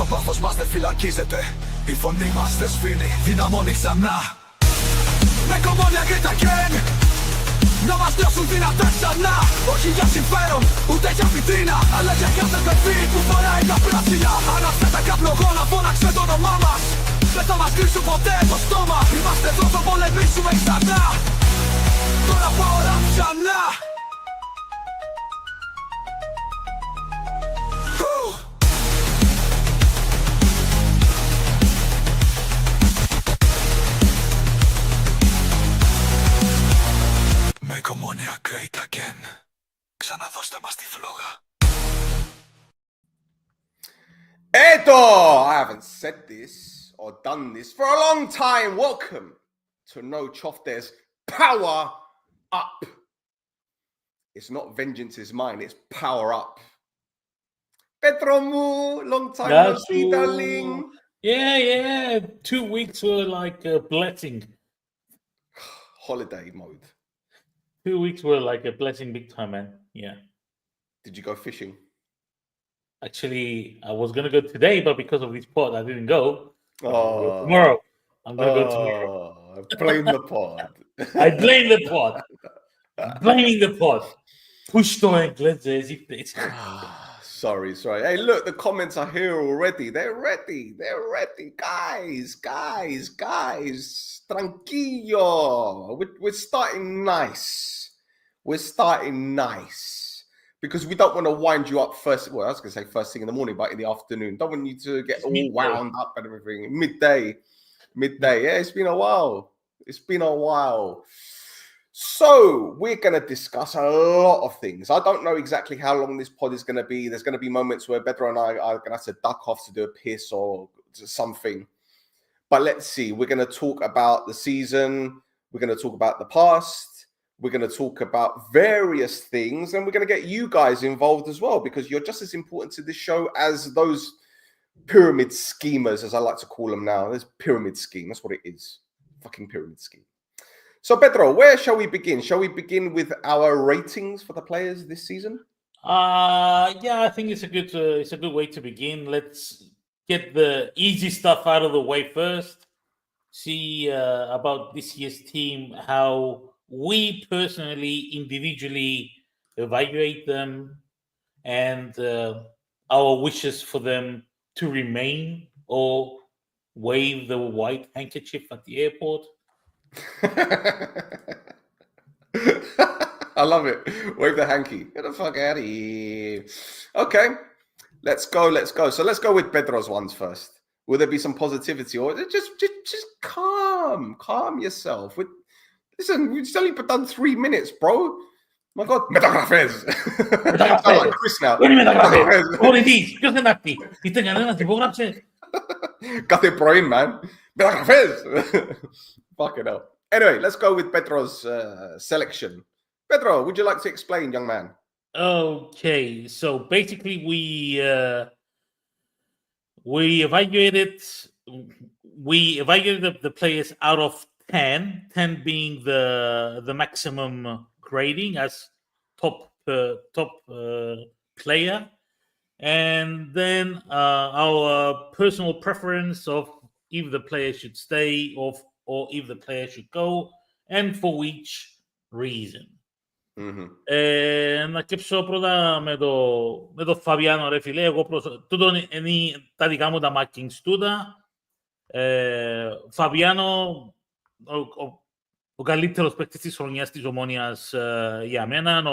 Το πάθος μας δεν φυλακίζεται. Η φωνή μας δεν σφήνει, δυναμώνει ξανά. Με κομμόνια και τα κέν να μας νιώσουν δυνατές ξανά. Όχι για συμφέρον, ούτε για βιτρίνα, αλλά για κάθε παιδί που φοράει τα πράσινα. Αναστέτα καπνογόνα, φώναξε το όνομά μας. Δεν θα μας κλείσουν ποτέ το στόμα. Είμαστε εδώ, θα πολεμήσουμε ξανά. Τώρα πάω ραπ ξανά. Make Omonia great again. Ξαναδώστε μας τη φλόγα. I haven't said this or done this for a long time. Welcome to No Choftes Power Up. It's not vengeance is mine, it's power up. Pedro Mu, long time no see, darling. Yeah. 2 weeks were like a blessing. Holiday mode. 2 weeks were like a blessing big time, man. Yeah. Did you go fishing? Actually, I was going to go today, but because of this pod, I didn't go. Oh. Tomorrow. I'm going to go tomorrow. Blame the pod. I blame the pod. I'm blaming the pod. Push to it. Sorry. Hey, look, the comments are here already. They're ready. Guys. Tranquillo. We're starting nice. Because we don't want to wind you up first. Well, I was going to say first thing in the morning, but in the afternoon. Don't want you to get all wound up and everything. Midday. Yeah, it's been a while. So we're going to discuss a lot of things. I don't know exactly how long this pod is going to be. There's going to be moments where Pedro and I are going to have to duck off to do a piss or something. But let's see. We're going to talk about the season. We're going to talk about the past. We're going to talk about various things. And we're going to get you guys involved as well, because you're just as important to this show as those pyramid schemers, as I like to call them now. There's pyramid scheme. That's what it is. Fucking pyramid scheme. So, Pedro, where shall we begin? Shall we begin with our ratings for the players this season? Yeah, I think it's a good way to begin. Let's get the easy stuff out of the way first. See about this year's team, how we personally, individually evaluate them, and our wishes for them to remain or wave the white handkerchief at the airport. I love it. Wave the hanky. Get the fuck out of here. Okay, let's go. So let's go with Pedro's ones first. Will there be some positivity, or just calm yourself? Listen, we've only done 3 minutes, bro. My God, μεταγραφές. I like Chris now. Ποιος δεν άκτη. Είτε κανένας υπόγραψε. Κάθε πρωί, man. Μεταγραφές. Fucking hell. Anyway, let's go with Pedro's selection. Pedro, would you like to explain, young man? Okay, so basically we evaluated the players out of 10 being the maximum grading as top player, and then our personal preference of if the player should stay or if the player should go, and for which reason. Να σκέψω πρώτα με το Φαβιάνο, ρε φίλε. Εγώ τούτο είναι τα δικά μου τα markings τούτα. Φαβιάνο, ο καλύτερος παίκτης της χρονιάς της Ομόνιας για μένα,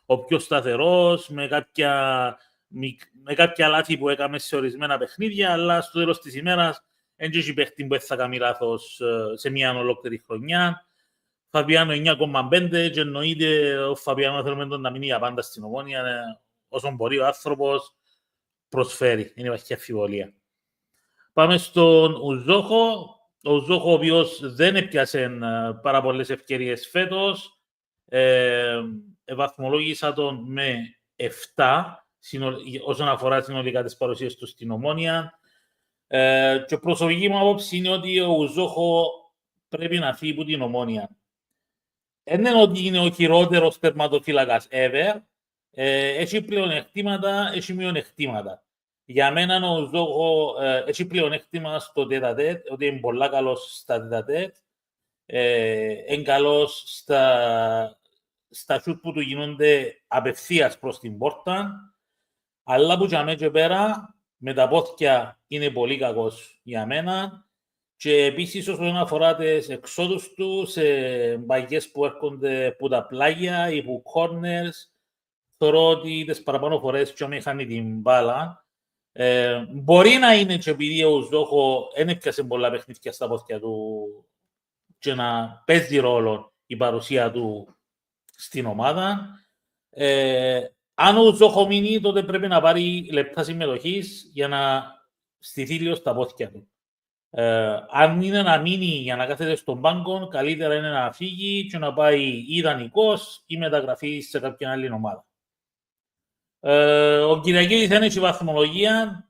ο πιο σταθερός, με κάποια λάθη που έκαμε σε ορισμένα παιχνίδια, αλλά στο τέλος της ημέρας δεν έχει παίκτη που θα κάνει λάθος σε μια ολόκληρη χρονιά. Φαβιάνο 9,5 και εννοείται ο Φαβιάνο θέλουμε να μείνει για πάντα στην Ομόνια. Όσο μπορεί ο άνθρωπος προσφέρει, δεν υπάρχει αμφιβολία. Πάμε στον Ουζόχο. Ο Ουζόχο, ο οποίος δεν έπιασε πάρα πολλές ευκαιρίες φέτος. Βαθμολόγησα τον με 7 όσον αφορά συνολικά τις παρουσίες του στην Ομόνια. Και προσωπική μου άποψη είναι ότι ο Ουζόχο πρέπει να φύγει από την Ομόνια. Δεν είναι ότι είναι ο χειρότερος τερματοφύλακας ever. Έχει πλεονεκτήματα, έχει μειονεκτήματα. Για μένα ο Ζόχο έχει πλεονέκτημα στο τέτα-τέτ, ότι είναι πολλά καλός στα τέτα-τέτ, είναι καλός στα σουτ που του γίνονται απευθείας προς την πόρτα, αλλά που για μένα και πέρα, με τα πόθηκια είναι πολύ κακός για μένα. Και επίσης όσον αφορά τις εξόδους του σε μπαγιές που έρχονται από τα πλάγια ή από corners, θεωρώ ότι τις παραπάνω φορές και όταν χάνει την μπάλα, μπορεί να είναι και επειδή ο Ζόχο δεν έπιασε πολλά παιχνίδια στα πόθηκια του και να παίζει ρόλο η παρουσία του στην ομάδα. Αν ο Ζόχο μείνει, τότε πρέπει να πάρει λεπτά συμμετοχής για να στηθεί λίγο στα πόθηκια του. Αν είναι να μείνει για να κάθεται στον πάγκο, καλύτερα είναι να φύγει και να πάει ή δανεικός ή μεταγραφή σε κάποια άλλη ομάδα. Ο Κυριακίδης δεν έχει βαθμολογία.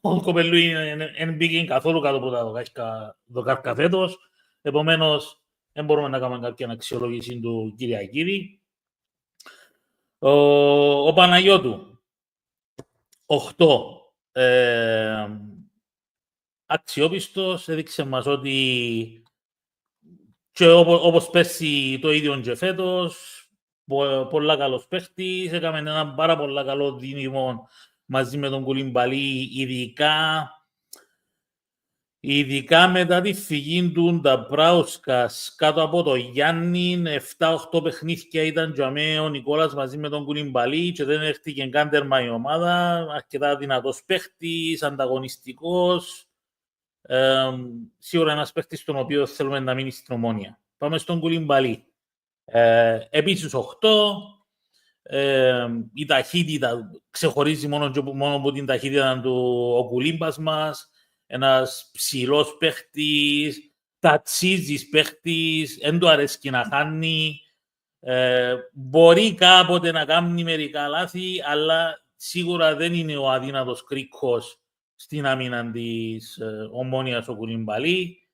Ο κοπελού δεν μπήκε καθόλου κάτω από τα δοκάρκα φέτος. Επομένως, δεν μπορούμε να κάνουμε κάποια αξιολόγηση του Κυριακίδη. Ο Παναγιώτου, 8. Αξιόπιστος, έδειξε μας ότι και όπως πέρσι το ίδιο και φέτος, πολλά καλός παίχτης, έκαμε ένα πάρα πολλά καλό δίνημο μαζί με τον Κουλιμπαλί, ειδικά μετά τη φυγή του Νταμπράουσκας κάτω από το Γιάννη, 7-8 παιχνίδια ήταν για ο Νικόλας μαζί με τον Κουλιμπαλί και δεν έρχεται καν τέρμα η ομάδα, αρκετά δυνατός παίχτης, ανταγωνιστικός. Σίγουρα ένας παίχτης τον οποίο θέλουμε να μείνει στην Ομόνια. Πάμε στον Κουλιμπαλί. Επίσης 8. Η ταχύτητα ξεχωρίζει μόνο από την ταχύτητα του ο Κουλίμπας μας. Ένας ψηλός παίχτης, τατσίζης παίχτης, δεν του αρέσει να χάνει. Μπορεί κάποτε να κάνει μερικά λάθη, αλλά σίγουρα δεν είναι ο αδύνατος κρίκος στην άμυνα της Ομόνιας ο Κουλιμπαλί.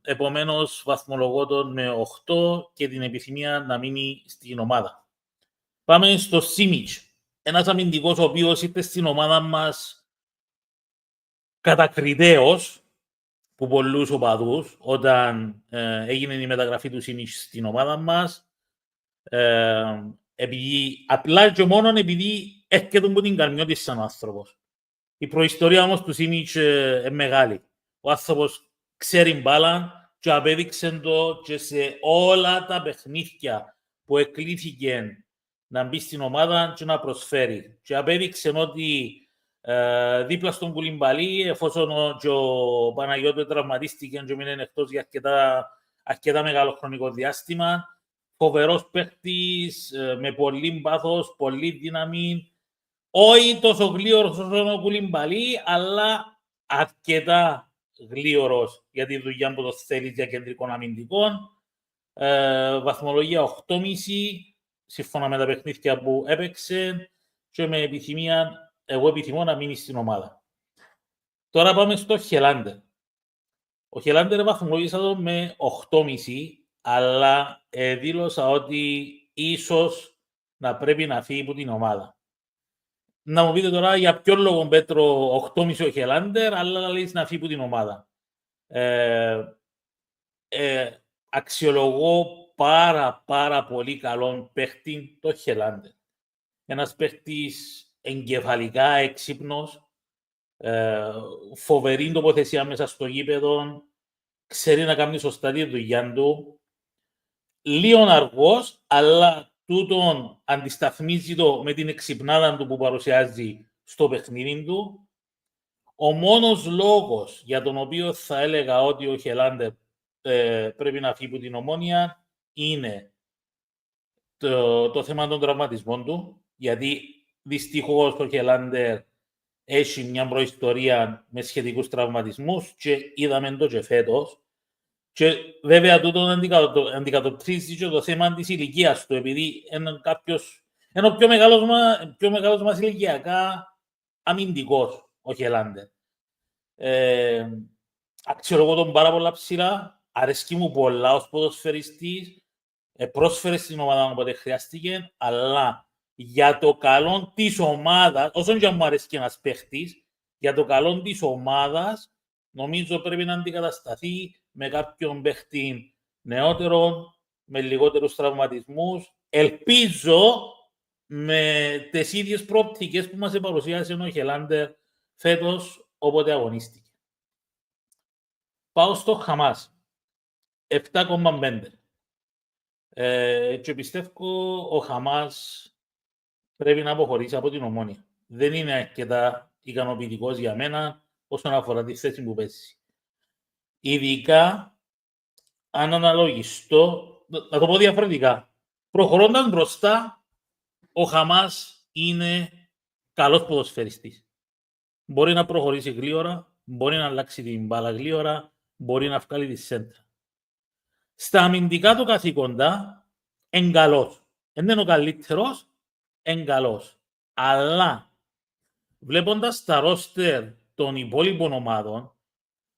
Επομένως, βαθμολογώ τον με 8 και την επιθυμία να μείνει στην ομάδα. Πάμε στο Σίμιτς. Ένας αμυντικός ο οποίος ήρθε στην ομάδα μας κατακριτέως που πολλούς οπαδούς όταν έγινε η μεταγραφή του Σίμιτς στην ομάδα μας. Απλά και μόνο επειδή έρχεται από την καρμιώτη σαν άνθρωπος. Η προϊστορία όμως του Σίμιτς είναι μεγάλη. Ο άνθρωπος ξέρει μπάλα και απέδειξε το και σε όλα τα παιχνίδια που εκλήθηκε να μπει στην ομάδα και να προσφέρει. Και απέδειξε ότι δίπλα στον Κουλιμπαλί, εφόσον και ο Παναγιώτου τραυματίστηκε και μείνει εκτός για αρκετά μεγάλο χρονικό διάστημα, φοβερός παίχτης, με πολύ πάθος, πολύ δύναμη, όχι τόσο γλίωρος όσο ο Κουλιμπαλί, αλλά αρκετά γλίωρος για τη δουλειά που το θέλει για κεντρικών αμυντικών. Βαθμολογία 8,5, σύμφωνα με τα παιχνίδια που έπαιξε και με επιθυμία, εγώ επιθυμώ να μείνει στην ομάδα. Τώρα πάμε στο Χελάντερ. Ο Χελάντερ βαθμολόγησα το με 8,5, αλλά δήλωσα ότι ίσως να πρέπει να φύγει από την ομάδα. Να μου πείτε τώρα για ποιο λόγο Πέτρο 8,5 ο Χελάντερ, αλλά λέει να φύγει από την ομάδα. Αξιολογώ πάρα πολύ καλόν παίχτη το Χελάντερ. Ένας παίχτης εγκεφαλικά έξυπνος, φοβερή τοποθεσία μέσα στο γήπεδο, ξέρει να κάνει σωστά τη δουλειά του, λίγο αργός, αλλά τούτον αντισταθμίζει το με την εξυπνάδα του που παρουσιάζει στο παιχνίδι του. Ο μόνος λόγος για τον οποίο θα έλεγα ότι ο Χελάντερ πρέπει να φύγει από την Ομόνια είναι το θέμα των τραυματισμών του, γιατί δυστυχώς ο Χελάντερ έχει μια προϊστορία με σχετικούς τραυματισμούς και είδαμε το και φέτος. Και βέβαια τούτο αντικατοπτρίζει και το θέμα της ηλικίας του, επειδή είναι ο πιο μεγάλος μας ηλικιακά αμυντικός ο Χελάντερ. Αξιολογώ τον πάρα πολλά ψηλά, αρέσκει μου πολλά ως ποδοσφαιριστής, πρόσφερε στην ομάδα όποτε χρειάστηκε, αλλά για το καλό της ομάδας, όσον και αν μου αρέσει και ένας παίχτης, για το καλό της ομάδας, νομίζω πρέπει να αντικατασταθεί με κάποιον παίχτη νεότερο, με λιγότερους τραυματισμούς. Ελπίζω με τις ίδιες προοπτικές που μας παρουσίασε ο Χελάντερ φέτος, όποτε αγωνίστηκε. Πάω στο Χαμάς. 7,5. Και πιστεύω ο Χαμάς πρέπει να αποχωρήσει από την Ομόνια. Δεν είναι αρκετά ικανοποιητικός για μένα όσον αφορά τη θέση που παίζει. Ειδικά αν αναλογιστώ, να το πω διαφορετικά, προχωρώντας μπροστά, ο Χαμάς είναι καλός ποδοσφαιριστής. Μπορεί να προχωρήσει γλίωρα, μπορεί να αλλάξει την μπάλα γλίωρα, μπορεί να βγάλει τη σέντρα. Στα αμυντικά του καθήκοντα, εγκαλός. Δεν είναι ο καλύτερος, εγκαλός. Αλλά, βλέποντας τα ρόστερ των υπόλοιπων ομάδων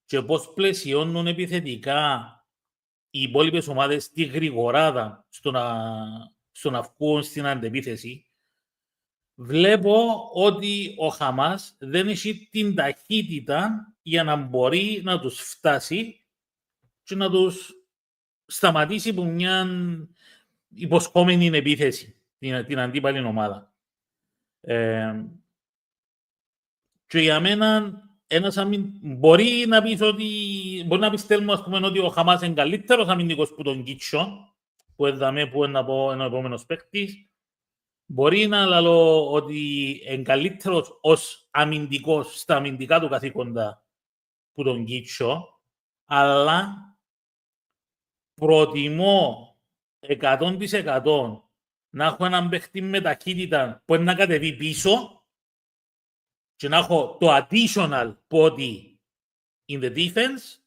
και πώς πλαισιώνουν επιθετικά οι υπόλοιπες ομάδες τη γρηγοράδα στο να βγουν στην αντεπίθεση, βλέπω ότι ο Χαμάς δεν έχει την ταχύτητα για να μπορεί να τους φτάσει και να τους σταματήσει από μια υποσχόμενη επίθεση, την αντίπαλη ομάδα. Και για μένα, μπορεί να πεις ότι, μπορεί να πιστεύουμε, ας πούμε, ότι ο Χαμάς είναι καλύτερος αμυντικός που τον Κίτσο, που είναι να πω ο επόμενος παίκτης. Μπορεί να λέω ότι είναι καλύτερος ως αμυντικός στα αμυντικά του καθήκοντα που τον Κίτσο, αλλά προτιμώ 100% να έχω έναν παίχτη με ταχύτητα που είναι να κατεβεί πίσω και να έχω το additional body in the defense,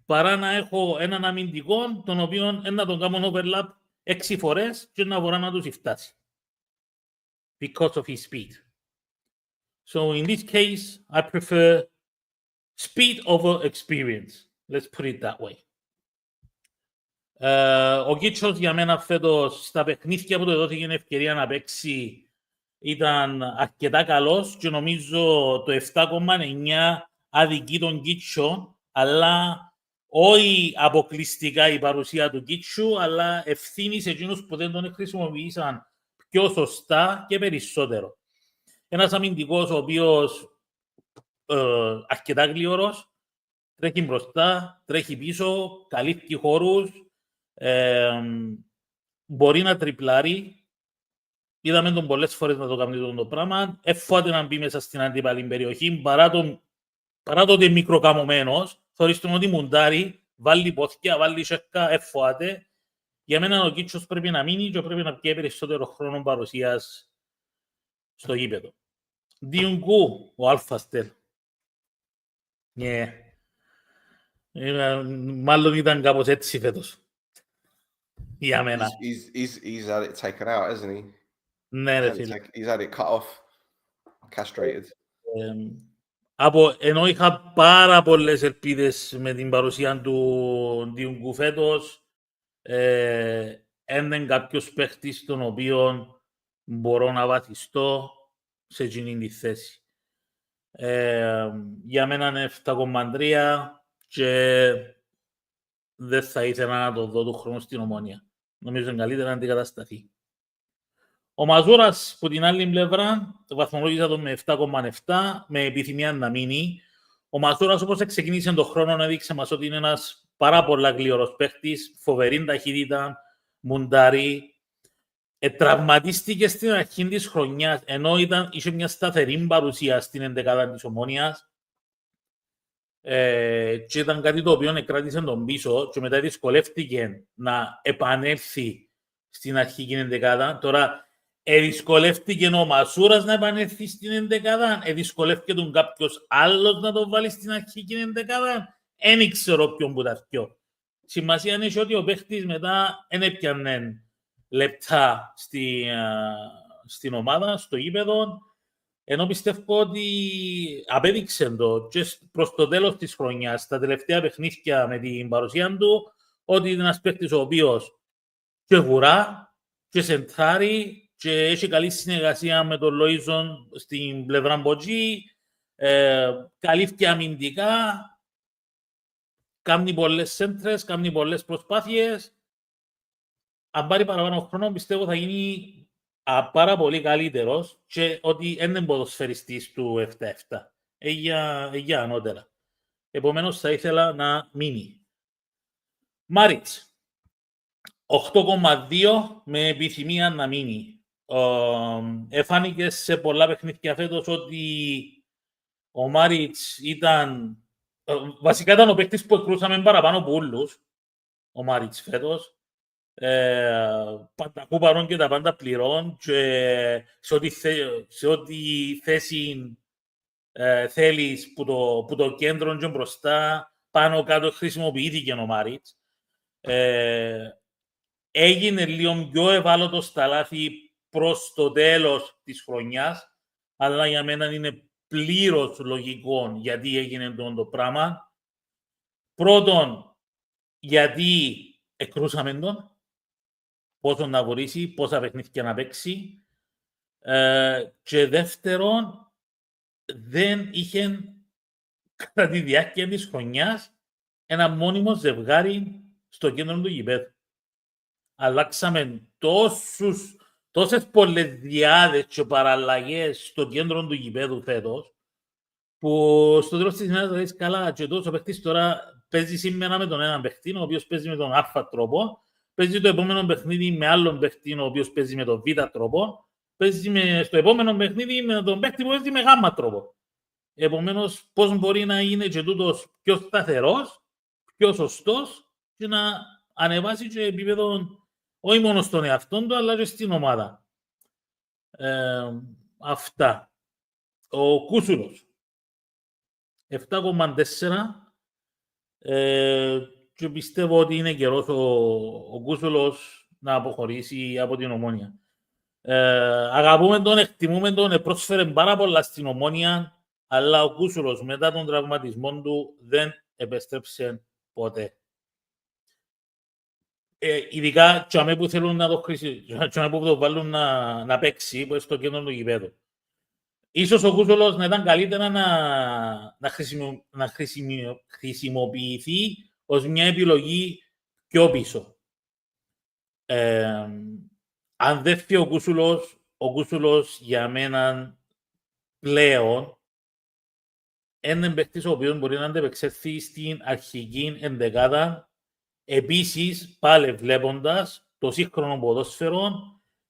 παρά να έχω έναν αμυντικό τον οποίο να τον κάνω overlap 6 φορές και να μπορώ να τους φτάσει. Because of his speed. So in this case, I prefer speed over experience. Let's put it that way. Ο Κίτσος για μένα φέτος στα παιχνίδια που του δόθηκε ευκαιρία να παίξει ήταν αρκετά καλός και νομίζω το 7,9 αδικεί τον Κίτσο, αλλά όχι αποκλειστικά η παρουσία του Κίτσου, αλλά ευθύνη σε εκείνους που δεν τον χρησιμοποιήσαν πιο σωστά και περισσότερο. Ένας αμυντικός ο οποίος αρκετά γλίωρος, τρέχει μπροστά, τρέχει πίσω, καλύπτει χώρους, μπορεί να τριπλάρει. Είδαμε τον πολλές φορές να το κάνει το πράγμα. Εφάται να μπει μέσα στην αντίπαλη περιοχή, παρά το ότι είναι μικροκαμωμένος, θεωρείς τον ότι μουντάρει, βάλει πόθηκια, βάλει σέρκα, εφάται. Για μένα ο Κίτσος πρέπει να μείνει και πρέπει να πιέει περισσότερο χρόνο παρουσίας στο γήπεδο. Διουγκού, ο Αλφαστέλ. Μάλλον ήταν κάπως έτσι φέτος. Για μένα. He's had it taken out, hasn't he? Ναι, ρε φίλε. He's had it cut off, castrated. Ενώ είχα πάρα πολλές ελπίδες με την παρουσία του Διουγκού φέτος, είναι κάποιος παίχτης τον οποίο μπορώ να βαθιστώ σε εκείνη τη θέση. Για μένα είναι 7,3 και δεν θα ήθελα να το δω του χρόνου στην Ομόνια. Νομίζω είναι καλύτερα να αντικατασταθεί. Ο Μαζούρας, που την άλλη πλευρά, βαθμολόγησα τον με 7,7 με επιθυμία να μείνει. Ο Μαζούρας, όπως ξεκίνησε τον χρόνο, έδειξε μας ότι είναι ένας πάρα πολλά γλίωρος παίχτης, φοβερή ταχύτητα, μουντάρι. Τραυματίστηκε στην αρχή της χρονιάς, ενώ είχε μια σταθερή παρουσία στην εντεκάδα της Ομόνιας. Και ήταν κάτι το οποίο κράτησε τον πίσω και μετά δυσκολεύτηκε να επανέλθει στην αρχική εντεκάδα. Τώρα, δυσκολεύτηκε ο Μασούρας να επανέλθει στην εντεκάδα, δυσκολεύτηκε τον κάποιος άλλος να τον βάλει στην αρχική εντεκάδα. Δεν ξέρω ποιον που τα φτιώ. Σημασία είναι ότι ο παίχτης μετά δεν έπιανε λεπτά στην ομάδα, στο γήπεδο, ενώ πιστεύω ότι απέδειξε το και προς το τέλος της χρονιάς, τα τελευταία παιχνίδια με την παρουσία του, ότι είναι ένας παίχτης ο οποίος και βουρά, και σεντράρει, και έχει καλή συνεργασία με τον Λοΐζον στην πλευρά Μποτζή, καλύφθηκε αμυντικά, κάνει πολλές σέντρες, κάνει πολλές προσπάθειες. Αν πάρει παραπάνω χρόνο, πιστεύω θα γίνει πάρα πολύ καλύτερος και ότι δεν είναι ποδοσφαιριστής του 7-7. Για ανώτερα. Επομένως, θα ήθελα να μείνει. Μάριτς. 8,2 με επιθυμία να μείνει. Εφάνηκε σε πολλά παιχνίδια φέτος ότι ο Μάριτς ήταν... βασικά ήταν ο παίκτης που εκρούσαμε παραπάνω από όλους. Ο Μάριτς φέτος. Πάντα κούπαρον και τα πάντα πληρών και σε ό,τι θέση θέλεις που το κέντρο και μπροστά πάνω κάτω χρησιμοποιήθηκε ο Μάριτς. Έγινε λίγο πιο ευάλωτο στα λάθη προς το τέλος της χρονιάς, αλλά για μένα είναι πλήρως λογικό γιατί έγινε το πράγμα. Πρώτον, γιατί εκρούσαμε τον, πόσο να βορήσει, πόσα παιχνίδια να παίξει. Και δεύτερον, δεν είχε κατά τη διάρκεια της χρονιάς ένα μόνιμο ζευγάρι στο κέντρο του γηπέδου. Αλλάξαμε τόσες πολλές διάδες και παραλλαγές στο κέντρο του γηπέδου φέτος, που στο τέλος της ημέρας θα καλά και τόσο παίκτης τώρα παίζει σήμερα με τον έναν παίκτη, ο οποίος παίζει με τον α τρόπο, παίζει το επόμενο παιχνίδι με άλλον παίκτη, ο οποίος παίζει με τον β τρόπο, παίζει στο επόμενο παιχνίδι με τον παίκτη που παίζει με γ τρόπο. Επομένως, πώς μπορεί να είναι και τούτος πιο σταθερός, πιο σωστός και να ανεβάσει και επίπεδο όχι μόνο στον εαυτόν του, αλλά και στην ομάδα. Αυτά. Ο Κούσουλος. 7,4. Και πιστεύω ότι είναι καιρός ο Κούσουλος να αποχωρήσει από την Ομόνια. Αγαπούμε τον, εκτιμούμε τον, πρόσφερε πάρα πολλά στην Ομόνια, αλλά ο Κούσουλος μετά τον τραυματισμό του δεν επέστρεψε ποτέ. Ειδικά τσάμε που θέλουν να το βάλουν να παίξει, που είναι στο κέντρο του γηπέδου. Ίσως ο Κούσουλος να ήταν καλύτερα να χρησιμοποιηθεί ως μια επιλογή πιο πίσω. Αν δεν φύγει ο Κούσουλος για μένα πλέον είναι παίκτης ο οποίος μπορεί να αντεπεξέλθει στην αρχική ενδεκάδα. Επίσης, πάλι βλέποντας το σύγχρονο ποδόσφαιρο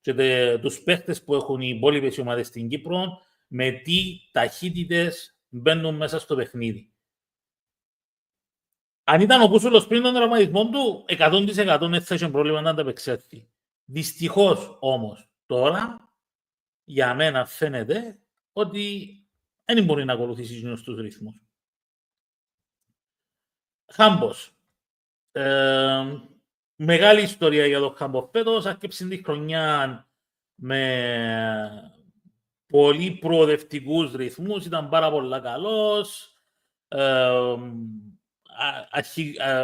και τους παίκτες που έχουν οι υπόλοιπες ομάδες στην Κύπρο, με τι ταχύτητες μπαίνουν μέσα στο παιχνίδι. Αν ήταν ο Κούσουλος πριν τον τραυματισμό του, 100% δεν θα είχε πρόβλημα να ανταπεξέλθει. Δυστυχώς όμως τώρα, για μένα φαίνεται ότι δεν μπορεί να ακολουθήσει στους ρυθμούς. Χάμπος. Μεγάλη ιστορία για τον Χάμπο φέτος. Άρχισε τη χρονιά με πολύ προοδευτικούς ρυθμούς. Ήταν πάρα πολύ καλός.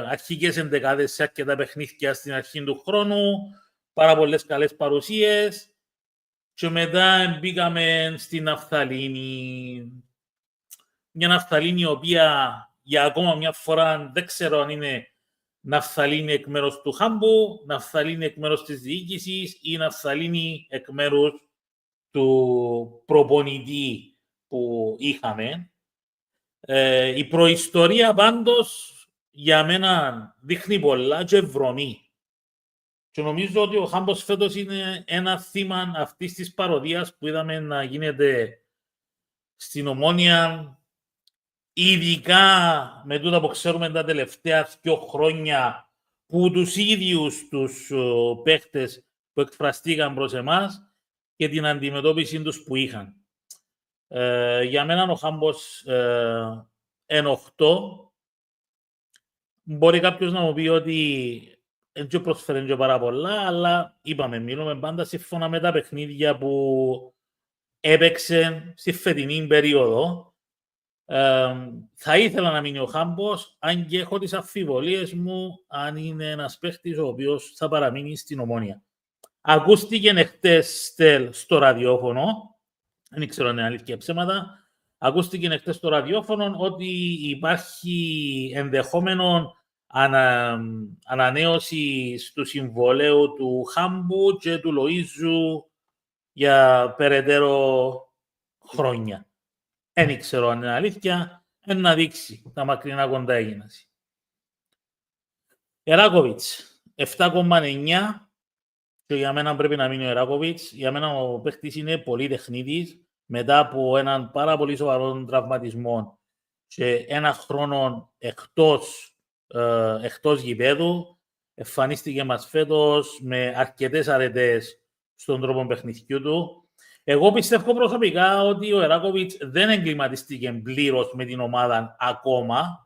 Αρχικές εντεκάδες σε αρκετά παιχνίδια στην αρχή του χρόνου. Πάρα πολλές καλές παρουσίες. Και μετά μπήκαμε στην Ναφθαλίνη. Μια Ναφθαλίνη η οποία για ακόμα μια φορά δεν ξέρω αν είναι Ναφθαλίνη εκ μέρους του Χάμπου, Ναφθαλίνη εκ μέρους της διοίκησης ή Ναφθαλίνη εκ μέρους του προπονητή που είχαμε. Η προϊστορία πάντως για μένα δείχνει πολλά και βρωμεί. Και νομίζω ότι ο Χάμπος φέτος είναι ένα θύμα αυτής της παροδίας που είδαμε να γίνεται στην Ομόνια, ειδικά με τούτα που ξέρουμε τα τελευταία 2 χρόνια που τους ίδιους τους παίχτες που εκφραστήκαν προς εμάς και την αντιμετώπιση τους που είχαν. Για μένα ο Χάμπος είναι 8. Μπορεί κάποιος να μου πει ότι δεν προσφέρει και πάρα πολλά, αλλά είπαμε, μιλούμε πάντα σύμφωνα με τα παιχνίδια που έπαιξε στη φετινή περίοδο. Θα ήθελα να μείνει ο Χάμπος, αν και έχω τις αμφιβολίες μου αν είναι ένας παίχτης ο οποίος θα παραμείνει στην Ομόνια. Ακούστηκε εχθές Στέλ στο ραδιόφωνο, δεν ξέρω αν είναι αλήθεια ψέματα, ακούστηκε εχθές στο ραδιόφωνο ότι υπάρχει ενδεχόμενο ανανέωση του συμβολέου του Χάμπου και του Λοΐζου για περαιτέρω χρόνια. Δεν ξέρω αν είναι αλήθεια, να δείξει τα μακρινά κοντά έγιναση. Εράκοβιτς, 7,9. Και για μένα πρέπει να μείνει ο Εράκοβιτς. Για μένα ο παίχτης είναι πολύ τεχνίτης. Μετά από έναν πάρα πολύ σοβαρό τραυματισμό και ένα χρόνο εκτός γηπέδου, εμφανίστηκε μας φέτος με αρκετές αρετές στον τρόπο παιχνιδιού του. Εγώ πιστεύω προσωπικά ότι ο Εράκοβιτς δεν εγκληματίστηκε πλήρως με την ομάδα ακόμα.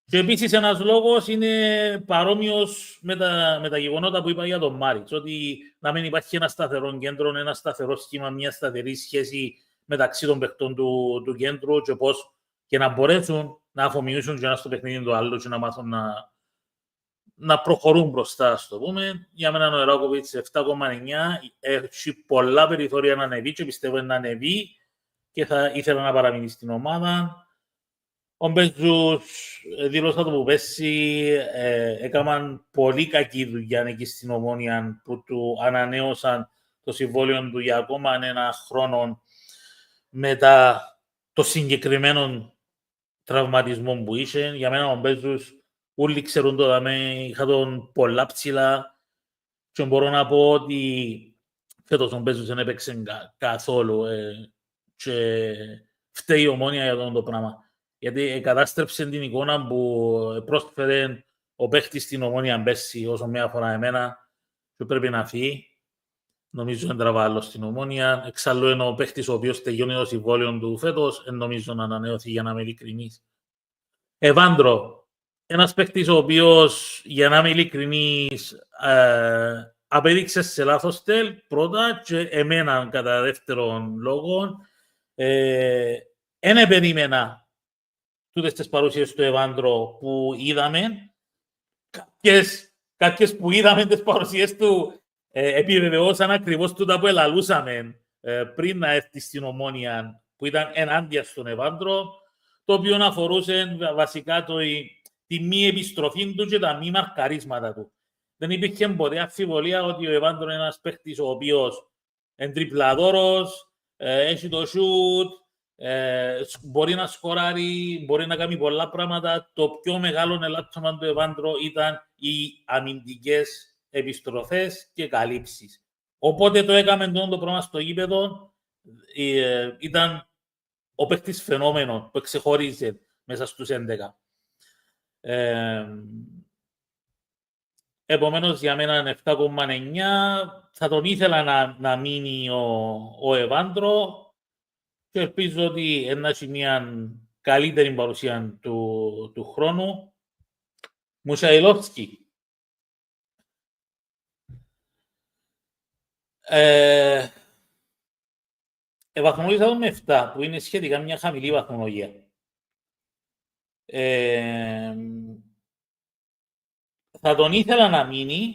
Και επίσης ένας λόγος είναι παρόμοιος με τα γεγονότα που είπα για τον Μάριτς, ότι να μην υπάρχει ένα σταθερό κέντρο, ένα σταθερό σχήμα, μια σταθερή σχέση μεταξύ των παιχτών του κέντρου και πώς και να μπορέσουν να αφομοιώσουν και ένα στο παιχνίδι του άλλου και να μάθουν να προχωρούν μπροστά, ας το πούμε. Για μένα ο Εράκοβιτς 7,9 έχει πολλά περιθώρια να ανεβεί και πιστεύω να ανεβεί και θα ήθελα να παραμείνει στην ομάδα. Ο Μπέζους δήλωσα το που πέσει, έκαναν πολύ κακή δουλειά εκεί στην Ομόνια που του ανανέωσαν το συμβόλαιο του για ακόμα ένα χρόνο μετά το συγκεκριμένο τραυματισμό που είχε. Για μένα ο Μπέζους, όλοι ξέρουν το δάμε, είχα τον πολλά ψηλά και μπορώ να πω ότι φέτος ο Μπέζους δεν έπαιξε καθόλου και φταίει η Ομόνια για αυτό το πράγμα. Γιατί κατάστρεψε την εικόνα που πρόσφερε ο παίχτης στην Ομόνια πέρσι όσο μία φορά εμένα και πρέπει να φύγει. Νομίζω δεν τραβά άλλο στην Ομόνια. Εξάλλου είναι ο παίχτης ο οποίος τελειώνει το συμβόλαιο του φέτος, νομίζω να ανανεωθεί για να είμαι ειλικρινής. Εβάντρο, ένας παίχτης ο οποίος, για να είμαι ειλικρινής, απέδειξε σε λάθος τέλ πρώτα και εμένα κατά δεύτερον λόγο. Εν περίμενα τούτες τις παρουσίες του Εβάντρο που είδαμε. Κάποιες που είδαμε τις παρουσίες του επιβεβαιώσαν ακριβώς τούτα που ελαλούσαμε πριν να έρθει στην Ομόνια, που ήταν ενάντια στον Εβάντρο, το οποίο αφορούσε βασικά τη μη επιστροφή του και τα μη μαρκαρίσματα του. Δεν υπήρχε ποτέ αμφιβολία ότι ο Εβάντρο είναι ένας παίχτης ο οποίος είναι τριπλαδόρος, έχει το σούτ, μπορεί να σκοράρει, μπορεί να κάνει πολλά πράγματα. Το πιο μεγάλο ελάττωμα του Εβάντρο ήταν οι αμυντικές επιστροφές και καλύψεις. Οπότε το έκαμε το πράγμα στο γήπεδο. Ήταν ο παίκτης φαινόμενο που ξεχώριζε μέσα στους 11. Επομένως για μένα είναι 7,9. Θα τον ήθελα να μείνει ο Εβάντρο και ελπίζω ότι να έχει μια καλύτερη παρουσία του χρόνου. Μουσαϊλόφσκι. Βαθμολογήσα τον με 7, που είναι σχετικά μια χαμηλή βαθμολογία. Θα τον ήθελα να μείνει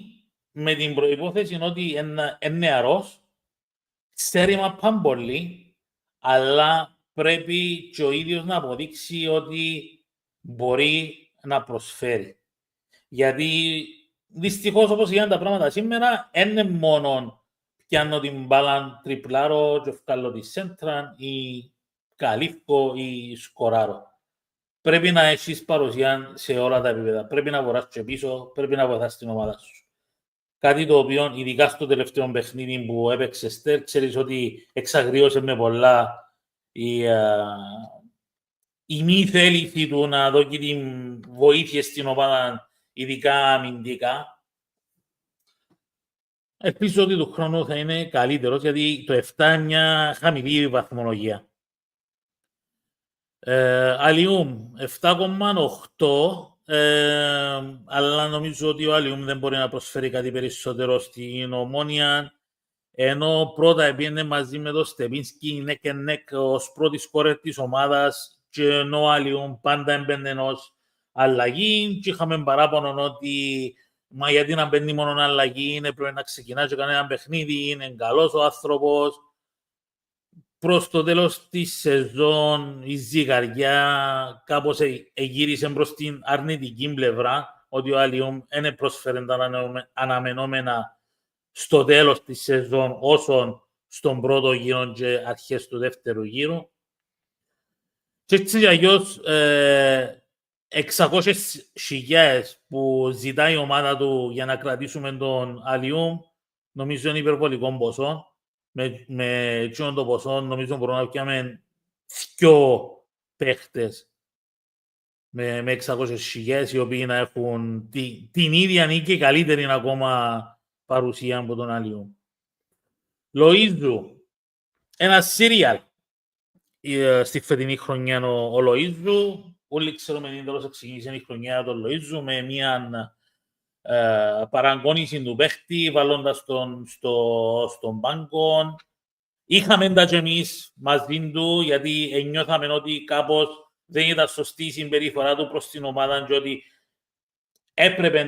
με την προϋπόθεση ότι είναι νεαρός, ξέρει μαπάν πολύ, αλλά πρέπει και ο ίδιος να αποδείξει ότι μπορεί να προσφέρει. Γιατί δυστυχώς όπως γίνανε τα πράγματα σήμερα, είναι μόνο πιάνω την μπάλα τριπλάρω και βγάλω τη σέντρα ή καλύφκω ή σκοράρω. Πρέπει να έχεις παρουσία σε όλα τα επίπεδα. Πρέπει να βοράς και πίσω, πρέπει να βοηθάς την ομάδα σου. Κάτι το οποίο, ειδικά στο τελευταίο παιχνίδι που έπαιξε Στέρ, ξέρεις ότι εξαγρίωσε με πολλά η μη θέληση του να δώσει την βοήθεια στην ομάδα, ειδικά αμυντικά. Ελπίζω ότι του χρόνου θα είναι καλύτερος, γιατί το 7 είναι μια χαμηλή βαθμολογία. Αλιούμ, 7,8, αλλά νομίζω ότι ο Αλιούμ δεν μπορεί να προσφέρει κάτι περισσότερο στην Ομόνια, ενώ πρώτα έπαιρνε μαζί με τον Στεπίνσκι neck and neck ως πρώτη σκόρερ της ομάδας και ενώ ο Αλιούμ πάντα έμπαινε ως αλλαγή και είχαμε παράπονο ότι μα γιατί να μπαίνει μόνο αλλαγή, πρέπει να ξεκινά και κανένα παιχνίδι, είναι καλός ο άνθρωπος. Προς το τέλος της σεζόν η ζυγαριά κάπως γύρισε προς την αρνητική πλευρά, ότι ο Αλιούμ δεν πρόσφερε τα αναμενόμενα στο τέλος της σεζόν όσον στον πρώτο γύρο και αρχές του δεύτερου γύρου. Και έτσι για αλλιώς 600.000 που ζητάει η ομάδα του για να κρατήσουμε τον Αλιούμ, νομίζω είναι υπερβολικό ποσό. Με εκείνον το ποσό, νομίζω μπορούμε να πιάμε 2 παίχτες με 600.000, οι οποίοι να έχουν την ίδια ή και καλύτερη ακόμα παρουσία από τον Αλιούμ. Λοΐζου, ένα σύριαλ στη φετινή χρονιά ο Λοΐζου. Όλοι ξέρουμε ότι τέλος ξεκίνησε η χρονιά του Λοΐζου με μια παραγώνιση του παίχτη, βαλώντας τον στον πάγκο. Είχαμε τα και εμείς μαζί του, γιατί νιώθαμε ότι κάπως δεν ήταν σωστή η συμπεριφορά του προς την ομάδα και ότι έπρεπε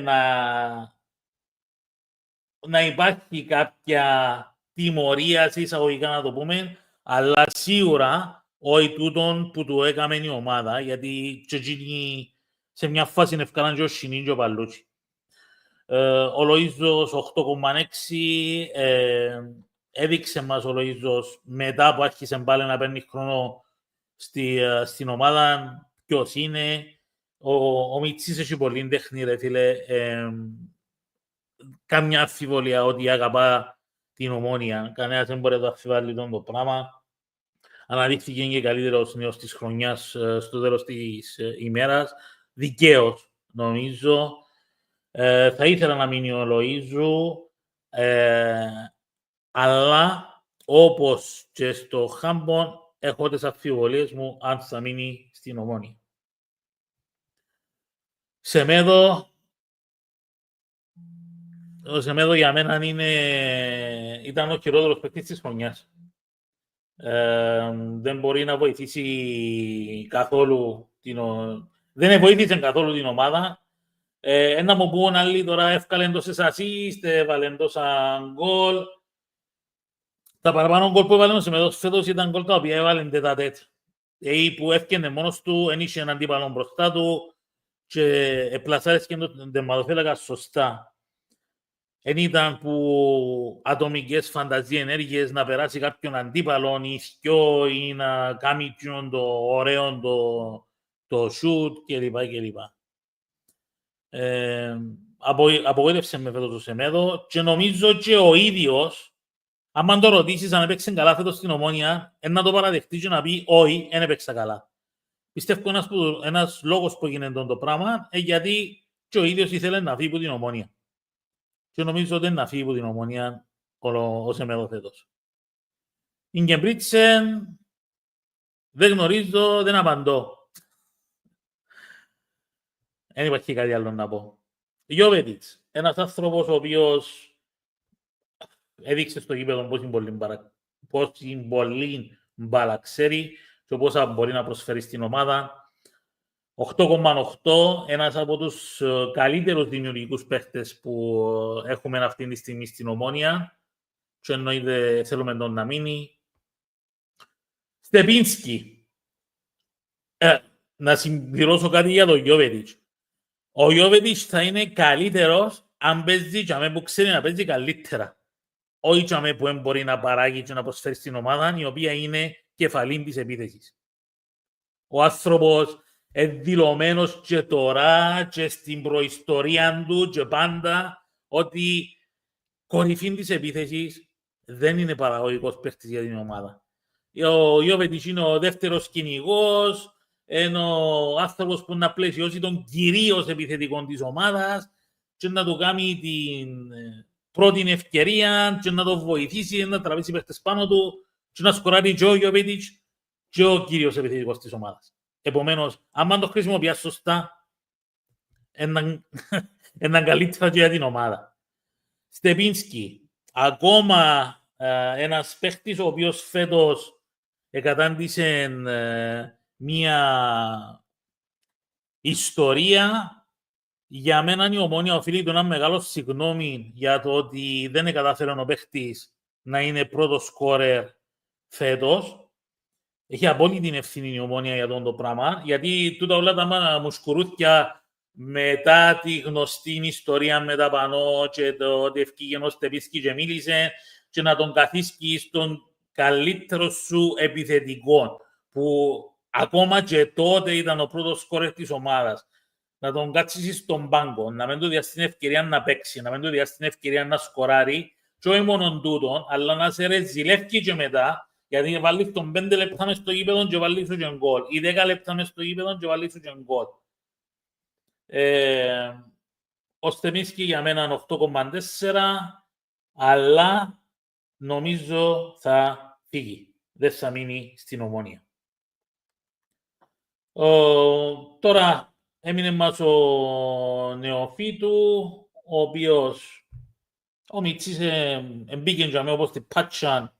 να υπάρχει κάποια τιμωρία, σε εισαγωγικά να το πούμε, αλλά σίγουρα όχι τούτον που του έκαμε η ομάδα, γιατί σε μια φάση είναι ευκάλαν και ο Σινίν και ο Παλούτσι. Ο Λοΐζος 8,6 έδειξε μας ο Λοΐζος μετά που άρχισε πάλι να παίρνει χρόνο στην ομάδα ποιος είναι. Ο Μιτσής έχει πολύ τέχνη, ρε φίλε. Καμιά αμφιβολία ότι αγαπά την Ομόνια. Κανένας δεν μπορεί να το αμφιβάλλει το πράγμα. Αναδείχθηκε και καλύτερος νέος της χρονιάς στο τέλος της ημέρας. Δικαίως, νομίζω. Θα ήθελα να μείνει ο Λοΐζου, αλλά όπως και στο Χάμπον έχω τις αμφιβολίες μου αν θα μείνει στην Ομόνια. Ο Σεμέδο για μένα ήταν ο χειρότερος παίκτης της χρονιάς. Δεν μπορεί να βοηθήσει καθόλου δεν βοήθησε καθόλου την ομάδα. Ένα μου πούν άλλοι τώρα έφκαλεν τόσες ασίστ, έβαλεν τόσα γκολ. Τα παραπάνω γκολ που έβαλεν ο Σεμέδος φέτος ήταν γκολ τα οποία έβαλεν τέτα-τέτ. Που έφτιανε μόνος του, εν είχε έναν αντίπαλο μπροστά του και πλασάρισκε τον τερματοφύλακα σωστά. Εν ήταν που ατομικές φανταζίες ενέργειες να περάσει κάποιον αντίπαλο ή θκιο ή να κάνει το ωραίο το shoot κλπ. Απογοήτευσε με φέτος το Σεμέδο και νομίζω και ο ίδιος, άμα το ρωτήσεις αν έπαιξε καλά φέτος στην Ομόνια, να το παραδεχτεί και να πει όχι, δεν έπαιξα καλά. Πιστεύω ένας λόγος που έγινε το πράγμα γιατί και ο ίδιος ήθελε να φύγει από την Ομόνια. Και νομίζω ότι να φύγει από την Ομόνια ο Σεμέδο φέτος. Η Γκεμπρίτσεν, δεν γνωρίζω, δεν απαντώ. Δεν υπάρχει κάτι άλλο να πω. Γιώβετιτς, ένας άνθρωπος ο οποίος έδειξε στο γήπεδο πόση πολύ μπάλα ξέρει και πόσα μπορεί να προσφέρει στην ομάδα. 8,8, ένας από τους καλύτερους δημιουργικούς παίχτες που έχουμε αυτή τη στιγμή στην Ομόνια και εννοείται θέλουμε τον να μείνει. Στεπίνσκι. Να συμπληρώσω κάτι για τον Γιώβετιτς. Ο Γιώβετιτς θα είναι καλύτερος αν παίζει και αμέ που ξέρει να παίζει καλύτερα. Όχι και αμέ που μπορεί να παράγει και να προσφέρει στην ομάδα, η οποία είναι κεφαλήν της επίθεσης. Ο άνθρωπος δηλωμένος και τώρα και στην προϊστορία του και πάντα ότι κορυφή της επίθεσης δεν είναι παραγωγικός παίχτης για την ομάδα. Ο Γιώβετιτς είναι ο δεύτερος κυνηγός, είναι ο άνθρωπος που να πλαισιώσει τον κυρίως επιθετικό της ομάδας και να του κάνει την πρώτη ευκαιρία και να το βοηθήσει να τραβήσει παίχτες πάνω του και να σκοράρει και ο Γιώβετιτς και ο κύριος επιθετικός της ομάδας. Επομένως, άμα το χρησιμοποιάς σωστά, είναι καλύτερα και για την ομάδα. Στεπίνσκι, ακόμα ένας παίχτης ο οποίος φέτος εκατάντησε μία ιστορία Για μένα η Ομόνια οφείλει το ένα μεγάλο συγγνώμη για το ότι δεν κατάφερε ο παίχτης να είναι πρώτος σκόρερ φέτος. Έχει απόλυτη ευθύνη η Ομόνια για αυτό το πράγμα, γιατί τούτα όλα τα μουσκουρούθια μετά τη γνωστή ιστορία με τα πανό και το ότι ευκήγε ο Στεπίσκι και μίλησε και να τον καθίσκει στον καλύτερο σου επιθετικό, που ακόμα και τότε ήταν ο πρώτος σκόρερ της ομάδας. Να τον κάτσεις στον πάγκο, να μην του διάσει την ευκαιρία να παίξει, να μην του διάσει την ευκαιρία να σκοράρει, και όχι μόνο τούτον, αλλά να σε ρεζιλεύει και μετά, γιατί βάλεις τον 5 λεπτά μες στο γήπεδο και βάλεις σου και γκολ, ή 10 λεπτά μες στο γήπεδο και βάλεις σου και γκολ. Ο Στεμίσκι για μένα είναι 8,4, αλλά νομίζω θα φύγει, δεν θα μείνει στην Ομόνια. Τώρα έμεινε μας ο Νεοφύτου, ο οποίος ο Μιτσής μπήκε για μένα όπως την Πάτσαν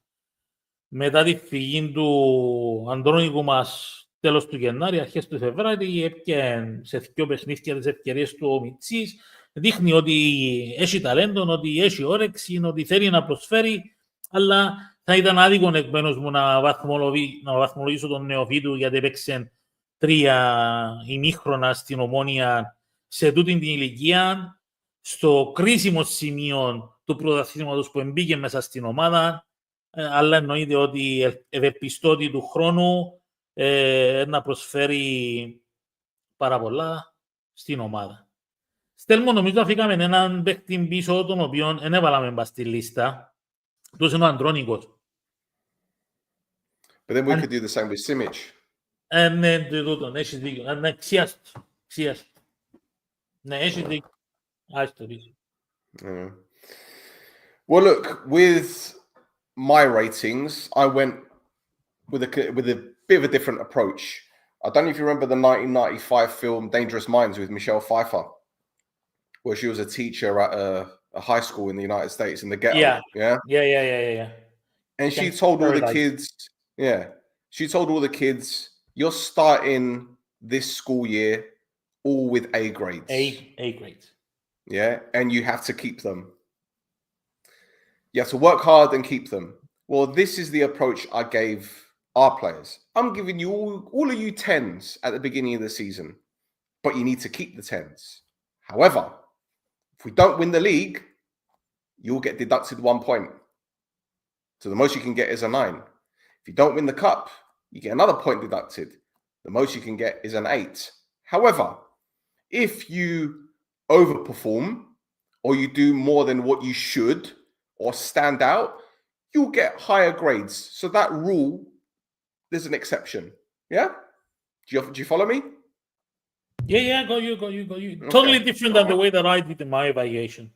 μετά τη φυγή του Αντρόνικου μας τέλος του Γενάρη, αρχές του Φεβράρι, έπιαν σε δύο παιχνίδια τις ευκαιρίες του ο Μιτσής. Δείχνει ότι έχει ταλέντο, ότι έχει όρεξη, ότι θέλει να προσφέρει, αλλά θα ήταν άδικο εκ μέρους μου να βαθμολογήσω τον Νεοφύτου, γιατί έπαιξε 3 ημίχρονα στην Ομόνια σε τούτη την ηλικία, στο κρίσιμο σημείο του πρωταθλήματος που μπήκε μέσα στην ομάδα, αλλά εννοείται ότι ευεπιστώ ότι του χρόνου να προσφέρει πάρα πολλά στην ομάδα. Στέλμο, νομίζω αφήκαμε έναν παίκτη πίσω, τον οποίο δεν έβαλαμε μπας στη λίστα. Τους είναι ο Αντρόνικος. But then we could do the same with Simic. Ναι, τούτον, έχεις δίκιο. Ναι, ξιάστο. Ναι, έχεις δίκιο. Άστο πίσω. Well, look, with my ratings, I went with a bit of a different approach. I don't know if you remember the 1995 film Dangerous Minds with Michelle Pfeiffer, where she was a teacher at a high school in the United States in the ghetto. Yeah. And she told all the kids, she told all the kids, you're starting this school year all with A grades. A grades. Yeah, and you have to keep them. You have to work hard and keep them. Well, this is the approach I gave our players. I'm giving you all of you 10s at the beginning of the season, but you need to keep the 10s. However, if we don't win the league, you'll get deducted 1 point. So the most you can get is a 9. If you don't win the cup, you get another point deducted. The most you can get is an 8. However, if you overperform or you do more than what you should or stand out, you'll get higher grades. So that rule, there's an exception. Yeah? Do you follow me? Yeah, got you. Okay. Totally different than the way that I did in my evaluation.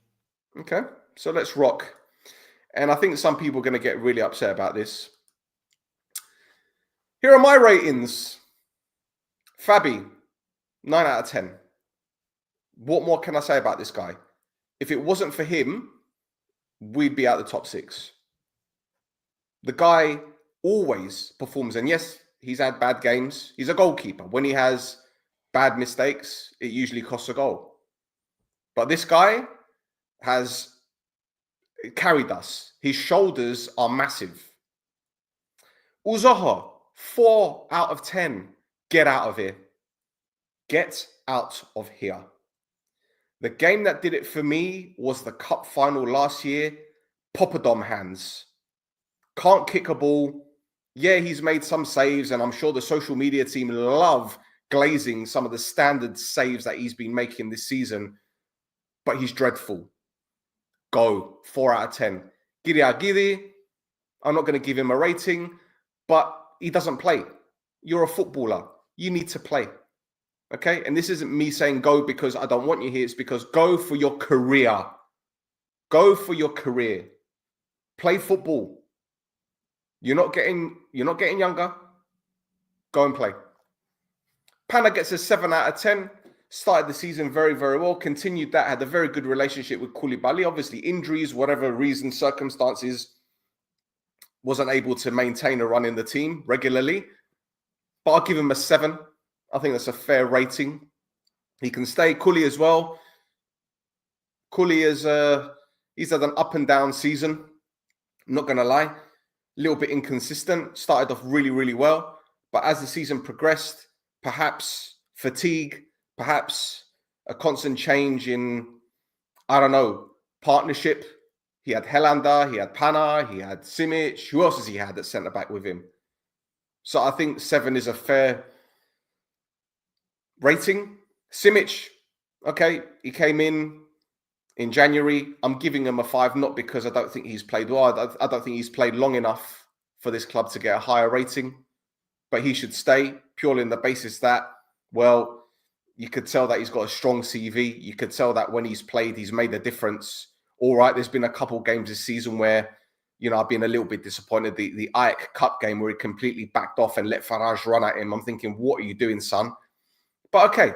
Okay, so let's rock. And I think some people are going to get really upset about this. Here are my ratings. Fabi, 9 out of 10. What more can I say about this guy? If it wasn't for him, we'd be out the top 6. The guy always performs. And yes, he's had bad games. He's a goalkeeper. When he has bad mistakes, it usually costs a goal. But this guy has carried us. His shoulders are massive. Uzaha, 4 out of 10. Get out of here. Get out of here. The game that did it for me was the cup final last year. Poppadom hands. Can't kick a ball. Yeah, he's made some saves, and I'm sure the social media team love glazing some of the standard saves that he's been making this season. But he's dreadful. Go. 4 out of 10. Giri Agiri, I'm not going to give him a rating, but he doesn't play. You're a footballer. You need to play. Okay? And this isn't me saying go because I don't want you here. It's because go for your career. Go for your career. Play football. You're not getting younger. Go and play. Pana gets a 7 out of 10. Started the season very, very well. Continued that. Had a very good relationship with Koulibaly. Obviously, injuries, whatever reason, circumstances, wasn't able to maintain a run in the team regularly. But I'll give him a 7. I think that's a fair rating. He can stay. Kuli as well. Cooley he's had an up and down season. I'm not going to lie. A little bit inconsistent. Started off really, really well. But as the season progressed, perhaps fatigue, perhaps a constant change in, I don't know, partnership. He had Helander, he had Pana, he had Simic. Who else has he had at centre-back with him? So I think 7 is a fair rating. Simic, okay, he came in January. I'm giving him a 5, not because I don't think he's played well. I don't think he's played long enough for this club to get a higher rating. But he should stay purely on the basis that, well, you could tell that he's got a strong CV. You could tell that when he's played, he's made a difference. All right, there's been a couple games this season where, you know, I've been a little bit disappointed. The Ajax Cup game where he completely backed off and let Farage run at him. I'm thinking, what are you doing, son? But okay,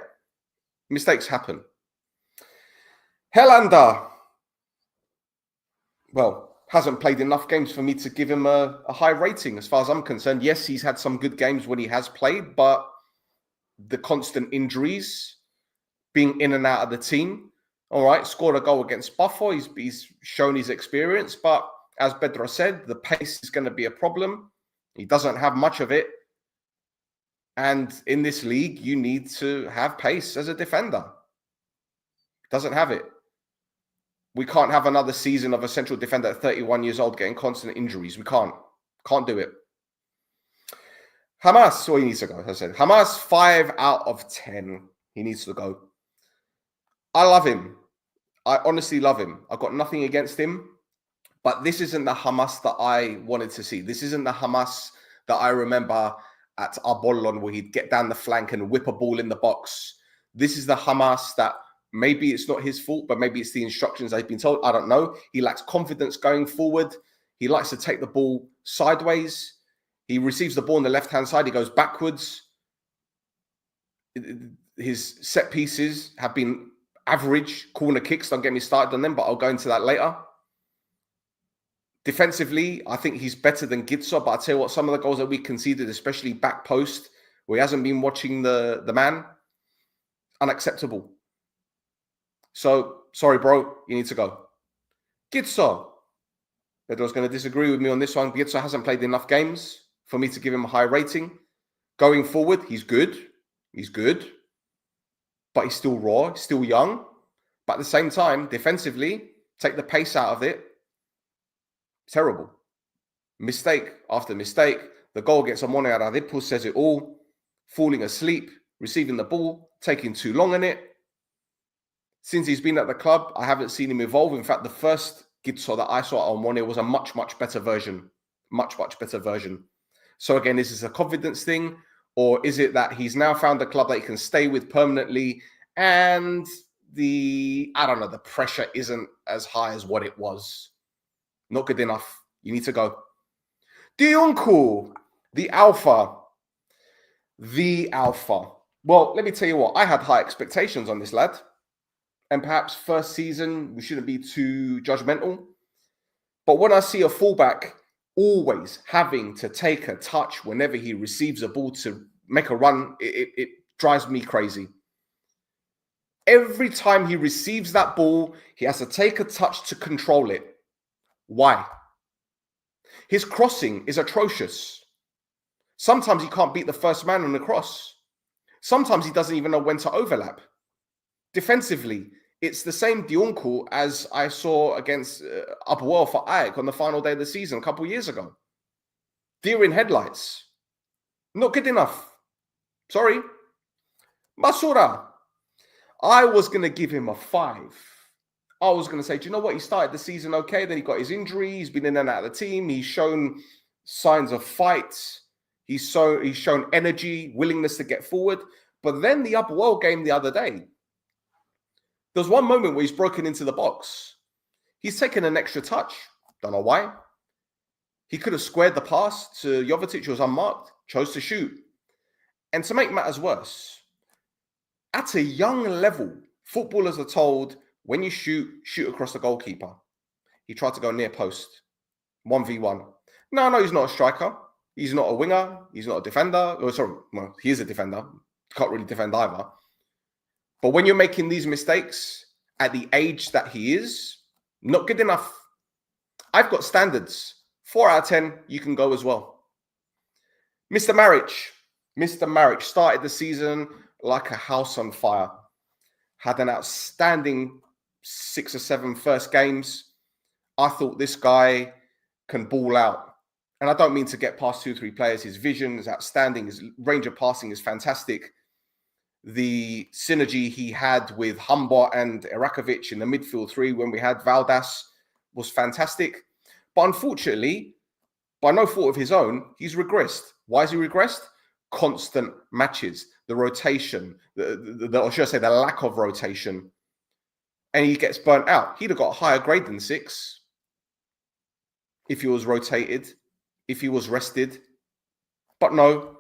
mistakes happen. Helander, well, hasn't played enough games for me to give him a high rating as far as I'm concerned. Yes, he's had some good games when he has played, but the constant injuries, being in and out of the team. All right, scored a goal against Buffalo. He's shown his experience, but as Bedra said, the pace is going to be a problem. He doesn't have much of it. And in this league, you need to have pace as a defender. Doesn't have it. We can't have another season of a central defender at 31 years old getting constant injuries. We can't. Can't do it. Hamas, he needs to go. As I said, Hamas, 5 out of 10. He needs to go. I love him. I honestly love him. I've got nothing against him. But this isn't the Hamas that I wanted to see. This isn't the Hamas that I remember at Arbolon where he'd get down the flank and whip a ball in the box. This is the Hamas that maybe it's not his fault, but maybe it's the instructions I've been told. I don't know. He lacks confidence going forward. He likes to take the ball sideways. He receives the ball on the left-hand side. He goes backwards. His set pieces have been average. Corner kicks, don't get me started on them, but I'll go into that later. Defensively, I think he's better than Gitso, but I'll tell you what, some of the goals that we conceded, especially back post, where he hasn't been watching the man, unacceptable. So, sorry, bro, you need to go. Gitso. Pedro's going to disagree with me on this one. Gitso hasn't played enough games for me to give him a high rating. Going forward, he's good. He's good. But he's still raw, he's still young. But at the same time, defensively, take the pace out of it. Terrible. Mistake after mistake. The goal against Omonoia Radipus says it all. Falling asleep, receiving the ball, taking too long in it. Since he's been at the club, I haven't seen him evolve. In fact, the first Gitso that I saw at Omonoia was a much, much better version. Much, much better version. So again, is this a confidence thing? Or is it that he's now found a club that he can stay with permanently and the pressure isn't as high as what it was? Not good enough. You need to go. Dionku, the alpha. The alpha. Well, let me tell you what. I had high expectations on this lad. And perhaps first season, we shouldn't be too judgmental. But when I see a fullback always having to take a touch whenever he receives a ball to make a run, it drives me crazy. Every time he receives that ball, he has to take a touch to control it. Why? His crossing is atrocious. Sometimes he can't beat the first man on the cross. Sometimes he doesn't even know when to overlap. Defensively, it's the same Dionku as I saw against Upwell for Ajax on the final day of the season a couple of years ago. Deer in headlights. Not good enough. Sorry. Masura. I was going to give him a 5. I was going to say, do you know what? He started the season okay. Then he got his injury. He's been in and out of the team. He's shown signs of fight. He's shown energy, willingness to get forward. But then the Upwell game the other day, there was one moment where he's broken into the box. He's taken an extra touch. Don't know why. He could have squared the pass to Jovetic, who was unmarked, chose to shoot. And to make matters worse, at a young level, footballers are told, when you shoot, shoot across the goalkeeper. He tried to go near post. 1v1. No, he's not a striker. He's not a winger. He's not a defender. Oh, sorry, well, he is a defender. Can't really defend either. But when you're making these mistakes at the age that he is, not good enough. I've got standards. 4 out of 10, you can go as well. Mr. Marriage started the season like a house on fire. Had an outstanding 6 or 7 first games. I thought this guy can ball out. And I don't mean to get past 2 or 3 players. His vision is outstanding. His range of passing is fantastic. The synergy he had with Humber and Erakovic in the midfield 3 when we had Valdas was fantastic. But unfortunately, by no fault of his own, he's regressed. Why has he regressed? Constant matches, the rotation, or should I say the lack of rotation. And he gets burnt out. He'd have got a higher grade than 6 if he was rotated, if he was rested. But no,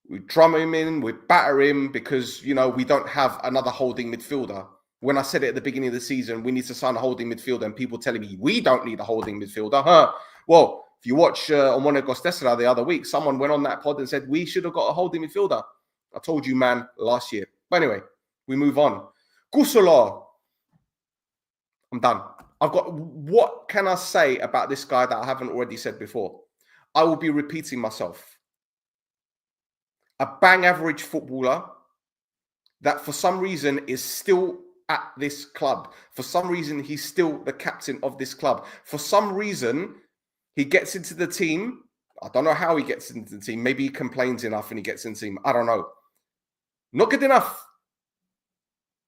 we drum him in, we batter him because, you know, we don't have another holding midfielder. When I said it at the beginning of the season, we need to sign a holding midfielder, and people telling me we don't need a holding midfielder. Well, if you watch Omonoia the other week, someone went on that pod and said we should have got a holding midfielder. I told you, man, last year. But anyway, we move on. Gusula. I'm done. What can I say about this guy that I haven't already said before? I will be repeating myself. A bang average footballer that for some reason is still at this club. For some reason, he's still the captain of this club. For some reason, he gets into the team. I don't know how he gets into the team. Maybe he complains enough and he gets into the team. I don't know. Not good enough.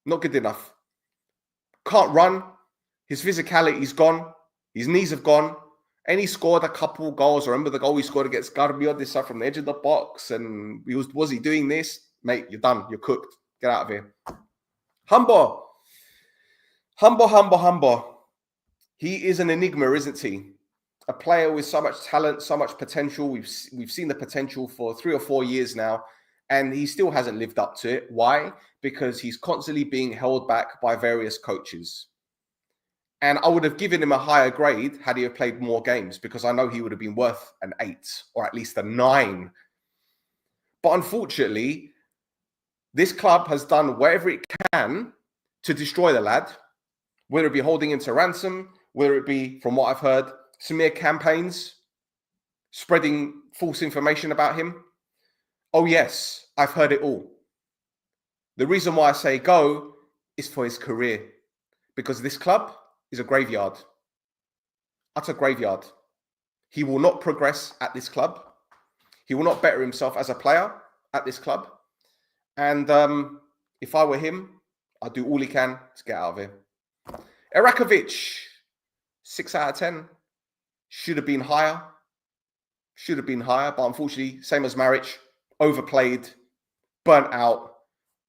Not good enough. Can't run. His physicality's gone. His knees have gone. And he scored a couple goals. I remember the goal he scored against Garbio from the edge of the box. And was he doing this? Mate, you're done. You're cooked. Get out of here. Humber. He is an enigma, isn't he? A player with so much talent, so much potential. We've seen the potential for 3 or 4 years now, and he still hasn't lived up to it. Why? Because he's constantly being held back by various coaches. And I would have given him a higher grade had he have played more games, because I know he would have been worth an 8 or at least a 9. But unfortunately, this club has done whatever it can to destroy the lad, whether it be holding him to ransom, whether it be, from what I've heard, smear campaigns, spreading false information about him. Oh yes, I've heard it all. The reason why I say go is for his career, because this club is a graveyard. Utter graveyard. He will not progress at this club. He will not better himself as a player at this club. And if I were him, I'd do all he can to get out of here. Erakovic, 6 out of 10. Should have been higher. But unfortunately, same as Marriage, overplayed, burnt out,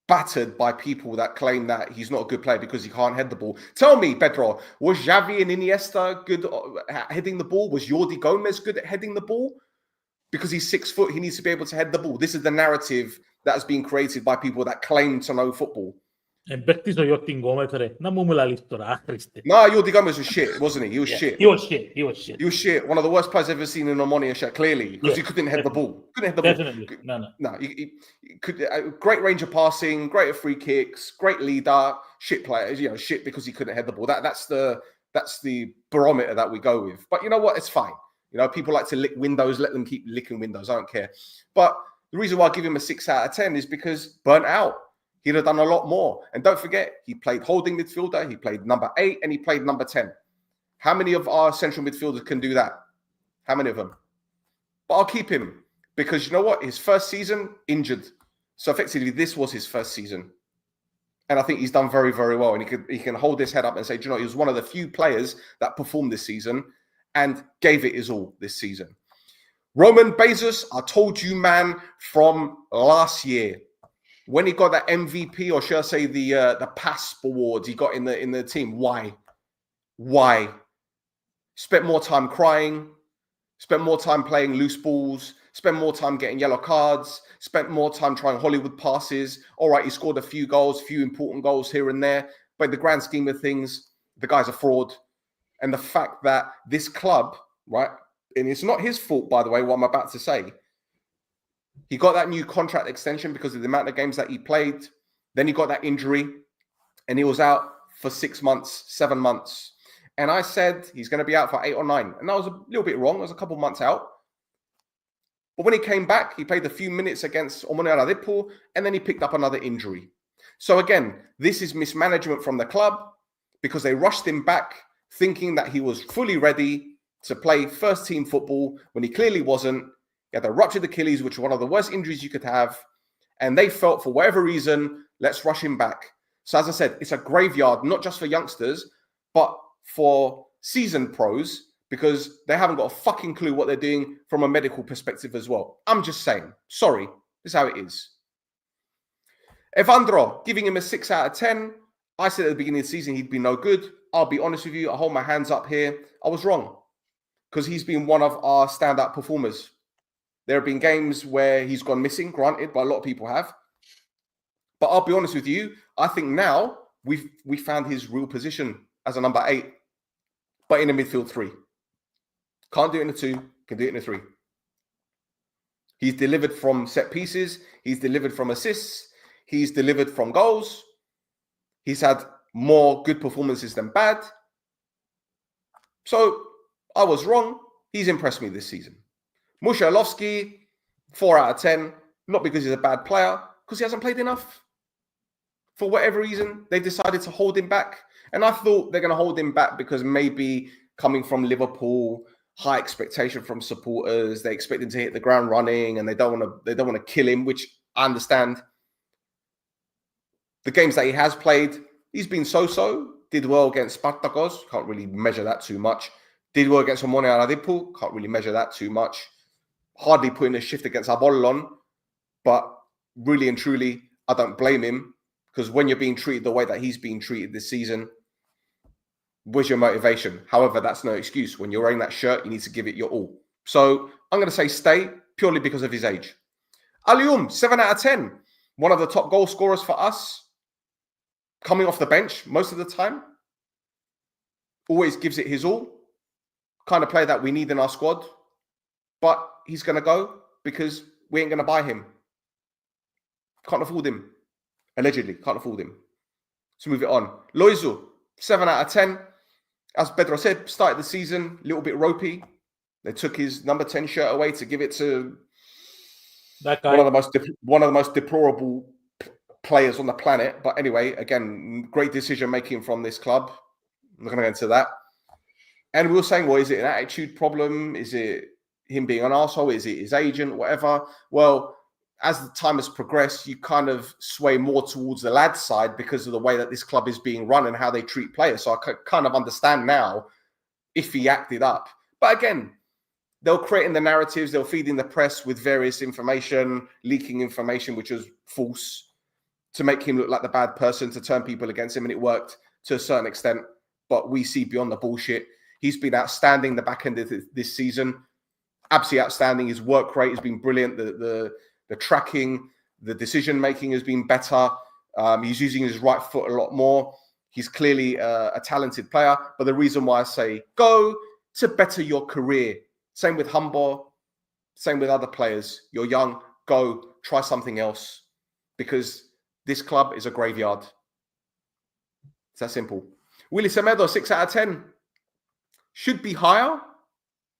battered by people that claim that he's not a good player because he can't head the ball. Tell me, Pedro, was Xavi and Iniesta good at heading the ball? Was Jordi Gomez good at heading the ball? Because he's 6 foot, he needs to be able to head the ball. This is the narrative that has been created by people that claim to know football. Παίκτης ο Jordi Gomez, ρε. Να μου μιλάλεις τώρα, άχρηστε. No, Jordi Gomez was shit, wasn't he? He was shit. He was shit. He was shit. One of the worst players I've ever seen in Omonia shirt, clearly, because he couldn't head the ball. Definitely. No. He could, great range of passing, great at free kicks, great leader, shit player, shit because he couldn't head the ball. That's the barometer that we go with. But you know what? It's fine. People like to lick windows, let them keep licking windows. I don't care. But the reason why I give him a 6 out of 10 is because burnt out. He'd have done a lot more. And don't forget, he played holding midfielder, he played number 8, and he played number 10. How many of our central midfielders can do that? How many of them? But I'll keep him because you know what? His first season, injured. So effectively, this was his first season. And I think he's done very, very well. And he can hold his head up and say, he was one of the few players that performed this season and gave it his all this season. Roman Bezos, I told you, man, from last year, when he got that MVP, or should I say the PASS awards he got in the team, why? Spent more time crying, spent more time playing loose balls, spent more time getting yellow cards, spent more time trying Hollywood passes. All right, he scored a few goals, few important goals here and there, but in the grand scheme of things, the guy's a fraud. And the fact that this club, right, and it's not his fault, by the way, what I'm about to say, he got that new contract extension because of the amount of games that he played. Then he got that injury and he was out for 6 months, 7 months. And I said he's going to be out for 8 or 9. And that was a little bit wrong. It was a couple months out. But when he came back, he played a few minutes against Omonoia, and then he picked up another injury. So again, this is mismanagement from the club because they rushed him back thinking that he was fully ready to play first team football when he clearly wasn't. He had a ruptured Achilles, which was one of the worst injuries you could have. And they felt for whatever reason, let's rush him back. So as I said, it's a graveyard, not just for youngsters, but for seasoned pros, because they haven't got a fucking clue what they're doing from a medical perspective as well. I'm just saying. Sorry. This is how it is. Evandro, giving him a 6 out of 10. I said at the beginning of the season he'd be no good. I'll be honest with you. I hold my hands up here. I was wrong because he's been one of our standout performers. There have been games where he's gone missing, granted, but a lot of people have. But I'll be honest with you. I think now we found his real position as a number 8, but in a midfield 3. Can't do it in a 2, can do it in a 3. He's delivered from set pieces. He's delivered from assists. He's delivered from goals. He's had more good performances than bad. So I was wrong. He's impressed me this season. Mushalovsky, 4 out of 10. Not because he's a bad player, because he hasn't played enough. For whatever reason, they decided to hold him back. And I thought they're going to hold him back because maybe coming from Liverpool, high expectation from supporters, they expect him to hit the ground running and they don't want to kill him, which I understand. The games that he has played, he's been so-so. Did well against Spartakos. Can't really measure that too much. Did well against Omonoia. Can't really measure that too much. Hardly put in a shift against Apollon. But really and truly, I don't blame him. Because when you're being treated the way that he's being treated this season, where's your motivation? However, that's no excuse. When you're wearing that shirt, you need to give it your all. So I'm going to say stay purely because of his age. Alium, 7 out of 10. One of the top goal scorers for us. Coming off the bench most of the time. Always gives it his all. Kind of player that we need in our squad. But he's going to go because we ain't going to buy him. Can't afford him. Allegedly, can't afford him. Let's move it on. Loizu, 7 out of 10. As Pedro said, started the season a little bit ropey. They took his number 10 shirt away to give it to that guy. One of the most deplorable players on the planet. But anyway, again, great decision making from this club. I'm not going to go into that. And we were saying, well, is it an attitude problem? Is it him being an arsehole? Is it his agent? Whatever. Well, as the time has progressed, you kind of sway more towards the lad's side because of the way that this club is being run and how they treat players. So I kind of understand now if he acted up. But again, they'll create in the narratives, they'll feed in the press with various information, leaking information, which is false, to make him look like the bad person, to turn people against him. And it worked to a certain extent. But we see beyond the bullshit. He's been outstanding the back end of this season. Absolutely outstanding. His work rate has been brilliant. The tracking, the decision-making has been better. He's using his right foot a lot more. He's clearly a talented player. But the reason why I say go to better your career. Same with Humber. Same with other players. You're young. Go. Try something else. Because this club is a graveyard. It's that simple. Willy Semedo, 6 out of 10. Should be higher.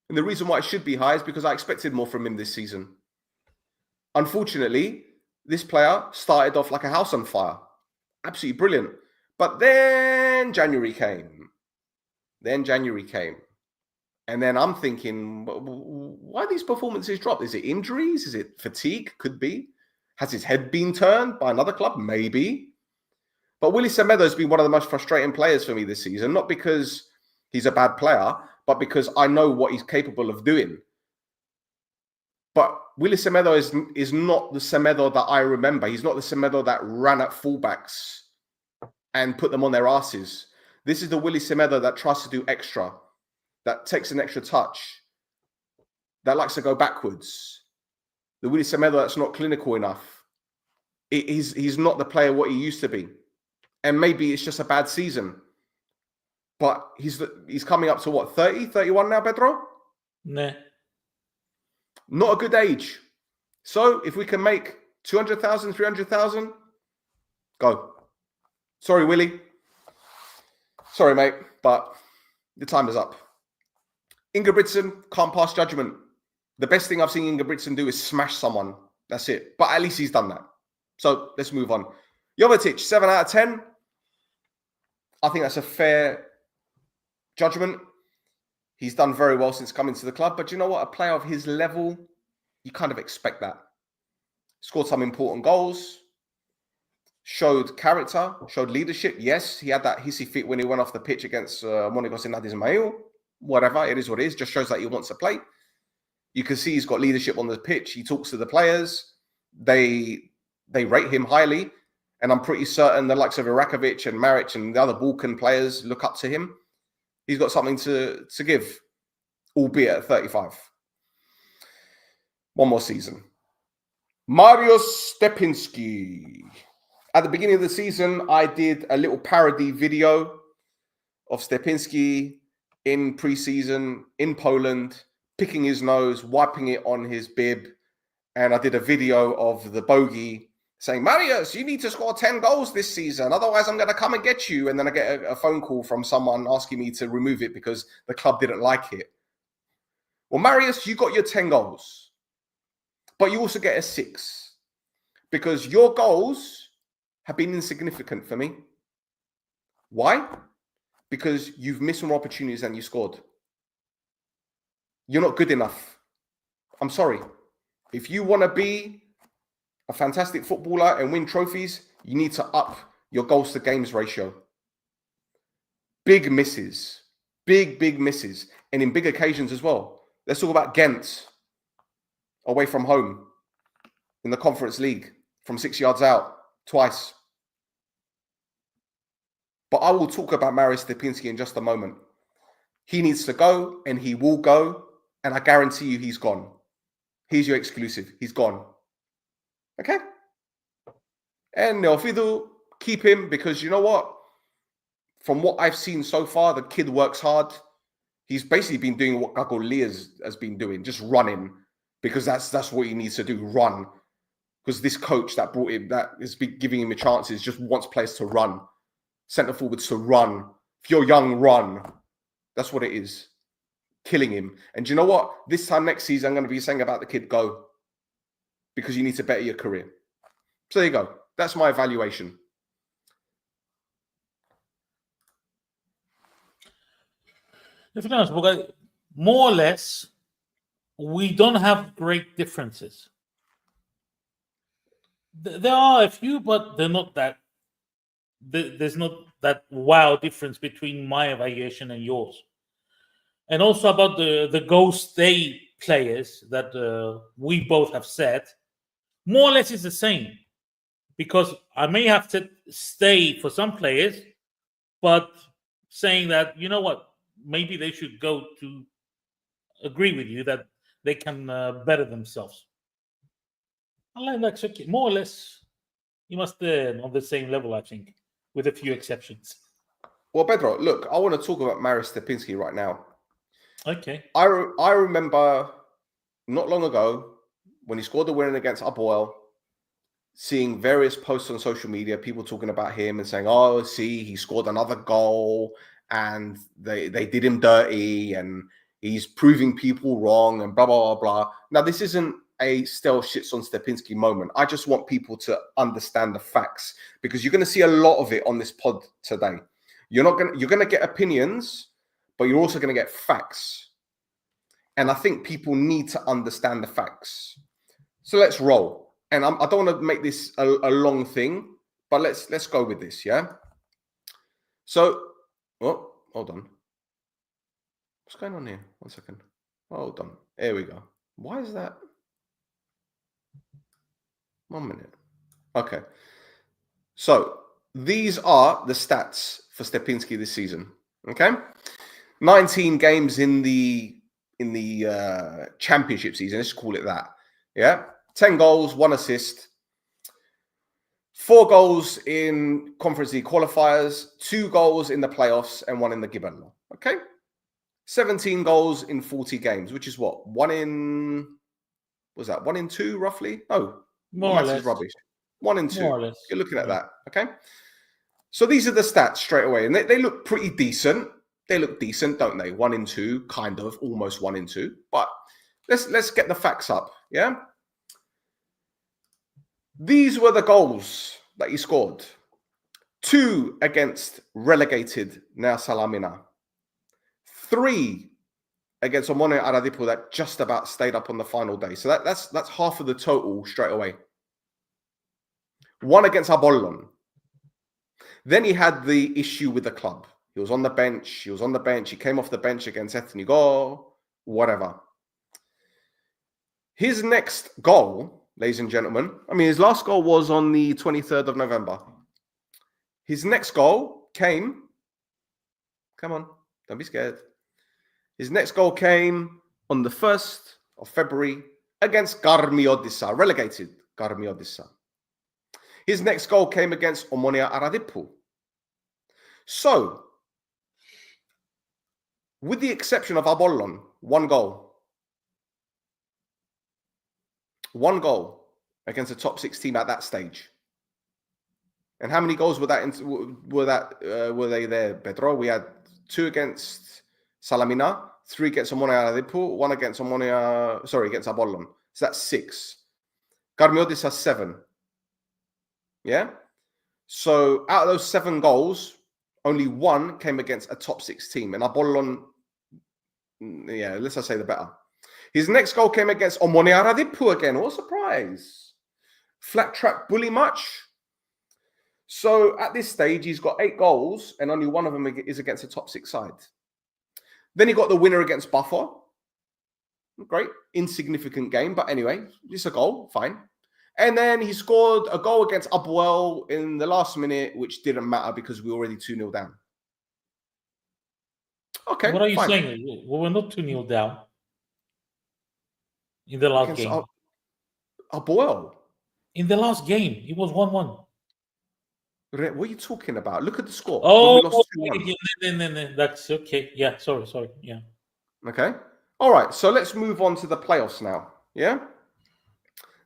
And the reason why it should be high is because I expected more from him this season. Unfortunately, this player started off like a house on fire. Absolutely brilliant. But then January came. And then I'm thinking, why these performances dropped? Is it injuries? Is it fatigue? Could be. Has his head been turned by another club? Maybe. But Willy Semedo has been one of the most frustrating players for me this season. Not because he's a bad player, but because I know what he's capable of doing. But Willy Semedo is not the Semedo that I remember. He's not the Semedo that ran at fullbacks and put them on their asses. This is the Willy Semedo that tries to do extra, that takes an extra touch, that likes to go backwards. The Willy Semedo that's not clinical enough. He's not the player what he used to be. And maybe it's just a bad season. But he's coming up to what, 30, 31 now, Pedro? Nah. Not a good age. So if we can make 200,000, 300,000, go. Sorry, Willie. Sorry, mate, but the time is up. Ingebrigtsen can't pass judgment. The best thing I've seen Ingebrigtsen do is smash someone. That's it. But at least he's done that. So let's move on. Jovetic, 7 out of 10. I think that's a fair judgment. He's done very well since coming to the club. But you know what? A player of his level, you kind of expect that. Scored some important goals. Showed character. Showed leadership. Yes, he had that hissy fit when he went off the pitch against Monaco Ismail. Whatever. It is what it is. Just shows that he wants to play. You can see he's got leadership on the pitch. He talks to the players. They rate him highly. And I'm pretty certain the likes of Irakovic and Maric and the other Balkan players look up to him. He's got something to give, albeit at 35. One more season. Mariusz Stepinski. At the beginning of the season, I did a little parody video of Stepinski in pre-season in Poland, picking his nose, wiping it on his bib. And I did a video of the bogey saying, Mariusz, you need to score 10 goals this season. Otherwise, I'm going to come and get you. And then I get a phone call from someone asking me to remove it because the club didn't like it. Well, Mariusz, you got your 10 goals. But you also get a 6. Because your goals have been insignificant for me. Why? Because you've missed more opportunities than you scored. You're not good enough. I'm sorry. If you want to be a fantastic footballer and win trophies, you need to up your goals to games ratio. Big misses. Big misses. And in big occasions as well. Let's talk about Ghent. Away from home. In the Conference League. From 6 yards out. Twice. But I will talk about Mariusz Stepinski in just a moment. He needs to go and he will go. And I guarantee you he's gone. He's your exclusive. He's gone. Okay? And Neofidu, keep him because you know what? From what I've seen so far, the kid works hard. He's basically been doing what Gagoli has been doing, just running. Because that's what he needs to do, run. Because this coach that brought him, that is giving him a chances, just wants players to run. Centre forwards to run. If you're young, run. That's what it is. Killing him. And do you know what? This time next season, I'm going to be saying about the kid, go. Because you need to better your career. So there you go. That's my evaluation. More or less, we don't have great differences. There are a few, but they're not that. There's not that wow difference between my evaluation and yours. And also about the Go Stay players that we both have said, more or less it's the same. Because I may have to stay for some players, but saying that, you know what, maybe they should go to agree with you that they can better themselves. I like that. Okay. More or less, you must on the same level, I think, with a few exceptions. Well, Pedro, look, I want to talk about Mariusz Stepinski right now. Okay. I remember not long ago when he scored the winner against Apoel, seeing various posts on social media, people talking about him and saying, oh, see, he scored another goal and they did him dirty and he's proving people wrong and blah, blah, blah, blah. Now, this isn't a Stel shits on Stepinski moment. I just want people to understand the facts because you're going to see a lot of it on this pod today. You're going to get opinions, but you're also going to get facts. And I think people need to understand the facts. So let's roll. And I don't want to make this a long thing, but let's go with this, yeah? So, oh, hold on. What's going on here? 1 second. Hold on. There we go. Why is that? 1 minute. Okay. So, these are the stats for Stepinski this season, okay? 19 games in the championship season, let's call it that. Yeah, 10 goals, 1 assist, 4 goals in Conference League qualifiers, 2 goals in the playoffs, and 1 in the Gibello. Okay, 17 goals in 40 games, which is what 1 in 2 roughly? No, more or less. Is rubbish. 1 in 2. More or less. You're looking at that. Okay. So these are the stats straight away, and they look pretty decent. They look decent, don't they? 1 in 2, kind of, almost 1 in 2. But let's get the facts up, yeah? These were the goals that he scored. 2 against relegated Nea Salamina. 3 against Omonoia Aradipo that just about stayed up on the final day. So that's half of the total straight away. 1 against Apollon. Then he had the issue with the club. He was on the bench. He came off the bench against Ethnigo, whatever. His next goal, ladies and gentlemen, I mean, his last goal was on the 23rd of November. His next goal came, come on, don't be scared. His next goal came on the 1st of February against Garmiodissa, relegated Garmiodissa. His next goal came against Omonia Aradipo. So, with the exception of Apollon, 1 goal. 1 goal against a top 6 team at that stage. And how many goals were they there, Pedro? We had 2 against Salamina, 3 against Omonia Aradipo, 1 against against Apollon. So that's 6. Garmiodis has 7. Yeah? So out of those 7 goals, only 1 came against a top 6 team. And Apollon, yeah, let's just say the better. His next goal came against Omonia Aradipo again. What a surprise. Flat track bully much? So at this stage, he's got 8 goals and only 1 of them is against a top 6 side. Then he got the winner against Buffer. Great. Insignificant game. But anyway, it's a goal. Fine. And then he scored a goal against Abuel in the last minute, which didn't matter because we were already 2-0 down. Okay. What are you saying? We were not 2-0 down in the last game. Abuel. In the last game, it was 1-1. What are you talking about? Look at the score. Oh, no, that's okay. Yeah, sorry. Yeah. Okay. All right. So let's move on to the playoffs now. Yeah.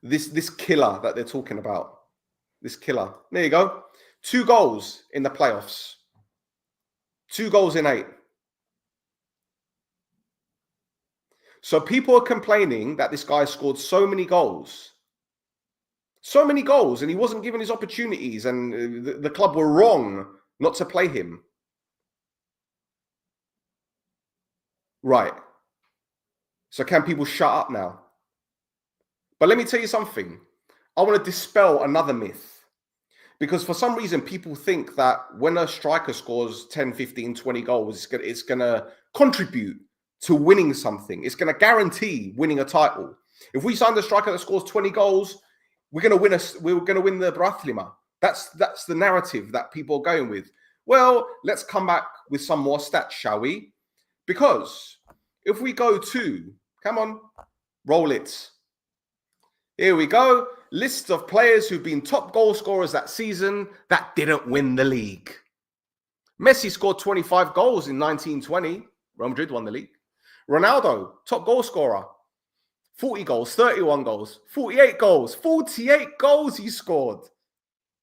This killer that they're talking about. This killer. There you go. 2 goals in the playoffs. 2 goals in 8. So people are complaining that this guy scored so many goals. So many goals, and he wasn't given his opportunities, and the club were wrong not to play him. Right. So can people shut up now? But let me tell you something. I want to dispel another myth. Because for some reason, people think that when a striker scores 10, 15, 20 goals, it's going to contribute to winning something. It's going to guarantee winning a title. If we sign the striker that scores 20 goals, we're going to win the Brathlima. That's the narrative that people are going with. Well, let's come back with some more stats, shall we? Because if we go to, come on, roll it. Here we go. List of players who've been top goal scorers that season that didn't win the league. Messi scored 25 goals in 1920. Real Madrid won the league. Ronaldo, top goal scorer. 40 goals, 31 goals, 48 goals. 48 goals he scored.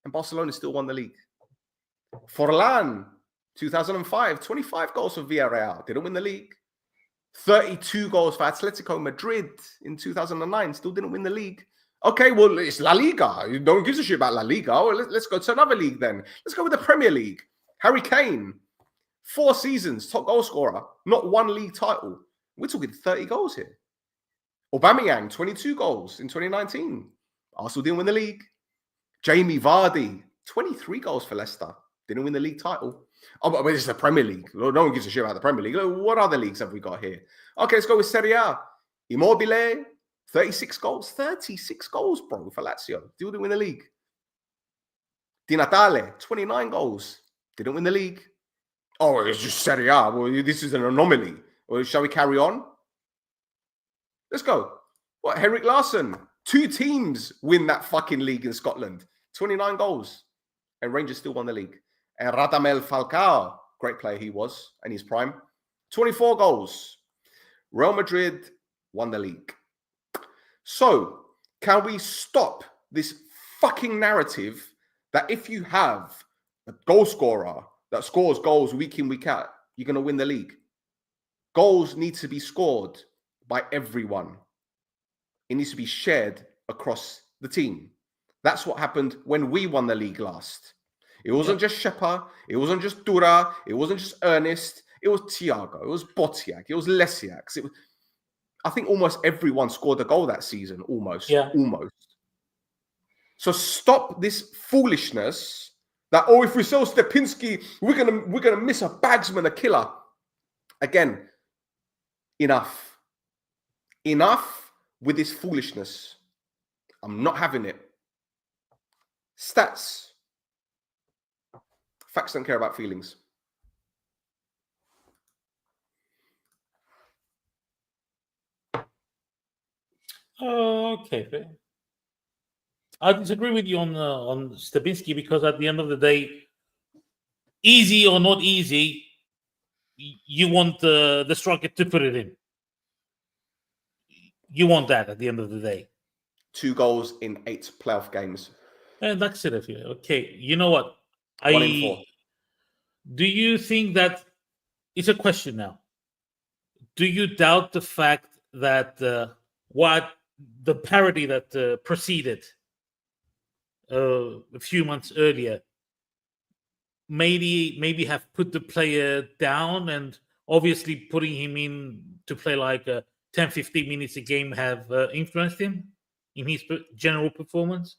And Barcelona still won the league. Forlan, 2005, 25 goals for Villarreal. Didn't win the league. 32 goals for Atletico Madrid in 2009. Still didn't win the league. Okay, well, it's La Liga. No one gives a shit about La Liga. Well, let's go to another league then. Let's go with the Premier League. Harry Kane, 4 seasons, top goal scorer. Not 1 league title. We're talking 30 goals here. Aubameyang, 22 goals in 2019. Arsenal didn't win the league. Jamie Vardy, 23 goals for Leicester. Didn't win the league title. Oh, but it's the Premier League. No one gives a shit about the Premier League. What other leagues have we got here? Okay, let's go with Serie A. Immobile, 36 goals. 36 goals, bro, for Lazio. Still didn't win the league. Di Natale, 29 goals. Didn't win the league. Oh, it's just Serie A. Well, this is an anomaly. Well, shall we carry on? Let's go. What, Henrik Larsson? 2 teams win that fucking league in Scotland. 29 goals. And Rangers still won the league. And Radamel Falcao, great player he was in his prime. 24 goals. Real Madrid won the league. So, can we stop this fucking narrative that if you have a goal scorer that scores goals week in, week out, you're going to win the league. Goals need to be scored by everyone. It needs to be shared across the team. That's what happened when we won the league last. It wasn't just Shepa, it wasn't just Dura, it wasn't just Ernest, it was Thiago, it was Botiak, it was Lesiak. I think almost everyone scored a goal that season, almost. So stop this foolishness that, oh, if we sell Stepinski, we're gonna miss a bagsman, a killer. Again, enough. Enough with this foolishness. I'm not having it. Stats. Facts don't care about feelings. Okay. I disagree with you on Stepinski, because at the end of the day, easy or not easy, you want the striker to put it in. You want that at the end of the day. 2 goals in 8 playoff games. And that's it. Okay, you know what? 1 in 4. Do you think that it's a question now? Do you doubt the fact that what the parody that preceded a few months earlier maybe have put the player down, and obviously putting him in to play like 10-15 minutes a game have influenced him in his general performance?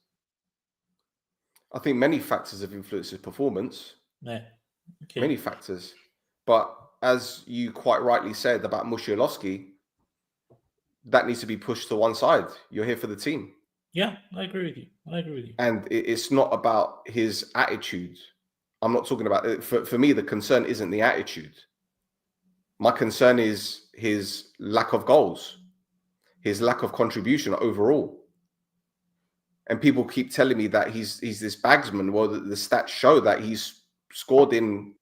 I think many factors have influenced his performance. Yeah. Okay. Many factors. But as you quite rightly said about Musialowski, that needs to be pushed to one side. You're here for the team. Yeah, I agree with you. And it's not about his attitude. I'm not talking about it. For me, the concern isn't the attitude. My concern is his lack of goals, his lack of contribution overall. And people keep telling me that he's this bagsman. Well, the stats show that he's scored in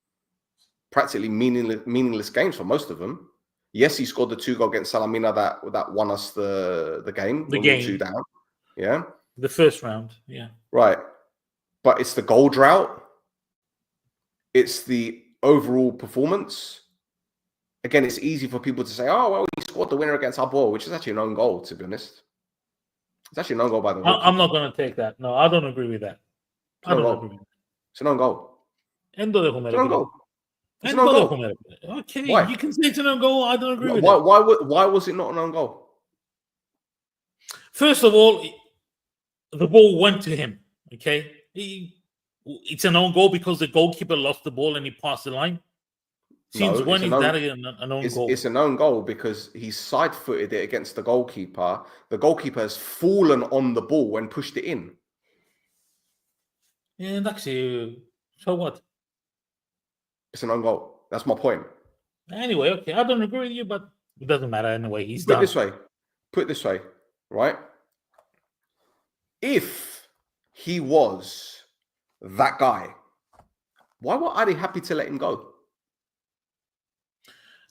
practically meaningless games for most of them. Yes, he scored the 2-goal against Salamina that won us the game. The game. 2 down. Yeah. The first round. Yeah. Right. But it's the goal drought. It's the overall performance. Again, it's easy for people to say, oh, well, he scored the winner against Arbor, which is actually an own goal, to be honest. It's actually an own goal by the way. I'm not going to take that. No, I don't agree with that. I don't agree with that. It's an own goal. It's an own goal. It's an own goal. Okay, Why? You can say it's an own goal. I don't agree with that. Why was it not an own goal? First of all, the ball went to him. Okay, it's an own goal because the goalkeeper lost the ball and he passed the line. Since when is that an own goal? It's an own goal because he side-footed it against the goalkeeper. The goalkeeper has fallen on the ball and pushed it in. Yeah, actually, so what? It's an own goal. That's my point. Anyway, okay, I don't agree with you, but it doesn't matter anyway. He's Put done. it this way, right? If he was that guy, why were Ari happy to let him go?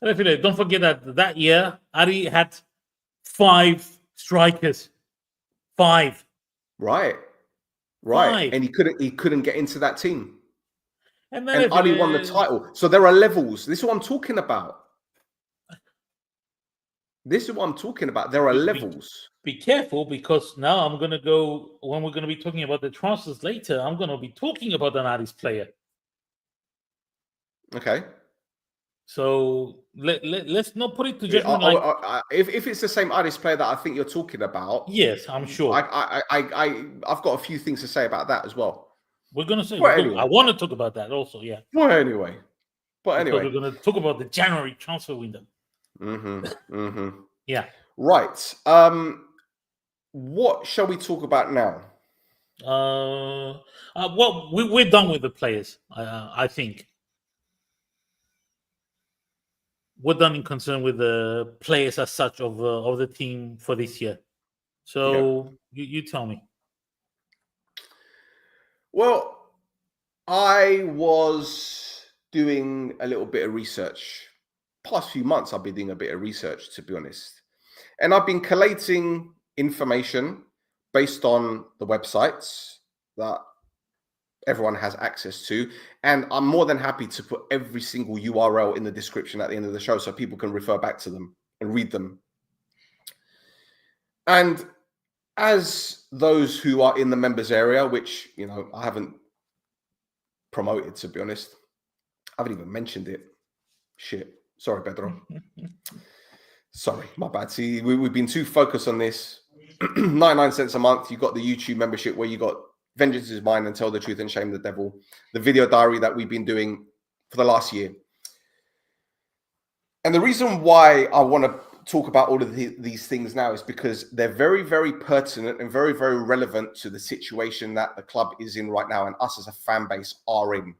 Don't forget that year, Ari had 5 strikers. 5. Right. 5. And he couldn't get into that team. And Ali won the title. So there are levels. This is what I'm talking about. There are levels. Be careful, because now I'm going to go, when we're going to be talking about the transfers later, I'm going to be talking about an Aris player. Okay. So let's not put it to judgment. If it's the same Aris player that I think you're talking about, yes, I'm sure. I've got a few things to say about that as well. We're going to say. Anyway. I want to talk about that also. Yeah. Well, anyway. We're going to talk about the January transfer window. Yeah. Right. What shall we talk about now? Well, we're done with the players. I think we're done in concern with the players as such of the team for this year. So you tell me. Well, I was doing a little bit of research. Past few months, I've been doing a bit of research, to be honest. And I've been collating information based on the websites that everyone has access to. And I'm more than happy to put every single URL in the description at the end of the show so people can refer back to them and read them. And as those who are in the members area, which, you know, I haven't promoted, to be honest, I haven't even mentioned it. Shit. Sorry, Pedro. Sorry, my bad. See, we've been too focused on this. 99 cents a month. You've got the YouTube membership where you got Vengeance is Mine and Tell the Truth and Shame the Devil. The video diary that we've been doing for the last year. And the reason why I want to talk about all of these things now is because they're very, very pertinent and very, very relevant to the situation that the club is in right now and us as a fan base are in.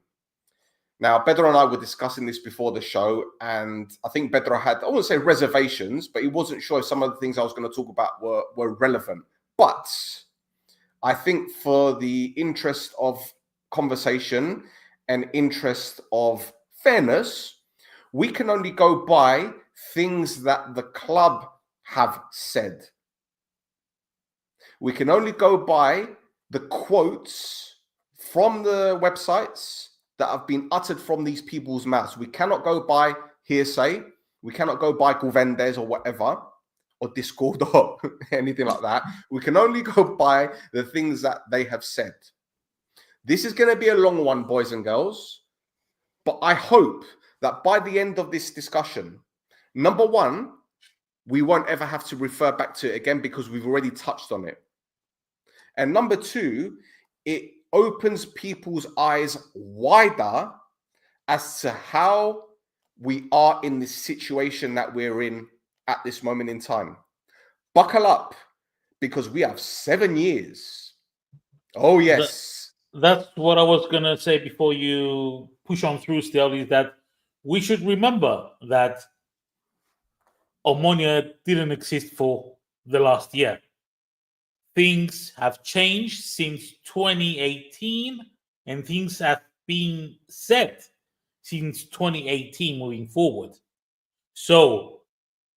Now, Pedro and I were discussing this before the show, and I think Pedro had, I wouldn't say reservations, but he wasn't sure if some of the things I was going to talk about were relevant. But I think for the interest of conversation and interest of fairness, we can only go by things that the club have said. We can only go by the quotes from the websites that have been uttered from these people's mouths. We cannot go by hearsay. We cannot go by Govendes or whatever, or Discord or anything like that. We can only go by the things that they have said. This is going to be a long one, boys and girls, but I hope that by the end of this discussion, number one, we won't ever have to refer back to it again because we've already touched on it. And number two, it opens people's eyes wider as to how we are in this situation that we're in at this moment in time. Buckle up, because we have 7 years. Oh, yes. That's what I was going to say before you push on through still, is that we should remember that Omonia didn't exist for the last year. Things have changed since 2018, and things have been set since 2018 moving forward. So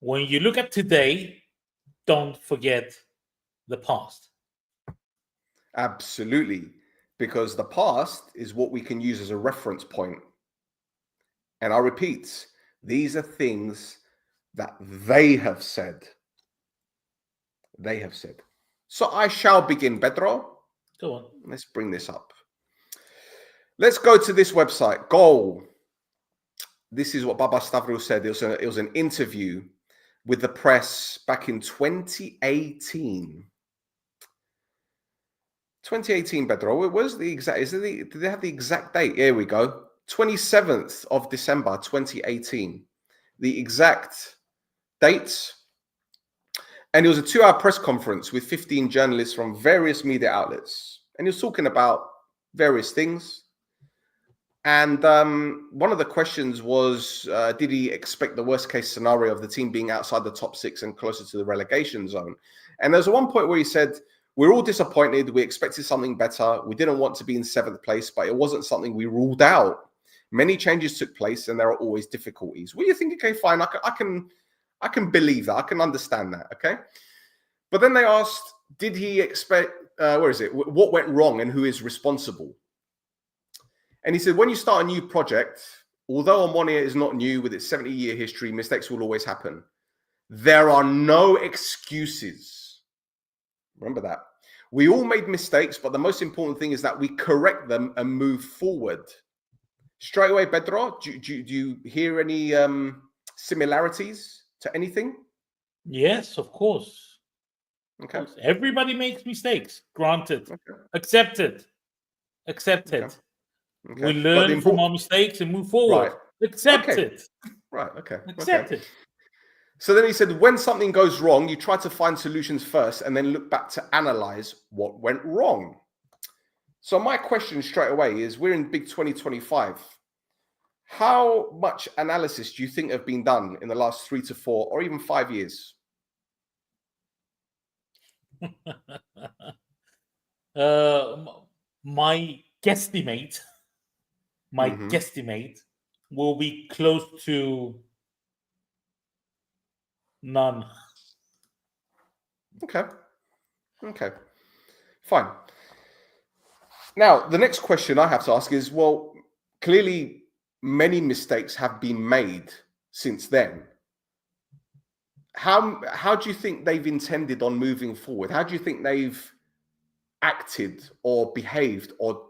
when you look at today, don't forget the past. Absolutely. Because the past is what we can use as a reference point. And I repeat, these are things that they have said. They have said. So I shall begin, Pedro. Go on. Let's bring this up. Let's go to this website, Goal. This is what Baba Stavros said. It was an interview with the press back in 2018. 2018, Pedro. Where's the exact? Did they have the exact date? Here we go. 27th of December, 2018. The exact date. And it was a 2-hour press conference with 15 journalists from various media outlets. And he was talking about various things. And one of the questions was, did he expect the worst case scenario of the team being outside the top 6 and closer to the relegation zone? And there's one point where he said, we're all disappointed. We expected something better. We didn't want to be in 7th place, but it wasn't something we ruled out. Many changes took place and there are always difficulties. Well, you think, okay, fine. I can believe that. I can understand that. Okay. But then they asked, did he expect, what went wrong and who is responsible? And he said, when you start a new project, although Omonia is not new with its 70-year history, mistakes will always happen. There are no excuses. Remember that. We all made mistakes, but the most important thing is that we correct them and move forward. Straight away, Pedro, do you hear any similarities to anything? Yes, of course. Okay. Everybody makes mistakes. Granted. Okay. Accepted. Okay. We learn from our mistakes and move forward. Right. Accepted. Right. Okay. Accepted. Okay. So then he said, when something goes wrong, you try to find solutions first and then look back to analyze what went wrong. So my question straight away is, we're in big 2025. How much analysis do you think have been done in the last 3 to 4 or even 5 years? My guesstimate will be close to none. Okay. Fine. Now, the next question I have to ask is, well, clearly many mistakes have been made since then. How do you think they've intended on moving forward? How do you think they've acted or behaved or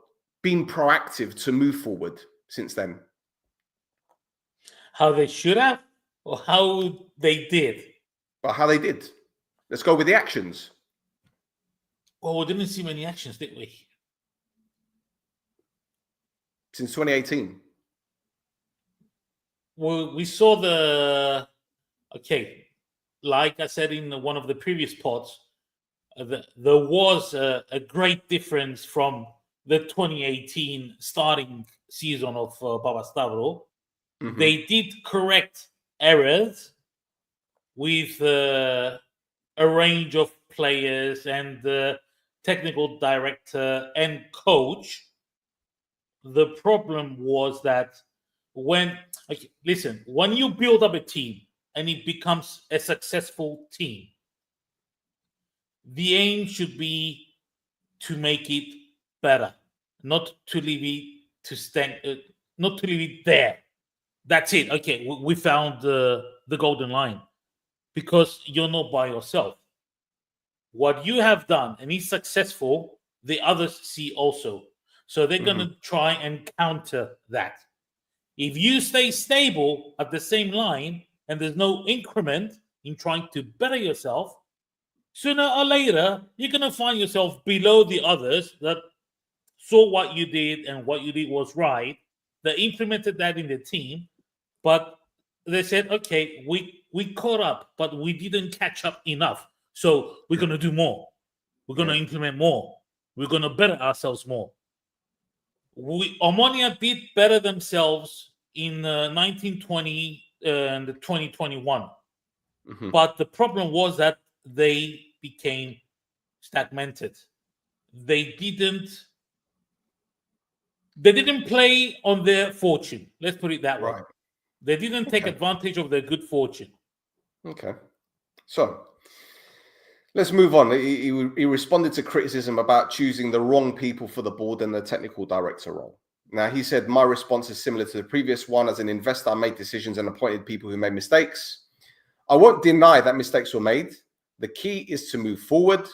been proactive to move forward since then? How they should have, or how they did? But how they did. Let's go with the actions. Well, we didn't see many actions, did we? Since 2018. Well, we saw like I said in one of the previous pods, there was a great difference from the 2018 starting season of Papastavro. Mm-hmm. They did correct errors with a range of players and the technical director and coach. The problem was that when you build up a team and it becomes a successful team, the aim should be to make it better, not to leave it there. That's it. Okay, we found the golden line, because you're not by yourself. What you have done and is successful, the others see also. So they're going to try and counter that. If you stay stable at the same line and there's no increment in trying to better yourself, sooner or later, you're going to find yourself below the others that saw what you did and what you did was right. They implemented that in the team, but they said, okay, we caught up, but we didn't catch up enough. So we're going to do more. We're going to implement more. We're going to better ourselves more. Omonia did better themselves in 1920 and 2021. But the problem was that they became stagnated. They didn't play on their fortune. Let's put it that way. They didn't take advantage of their good fortune. Okay. So let's move on. He responded to criticism about choosing the wrong people for the board and the technical director role. Now, he said, my response is similar to the previous one. As an investor, I made decisions and appointed people who made mistakes. I won't deny that mistakes were made. The key is to move forward,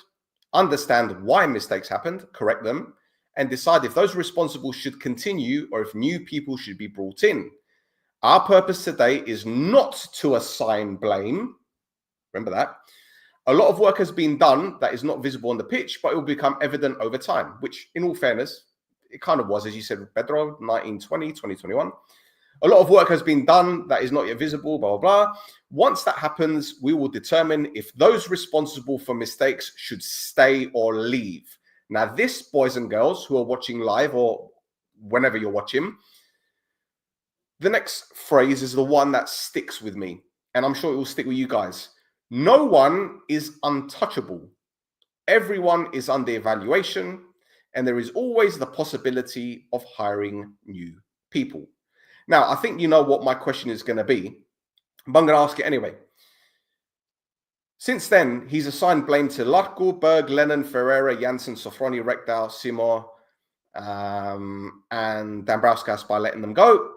understand why mistakes happened, correct them, and decide if those responsible should continue or if new people should be brought in. Our purpose today is not to assign blame. Remember that. A lot of work has been done that is not visible on the pitch, but it will become evident over time, which in all fairness, it kind of was, as you said, with Pedro, 1920, 2021. A lot of work has been done that is not yet visible, blah, blah, blah. Once that happens, we will determine if those responsible for mistakes should stay or leave. Now, this, boys and girls who are watching live or whenever you're watching, the next phrase is the one that sticks with me, and I'm sure it will stick with you guys. No one is untouchable. Everyone is under evaluation, and there is always the possibility of hiring new people. Now, I think you know what my question is going to be, but I'm going to ask it anyway. Since then, he's assigned blame to Larco, Berg, Lennon, Ferreira, Janssen, Sofroni, Rekdal, Simo, and Dambrauskas by letting them go.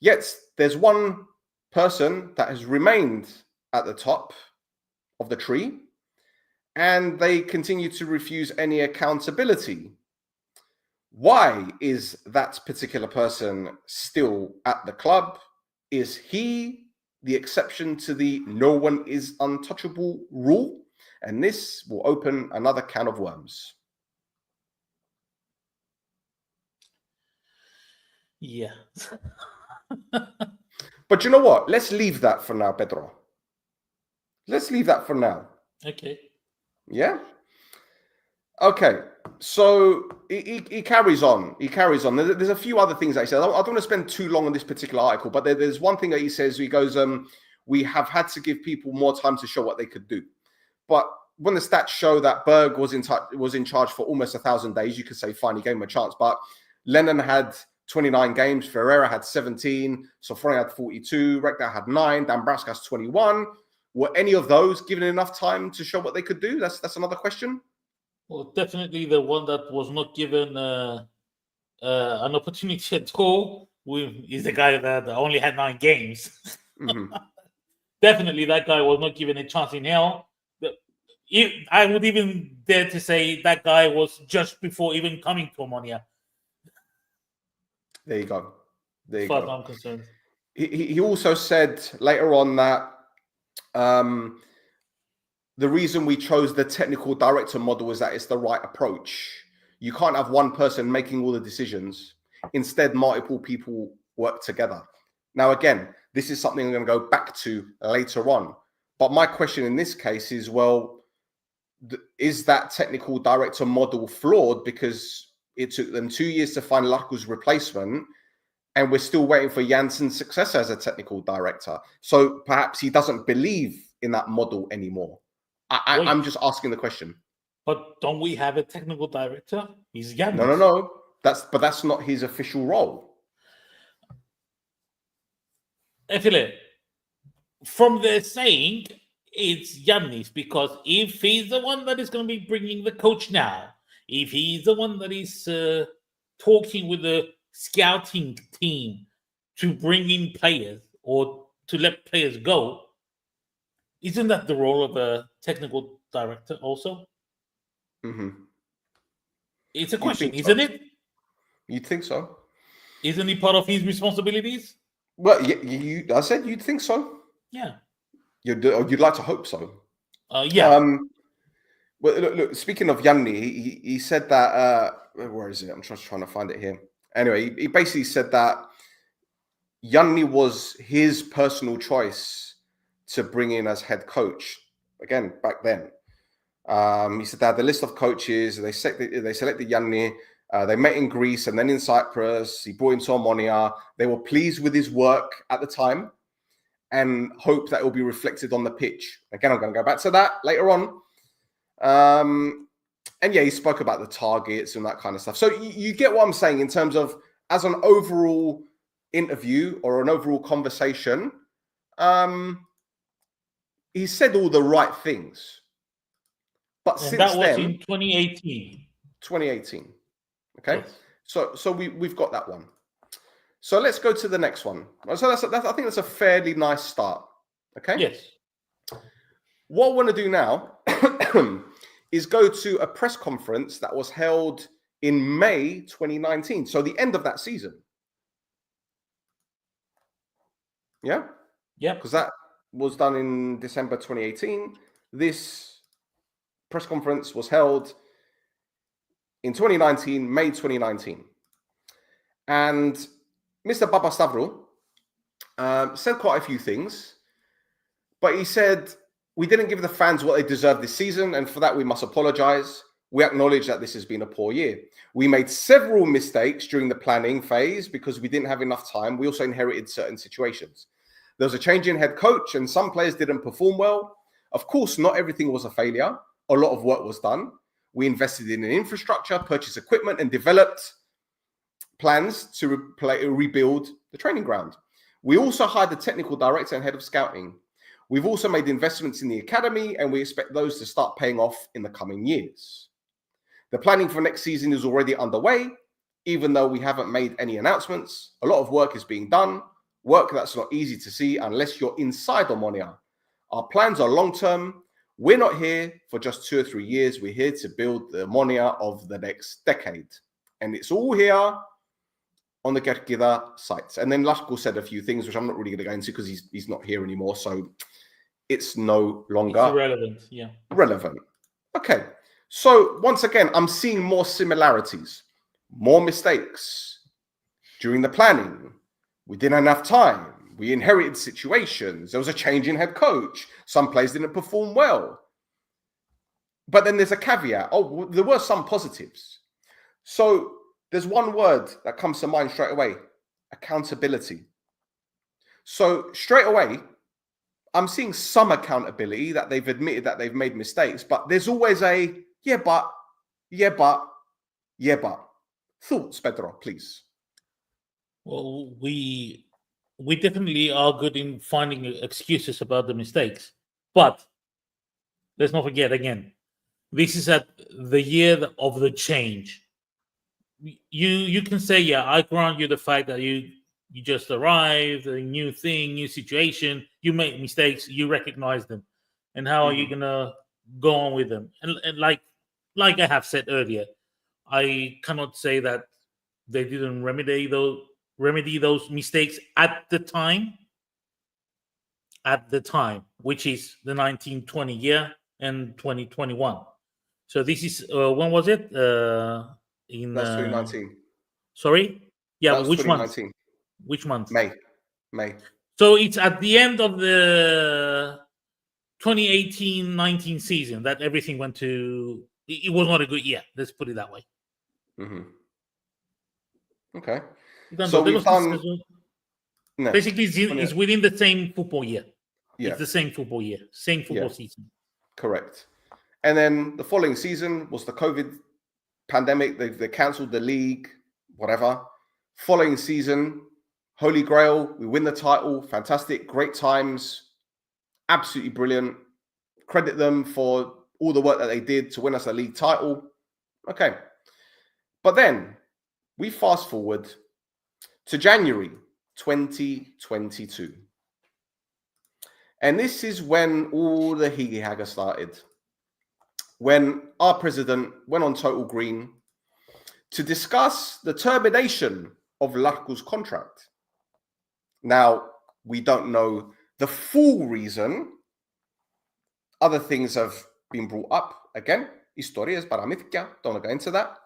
Yet, there's one person that has remained at the top of the tree, and they continue to refuse any accountability. Why is that particular person still at the club? Is he the exception to the no one is untouchable rule? And this will open another can of worms. Yeah. But you know what? Let's leave that for now, Pedro. Let's leave that for now. Okay. Yeah? Okay. So he carries on. He carries on. There's a few other things that he says. I don't want to spend too long on this particular article, but there's one thing that he says. He goes, we have had to give people more time to show what they could do. But when the stats show that Berg was in charge for almost 1,000 days, you could say, fine, he gave him a chance. But Lennon had 29 games. Ferreira had 17. Sofroni had 42. Rekdal had 9. Dambrauskas 21. Were any of those given enough time to show what they could do? That's another question. Well, definitely the one that was not given an opportunity at all is the guy that only had 9 games. Mhm. Definitely, that guy was not given a chance in hell. I would even dare to say that guy was just before even coming to Omonia, There you go. There as you far as go. I'm concerned. He also said later on that the reason we chose the technical director model is that it's the right approach. You can't have one person making all the decisions. Instead, multiple people work together. Now, again, this is something I'm going to go back to later on. But my question in this case is, well, is that technical director model flawed because it took them 2 years to find Larco's replacement, and we're still waiting for Janssen's successor as a technical director? So perhaps he doesn't believe in that model anymore. I'm just asking the question. But don't we have a technical director? He's Yannis. No. That's not his official role. Actually, from the saying, it's Yannis, because if he's the one that is going to be bringing the coach now, if he's the one that is talking with the scouting team to bring in players or to let players go, isn't that the role of a technical director also? Mm-hmm. It's a question, so? isn't it? You'd think so. Isn't it part of his responsibilities? Well, I said you'd think so. Yeah. You'd like to hope so. Yeah. Well, look. Speaking of Yanni, he said that. Where is it? I'm just trying to find it here. Anyway, he basically said that Yanni was his personal choice to bring in as head coach. Again, back then, he said that the list of coaches they selected Yanni. They met in Greece and then in Cyprus. He brought him to Omonia. They were pleased with his work at the time and hope that it will be reflected on the pitch. Again, I'm going to go back to that later on. And yeah, he spoke about the targets and that kind of stuff. So you get what I'm saying in terms of as an overall interview or an overall conversation, he said all the right things. But And since that was then, in 2018. 2018. Okay. Yes. So we've got that one. So let's go to the next one. So I think that's a fairly nice start. Okay. Yes. What I want to do now is go to a press conference that was held in May 2019. So the end of that season. Yeah. Yeah. Because that was done in December 2018. This press conference was held in 2019, May 2019. And Mr. Papastavro said quite a few things, but he said, we didn't give the fans what they deserved this season, and for that we must apologize. We acknowledge that this has been a poor year. We made several mistakes during the planning phase because we didn't have enough time. We also inherited certain situations. There was a change in head coach and some players didn't perform well. Of course, not everything was a failure. A lot of work was done. We invested in an infrastructure, purchased equipment, and developed plans to rebuild the training ground. We also hired the technical director and head of scouting. We've also made investments in the academy, and we expect those to start paying off in the coming years. The planning for next season is already underway, even though we haven't made any announcements. A lot of work is being done, work that's not easy to see unless you're inside Omonia. Our plans are long-term. We're not here for just 2 or 3 years. We're here to build the Omonia of the next decade. And it's all here on the Kerkida sites. And then Lashko said a few things, which I'm not really going to go into because he's not here anymore. So it's no longer irrelevant. Yeah. Relevant. Okay. So once again, I'm seeing more similarities, more mistakes during the planning. We didn't have time. We inherited situations. There was a change in head coach. Some players didn't perform well. But then there's a caveat. Oh, there were some positives. So there's one word that comes to mind straight away: accountability. So straight away, I'm seeing some accountability that they've admitted that they've made mistakes, but there's always a yeah, but. Thoughts, Pedro, please. Well, we definitely are good in finding excuses about the mistakes, but let's not forget again, this is at the year of the change. You can say, yeah, I grant you the fact that you just arrived, a new thing, new situation, you make mistakes, you recognize them, and how are you gonna go on with them? And like I have said earlier, I cannot say that they didn't remedy those mistakes at the time, which is the 1920 year and 2021. So this is when was it? In That's 2019. Sorry, yeah, That was which month? 2019. Which month? May. So it's at the end of the 2018-19 season that everything went to. It was not a good year. Let's put it that way. Okay. Portanto, So we've done. No, basically, it's within the same football year. Yeah. It's the same football year, same football season. Correct. And then the following season was the COVID pandemic. They cancelled the league, whatever. Following season, Holy Grail, we win the title. Fantastic, great times. Absolutely brilliant. Credit them for all the work that they did to win us a league title. Okay. But then we fast forward to January 2022. And this is when all the higi-haga started. When our president went on Total Green to discuss the termination of Larco's contract. Now, we don't know the full reason. Other things have been brought up. Again, historias paramítica, don't want to go into that.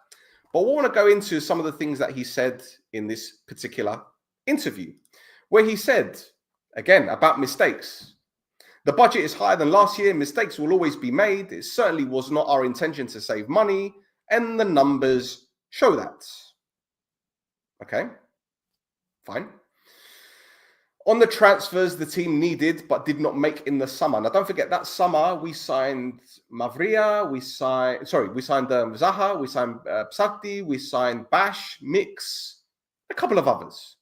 But we want to go into some of the things that he said in this particular interview, where he said, again, about mistakes. The budget is higher than last year. Mistakes will always be made. It certainly was not our intention to save money, and the numbers show that. Okay, fine. On the transfers the team needed but did not make in the summer. Now, don't forget that summer we signed Mavria, we signed Zaha, we signed Psati, we signed Bash, Mix, a couple of others.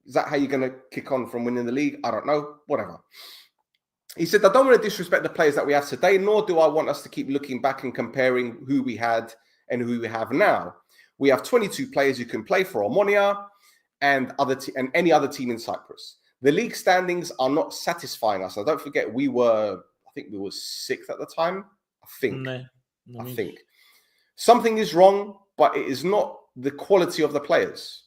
Is that how you're going to kick on from winning the league? I don't know. Whatever. He said, I don't want to disrespect the players that we have today, nor do I want us to keep looking back and comparing who we had and who we have now. We have 22 players who can play for Omonia and any other team in Cyprus. The league standings are not satisfying us. Now, don't forget, I think we were 6th at the time. I think. Something is wrong, but it is not the quality of the players.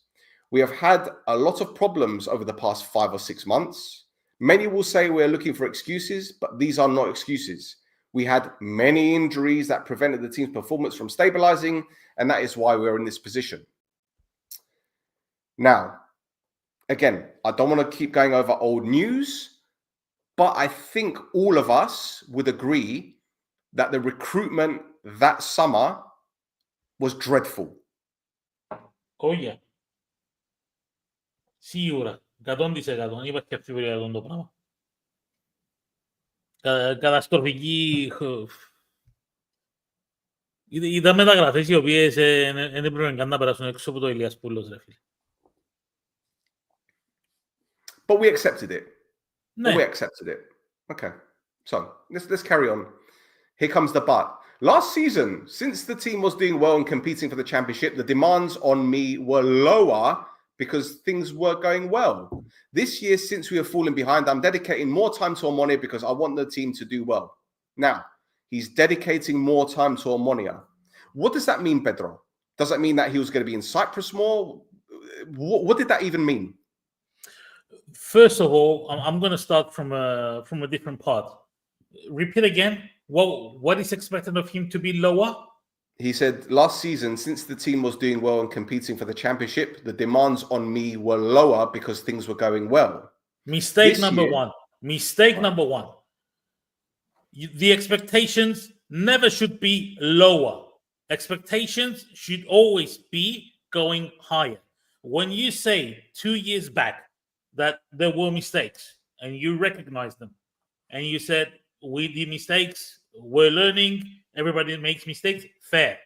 We have had a lot of problems over the past 5 or 6 months. Many will say we're looking for excuses, but these are not excuses. We had many injuries that prevented the team's performance from stabilizing, and that is why we're in this position. Now, again, I don't want to keep going over old news, but I think all of us would agree that the recruitment that summer was dreadful. Oh, yeah. Σίγουρα. 100% δεν υπάρχει αμφιβολία για αυτό το πράγμα. Καταστροφική. Ήταν μεταγραφές οι οποίες δεν έπρεπε καν να περάσουν έξω από το Ηλίας Πούλος, ρε φίλε. But we accepted it. Ναι. But we accepted it. Okay. So, let's carry on. Here comes the but. Last season, since the team was doing well and competing for the championship, the demands on me were lower because things were going well. This year, since we have fallen behind, I'm dedicating more time to Omonia because I want the team to do well. Now, he's dedicating more time to Omonia. What does that mean, Pedro? Does that mean that he was going to be in Cyprus more? What did that even mean? First of all, I'm going to start from a different part. Repeat again. What is expected of him to be lower? He said, last season, since the team was doing well and competing for the championship, the demands on me were lower because things were going well. Mistake number one. The expectations never should be lower. Expectations should always be going higher. When you say 2 years back that there were mistakes and you recognize them and you said, we did mistakes, we're learning, everybody makes mistakes, fair.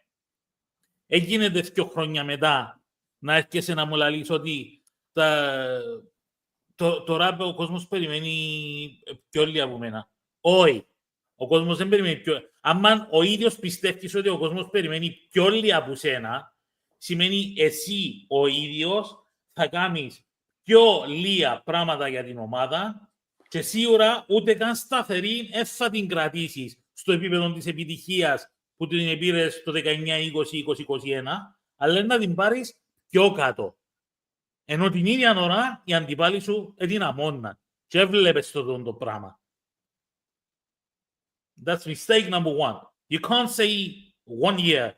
Έγινε 2 χρόνια μετά να έρχεσαι να μου λαλείς ότι τώρα ο κόσμος περιμένει πιο λίγα από μένα. Όχι. Ο κόσμος δεν περιμένει πιο... Αν ο ίδιος πιστεύεις ότι ο κόσμος περιμένει πιο λίγα από σένα, σημαίνει εσύ ο ίδιος θα κάνεις πιο λίγα πράγματα για την ομάδα και σίγουρα ούτε καν σταθερή θα την κρατήσεις στο επίπεδο της επιτυχίας που την πήρες το 19-20-20-21, αλλά να την πάρεις πιο κάτω. Ενώ την ίδια ώρα οι αντιπάλοι σου εδυναμώναν και έβλεπες το πράγμα. That's mistake number one. You can't say 1 year,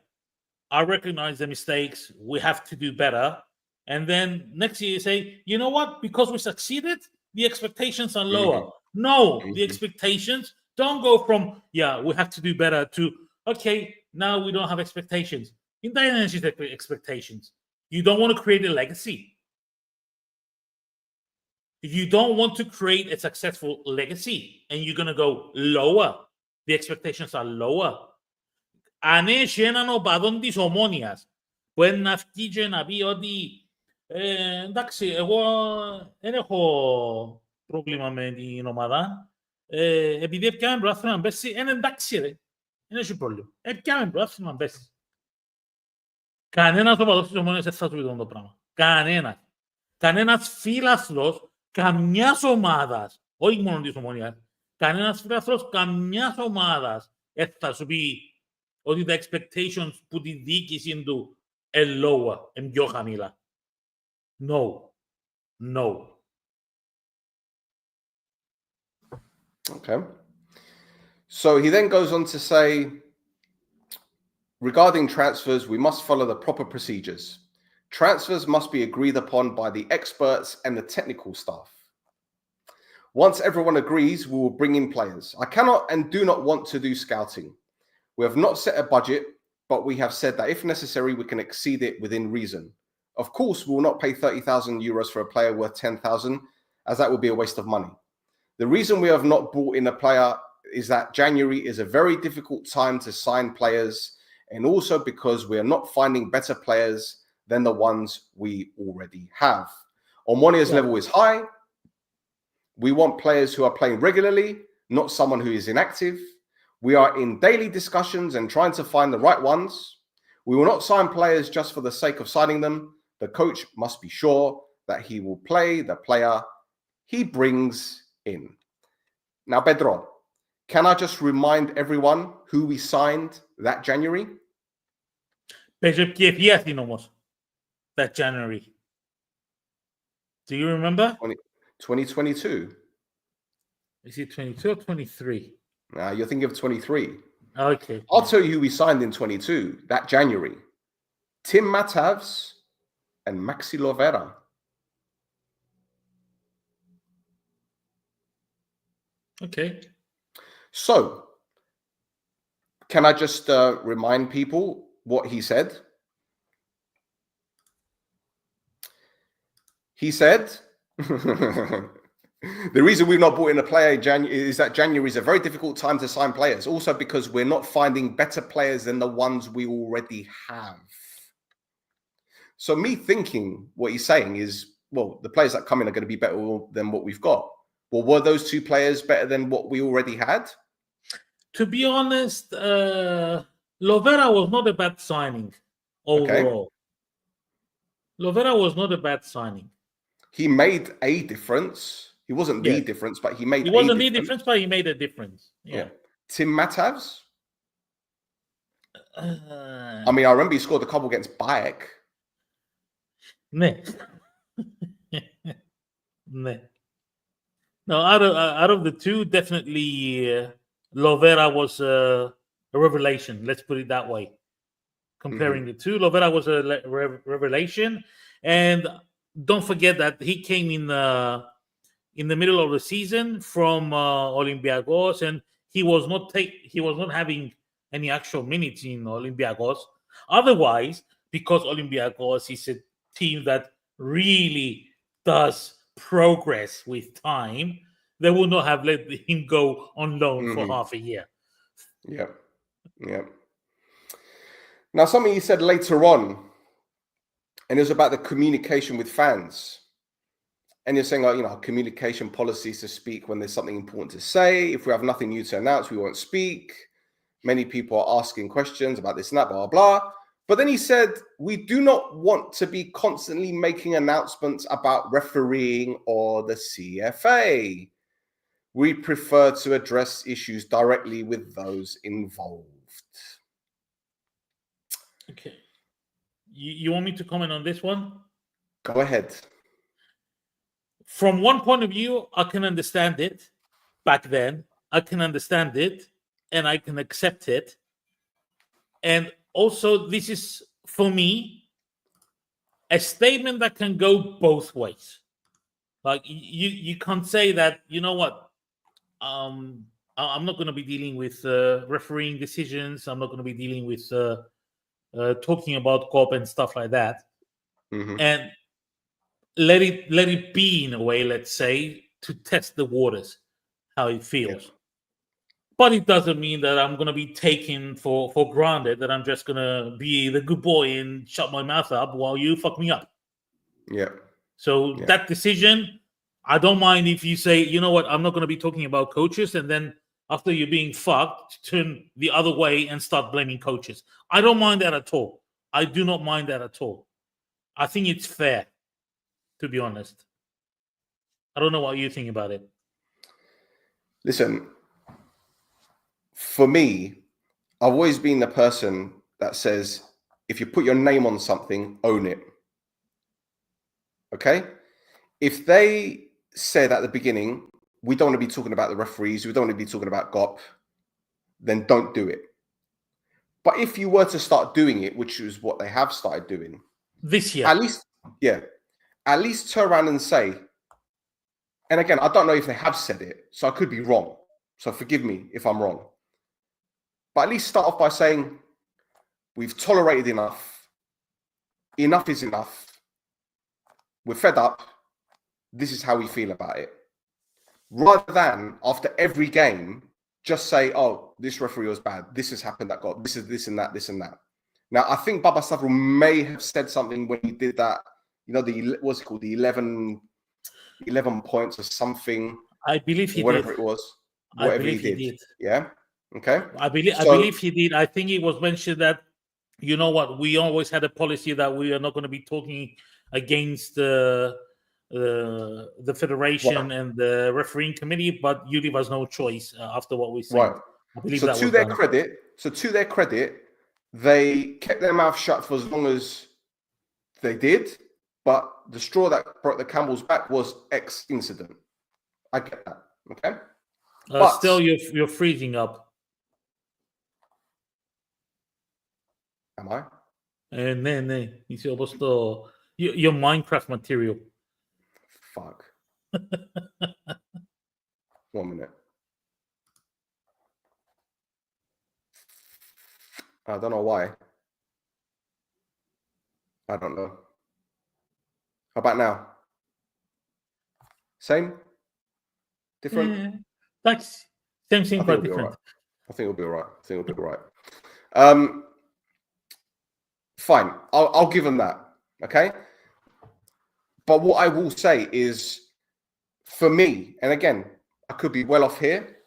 I recognize the mistakes, we have to do better. And then next year you say, you know what, because we succeeded, the expectations are lower. No, the expectations don't go from, yeah, we have to do better to, okay, now we don't have expectations. In that energy expectations, you don't want to create a legacy. You don't want to create a successful legacy and you're going to go lower. The expectations are lower. Αν έχει έναν οπαδόν της Ομόνοιας που είναι να βγει και να πει ότι εντάξει, εγώ δεν έχω πρόβλημα με την ομάδα, επειδή έπιαμε προάθλημα να πέσει, είναι εντάξει ρε, δεν έχει πρόβλημα. Έπιαμε προάθλημα να πέσει. Κανένας οπαδός της Ομόνοιας δεν θα του πει το πράγμα. Κανένας. Κανένας φίλαθλος καμιάς ομάδας, όχι μόνο της Ομόνοιας, κανένας φίλαθλος καμιάς ομάδας θα σου πει ότι τα expectations που τη διοίκηση του είναι lower, είναι πιο χαμηλά. No. No. Okay. So he then goes on to say, regarding transfers, we must follow the proper procedures. Transfers must be agreed upon by the experts and the technical staff. Once everyone agrees, we will bring in players. I cannot and do not want to do scouting. We have not set a budget, but we have said that if necessary, we can exceed it within reason. Of course, we will not pay 30,000 euros for a player worth 10,000, as that would be a waste of money. The reason we have not brought in a player is that January is a very difficult time to sign players, and also because we are not finding better players than the ones we already have. Omonia's level is high. We want players who are playing regularly, not someone who is inactive. We are in daily discussions and trying to find the right ones. We will not sign players just for the sake of signing them. The coach must be sure that he will play the player he brings in. Now, Pedro, can I just remind everyone who we signed that January? That January. Do you remember? 2022. Is it 22 or 23? You're thinking of 23. Okay. I'll tell you who we signed in 22, that January. Tim Matavs and Maxi Lovera. Okay. So, can I just remind people what he said? He said, the reason we've not brought in a player is that January is a very difficult time to sign players. Also because we're not finding better players than the ones we already have. So me thinking what he's saying is, well, the players that come in are going to be better than what we've got. Well, were those two players better than what we already had? To be honest, Lovera was not a bad signing overall. Okay. Lovera was not a bad signing. He made a difference. He wasn't the difference, but he made. He wasn't the difference, but he made a difference. Yeah. Tim Matavs. I mean, I remember he scored a couple against Bayek. No, out of the two, definitely Lovera was a revelation. Let's put it that way. Comparing the two, Lovera was a revelation, and don't forget that he came in the middle of the season from Olympiacos, and he was not having any actual minutes in Olympiacos. Otherwise, because Olympiacos is a team that really does progress with time, they would not have let him go on loan for half a year. Yeah. Now, something he said later on, and it was about the communication with fans. And you're saying, communication policies to speak when there's something important to say. If we have nothing new to announce, we won't speak. Many people are asking questions about this and that, blah, blah, blah. But then he said, we do not want to be constantly making announcements about refereeing or the CFA. We prefer to address issues directly with those involved. Okay. You want me to comment on this one? Go ahead. From one point of view, I can understand it. Back then, I can understand it, and I can accept it. And also, this is, for me, a statement that can go both ways. Like, you can't say that, you know what, I'm not going to be dealing with refereeing decisions. I'm not going to be dealing with talking about COP and stuff like that. Mm-hmm. And let it be, in a way, let's say, to test the waters, how it feels. Yeah. But it doesn't mean that I'm going to be taken for granted, that I'm just going to be the good boy and shut my mouth up while you fuck me up. Yeah. So that decision, I don't mind if you say, you know what, I'm not going to be talking about coaches, and then after you're being fucked, turn the other way and start blaming coaches. I don't mind that at all. I do not mind that at all. I think it's fair, to be honest. I don't know what you think about it. Listen, for me, I've always been the person that says, if you put your name on something, own it. Okay? If they said at the beginning, we don't want to be talking about the referees, we don't want to be talking about GOP, then don't do it. But if you were to start doing it, which is what they have started doing, this year, at least turn around and say, and again, I don't know if they have said it, so I could be wrong. So forgive me if I'm wrong. But at least start off by saying, we've tolerated enough. Enough is enough. We're fed up. This is how we feel about it. Rather than, after every game, just say, oh, this referee was bad. This has happened, that got, this is this and that, this and that. Now, I think Baba Stavro may have said something when he did that, you know, what's it called? The 11 points or something. I believe he whatever did. It was. I Whatever believe he did. Yeah? Okay. I believe he did. I think it was mentioned that, you know what, we always had a policy that we are not going to be talking against the federation and the refereeing committee, but you leave us no choice after what we said. Right. I believe so that to was their done. credit, they kept their mouth shut for as long as they did, but the straw that brought the camel's back was X incident. I get that. Okay. But still, you're freezing up. Am I? Ναι, είσαι όπως το... Your Minecraft material. Fuck. 1 minute. I don't know why. I don't know. How about now? Same? Different? Εντάξει. Same, but different. Right. I think it'll be all right. Fine. I'll give them that. Okay. But what I will say is, for me, and again, I could be well off here,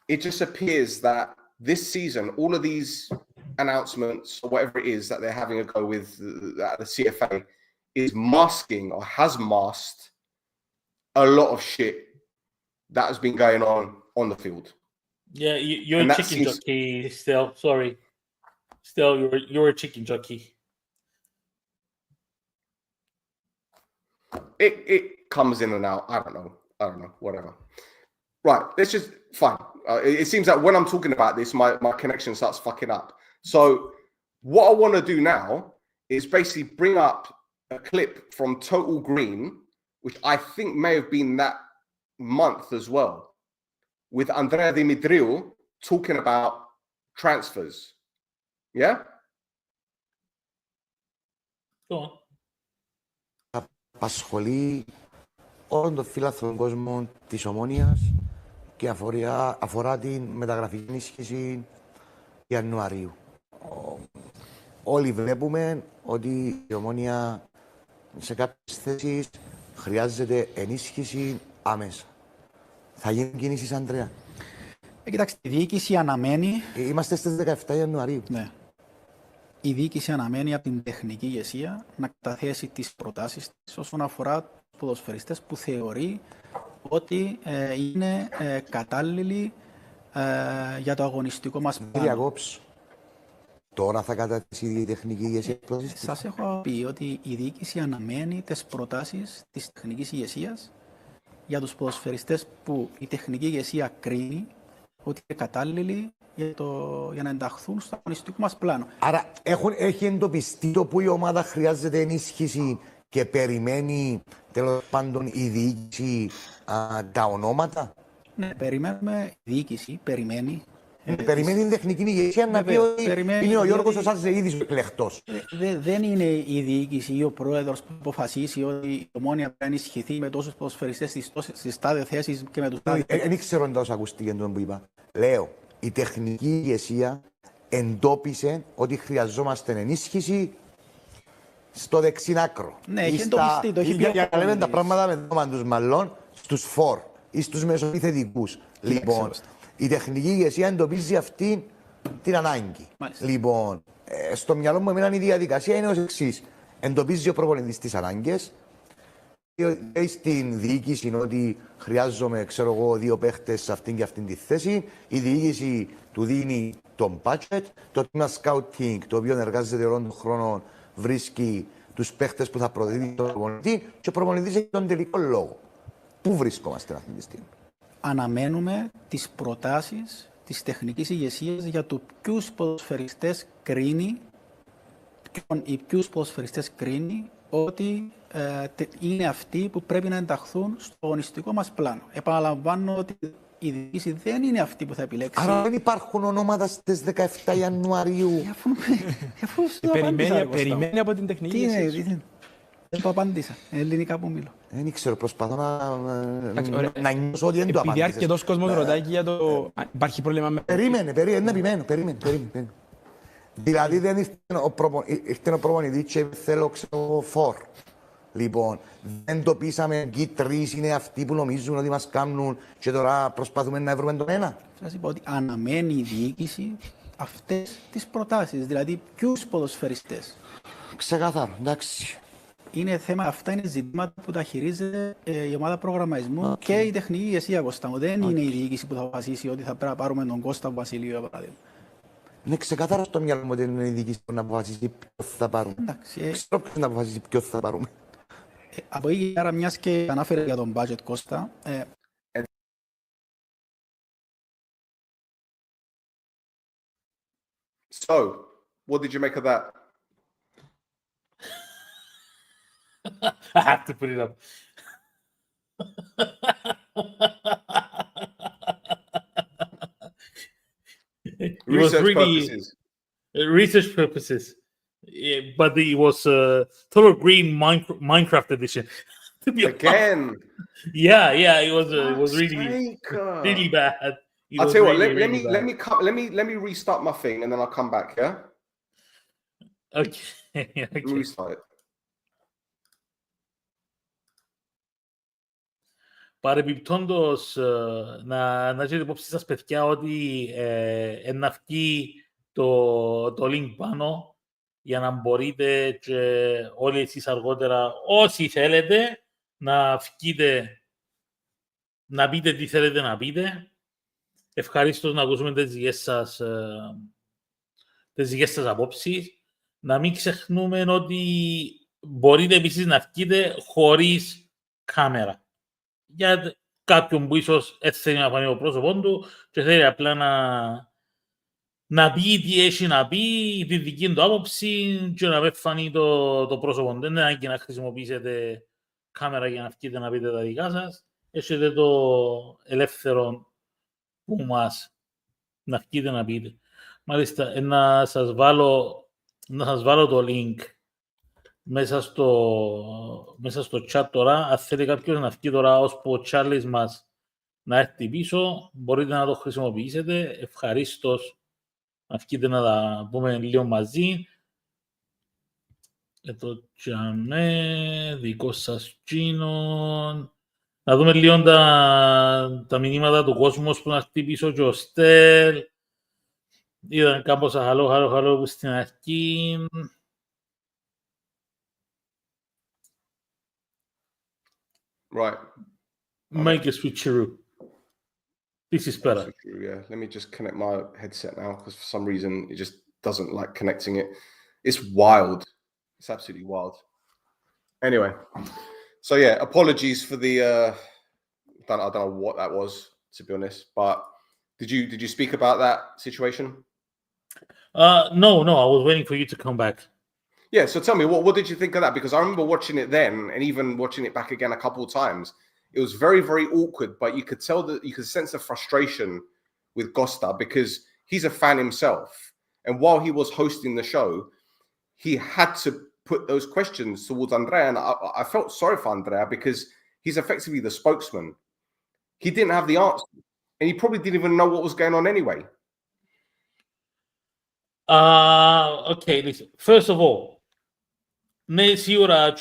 it just appears that this season, all of these announcements or whatever it is that they're having a go with the CFA is masking or has masked a lot of shit that has been going on the field. Yeah, you're a chicken jockey still. Sorry. Still, you're a chicken jockey. It comes in and out. I don't know. Whatever. Right. Let's just fine. It seems that when I'm talking about this, my connection starts fucking up. So what I want to do now is basically bring up a clip from Total Green, which I think may have been that month as well, with Andrea Dimitriou talking about transfers. Yeah? Go on. Απασχολεί όλον τον φιλάθλο κόσμο της Ομόνοιας και αφορά την μεταγραφική ενίσχυση Ιανουαρίου. Όλοι βλέπουμε ότι η Ομόνια σε κάποιες θέσεις χρειάζεται ενίσχυση άμεσα. Θα γίνει κίνηση, Ανδρέα? Κοιτάξτε, η διοίκηση αναμένει. Είμαστε στις 17 Ιανουαρίου. Ναι. Η διοίκηση αναμένει από την τεχνική ηγεσία να καταθέσει τις προτάσεις της όσον αφορά τους ποδοσφαιριστές που θεωρεί ότι είναι κατάλληλοι για το αγωνιστικό μας Κύριε πλάνο. Αγόψ, τώρα θα καταθέσει η τεχνική ηγεσία πρόταση. Σας έχω πει ότι η διοίκηση αναμένει τις προτάσεις της τεχνικής ηγεσίας για τους ποδοσφαιριστές που η τεχνική ηγεσία κρίνει ότι είναι κατάλληλοι για να ενταχθούν στο αγωνιστικό μας πλάνο. Άρα έχει εντοπιστεί το που η ομάδα χρειάζεται ενίσχυση και περιμένει τέλος πάντων η διοίκηση τα ονόματα. Ναι, περιμένουμε, η διοίκηση περιμένει. Περιμένει την τεχνική ηγεσία να πει ότι είναι ο Γιώργος ο Σάρτης ήδη εκλεκτός. Δεν είναι η διοίκηση ή ο πρόεδρος που αποφασίσει ότι η Ομόνια πρέπει να ενισχυθεί με τόσους ποδοσφαιριστές στις τάδε θέσεις και με τους τάδε. Δεν ξέρω αν τόσο ακούστηκε τον που είπα. Λέω, η τεχνική ηγεσία εντόπισε ότι χρειαζόμαστε ενίσχυση στο δεξί άκρο. Ναι, έχει εντοπιστεί, το έχει πει. Για να λέμε τα πράγματα με το όνομα τους μαλλών, στους φορ ή στους μεσοεπιθετικούς. Λοιπόν, η τεχνική ηγεσία εντοπίζει αυτή την ανάγκη. Μάλιστα. Λοιπόν, στο μυαλό μου εμένα η διαδικασία είναι ως εξής. Εντοπίζει ο προπονητής τις ανάγκες, λέει στην διοίκηση ότι χρειάζομαι, ξέρω εγώ, 2 παίχτες σε αυτήν και αυτήν τη θέση. Η διοίκηση του δίνει τον budget. Το τμήμα scouting, το οποίο εργάζεται όλων των χρόνων, βρίσκει τους παίχτες που θα προδίδει τον προπονητή και ο προπονητής έχει τον τελικό λόγο. Πού βρισκόμαστε αυτή τη στιγμή? Αναμένουμε τις προτάσεις της τεχνικής ηγεσίας για το ποιους ποδοσφαιριστές κρίνει ότι είναι αυτοί που πρέπει να ενταχθούν στο αγωνιστικό μας πλάνο. Επαναλαμβάνω ότι η διοίκηση δεν είναι αυτή που θα επιλέξει. Άρα δεν υπάρχουν ονόματα στις 17 Ιανουαρίου. Περιμένει από την τεχνική ηγεσία. Δεν το απάντησα. Ελληνικά που μιλώ. Δεν ξέρω, προσπαθώ να νιώσω ότι δεν το Επειδή απάντησες. αρκετός κόσμος ρωτάει για το... Υπάρχει πρόβλημα με... Περίμενε, να επιμένω. Δηλαδή δεν ήρθε ο προπονητής και θέλω, ξέρω, φορ. Λοιπόν, δεν το πείσαμε, εκεί 3 είναι αυτοί που νομίζουν ότι μας κάνουν και τώρα προσπαθούμε να βρούμε τον ένα. Θα σας είπα ότι αναμένει η διοίκηση αυτές τις προτάσεις, δηλαδή ποιους ποδοσφαιριστές. Ξεκάθαρο, εντάξει. Είναι θέμα, αυτά είναι ζητήματα που τα χειρίζεται η ομάδα προγραμματισμού και η τεχνική ηγεσία, Κώστα μου. Δεν είναι η διοίκηση που θα αποφασίσει ότι θα πρέπει να πάρουμε τον Κώστα Βασιλείου, για παράδειγμα. Είναι ξεκάθαρο στο μυαλό μου ότι είναι η διοίκηση που να αποφασίσει ποιο θα πάρουμε. Ξέρω ποιος να αποφασίσει ποιο θα πάρουμε. Από εκεί άρα, μιας και ανάφερε για τον budget, Κώστα. So, what did you make of that? I have to put it up. Research purposes. Research purposes. Yeah, but it was total green Minecraft edition. To be honest. Again. Yeah, it was really bad. I'll tell you what. Let me restart my thing and then I'll come back. Yeah. Okay. Let me restart it. Παρεμπιπτόντως, να έχετε υπόψη σας, παιδιά, ότι να βγει το link πάνω για να μπορείτε και όλοι εσείς αργότερα, όσοι θέλετε, να βγείτε, να πείτε τι θέλετε να πείτε. Ευχαρίστως να ακούσουμε τις δικές σας απόψεις. Να μην ξεχνούμε ότι μπορείτε επίσης να βγείτε χωρίς κάμερα. Για κάποιον που ίσως έτσι θέλει να φανεί το πρόσωπό του και θέλει απλά να πει τι έχει να πει, τη δική του άποψη και να μην φανεί το πρόσωπο. Δεν είναι ανάγκη να χρησιμοποιήσετε κάμερα για να βγείτε να πείτε τα δικά σας. Έχετε το ελεύθερο που μας να βγείτε να πείτε. Μάλιστα, να σας βάλω το link μέσα στο chat τώρα. Αν θέλει κάποιος να βγει τώρα ώσπου ο Charles μας να έρθει πίσω, μπορείτε να το χρησιμοποιήσετε. Ευχαρίστως να βγείτε να τα πούμε λίγο μαζί. Εδώ τσάμε, δικό σας τσίνον. Να δούμε λίγο τα μηνύματα του κόσμου που να χτυπήσει ο Choftes. Ήταν κάπως χαλό που στην αρχή. Right. Make a switcheroo. This is better. Yeah, let me just connect my headset now because for some reason it just doesn't like connecting it. It's wild. It's absolutely wild. Anyway, so yeah, apologies for the I don't know what that was, to be honest, but did you speak about that situation? No, I was waiting for you to come back. Yeah, so tell me, what did you think of that? Because I remember watching it then and even watching it back again a couple of times. It was very, very awkward, but you could tell that you could sense the frustration with Costa because he's a fan himself. And while he was hosting the show, he had to put those questions towards Andrea. And I felt sorry for Andrea because he's effectively the spokesman. He didn't have the answer. And he probably didn't even know what was going on anyway. Okay, listen. First of all, ναι, σίγουρα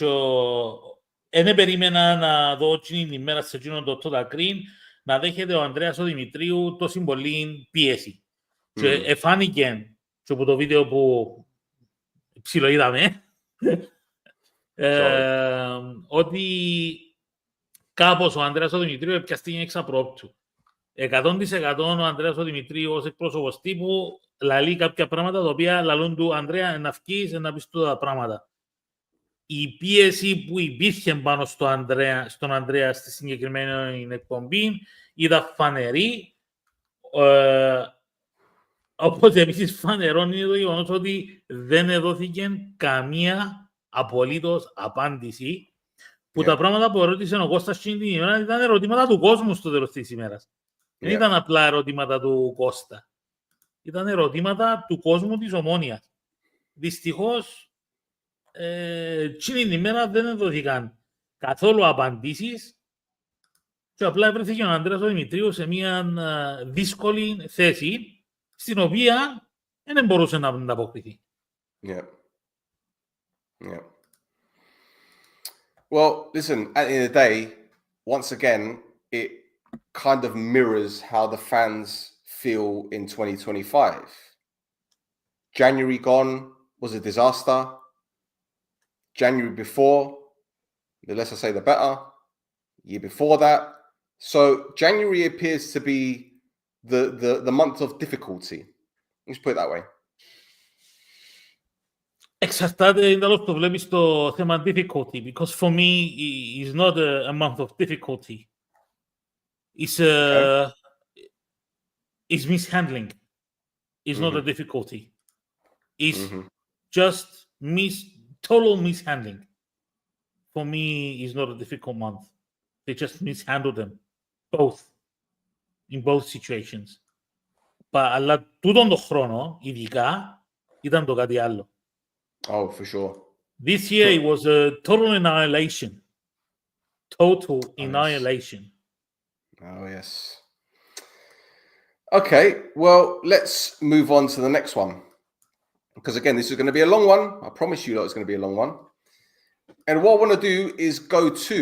δεν περίμενα να δω την ημέρα σε εκείνον το Total Green να δέχεται ο Ανδρέας ο Δημητρίου τόση πολύ πίεση. Και εφάνηκε και από το βίντεο που ψιλοείδαμε ότι κάπως ο Ανδρέας ο Δημητρίου έπιαστηκε εξ απρόπτου. 100% ο Ανδρέας ο Δημητρίου ως εκπρόσωπος τύπου λαλεί κάποια πράγματα τα οποία λαλούν του Ανδρέα να βγεις να πεις τα πράγματα. Η πίεση που υπήρχε πάνω στον Ανδρέα στη συγκεκριμένη εκπομπή ήταν φανερή. Οπότε επίσης φανερώνει το γεγονός ότι δεν δόθηκε καμία απολύτως απάντηση που τα πράγματα που ερώτησε ο Κώστας την ημέρα ήταν ερωτήματα του κόσμου στο τέλος της ημέρας. Δεν ήταν απλά ερωτήματα του Κώστα. Ήταν ερωτήματα του κόσμου της Ομόνοιας. Δυστυχώς την ημέρα δεν δόθηκαν καθόλου απαντήσεις και απλά βρέθηκε ο Ανδρέας ο Δημητρίου σε μια δύσκολη θέση στην οποία δεν μπορούσε να ανταποκριθεί. Yeah. Yeah. Well, listen, at the end of the day, once again, it kind of mirrors how the fans feel in 2025. January gone was a disaster. January before, the less I say, the better. Year before that. So January appears to be the month of difficulty. Let's put it that way. Εξαρτάται εντελώς το βλέπεις το θέμα difficulty, because for me it's not a month of difficulty. It's it's mishandling. It's not a difficulty. It's just total mishandling. For me, it's not a difficult month. They just mishandled them, both, in both situations. Αλλά τούτον το χρόνο, ειδικά, ήταν το κάτι άλλο. Oh, for sure. This year it was a total annihilation. Total annihilation. Oh, yes. Okay, well, let's move on to the next one. Because again, this is going to be a long one. I promise you that it's going to be a long one. And what I want to do is go to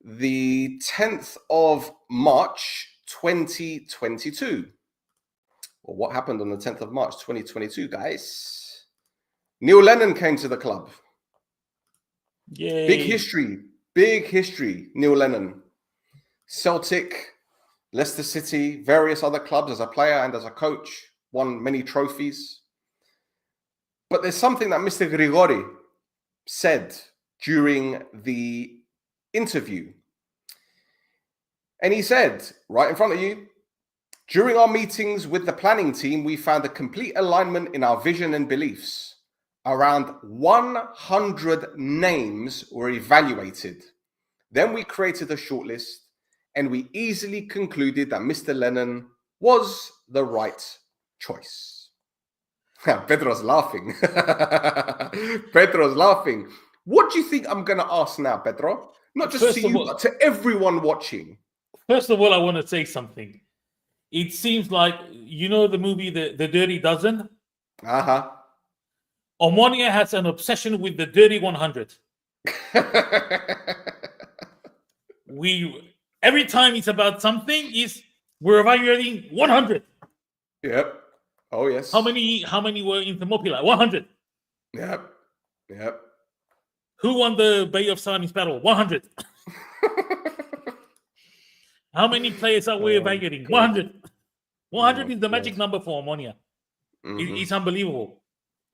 the 10th of March, 2022. Well, what happened on the 10th of March, 2022, guys? Neil Lennon came to the club. Yay. Big history, Neil Lennon. Celtic, Leicester City, various other clubs as a player and as a coach, won many trophies. But there's something that Mr. Grigori said during the interview. And he said, right in front of you, during our meetings with the planning team, we found a complete alignment in our vision and beliefs. Around 100 names were evaluated. Then we created a shortlist and we easily concluded that Mr. Lennon was the right choice. Pedro's laughing. Pedro's laughing. What do you think I'm going to ask now, Pedro? Not just to you, but to everyone watching. First of all, I want to say something. It seems like, you know the movie The Dirty Dozen? Uh-huh. Omonia has an obsession with the Dirty 100. every time it's about something, we're evaluating 100. Yep. Oh yes. How many were in Thermopylae? 100. Yep. Yep. Who won the Bay of Salamis battle? 100. How many players are we evaluating? God. 100. 100 Oh, is the magic God. number for Omonia. Mhm. It's unbelievable.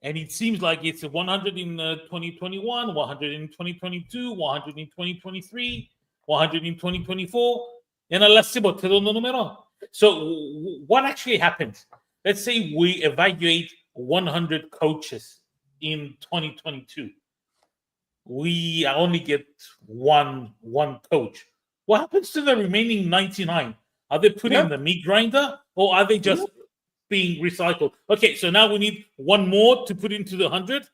And it seems like it's 100 in 2021, 100 in 2022, 100 in 2023, 100 in 2024. And alla si botte tondo numero. So what actually happens? Let's say we evaluate 100 coaches in 2022. We only get one coach. What happens to the remaining 99? Are they put in the meat grinder, or are they just being recycled? Okay, so now we need one more to put into the 100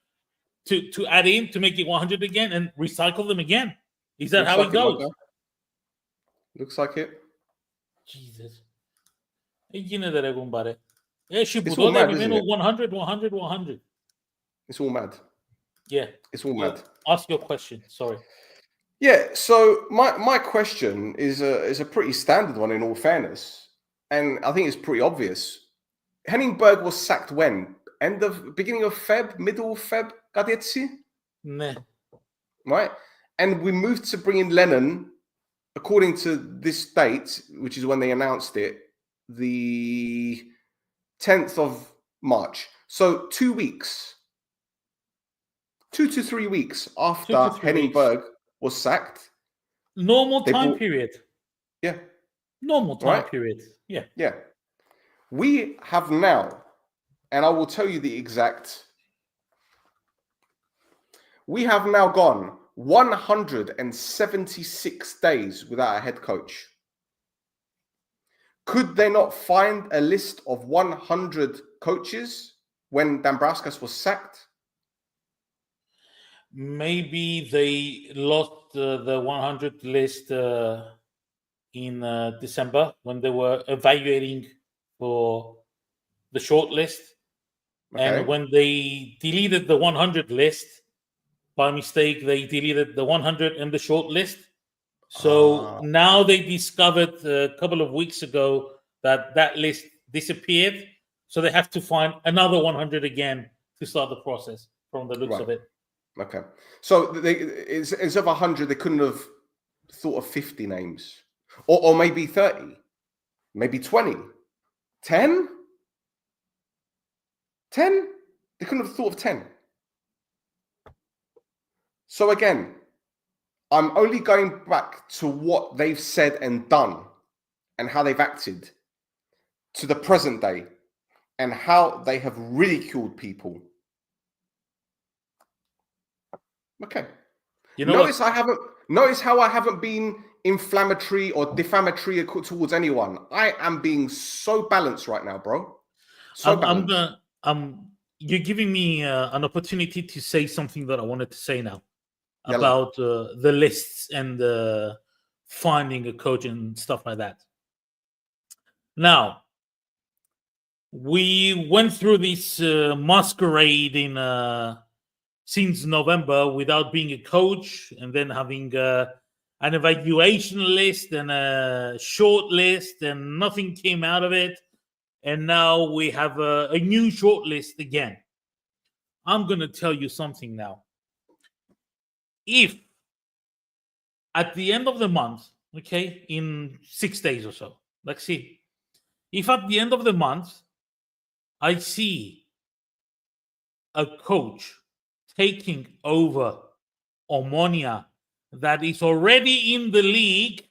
to add in to make it 100 again and recycle them again. Is that how it goes? Looks like it. Jesus. Γίνεται ρε κουμπάρε. Έχει που It's all τότε mad, isn't επιμένω it? 100, 100, 100. It's all mad. Yeah. It's all mad. Ask your question. Sorry. Yeah. So my question is a pretty standard one in all fairness, and I think it's pretty obvious. Henningberg was sacked when? Beginning of Feb, middle of Feb, Gadetsi? Ναι. Right? And we moved to bring in Lennon, according to this date, which is when they announced it, the 10th of March. So 2 weeks. 2 to 3 weeks after 2 to 3 Henningberg was sacked. Normal time period. Yeah. Normal time period. Yeah. Yeah. We have now, and I will tell you the exact, we have now gone 176 days without a head coach. Could they not find a list of 100 coaches when Dambrauskas was sacked? Maybe they lost the 100 list in December when they were evaluating for the short list. Okay. And when they deleted the 100 list, by mistake, they deleted the 100 and the short list. So now they discovered a couple of weeks ago that list disappeared. So they have to find another 100 again to start the process from the looks of it. Okay. So instead of 100, they couldn't have thought of 50 names. Or maybe 30. Maybe 20. 10? 10? They couldn't have thought of 10. So again, I'm only going back to what they've said and done and how they've acted to the present day and how they have ridiculed people. Okay. You know notice how I haven't been inflammatory or defamatory towards anyone. I am being so balanced right now, bro. So balanced. You're giving me an opportunity to say something that I wanted to say now about the lists and finding a coach and stuff like that. Now, we went through this masquerade since November without being a coach, and then having an evaluation list and a short list, and nothing came out of it. And now we have a new short list again. I'm going to tell you something now. If at the end of the month, okay, in 6 days or so, let's see, if at the end of the month I see a coach taking over Omonia that is already in the league,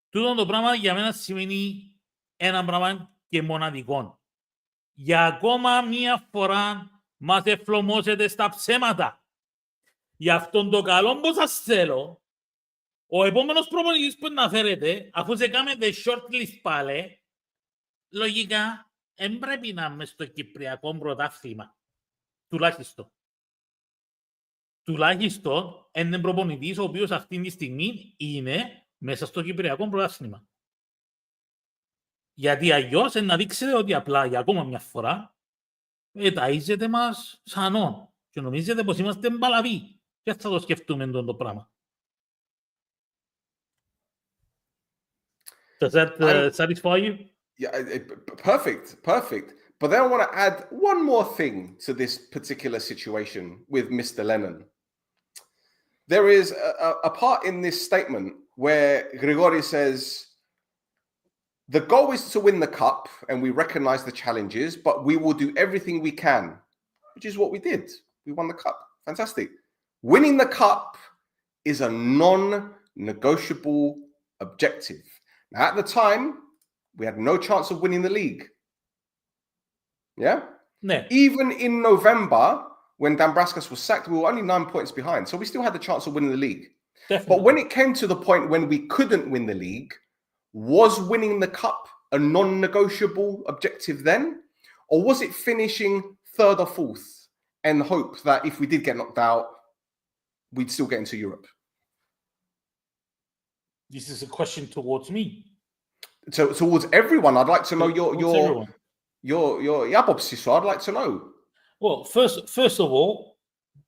τούτο το πράγμα για μένα σημαίνει ένα πράγμα και μοναδικό. Για ακόμα μία φορά μας εφλωμώσετε στα ψέματα. Γι' αυτόν το καλό που σας θέλω, ο επόμενος προπονητής που να φέρετε, αφού σε κάνετε shortlist πάλι, λογικά δεν πρέπει να είμαι στο Κυπριακό πρωτάθλημα. Τουλάχιστον. Τουλάχιστον είναι προπονητής ο οποίος αυτή τη στιγμή είναι μέσα στο Κυπριακό πρωτάθλημα. Γιατί αλλιώς να δείξετε ότι απλά για ακόμα μια φορά ταΐζετε μας σανόν. Και νομίζετε πως είμαστε μπαλαβοί. Και θα το σκεφτούμε το πράγμα. Does that satisfy you? Yeah, perfect. But then I want to add one more thing to this particular situation with Mr. Lennon. There is a part in this statement where Grigori says, the goal is to win the cup and we recognize the challenges, but we will do everything we can, which is what we did. We won the cup. Fantastic. Winning the cup is a non-negotiable objective. Now, at the time, we had no chance of winning the league. Yeah? Ναι. Even in November, when Dambraskas was sacked, we were only 9 points behind. So we still had the chance of winning the league. Definitely. But when it came to the point when we couldn't win the league, was winning the cup a non-negotiable objective then? Or was it finishing third or fourth and hope that if we did get knocked out, we'd still get into Europe? This is a question towards me. So towards everyone, I'd like to know Towards everyone. your apopsis. So I'd like to know. Well, first of all,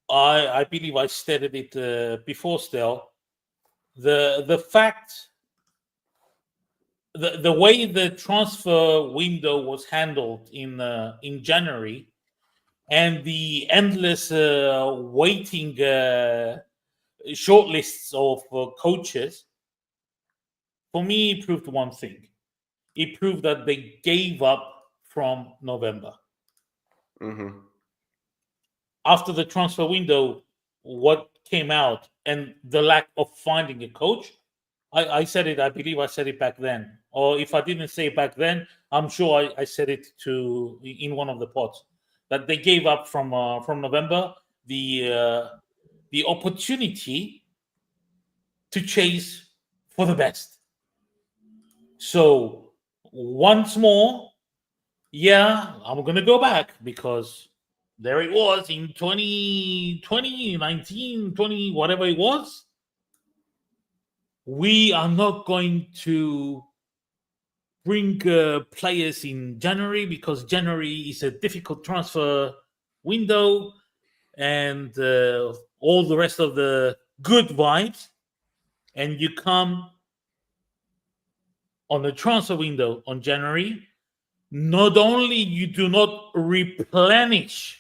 I believe I stated it before still. The fact, the way the transfer window was handled in January, and the endless waiting shortlists of coaches, for me, it proved one thing. It proved that they gave up from November. Mm-hmm. After the transfer window, what came out and the lack of finding a coach, I said it, I believe I said it back then. Or if I didn't say it back then, I'm sure I said it in one of the pods, that they gave up from November the opportunity to chase for the best. So once more, yeah, I'm going to go back because there it was in 2020, 19, 20, whatever it was. We are not going to bring players in January because January is a difficult transfer window and all the rest of the good vibes. And you come on the transfer window on January, not only you do not replenish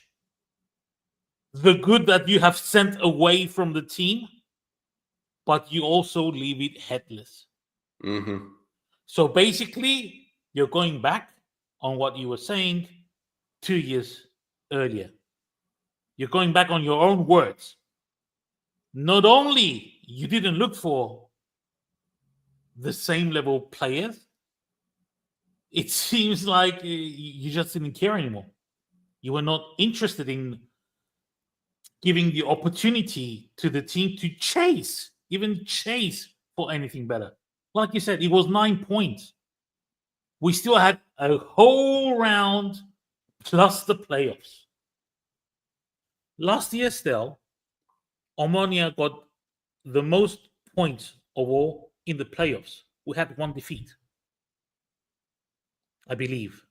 the good that you have sent away from the team, but you also leave it headless. Mm-hmm. So basically, you're going back on what you were saying 2 years earlier. You're going back on your own words. Not only you didn't look for the same level players, it seems like you just didn't care anymore. You were not interested in giving the opportunity to the team to even chase for anything better. Like you said, it was 9 points. We still had a whole round plus the playoffs. Last year still, Omonia got the most points of all in the playoffs. We had one defeat, I believe.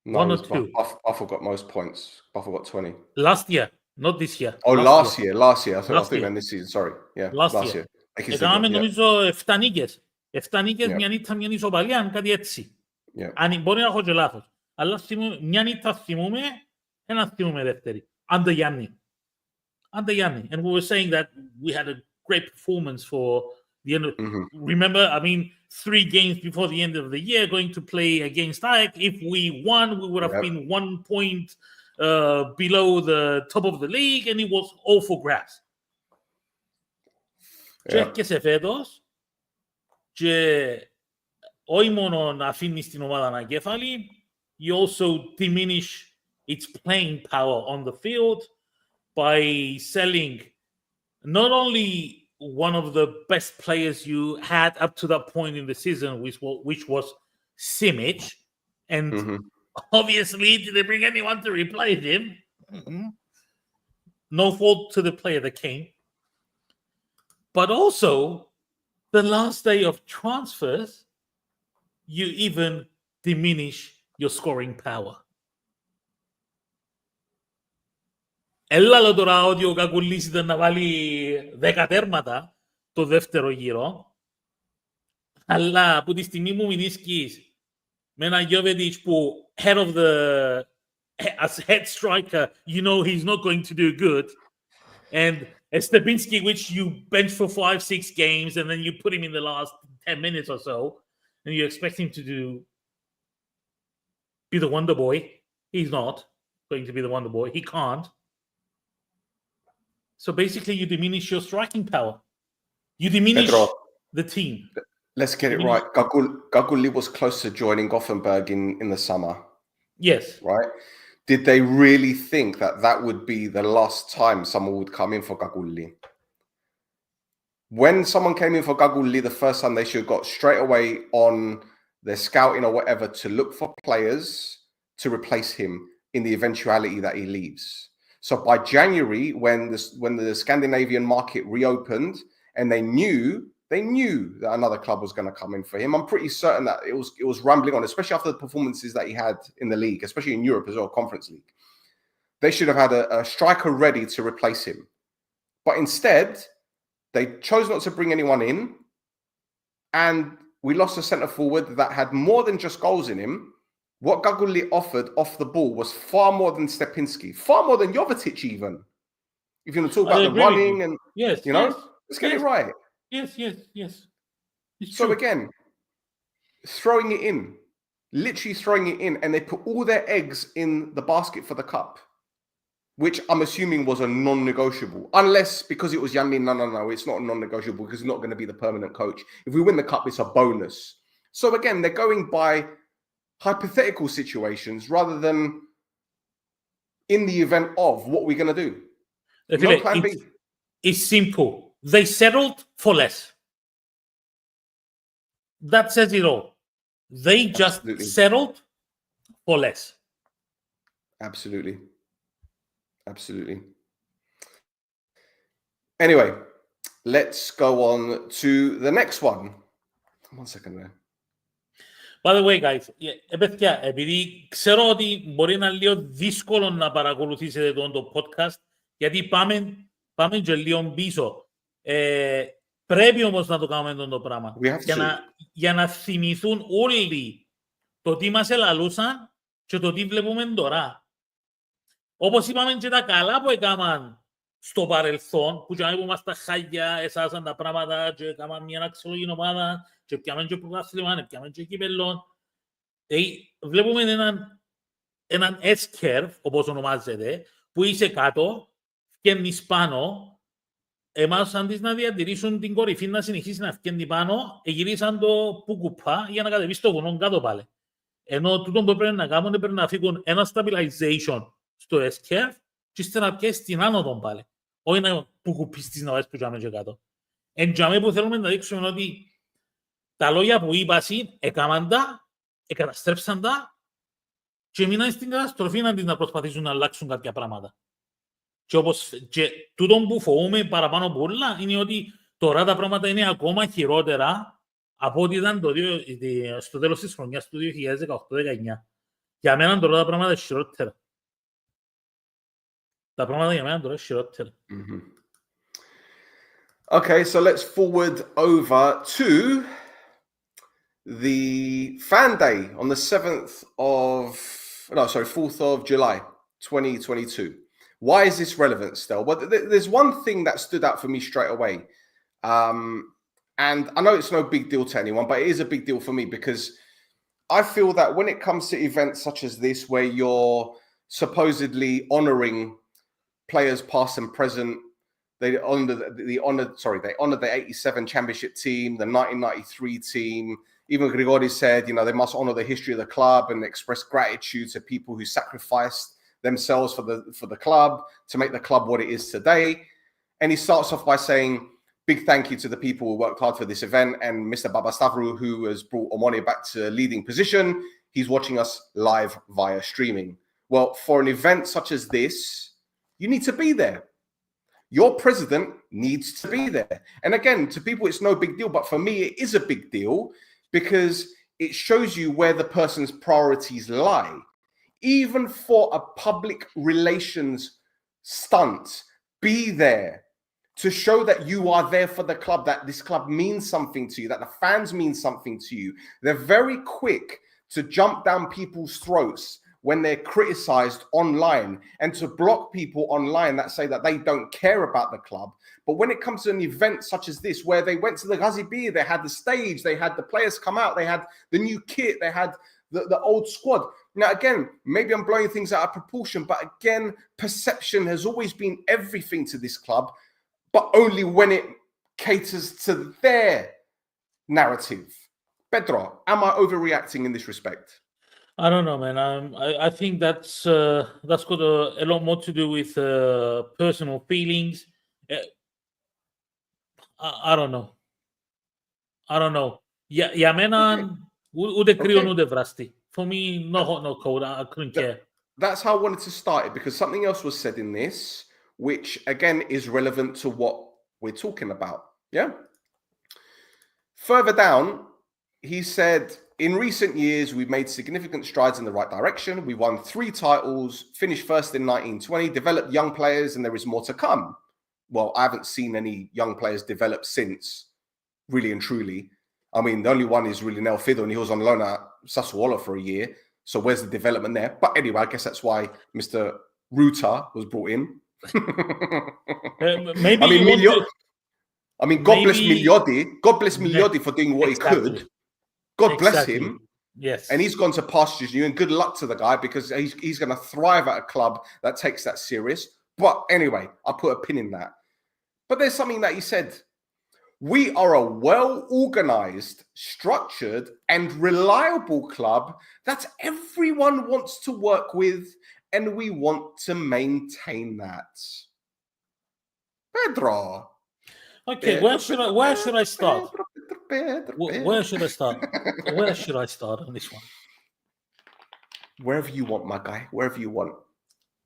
No, One or two. Buffalo got most points. Buffalo got 20. Last year, not this year. Oh, last year. I thought Last you year. meant this season. Sorry. Yeah, Last last year. year. Έκαναμε νομίζω 7 νίκες. 7 νίκες, Yeah. μια νύχτα, μια ισοπαλία, κάτι έτσι. Yeah. Αν μπορεί να έχω και λάθος. Αλλά μια νύχτα θυμούμε, ένα θυμούμε δεύτερη. Αν το Γιάννη. And we were saying that we had a great performance for the end of... Mm-hmm. Remember, I mean, 3 games before the end of the year going to play against Ajax. If we won, we would have been 1 point below the top of the league, and it was all for grabs. Και έρχεσαι φέτος και όχι μόνο να αφήνεις την ομάδα ανακέφαλη, you also diminish its playing power on the field by selling not only one of the best players you had up to that point in the season, which was Simic, and obviously didn't bring anyone to replace him. No fault to the player that came. But also, the last day of transfers, you even diminish your scoring power. Έλα τώρα ότι ο Κακουλής ήταν να βάλει 10 τέρματα το δεύτερο γύρο, αλλά από τη στιγμή μου μηνίσκεις με έναν Γιώβετιτς που as head striker, you know he's not going to do good, and a Stepinski which you bench for 5-6 games and then you put him in the last 10 minutes or so, and you expect him to be the wonder boy. He's not going to be the wonder boy. He can't. So basically, you diminish your striking power. You diminish Pedro, the team. let's get it right. Gaguli was close to joining Gothenburg in the summer. Yes. Right? Did they really think that that would be the last time someone would come in for Gaguli? When someone came in for Gaguli the first time, they should have got straight away on their scouting or whatever to look for players to replace him in the eventuality that he leaves. So by January, when the Scandinavian market reopened and they knew that another club was going to come in for him, I'm pretty certain that it was rambling on, especially after the performances that he had in the league, especially in Europe as well, Conference League. They should have had a striker ready to replace him. But instead, they chose not to bring anyone in, and we lost a centre forward that had more than just goals in him. What Gaguli offered off the ball was far more than Stepinski, far more than Jovetic even. If you want to talk about the running and, yes, let's get it right. Yes. It's So true. again, throwing it in, literally throwing it in, and they put all their eggs in the basket for the cup, which I'm assuming was a non-negotiable, unless because it was Yanlin, no, it's not a non-negotiable because he's not going to be the permanent coach. If we win the cup, it's a bonus. So again, they're going by hypothetical situations rather than in the event of what we're going to do. No plan B. It's simple. They settled for less. That says it all. They just settled for less. Absolutely. Anyway, let's go on to the next one. 1 second there. By the way, guys, παιδιά, επειδή ξέρω ότι μπορεί να είναι λίγο δύσκολο να παρακολουθήσετε το podcast, γιατί πάμε και λίγο πίσω. Πρέπει όμως να το κάνουμε το πράγμα. Για να θυμηθούν όλοι το τι μας ελαλούσαν και το τι βλέπουμε τώρα. Όπως είπαμε και τα καλά που έκαναν στο παρελθόν, που και είμαστε χάγια, εσάσαν τα πράγματα και έκαναν μια αξιολογική ομάδα και πιάμε και πρωτάθλημα, πιάμε και κύπελλον. Βλέπουμε έναν S-curve, όπως ονομάζεται, που είσαι κάτω, φκένεις πάνω. Εμάς αντί να διατηρήσουν την κορυφή να συνεχίσει να φκένει πάνω, γυρίσαν το πουκουπά για να κατεβεί στο βουνό κάτω πάλι. Ενώ τούτο που πρέπει να κάνουν πρέπει να φύγουν ένα stabilization στο S-curve και ύστερα να πιέσει την άνοδο πάλι. Όχι να πουκουπείς τις ναές που κάνουμε και κάτω. Εν τζαμί που θέλουμε να δείξουμε ότι τα λόγια που είπα έκαναν τα, εκαταστρέψαν τα και μείναν στην καταστροφή αντί να προσπαθήσουν να αλλάξουν κάποια πράγματα. Και τούτο που φοβούμαι παραπάνω από όλα είναι ότι τώρα τα πράγματα είναι ακόμα χειρότερα από ό,τι ήταν στο τέλος της χρονιάς του 2018-19. Για μένα τώρα τα πράγματα είναι χειρότερα. Τα πράγματα για μένα τώρα είναι χειρότερα. Okay, so let's forward over to the fan day on the 4th of July, 2022. Why is this relevant still? Well, there's one thing that stood out for me straight away. And I know it's no big deal to anyone, but it is a big deal for me because I feel that when it comes to events such as this, where you're supposedly honoring players past and present, they honor the 87 championship team, the 1993 team. Even Grigori said, they must honor the history of the club and express gratitude to people who sacrificed themselves for the club to make the club what it is today. And he starts off by saying, big thank you to the people who worked hard for this event and Mr. Babastavru, who has brought Omonia back to a leading position. He's watching us live via streaming. Well, for an event such as this, you need to be there. Your president needs to be there. And again, to people, it's no big deal. But for me, it is a big deal because it shows you where the person's priorities lie. Even for a public relations stunt. Be there to show that you are there for the club, that this club means something to you, that the fans mean something to you. They're very quick to jump down people's throats when they're criticized online and to block people online that say that they don't care about the club. But when it comes to an event such as this, where they went to the Ghazi Bir, they had the stage, they had the players come out, they had the new kit, they had the old squad. Now, again, maybe I'm blowing things out of proportion, but again, perception has always been everything to this club, but only when it caters to their narrative. Pedro, am I overreacting in this respect? I don't know, man. I think that's got a lot more to do with personal feelings. I don't know. I don't know. Για μένα, ούτε κρύο ούτε βράστη. For me, no hot, no cold. I couldn't care. That's how I wanted to start it, because something else was said in this, which again is relevant to what we're talking about. Yeah. Further down, he said, in recent years, we've made significant strides in the right direction. We won 3 titles, finished first in 1920, developed young players, and there is more to come. Well, I haven't seen any young players develop since, really and truly. I mean, the only one is really Nel Fido, and he was on loan at Sassuolo for a year. So where's the development there? But anyway, I guess that's why Mr. Ruta was brought in. Maybe God bless Milioti. God bless Milioti for doing what he could. God bless him. Yes. And he's gone to pastures new, and good luck to the guy, because he's going to thrive at a club that takes that serious. But anyway, I'll put a pin in that. But there's something that he said. We are a well-organized, structured, and reliable club that everyone wants to work with, and we want to maintain that. Pedro. Okay, where should I start? Where should I start? Where should I start on this one? Wherever you want, my guy. Wherever you want.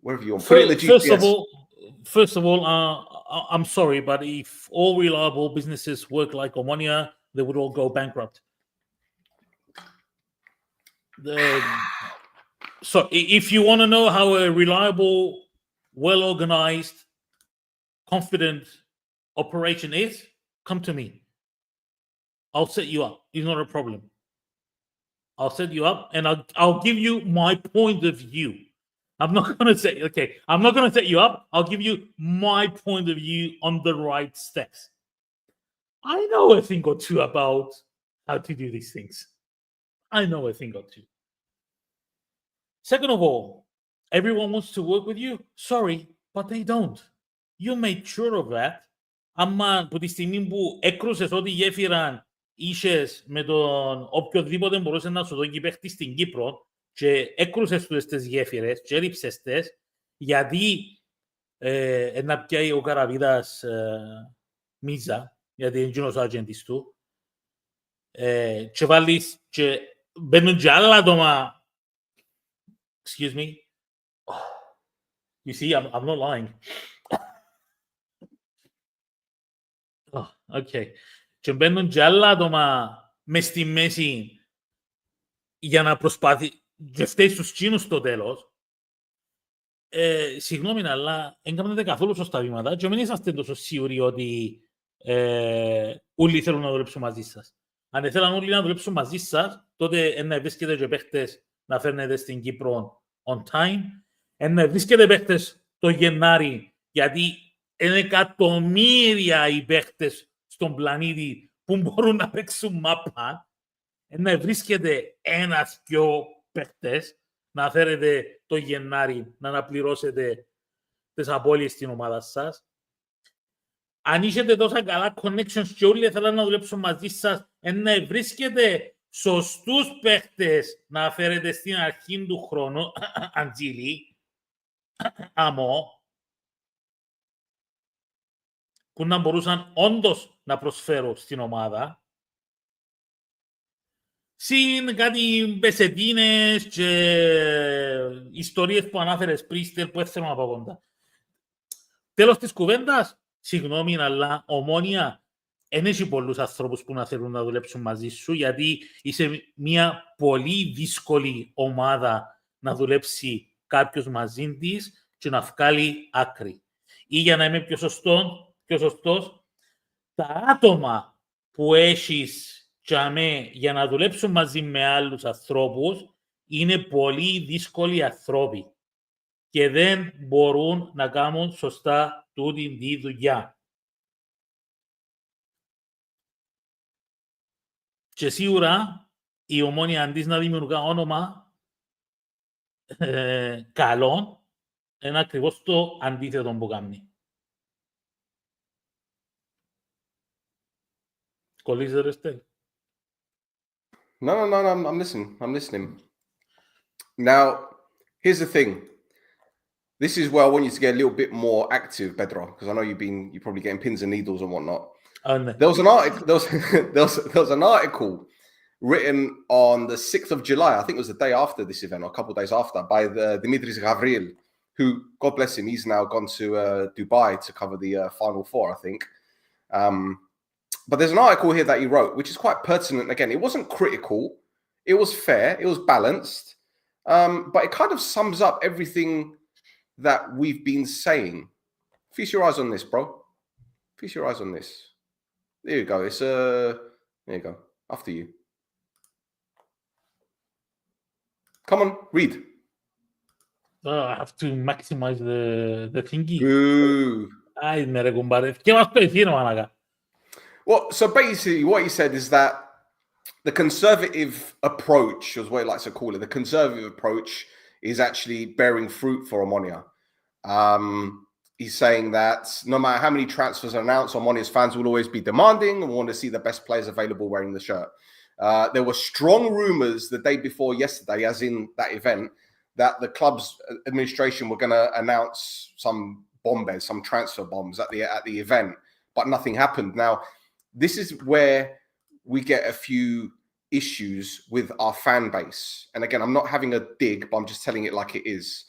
Wherever you want. Put it in the GPS. First of all, I'm sorry, but if all reliable businesses work like Omonia, they would all go bankrupt. So if you want to know how a reliable, well-organized, confident operation is, come to me. I'll set you up. It's not a problem. I'll set you up, and I'll give you my point of view. I'm not going to say, okay, I'm not going to set you up. I'll give you my point of view on the right steps. I know a thing or two about how to do these things. I know a thing or two. Second of all, everyone wants to work with you. Sorry, but they don't. You made sure of that. Άμα από τη στιγμή που έκρουσες ότι γέφυραν είσες με τον οποιοδήποτε μπορούσε να σου δώσει παίχτη στην Κύπρο και έκρουσες τους τις γέφυρες και έριψες τες, γιατί να πιάει ο Καραβίδας μίζα, γιατί είναι εκείνος ο αγέντης του, και βάλεις και μπαίνουν και άλλα άτομα. Excuse me. You see, I'm not lying. Oh, okay. Και μπαίνουν και άλλα άτομα μες στη μέση για να προσπάθει και φταίει στους Κίνους στο τέλος. Συγγνώμη, αλλά δεν κάνετε καθόλου σωστά βήματα και μην είσαστε τόσο σίγουροι ότι όλοι θέλουν να δουλέψουν μαζί σας. Αν θέλουν όλοι να δουλέψουν μαζί σας, τότε να βρίσκετε και παίχτες να φέρνετε στην Κύπρο on time, να βρίσκετε παίχτες το Γενάρη, γιατί είναι εκατομμύρια οι παίχτες στον πλανήτη που μπορούν να παίξουν μάπα, να βρίσκετε ένας-δυο παίχτες να φέρετε το Γενάρη να αναπληρώσετε τις απώλειες στην ομάδα σας. Αν είχετε τόσα καλά connections και όλοι θέλουν να δουλέψουν μαζί σας, να βρίσκετε σωστούς παίχτες να φέρετε στην αρχή του χρόνου, Αντζήλη, αμό, που να μπορούσαν όντως να προσφέρουν στην ομάδα. Συν κάτι μπεσετίνες και ιστορίες που ανάφερες πριν που έθελαν από κοντά. Τέλος της κουβέντας, συγγνώμη, αλλά Ομόνια δεν έχει πολλούς ανθρώπους που να θέλουν να δουλέψουν μαζί σου, γιατί είσαι μια πολύ δύσκολη ομάδα να δουλέψει κάποιος μαζί της και να βγάλει άκρη. Ή για να είμαι πιο σωστός, τα άτομα που έχεις για να δουλέψουν μαζί με άλλους ανθρώπους είναι πολύ δύσκολοι άνθρωποι και δεν μπορούν να κάνουν σωστά τούτη τη δουλειά. Και σίγουρα η Ομόνια αντί να δημιουργά όνομα καλό, είναι ακριβώς το αντίθετο που κάνει. Κολλήσε ρε Στέλ. No, I'm listening. Now, here's the thing. This is where I want you to get a little bit more active, Pedro, because I know you're probably getting pins and needles and whatnot. There was an article. There was an article written on the 6th of July. I think it was the day after this event, or a couple of days after, by Dimitris Gavril, who, God bless him, he's now gone to Dubai to cover the Final Four, I think. But there's an article here that he wrote, which is quite pertinent. Again, it wasn't critical. It was fair. It was balanced. But it kind of sums up everything that we've been saying. Feast your eyes on this, bro. Feast your eyes on this. There you go. It's there you go. After you. Come on, read. I have to maximize the thingy. Boo. Ay, me recomparé. ¿Qué más puedes decir, managa? Well, so basically what he said is that the conservative approach, as what he likes to call it, the conservative approach is actually bearing fruit for Omonia. He's saying that no matter how many transfers are announced, Omonia's fans will always be demanding and want to see the best players available wearing the shirt. There were strong rumors the day before yesterday, as in that event, that the club's administration were going to announce some bombers, some transfer bombs at the event, but nothing happened. Now, this is where we get a few issues with our fan base. And again, I'm not having a dig, but I'm just telling it like it is.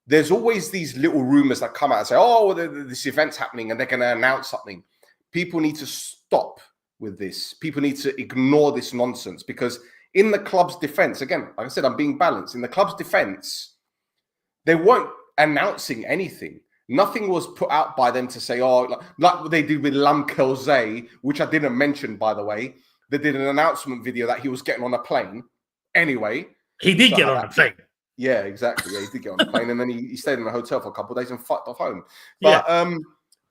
There's always these little rumors that come out and say, oh, this event's happening and they're going to announce something. People need to stop with this. People need to ignore this nonsense, because in the club's defense, again, like I said, I'm being balanced. In the club's defense, they weren't announcing anything. Nothing was put out by them to say, oh, like they did with Lam Kelze, which I didn't mention, by the way. They did an announcement video that he was getting on a plane. Anyway. He did get on a plane. Yeah, exactly. Yeah, he did get on a plane, and then he stayed in a hotel for a couple of days and fucked off home. But,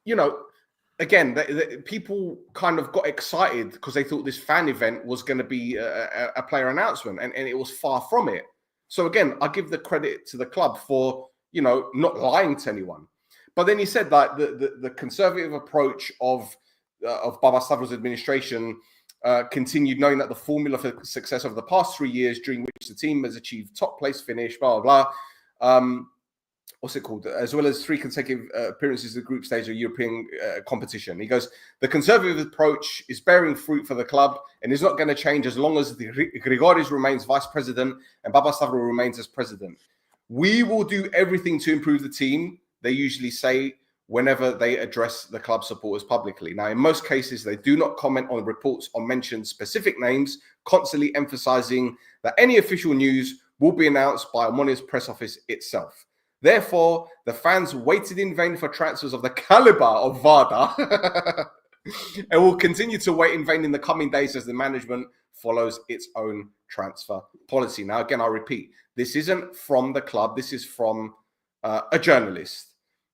you know, again, people kind of got excited because they thought this fan event was going to be a player announcement, and it was far from it. So again, I give the credit to the club for, you know, not lying to anyone. But then he said that the conservative approach of Babastavro's administration continued, knowing that the formula for success over the past 3 years, during which the team has achieved top place finish, blah, blah, blah. What's it called? As well as 3 consecutive appearances in the group stage of European competition. He goes, the conservative approach is bearing fruit for the club and is not going to change as long as Grigoris remains vice president and Babastavro remains as president. We will do everything to improve the team, they usually say whenever they address the club supporters publicly. Now, in most cases, they do not comment on reports or mention specific names, constantly emphasizing that any official news will be announced by Omonia's press office itself. Therefore, the fans waited in vain for transfers of the caliber of Vada and will continue to wait in vain in the coming days as the management follows its own transfer policy. Now, again, I repeat, this isn't from the club. This is from a journalist.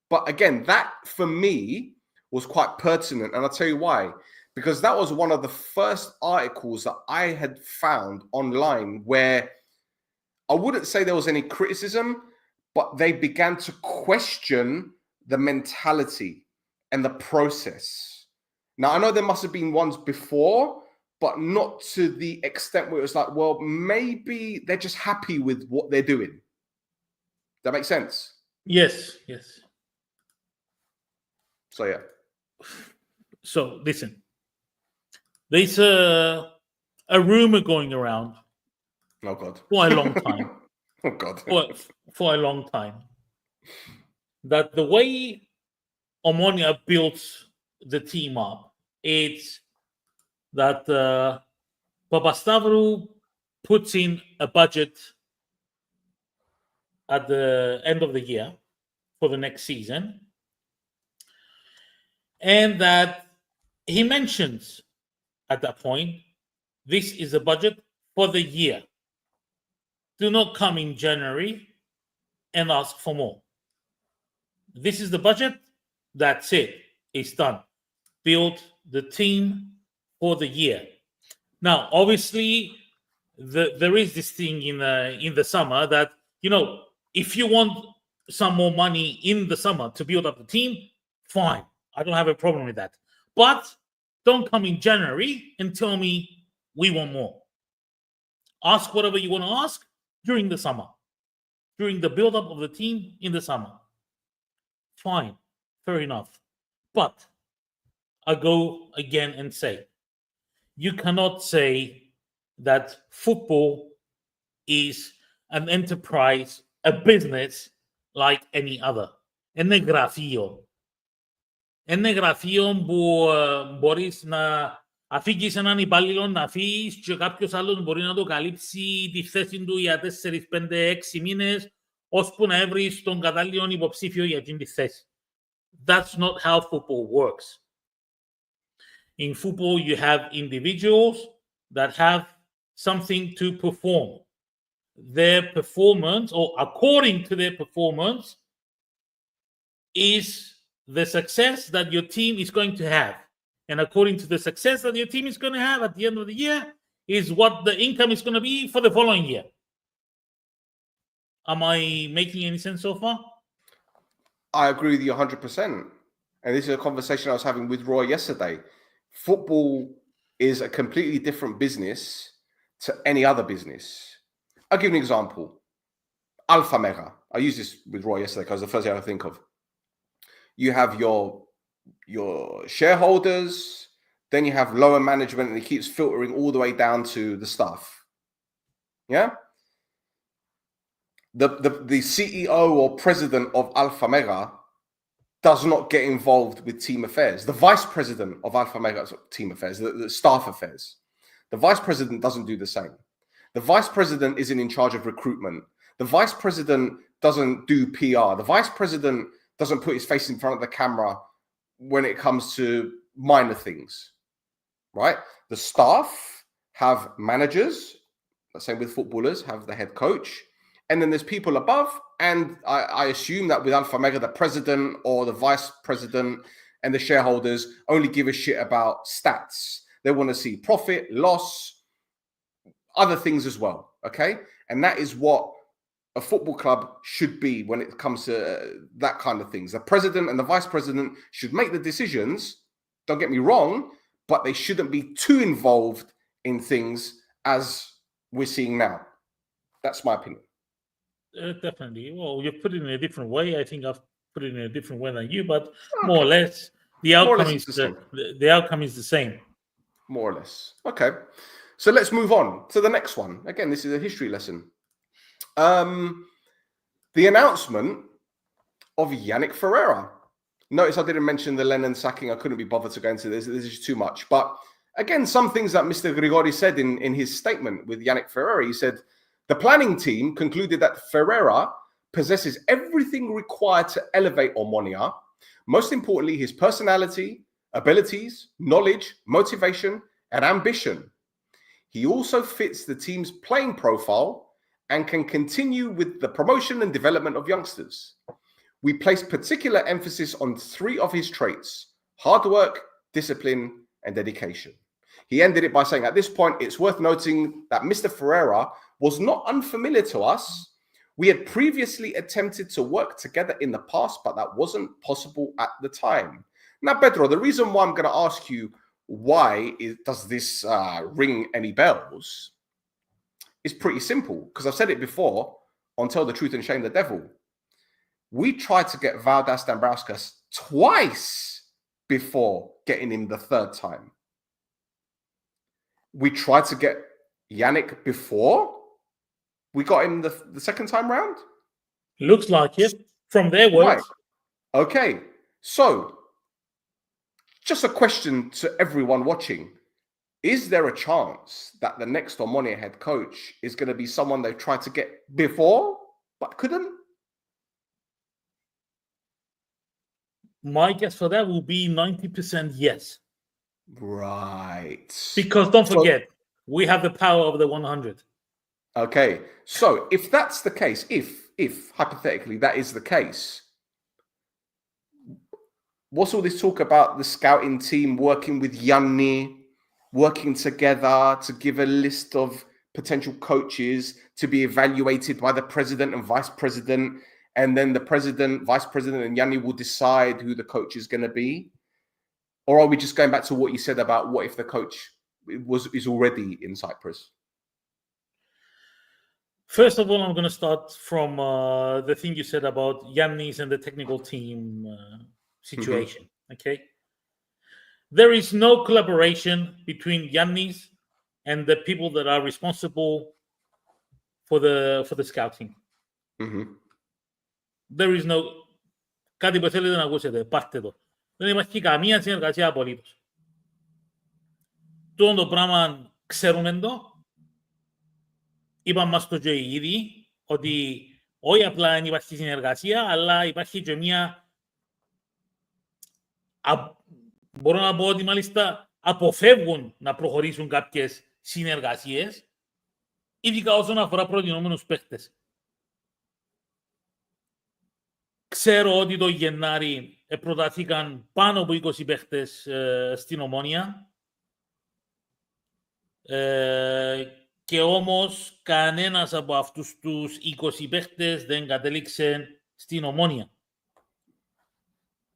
But again, that for me was quite pertinent. And I'll tell you why. Because that was one of the first articles that I had found online where I wouldn't say there was any criticism, but they began to question the mentality and the process. Now, I know there must have been ones before, but not to the extent where it was like, well, maybe they're just happy with what they're doing. Does that make sense? Yes. So, yeah. So, listen. There's a rumor going around. Oh, God. For a long time. Oh, God. For a long time. That the way Omonia builds the team up, it's that Papastavru puts in a budget at the end of the year, for the next season. And that he mentions at that point, this is a budget for the year. Do not come in January and ask for more. This is the budget. That's it. It's done. Build the team for the year. Now, obviously, there is this thing in the summer that, if you want some more money in the summer to build up the team, fine. I don't have a problem with that. But don't come in January and tell me we want more. Ask whatever you want to ask during the summer, during the build-up of the team in the summer. Fine, fair enough. But I go again and say, you cannot say that football is an enterprise, a business like any other. Είναι γραφείο. Είναι γραφείο που μπορείς να αφήγεις έναν υπάλληλο να φύγεις και κάποιος άλλος μπορεί να το καλύψει τη θέση του για 4, 5, 6 μήνες ώσπου να έβρεις τον κατάλληλο υποψήφιο για την τη θέση. That's not how football works. In football, you have individuals that have something to perform. Their performance, or according to their performance, is the success that your team is going to have. And according to the success that your team is going to have at the end of the year, is what the income is going to be for the following year. Am I making any sense so far? I agree with you 100%. And this is a conversation I was having with Roy yesterday. Football is a completely different business to any other business. I'll give you an example. Alpha Mega. I used this with Roy yesterday because it's the first thing I think of. You have your shareholders, then you have lower management, and it keeps filtering all the way down to the staff. Yeah? The CEO or president of Alpha Mega does not get involved with team affairs. The vice president of Alpha Mega's team affairs, the staff affairs. The vice president doesn't do the same. The vice president isn't in charge of recruitment. The vice president doesn't do PR. The vice president doesn't put his face in front of the camera when it comes to minor things, right? The staff have managers, the same with footballers, have the head coach. And then there's people above. And I assume that with Alpha Mega, the president or the vice president and the shareholders only give a shit about stats. They want to see profit, loss, other things as well, okay? And that is what a football club should be when it comes to that kind of things. The president and the vice president should make the decisions, don't get me wrong, but they shouldn't be too involved in things as we're seeing now. That's my opinion. Definitely. Well, you put it in a different way. I think I've put it in a different way than you, but more or less, the outcome is the outcome is the same. More or less. Okay. So let's move on to the next one. Again, this is a history lesson. The announcement of Yannick Ferreira. Notice I didn't mention the Lennon sacking. I couldn't be bothered to go into this. This is too much. But again, some things that Mr. Grigori said in his statement with Yannick Ferreira. He said, the planning team concluded that Ferreira possesses everything required to elevate Omonia. Most importantly, his personality, abilities, knowledge, motivation, and ambition. He also fits the team's playing profile and can continue with the promotion and development of youngsters. We place particular emphasis on 3 of his traits: hard work, discipline, and dedication. He ended it by saying, at this point, it's worth noting that Mr. Ferreira was not unfamiliar to us. We had previously attempted to work together in the past, but that wasn't possible at the time. Now, Pedro, the reason why I'm going to ask you does this ring any bells is pretty simple, because I've said it before on Tell the Truth and Shame the Devil. We tried to get Valdas Dambrauskas twice before getting him the 3rd time. We tried to get Yannick before we got him the 2nd time round. Looks like it from their words. Right. Okay. So, just a question to everyone watching. Is there a chance that the next Omonia head coach is going to be someone they've tried to get before, but couldn't? My guess for that will be 90% yes. Right. Because don't So- forget, we have the power of the 100. Okay. So if that's the case, if hypothetically that is the case, what's all this talk about the scouting team working with Yanni, working together to give a list of potential coaches to be evaluated by the president and vice president, and then the president, vice president, and Yanni will decide who the coach is going to be? Or are we just going back to what you said about what if the coach is already in Cyprus? First of all, I'm going to start from the thing you said about Yannis and the technical team situation. Okay, there is no collaboration between Yannis and the people that are responsible for the scouting. There is no. Κάτι που θέλετε να ακούσετε, πάρτε το. Δεν υπάρχει καμία συνεργασία απολύτως. Το πράγμα ξέρουμε το. Είπαμε μας το και ήδη ότι όχι απλά δεν υπάρχει συνεργασία, αλλά υπάρχει και μια... Μπορώ να πω ότι μάλιστα αποφεύγουν να προχωρήσουν κάποιες συνεργασίες, ειδικά όσον αφορά προτινόμενους παίχτες. Ξέρω ότι το Γενάρη προτάθηκαν πάνω από 20 παίχτες στην Ομόνια. Και όμως κανένας από αυτούς τους 20 παίχτες δεν κατέληξε στην Ομόνια.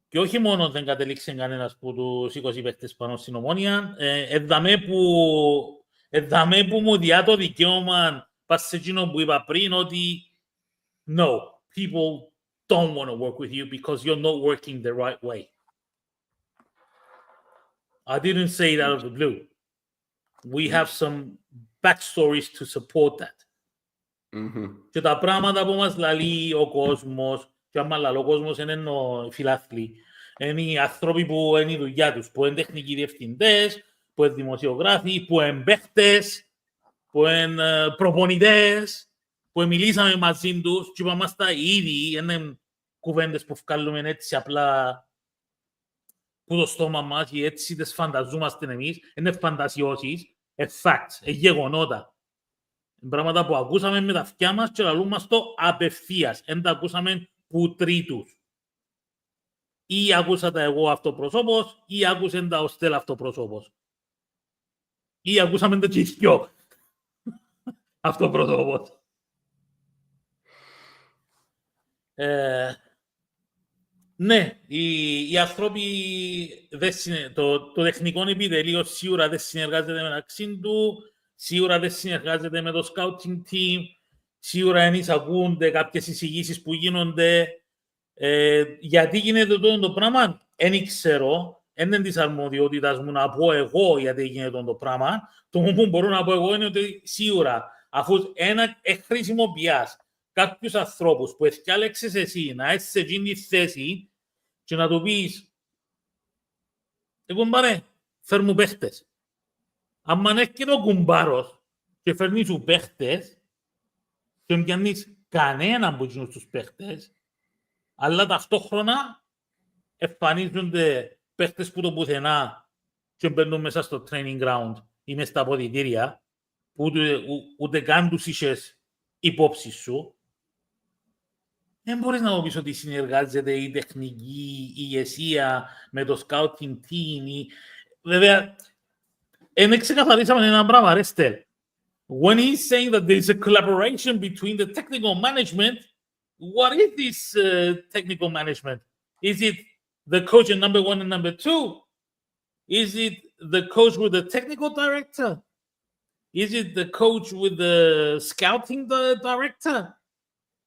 Και όχι μόνο δεν κατέληξε κανένας από τους 20 παίχτες πάνω στην Ομόνια, εδαμέ που μου διά το δικαίωμα πας σε εκείνο που είπα πριν ότι no, people don't want to work with you because you're not working the right way. I didn't say it out of the blue. We have some backstories to support that. Και τα πράγματα που μας λαλεί ο κόσμος, και άμα λαλεί ο κόσμος είναι φιλάθλοι, είναι οι άνθρωποι που είναι η δουλειά τους, που είναι τεχνικοί διευθυντές, που είναι δημοσιογράφοι, που είναι παίχτες, που είναι προπονητές, που μιλήσαμε μαζί τους και είπαμε στα ήδη, είναι κουβέντες που βγάλουμε έτσι απλά που το στόμα μας και έτσι τις φανταζόμαστε εμείς, είναι φαντασιώσεις, facts, γεγονότα. Πράγματα που ακούσαμε με τα αυτιά μας και λαλούν μας το απευθείας. Εν τα ακούσαμε που τρίτους. Ή άκουσα τα εγώ αυτοπροσώπος, ή άκουσαν τα ο Στέλ αυτοπροσώπος. Ή ακούσαμε τα τσιθκιό αυτοπροσώπος. Ναι, οι άνθρωποι, το τεχνικό επιτελείο σίγουρα δεν συνεργάζεται μεταξύ του, σίγουρα δεν συνεργάζεται με το scouting team, σίγουρα δεν εισακούνται κάποιες εισηγήσεις που γίνονται. Γιατί γίνεται το πράγμα, δεν ξέρω, δεν είναι της αρμοδιότητας μου να πω εγώ γιατί γίνεται το πράγμα. Το μόνο που μπορώ να πω εγώ είναι ότι σίγουρα, αφού χρησιμοποιάς κάποιους ανθρώπους που εθιάλεξες εσύ να είσαι σε εκείνη τη θέση και να του πεις κουμπάρε, φέρ μου παίχτες. Αν έρχεται ο κουμπάρος και φέρνει σου παίχτες και δεν πιάνεις κανέναν από εκείνους τους παίχτες, αλλά ταυτόχρονα εμφανίζονται παίχτες που το πουθενά και μπαίνουν μέσα στο training ground ή μέσα στα αποδυτήρια που ούτε καν τους είχες υπόψη σου. Δεν μπορείς να μου πεις ότι συνεργάζεται η τεχνική ηγεσία με το scouting team. Βέβαια, δεν ξεκαθαρίσαμε ένα πράγμα, ρε Στέλ. When he's saying that there is a collaboration between the technical management, what is this technical management? Is it the coach in number 1 and number 2? Is it the coach with the technical director? Is it the coach with the scouting director?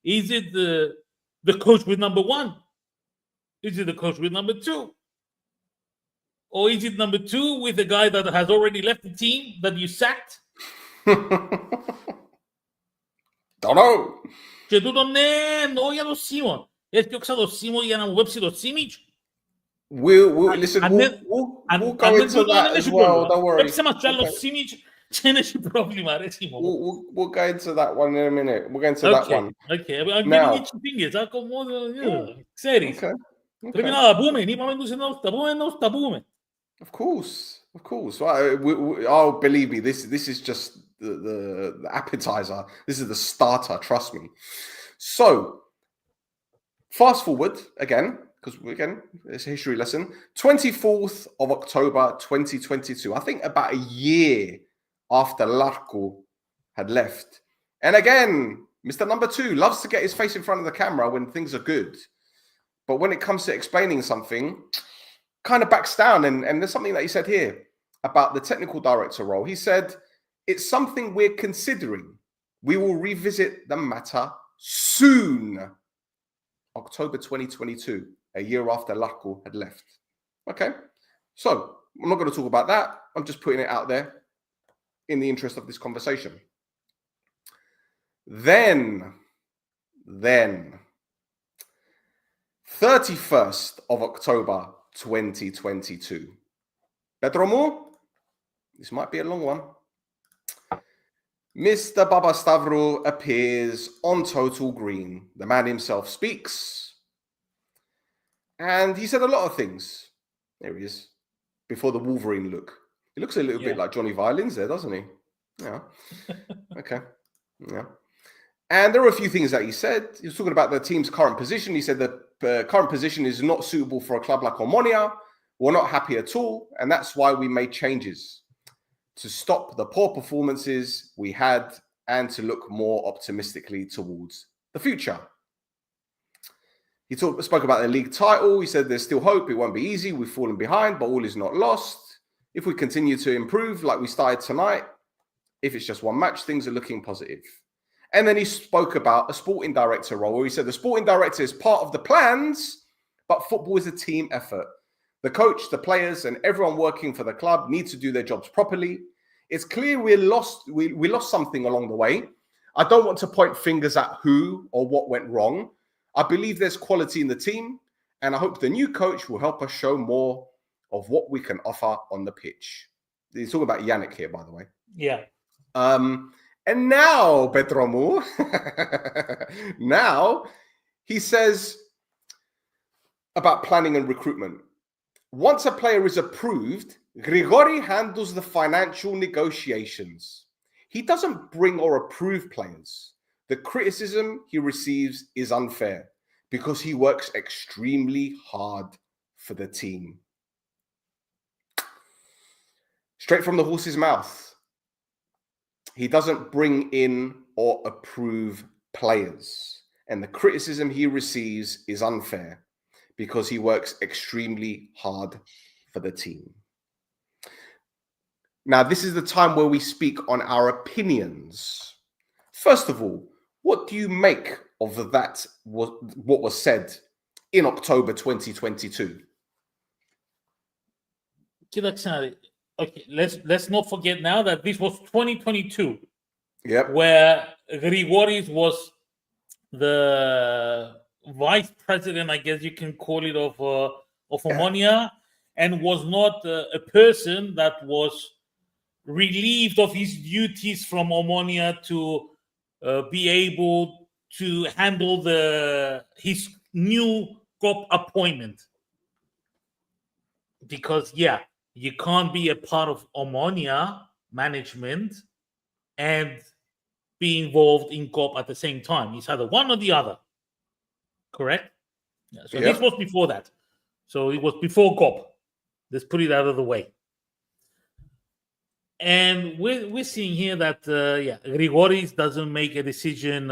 Is it the coach with number 1? Is it the coach with number 2? Or is it number 2 with the guy that has already left the team that you sacked? Don't know. Και τούτο ναι, εννοώ για το Σίμον. Έφτιαξα το Σίμον για να μου βέψει το Σίμιτς. Listen, we'll go into that as well. Don't worry. Βέψε μας κι άλλο Σίμιτς και δεν έχει πρόβλημα, ρε Σίμον. We'll go into that one in a minute. We'll go into that one. Okay, I'm Now. giving you fingers. Ξέρεις. Πρέπει να τα πούμε. Είπαμε τους να τα πούμε, να τα πούμε. Of course. Oh, believe me, this is just the appetizer. This is the starter. Trust me. So, fast forward again, because again, it's a history lesson. 24th of October, 2022. I think about a year after Larco had left. And again, Mr. Number 2 loves to get his face in front of the camera when things are good. But when it comes to explaining something, kind of backs down. And there's something that he said here about the technical director role. He said, it's something we're considering. We will revisit the matter soon. October 2022, a year after Larco had left. Okay, so I'm not going to talk about that. I'm just putting it out there in the interest of this conversation. Then 31st of October 2022. Pedro Moore, this might be a long one. Mr. Babastavro appears on Total Green. The man himself speaks. And he said a lot of things. There he is. Before the Wolverine look. He looks a little bit like Johnny Violins there, doesn't he? Yeah. Okay. Yeah. And there were a few things that he said. He was talking about the team's current position. He said the current position is not suitable for a club like Omonia. We're not happy at all. And that's why we made changes to stop the poor performances we had and to look more optimistically towards the future. He spoke about the league title. He said there's still hope. It won't be easy. We've fallen behind, but all is not lost. If we continue to improve like we started tonight, if it's just one match, things are looking positive. And then he spoke about a sporting director role where he said the sporting director is part of the plans, but football is a team effort. The coach, the players, and everyone working for the club need to do their jobs properly. It's clear we lost something along the way. I don't want to point fingers at who or what went wrong. I believe there's quality in the team, and I hope the new coach will help us show more of what we can offer on the pitch. He's talking about Yannick here, by the way. Yeah. And now, Petromu, now he says about planning and recruitment. Once a player is approved, Grigori handles the financial negotiations. He doesn't bring or approve players. The criticism he receives is unfair because he works extremely hard for the team. Straight from the horse's mouth. He doesn't bring in or approve players. And the criticism he receives is unfair because he works extremely hard for the team. Now, this is the time where we speak on our opinions. First of all, what do you make of that, what was said in October 2022? Okay, let's not forget now that this was 2022. Yep. Where Grigoris was the vice president, I guess you can call it, of Omonia, and was not a person that was relieved of his duties from Omonia to be able to handle his new COP appointment. Because, yeah, you can't be a part of Omonia management and be involved in COP at the same time. It's either one or the other. Correct? Yeah, so this was before that. So it was before COP. Let's put it out of the way. And we're seeing here that, Grigoris doesn't make a decision.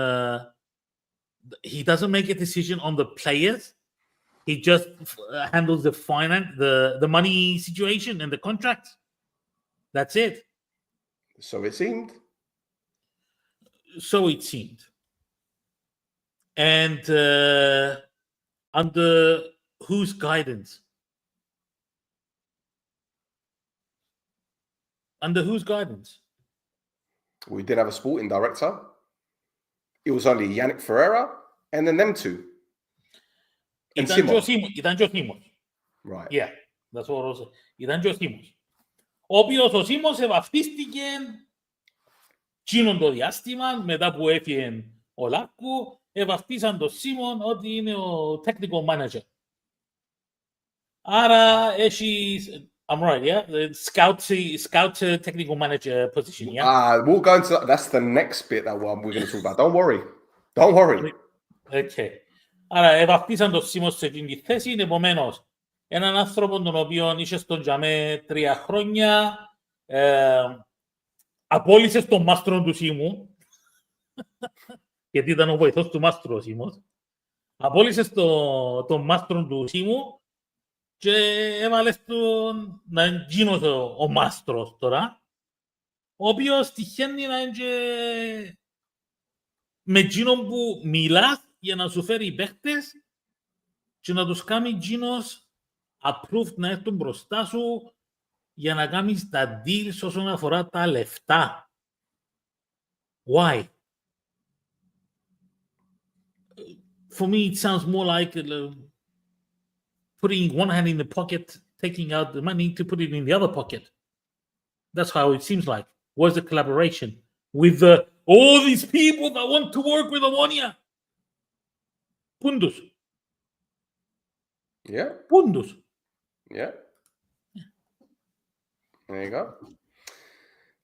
He doesn't make a decision on the players. He just handles the finance, the money situation and the contract. That's it. So it seemed. So it seemed. And under whose guidance? Under whose guidance? We did have a sporting director. It was only Yannick Ferreira and then them two. And Ήταν και ο Σίμος. Right. Yeah, that's what I was saying. Ήταν και ο Σίμος. Ο οποίος ο Σίμος ευαυτίστηκε τσίνον το διάστημα, μετά που έφυγε ο Λάρκου, ευαυτίσαν τον Σίμον ότι είναι ο technical manager. Άρα έχεις... I'm right, yeah? The scout technical manager position, yeah? We'll go into that's the next bit that we're going to talk about. Don't worry. Don't worry. Okay. Άρα ευαφτίσαν το Σίμον σε εκείνη τη θέση, επομένως έναν άνθρωπο τον οποίο είχε στον Τζαμέ 3 χρόνια, απόλυσε στον μάστρο του Σίμου, γιατί ήταν ο βοηθός του μάστρου ο Σίμος, απόλυσε τον μάστρο του Σίμου και έβαλε τον να είναι γίνος ο μάστρος τώρα, ο οποίος τυχαίνει να είναι και με γίνον που μιλάς για να σου φέρει παίχτες και να τους κάνει γίνος approved να έρθουν μπροστά σου για να κάνεις τα deals όσον αφορά τα λεφτά. Why? For me, it sounds more like putting one hand in the pocket, taking out the money to put it in the other pocket. That's how it seems like. Where's the collaboration with all these people that want to work with Omonia? Pundus. Yeah. Pundus. Yeah. There you go.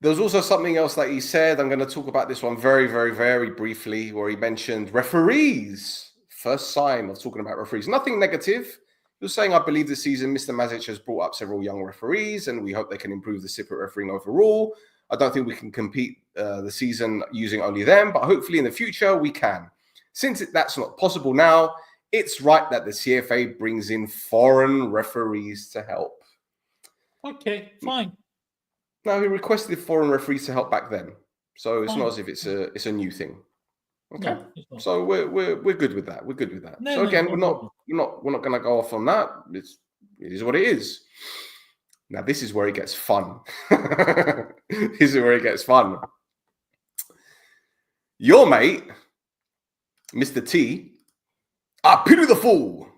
There was also something else that he said. I'm going to talk about this one very, very, very briefly, where he mentioned referees. First sign of talking about referees. Nothing negative. He was saying, I believe this season, Mr. Mazic has brought up several young referees, and we hope they can improve the separate refereeing overall. I don't think we can compete the season using only them, but hopefully in the future we can. Since that's not possible now, it's right that the CFA brings in foreign referees to help. Okay, fine. Now, he requested foreign referees to help back then, so it's not as if it's a new thing. Okay, No, so we're good with that. We're good with that. So again, we're not going to go off on that. It is what it is. Now, this is where it gets fun. This is where it gets fun. Your mate, Mr. T, Piru the Fool,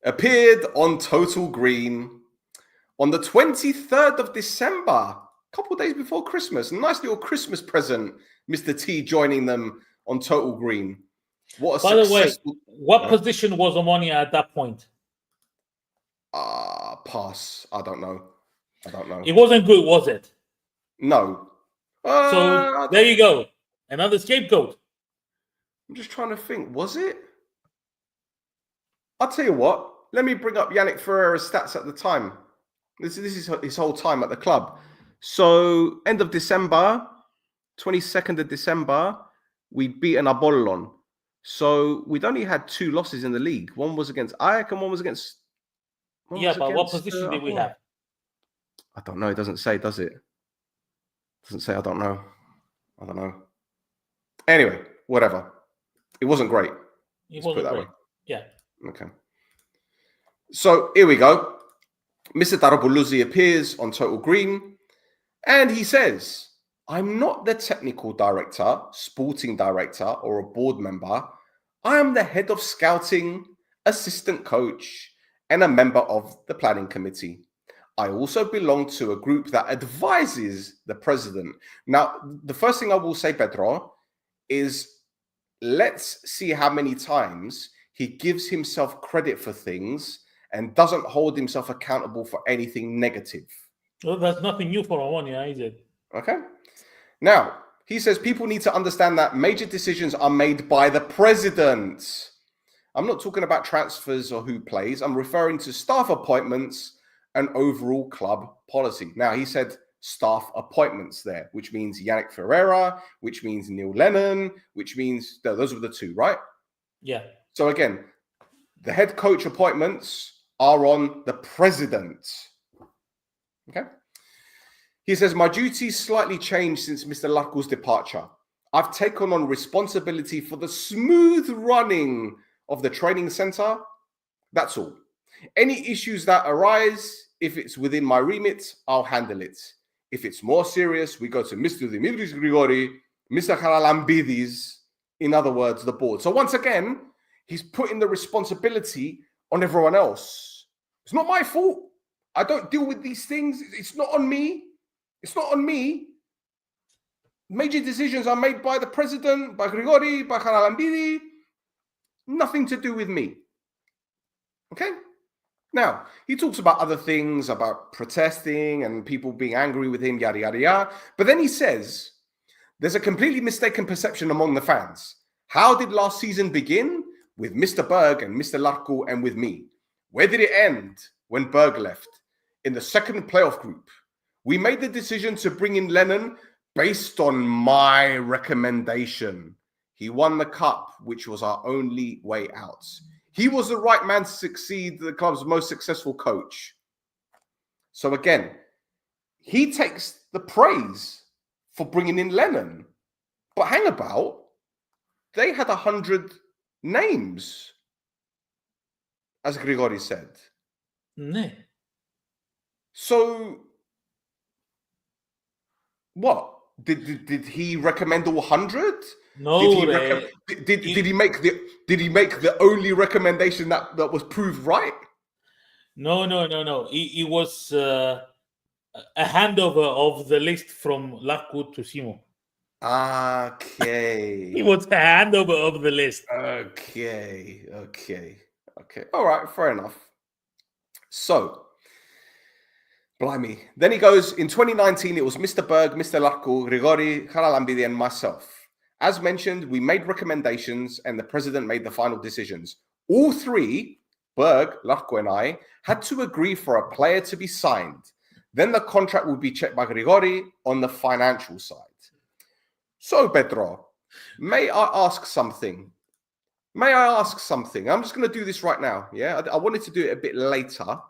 appeared on Total Green on the 23rd of December, a couple of days before Christmas. Nice little Christmas present, Mr. T joining them on Total Green. What a By the successful... way, what position was Omonia at that point? Pass. I don't know. It wasn't good, was it? No. So there you go. Another scapegoat. I'm just trying to think. Was it? I'll tell you what. Let me bring up Yannick Ferreira's stats at the time. This is his whole time at the club. So end of December, 22nd of December, we'd beaten Apollon. So we'd only had 2 losses in the league. One was against Ajax and one was against... What position did we have? I don't know. It doesn't say, does it? Doesn't say. I don't know. Anyway, whatever. It wasn't great. It wasn't great. Yeah. Okay. So here we go. Mr. Darabuluzzi appears on Total Green and he says, I'm not the technical director, sporting director, or a board member. I am the head of scouting, assistant coach, and a member of the planning committee. I also belong to a group that advises the president. Now, the first thing I will say, Pedro, is let's see how many times he gives himself credit for things and doesn't hold himself accountable for anything negative. Well, that's nothing new for Omonia, is it? Okay. Now, he says people need to understand that major decisions are made by the president. I'm not talking about transfers or who plays. I'm referring to staff appointments and overall club policy. Now, he said staff appointments there, which means Yannick Ferreira, which means Neil Lennon, which means those were the 2, right? Yeah. So again, the head coach appointments are on the president. Okay. He says, my duties slightly changed since Mr. Larco's departure. I've taken on responsibility for the smooth running of the training center. That's all. Any issues that arise, if it's within my remit, I'll handle it. If it's more serious, we go to Mr. Dimitris Grigori, Mr. Haralambidis, in other words, the board. So once again, he's putting the responsibility on everyone else. It's not my fault. I don't deal with these things. It's not on me. It's not on me. Major decisions are made by the president, by Grigori, by Haralambidi. Nothing to do with me. Okay? Now, he talks about other things, about protesting and people being angry with him, yada, yada, yada. But then he says, there's a completely mistaken perception among the fans. How did last season begin? With Mr. Berg and Mr. Larko and with me. Where did it end? When Berg left. In the second playoff group. We made the decision to bring in Lennon based on my recommendation. He won the cup, which was our only way out. He was the right man to succeed, the club's most successful coach. So again, he takes the praise for bringing in Lennon. But hang about, they had 100 names, as Grigori said. Ναι. So, what? Did he recommend all 100? No, Did he make the only recommendation that was proved right? No. It was a handover of the list from Larko to Simo. Okay. It was a handover of the list. Okay. All right, fair enough. So, blimey. Then he goes, in 2019, it was Mr. Berg, Mr. Larko, Grigori, Haralambidi, and myself. As mentioned, we made recommendations and the president made the final decisions. All three, Berg, Larko, and I, had to agree for a player to be signed. Then the contract would be checked by Grigori on the financial side. So, Pedro, may I ask something? I'm just going to do this right now. Yeah, I wanted to do it a bit later,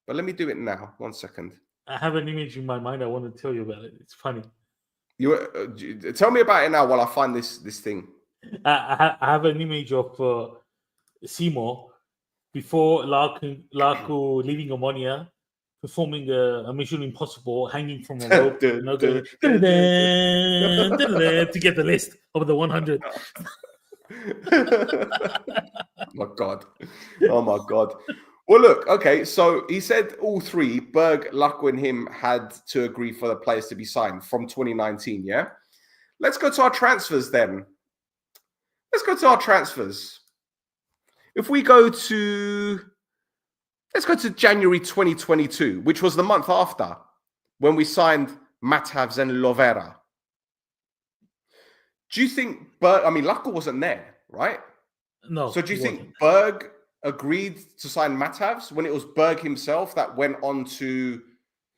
but let me do it now. 1 second. I have an image in my mind. I want to tell you about it. It's funny. You tell me about it now while I find this thing. I have an image of Simo before Larko leaving Omonia, performing a Mission Impossible, hanging from a rope, to get the list of the 100. Oh my god. Well, look, okay, so he said all three, Berg, Larko, and him had to agree for the players to be signed from 2019, yeah? Let's go to our transfers then. If we go to... Let's go to January 2022, which was the month after, when we signed Matavs and Lovera. Do you think Berg... I mean, Larko wasn't there, right? No. So do you think Berg agreed to sign Matavs when it was Berg himself that went on to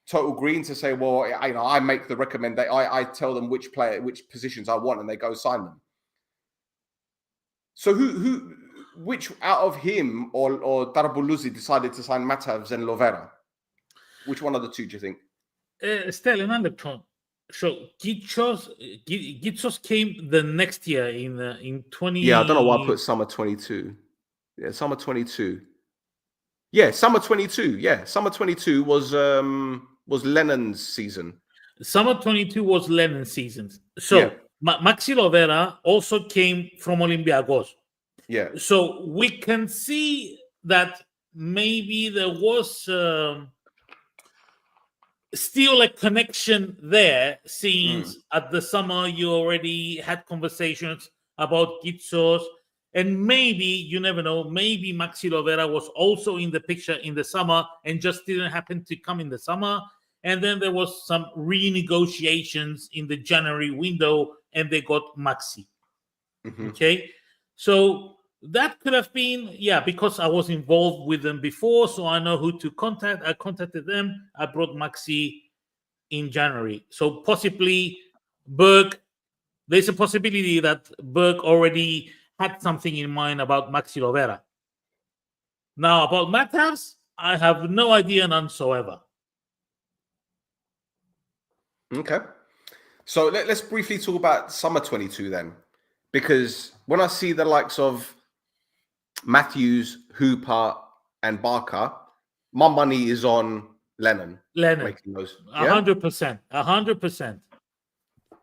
Total Green to say, well, I make the recommendation, I tell them which positions I want and they go sign them. So which out of him or Darbuluzi decided to sign Matavs and Lovera? Which one of the two do you think? Still, another point. So Gitsos came the next year in 20. Yeah, I don't know why I put summer 22. Yeah, summer 22. Yeah, summer 22. Yeah, summer 22 was Lennon's season. Summer 22 was Lennon's season. So yeah. Maxi Lovera also came from Olympiacos. Yeah. So we can see that maybe there was still a connection there, since at the summer you already had conversations about Gitsos. And maybe, you never know, maybe Maxi Lovera was also in the picture in the summer and just didn't happen to come in the summer. And then there was some renegotiations in the January window and they got Maxi. Okay? So that could have been, because I was involved with them before, so I know who to contact. I contacted them. I brought Maxi in January. So possibly Berg, there's a possibility that Berg already had something in mind about Maxi Lovera. Now, about Matavs, I have no idea, none whatsoever. Okay. So let's briefly talk about summer 22 then. Because when I see the likes of Matthews, Hooper, and Barker, my money is on Lennon. Making those. 100%. 100%.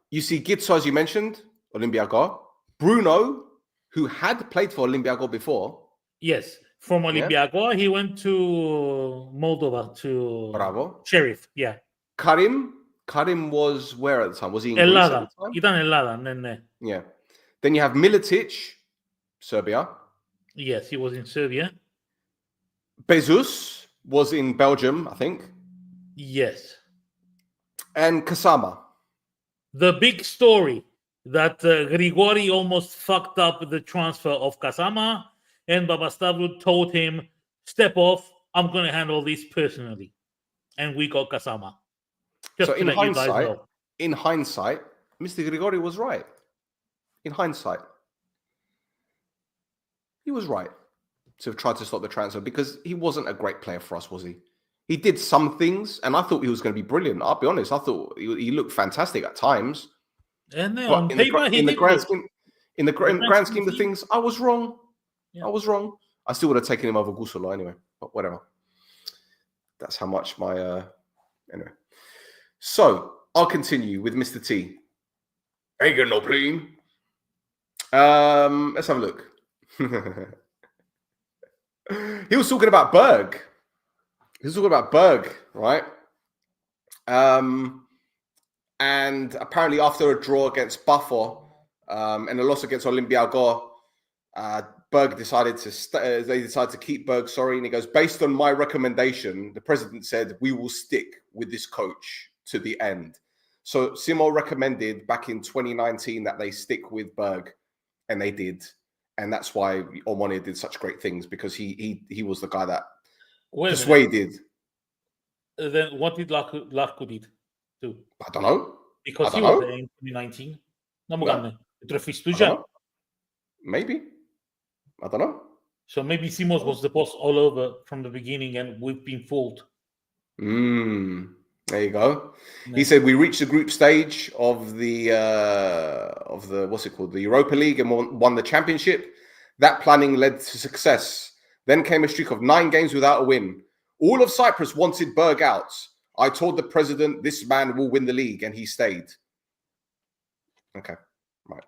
You see Gitso, as you mentioned, Olympiacos. Bruno, who had played for Olympiacos before. Yes, from Olympiacos, he went to Moldova, to Sheriff, Karim was where at the time? Was he in Greece at the time? Yeah. Then you have Militic, Serbia. Yes, he was in Serbia. Jesus was in Belgium, I think, Yes. and Kasama. The big story that Grigori almost fucked up the transfer of Kasama, and Babastavlu told him, "Step off. I'm going to handle this personally," and we got Kasama. Just So to let you guys know. in hindsight, Mr. Grigori was right. In hindsight, he was right to have tried to stop the transfer because he wasn't a great player for us, was he? He did some things, and I thought he was going to be brilliant. I'll be honest. I thought he looked fantastic at times. And then But on paper, in the grand scheme of things, I was wrong. Yeah. I was wrong. I still would have taken him over Gusolo anyway, but whatever. That's how much my anyway. So I'll continue with Mr. T. Ain't got no plane. Let's have a look. He was talking about Berg. Right? And apparently after a draw against Buffon and a loss against Olympiacos, Berg decided to keep Berg, and he goes, based on my recommendation, the president said, we will stick with this coach to the end. So Simo recommended back in 2019 that they stick with Berg, and they did. And that's why Omonia did such great things, because he was the guy that persuaded. Then what did Larko did do? I don't know. Because he was there in 2019. Maybe. I don't know. So maybe Simos was the boss all over from the beginning, and we've been fooled. There you go. Yeah. He said we reached the group stage of the what's it called, the Europa League, and won the championship. That planning led to success. Then came a streak of 9 games without a win. All of Cyprus wanted Berg out. I told the president this man will win the league, and he stayed. Okay, right.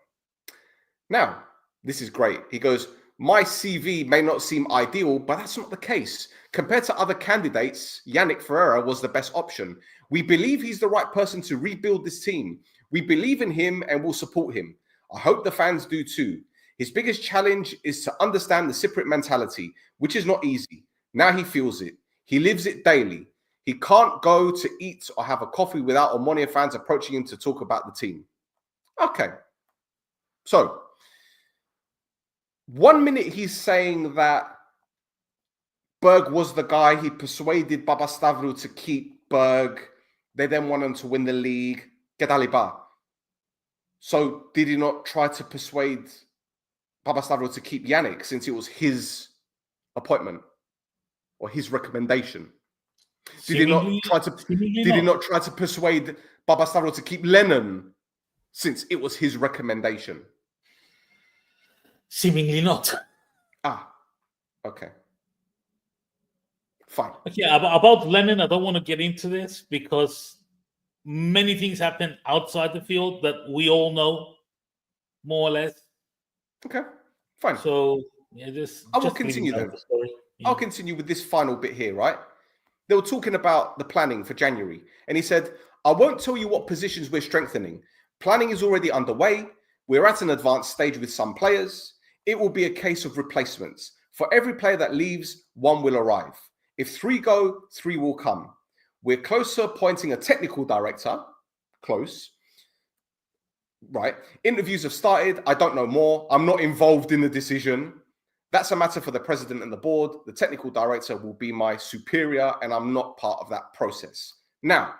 Now, this is great. He goes, my CV may not seem ideal, but that's not the case. Compared to other candidates, Yannick Ferreira was the best option. We believe he's the right person to rebuild this team. We believe in him and will support him. I hope the fans do too. His biggest challenge is to understand the Cypriot mentality, which is not easy. Now he feels it. He lives it daily. He can't go to eat or have a coffee without Omonia fans approaching him to talk about the team. Okay. So, 1 minute he's saying that Berg was the guy, he persuaded Babastavlu to keep Berg. They then want him to win the league. Gedaliba. So did he not try to persuade Babastavlu to keep Yannick, since it was his appointment or his recommendation? Did he not try to persuade Babastavlu to keep Lennon, since it was his recommendation? Seemingly not. Okay. Fine. Okay, about Lennon, I don't want to get into this because many things happen outside the field that we all know, more or less. Okay, fine. So, yeah, I will continue then. Yeah. I'll continue with this final bit here, right? They were talking about the planning for January, and he said, I won't tell you what positions we're strengthening. Planning is already underway. We're at an advanced stage with some players. It will be a case of replacements. For every player that leaves, 1 will arrive. If 3 go, 3 will come. We're close to appointing a technical director. Close. Right. Interviews have started. I don't know more. I'm not involved in the decision. That's a matter for the president and the board. The technical director will be my superior, and I'm not part of that process. Now,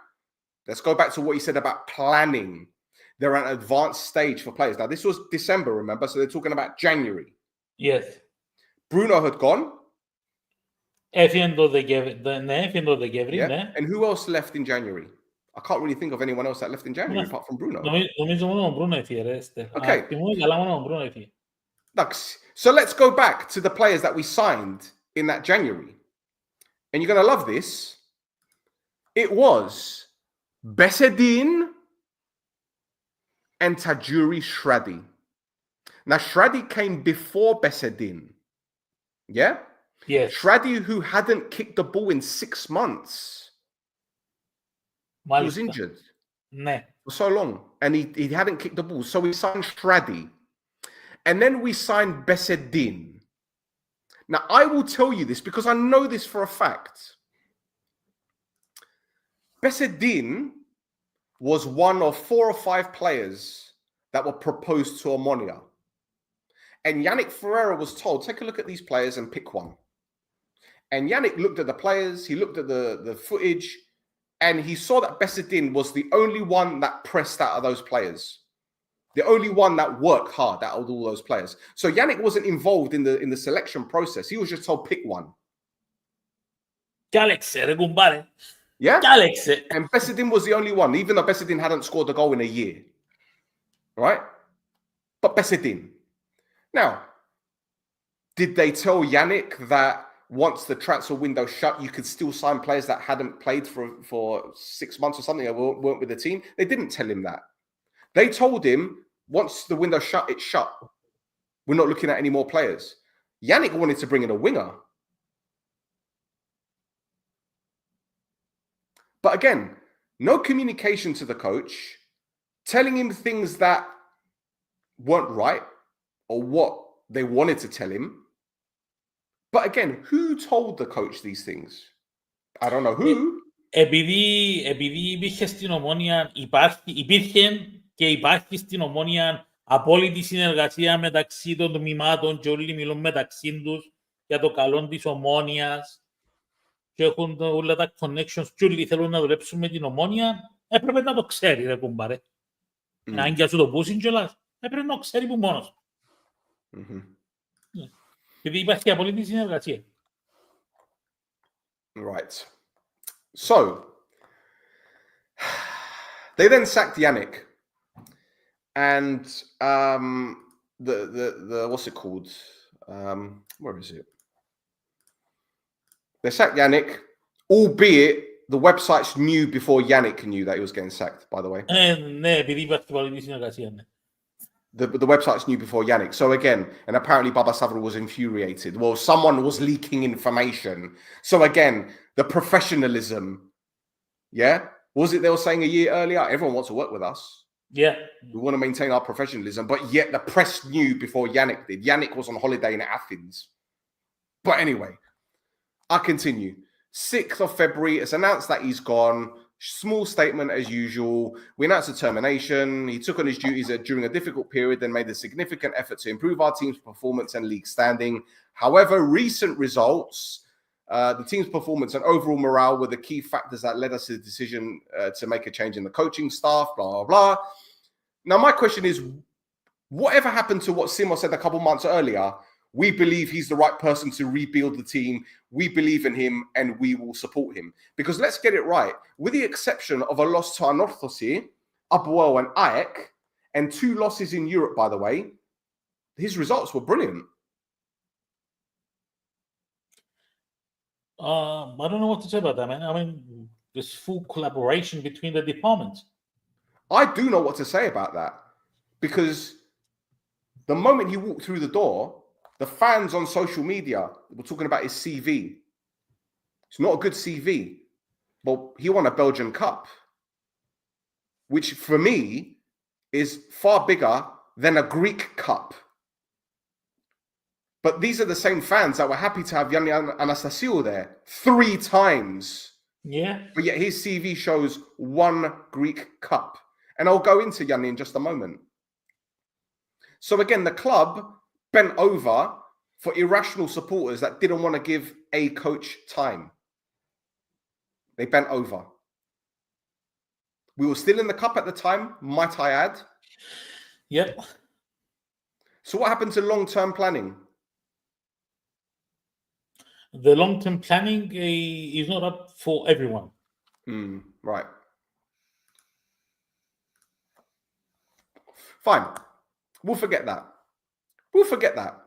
let's go back to what he said about planning. They're at an advanced stage for players. Now, this was December, remember? So they're talking about January. Yes. Bruno had gone. Έφυγε the Gevri, yeah. And who else left in January? I can't really think of anyone else that left in January apart from Bruno. Okay. So let's go back to the players that we signed in that January. And you're going to love this. It was Besedin and Tajuri Shradi. Now, Shradi came before Besedin. Yeah? Yes. Shradi, who hadn't kicked the ball in 6 months. He was injured for so long. And he hadn't kicked the ball. So we signed Shradi. And then we signed Besedin. Now, I will tell you this because I know this for a fact. Beseddin was one of 4 or 5 players that were proposed to Omonia. And Yannick Ferreira was told, take a look at these players and pick one. And Yannick looked at the players, he looked at the footage, and he saw that Beseddin was the only one that pressed out of those players. The only one that worked hard out of all those players. So Yannick wasn't involved in the selection process. He was just told, pick one. Alex, compadre. Yeah? Alex. And Beseddin was the only one, even though Beseddin hadn't scored a goal in a year. Right? But Beseddin. Now, did they tell Yannick that once the transfer window shut, you could still sign players that hadn't played for 6 months or something, or weren't with the team? They didn't tell him that. They told him, once the window shut, it's shut. We're not looking at any more players. Yannick wanted to bring in a winger. But again, no communication to the coach, telling him things that weren't right or what they wanted to tell him. But again, who told the coach these things? I don't know who. Επειδή υπήρχε στην Ομόνια, υπήρχε και υπάρχει στην Ομόνια απόλυτη συνεργασία μεταξύ των τμήματων και όλοι μιλούν μεταξύ τους για το καλό της Ομόνιας και έχουν όλα τα connections και όλοι θέλουν να δουλέψουν με την Ομόνια, έπρεπε να το ξέρει, ρε κουμπάρε. Αν και σου το πούσουν κιόλας, έπρεπε να το ξέρει που μόνος. Επειδή υπάρχει απόλυτη συνεργασία. Right. So, they then sacked Yannick. And the what's it called? Where is it? They sacked Yannick, albeit the websites knew before Yannick knew that he was getting sacked, by the way. Ναι, επειδή υπάρχει απόλυτη συνεργασία, ναι. The websites knew before Yannick. So again, and apparently Baba Savra was infuriated. Well, someone was leaking information. So again, the professionalism, yeah? Was it they were saying a year earlier, everyone wants to work with us. Yeah. We want to maintain our professionalism, but yet the press knew before Yannick did. Yannick was on holiday in Athens. But anyway, I continue. 6th of February, it's announced that he's gone. Small statement as usual. We announced a termination. He took on his duties during a difficult period and made a significant effort to improve our team's performance and league standing. However, recent results, the team's performance and overall morale were the key factors that led us to the decision to make a change in the coaching staff, blah, blah, blah. Now, my question is, whatever happened to what Simo said a couple months earlier? We believe he's the right person to rebuild the team. We believe in him and we will support him. Because let's get it right. With the exception of a loss to Anorthosi, Apoel and AEK, and 2 losses in Europe, by the way, his results were brilliant. I don't know what to say about that, man. I mean, there's full collaboration between the departments. I do know what to say about that. Because the moment he walked through the door, the fans on social media were talking about his CV. It's not a good CV. But he won a Belgian Cup, which for me is far bigger than a Greek Cup. But these are the same fans that were happy to have Yanni Anastasiou there 3 times. Yeah. But yet his CV shows 1 Greek Cup. And I'll go into Yanni in just a moment. So again, the club bent over for irrational supporters that didn't want to give a coach time. They bent over. We were still in the cup at the time, might I add. Yep. So what happened to long-term planning? The long-term planning is not up for everyone. Right. Fine. We'll forget that. We'll forget that.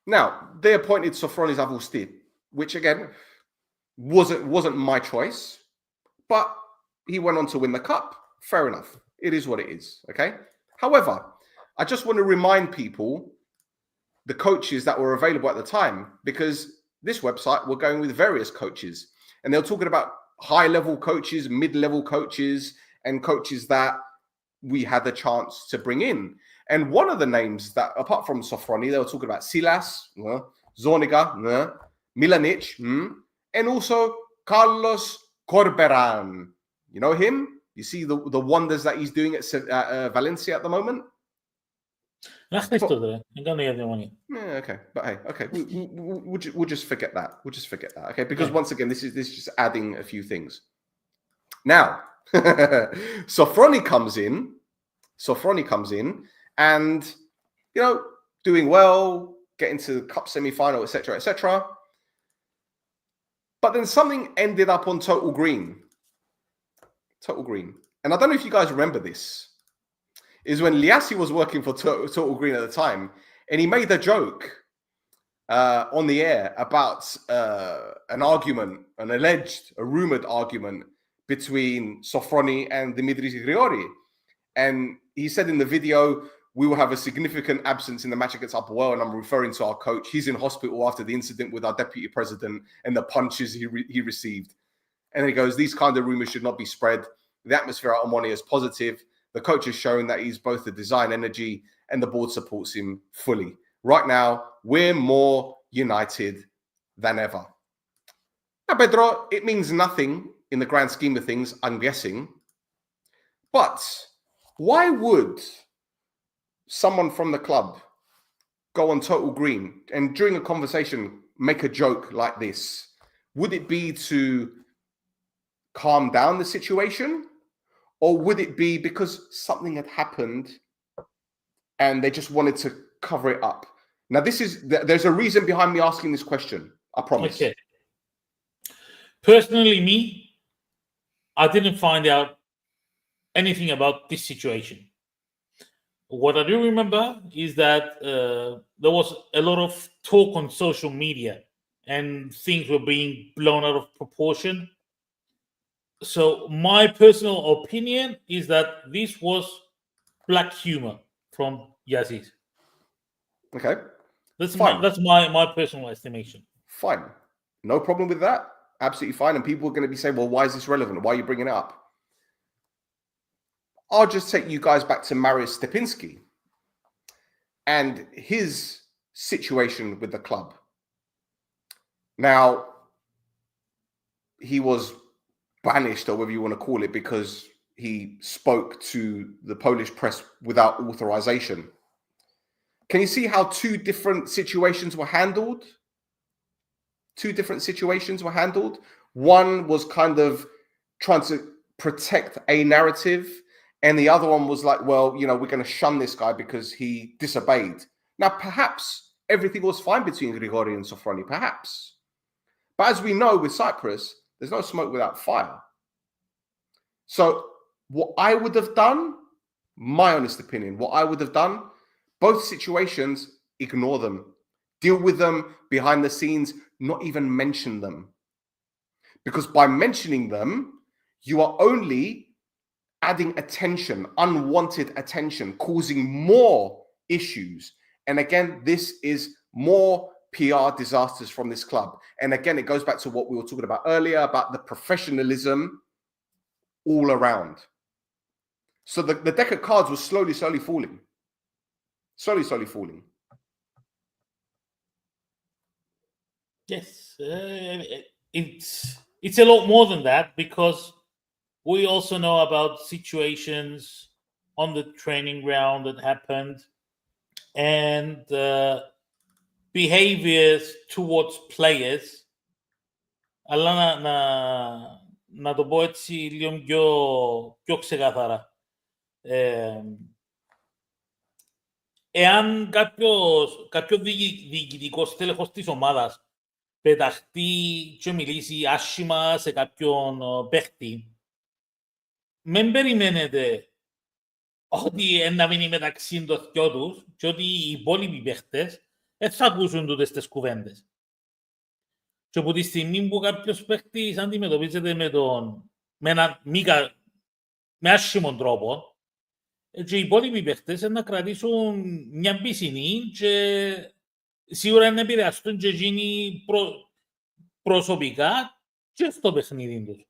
Now, they appointed Sofronis Avustit, which again wasn't my choice, but he went on to win the cup. Fair enough. It is what it is. Okay. However, I just want to remind people the coaches that were available at the time, because this website were going with various coaches and they were talking about high-level coaches, mid-level coaches, and coaches that we had the chance to bring in. And one of the names that, apart from Sofroni, they were talking about Silas, Zorniga, Milanic, and also Carlos Corberan. You know him? You see the wonders that he's doing at Valencia at the moment? Να χτίστο τώρα, δεν κάνω για διαμονή. Yeah, okay, but hey, okay, we'll just forget that. We'll just forget that, okay? Because once again, this is just adding a few things. Now, Sofroni comes in, and you know, doing well, getting to the cup semi-final, etc., etc. But then something ended up on Total Green. Total Green, and I don't know if you guys remember this. Is when Liassi was working for Total Green at the time, and he made a joke on the air about an argument, a rumored argument between Sofroni and Dimitris Grigori. And he said in the video, we will have a significant absence in the match against Apoel, and I'm referring to our coach. He's in hospital after the incident with our deputy president and the punches he received. And he goes, these kind of rumors should not be spread. The atmosphere at Omonia is positive. The coach has shown that he's both the design energy and the board supports him fully. Right now, we're more united than ever. Now, Pedro, it means nothing in the grand scheme of things, I'm guessing. But why would someone from the club go on Total Green and during a conversation make a joke like this? Would it be to calm down the situation? Or would it be because something had happened and they just wanted to cover it up? Now, there's a reason behind me asking this question. I promise. Okay. Personally, me, I didn't find out anything about this situation. What I do remember is that there was a lot of talk on social media and things were being blown out of proportion. So my personal opinion is that this was black humor from Yazid. Okay. That's my personal estimation. Fine. No problem with that. Absolutely fine. And people are going to be saying, well, why is this relevant? Why are you bringing it up? I'll just take you guys back to Mariusz Stepinski and his situation with the club. Now, he was banished, or whatever you want to call it, because he spoke to the Polish press without authorization. Can you see how two different situations were handled? One was kind of trying to protect a narrative, and the other one was like, well, you know, we're going to shun this guy because he disobeyed. Now, perhaps everything was fine between Grigori and Sofroni, perhaps. But as we know with Cyprus, there's no smoke without fire. So what I would have done, my honest opinion, both situations, ignore them. Deal with them behind the scenes, not even mention them. Because by mentioning them, you are only adding attention, unwanted attention, causing more issues. And again, this is more PR disasters from this club. And again, it goes back to what we were talking about earlier about the professionalism all around. So the deck of cards was slowly falling. Slowly falling. Yes, it's a lot more than that, because we also know about situations on the training ground that happened, and behaviors towards players. Αλλά να το πω έτσι λίγο πιο ξεκάθαρα. Εάν κάποιο διοικητικός τέλεχος της ομάδας πεταχτεί και μιλήσει άσχημα σε κάποιον παίχτη, μην περιμένετε ότι να μείνει μεταξύ των δυο τους και ότι οι υπόλοιποι παίχτες δεν θα ακούσουν τούτες τις κουβέντες. Και από τη στιγμή που κάποιος παίχτης αντιμετωπίζεται με άσχημον τρόπο, και οι υπόλοιποι παίχτες να κρατήσουν μια πισινή και σίγουρα να επηρεαστούν και εκείνοι προσωπικά και στο παιχνίδι τους.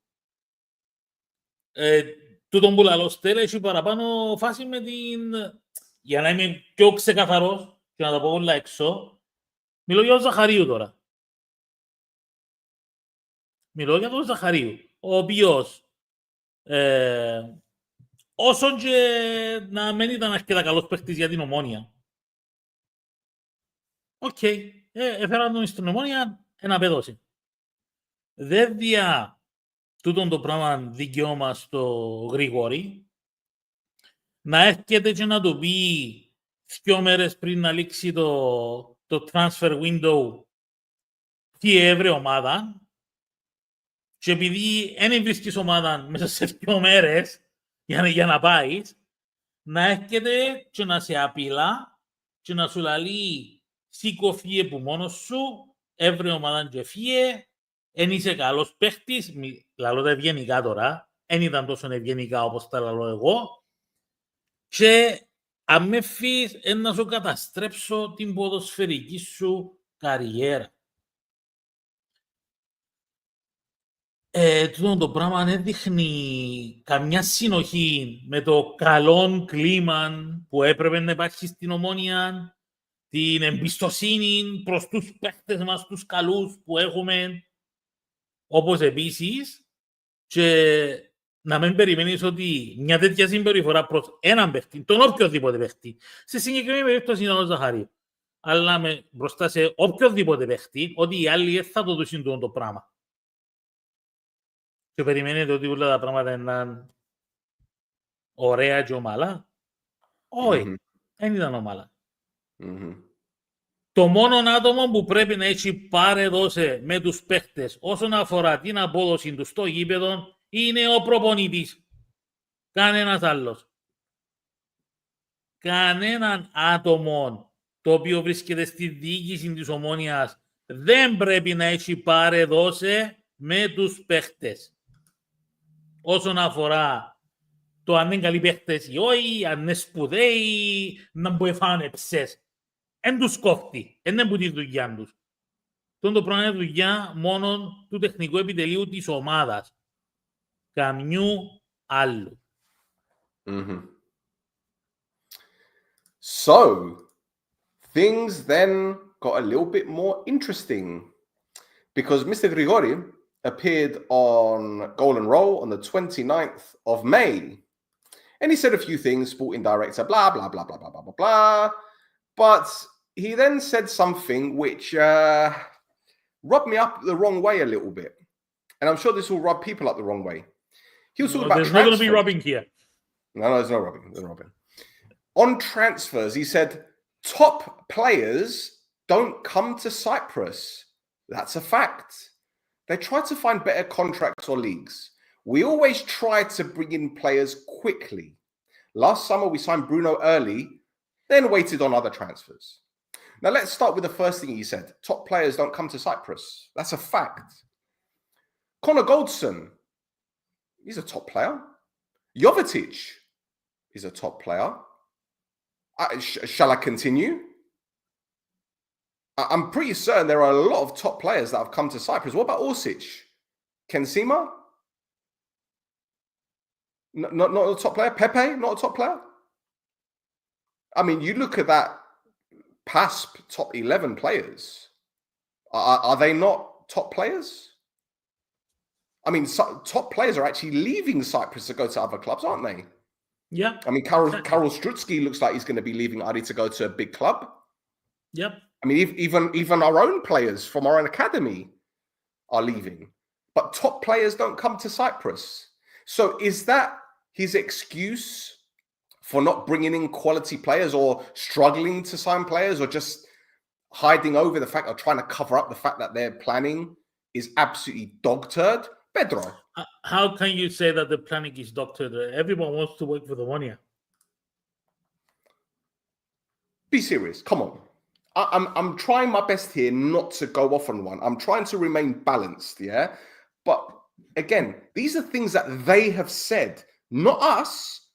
Τούτον που λαλώ Στέλλα έχει παραπάνω φάση με την... Για να είμαι πιο ξεκαθαρός και να τα πω όλα έξω, Μιλώ για τον Ζαχαρίου τώρα. Μιλώ για τον Ζαχαρίου, ο οποίος όσον και να μην ήταν αρκετά καλός παίχτης για την Ομόνια. Οκ, έφεραν τον στην Ομόνια, ένα παιδώσει. Δεν δια τούτον το πράγμα δικαιώμα στο Γρηγόρη, να έρχεται και να του πει 2 μέρες πριν να λήξει το transfer window τι έβρε ομάδα και επειδή δεν βρίσκεις ομάδα μέσα σε 2 μέρες για να πάεις, να έρχεται και να σε απειλά και να σου λαλεί σήκω φύγε που μόνος σου, έβρε ομάδα και φύγε, εν είσαι καλός παίχτης, λαλώ τα ευγενικά τώρα, εν ήταν τόσο ευγενικά όπως τα λαλώ εγώ, και αν με φύγεις, να σου καταστρέψω την ποδοσφαιρική σου καριέρα. Τούτο το πράγμα δεν δείχνει καμιά συνοχή με το καλό κλίμα που έπρεπε να υπάρχει στην Ομόνια, την εμπιστοσύνη προς τους παίκτες μας, τους καλούς που έχουμε, όπως επίσης και να μην περιμένεις ότι μια τέτοια συμπεριφορά προς έναν παίκτη, τον οποιοδήποτε παίκτη, σε συγκεκριμένη περίπτωση είναι ο Ζαχαρίου, αλλά μπροστά σε οποιοδήποτε παίκτη, ότι οι άλλοι θα το δουν το πράγμα. Και περιμένετε ότι όλα τα πράγματα είναι ωραία και ομαλά. Όχι, δεν ήταν ομαλά. Το μόνο άτομο που πρέπει να έχει πάρε δώσε με τους παίχτες όσον αφορά την απόδοση του στο γήπεδο είναι ο προπονητής. Κανένας άλλος. Κανέναν άτομο το οποίο βρίσκεται στη διοίκηση της Ομόνιας δεν πρέπει να έχει πάρε δώσε με τους παίχτες. Όσον αφορά το αν είναι καλοί παίχτες ή όχι, αν είναι σπουδαίοι, να μου εφάνε ψες. Εν τους κόφτει, εν είναι που τη δουλειά τους. Το πράγμα είναι δουλειά μόνο του τεχνικού επιτελείου της ομάδας. Καμιού άλλου. So, things then got a little bit more interesting because Mr. Grigori appeared on Goal and Roll on the 29th of May. And he said a few things, sporting director, blah, blah, blah, blah, blah, blah, blah, blah. But he then said something which rubbed me up the wrong way a little bit. And I'm sure this will rub people up the wrong way. He was talking about There's not going to be rubbing here. No, there's no rubbing. There's no rubbing. On transfers, he said, top players don't come to Cyprus. That's a fact. They try to find better contracts or leagues. We always try to bring in players quickly. Last summer, we signed Bruno early, then waited on other transfers. Now, let's start with the first thing he said. Top players don't come to Cyprus. That's a fact. Connor Goldson, he's a top player. Jovetic is a top player. Shall I continue? I'm pretty certain there are a lot of top players that have come to Cyprus. What about Orsic? Kensima? Not a top player. Pepe, not a top player. I mean, you look at that PASP top 11 players. Are they not top players? I mean, top players are actually leaving Cyprus to go to other clubs, aren't they? Yeah. I mean, Karol Strutsky looks like he's going to be leaving Adi to go to a big club. Yep. I mean, even our own players from our own academy are leaving. But top players don't come to Cyprus. So is that his excuse for not bringing in quality players or struggling to sign players or just hiding over the fact or trying to cover up the fact that their planning is absolutely dog turd? Pedro. How can you say that the planning is doctored? Everyone wants to work for the Omonia. Be serious. Come on. I'm trying my best here not to go off on one. I'm trying to remain balanced, yeah? But again, these are things that they have said, not us,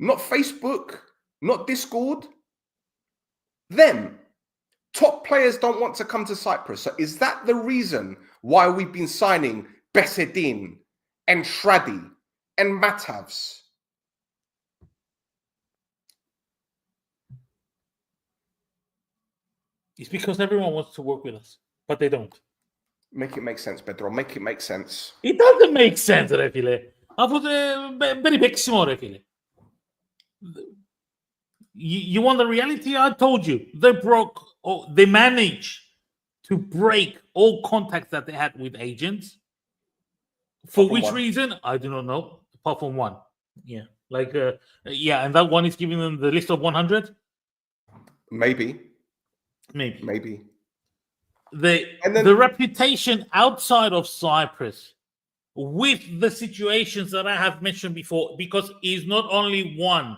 not Facebook, not Discord. Them. Top players don't want to come to Cyprus. So is that the reason why we've been signing Besedin and Shradi and Matavs? It's because everyone wants to work with us, but they don't. Make it make sense, Pedro. Make it make sense. It doesn't make sense, ρε φίλε. Αφού περιπέξιμο, ρε φίλε. You want the reality? I told you. They managed to break all contacts that they had with agents. For which reason? I do not know. Apart from one. Yeah. And that one is giving them the list of 100? Maybe. The reputation outside of Cyprus with the situations that I have mentioned before, because it's not only one,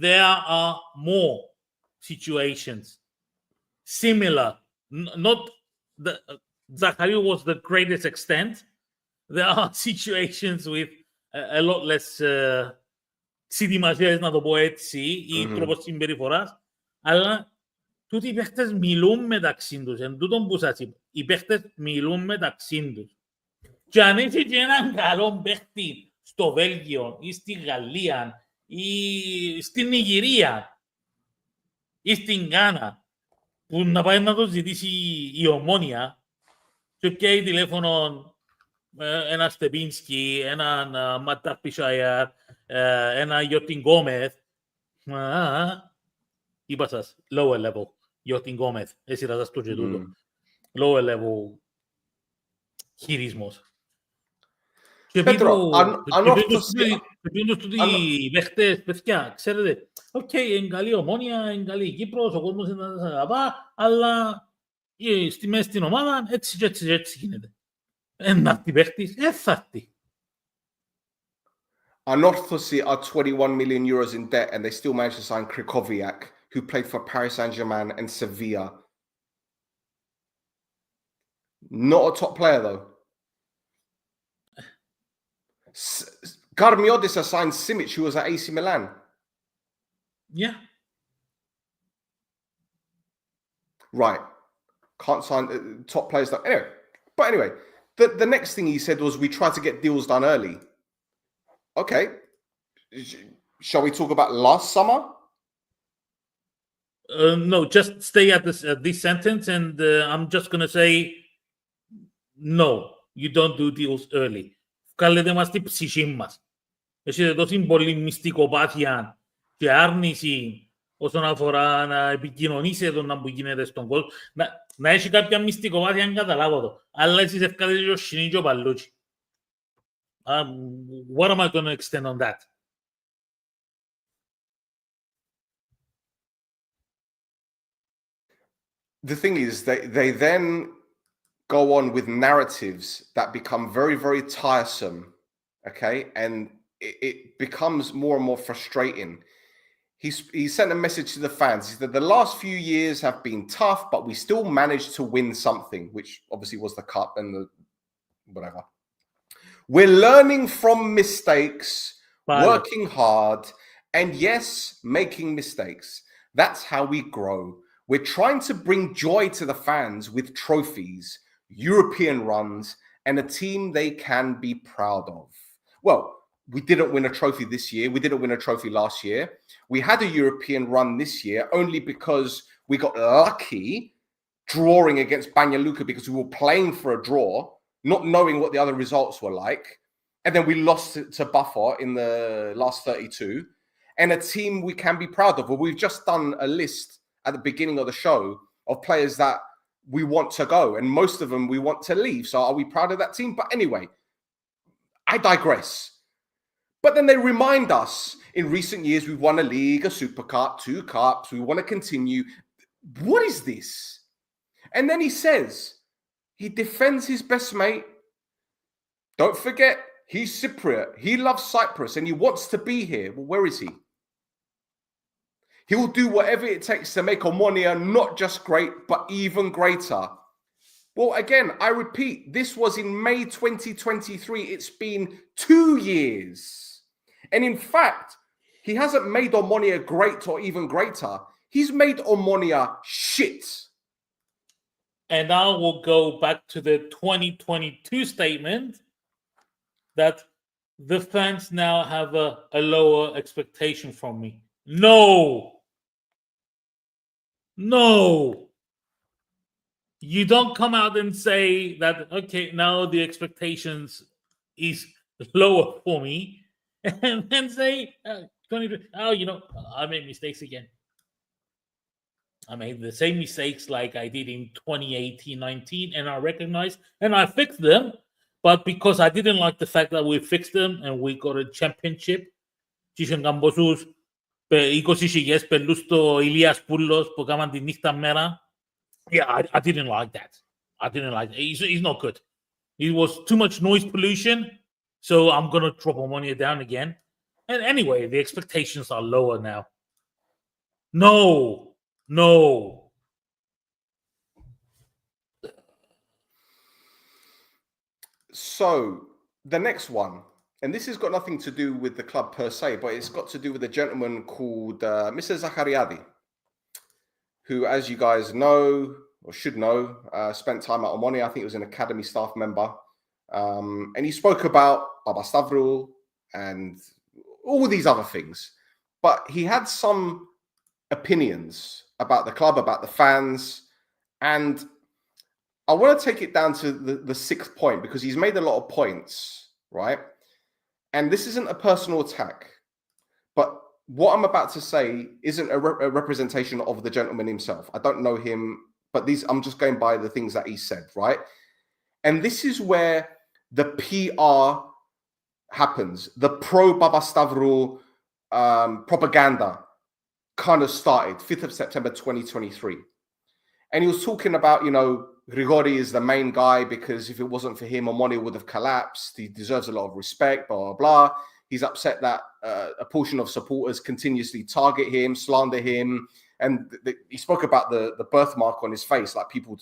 there are more situations similar. Not the Zachariou was the greatest extent. There are situations with a lot less σημασίας, να το πω έτσι, ή τρόπος συμπεριφοράς, αλλά τούτοι οι παίχτες μιλούν μεταξύ τους. Εν τούτον που σας είπα, οι παίχτες μιλούν μεταξύ τους. Και αν έχει και έναν καλό παίχτη στο Βέλγιο ή στη Γαλλία ή στην Νιγηρία ή στην Γκάνα, που να πάει να το ζητήσει η Ομόνια και πιάει τηλέφωνο ένα Στεπίνσκι, έναν Ματάρ Πισάιαρ, ένα Γιώτιν Γκόμεθ, είπα σας, lower level, Γιώτιν Γκόμεθ, έσυρα σας το και τούτο. Lower level χειρισμός. Pedro, Επειδή οι παίχτες, παιδιά, ξέρετε, είναι καλή Ομόνια, είναι καλή Κύπρος, ο κόσμος είναι να σας αγαπά, αλλά στη μέση στην ομάδα έτσι και έτσι και έτσι γίνεται. Ενάρτη παίχτης, έφθαρτη. Anorthosi are 21 million euros in debt and they still managed to sign Krikoviak, who played for Paris Saint-Germain and Sevilla. Not a top player, though. Garmiodis has signed Simic, who was at AC Milan. Yeah. Right. Can't sign top players. Anyway, the next thing he said was we tried to get deals done early. Okay. Shall we talk about last summer? No, just stay at this sentence, and I'm just going to say, no, you don't do deals early. Βγάλετε μας την ψυχή μας. Έχετε τόση πολύ μυστικοπάθεια και άρνηση όσον αφορά να επικοινωνήσετε τον που γίνεται στον κόσμο. Να έχει κάποια μυστικοπάθεια, αν καταλάβω το. Αλλά εσείς ευκάλετε και ο Σινί και ο Παλούτσι. What am I going to extend on that? The thing is, they then go on with narratives that become very, very tiresome, okay? And it becomes more and more frustrating. He sent a message to the fans. He said, the last few years have been tough, but we still managed to win something, which obviously was the cup and the whatever. We're learning from mistakes, working hard, and yes, making mistakes. That's how we grow. We're trying to bring joy to the fans with trophies, European runs, and a team they can be proud of. Well, we didn't win a trophy this year. We didn't win a trophy last year. We had a European run this year only because we got lucky drawing against Banja Luka because we were playing for a draw, not knowing what the other results were like. And then we lost to Buffer in the last 32. And a team we can be proud of. Well, we've just done a list at the beginning of the show of players that we want to go, and most of them we want to leave. So are we proud of that team? But anyway, I digress. But then they remind us, in recent years, we've won a league, a super cup, 2 cups. We want to continue. What is this? And then he says, he defends his best mate. Don't forget, he's Cypriot. He loves Cyprus and he wants to be here. Well, where is he? He will do whatever it takes to make Omonia not just great, but even greater. Well, again, I repeat, this was in May 2023. It's been 2 years. And in fact, he hasn't made Omonia great or even greater. He's made Omonia shit. And I will go back to the 2022 statement that the fans now have a lower expectation from me. No. You don't come out and say that, okay, now the expectations is lower for me, and then say, I made mistakes again. I made the same mistakes like I did in 2018-19, and I recognized and I fixed them. But because I didn't like the fact that we fixed them and we got a championship, είχαν καμποσούς 20.000 πελούς στο Ηλίας Πούλος που έκαναν τη νύχτα μέρα. Yeah, I didn't like that. I didn't like it. He's not good. It was too much noise pollution, so I'm going to drop Omonia down again. And anyway, the expectations are lower now. No. So the next one, and this has got nothing to do with the club per se, but it's got to do with a gentleman called Mr. Zachariadi, who, as you guys know or should know, spent time at Omonia. I think he was an academy staff member. And he spoke about Babastavru and all these other things. But he had some opinions about the club, about the fans. And I want to take it down to the sixth point, because he's made a lot of points, right? And this isn't a personal attack. But what I'm about to say isn't a representation of the gentleman himself. I don't know him, but I'm just going by the things that he said, right? And this is where the PR happens. The pro-Babastavru propaganda kind of started 5th of September 2023. And he was talking about, Grigori is the main guy because if it wasn't for him, Omonia would have collapsed. He deserves a lot of respect, blah, blah, blah. He's upset that a portion of supporters continuously target him, slander him. And he spoke about the birthmark on his face, like people,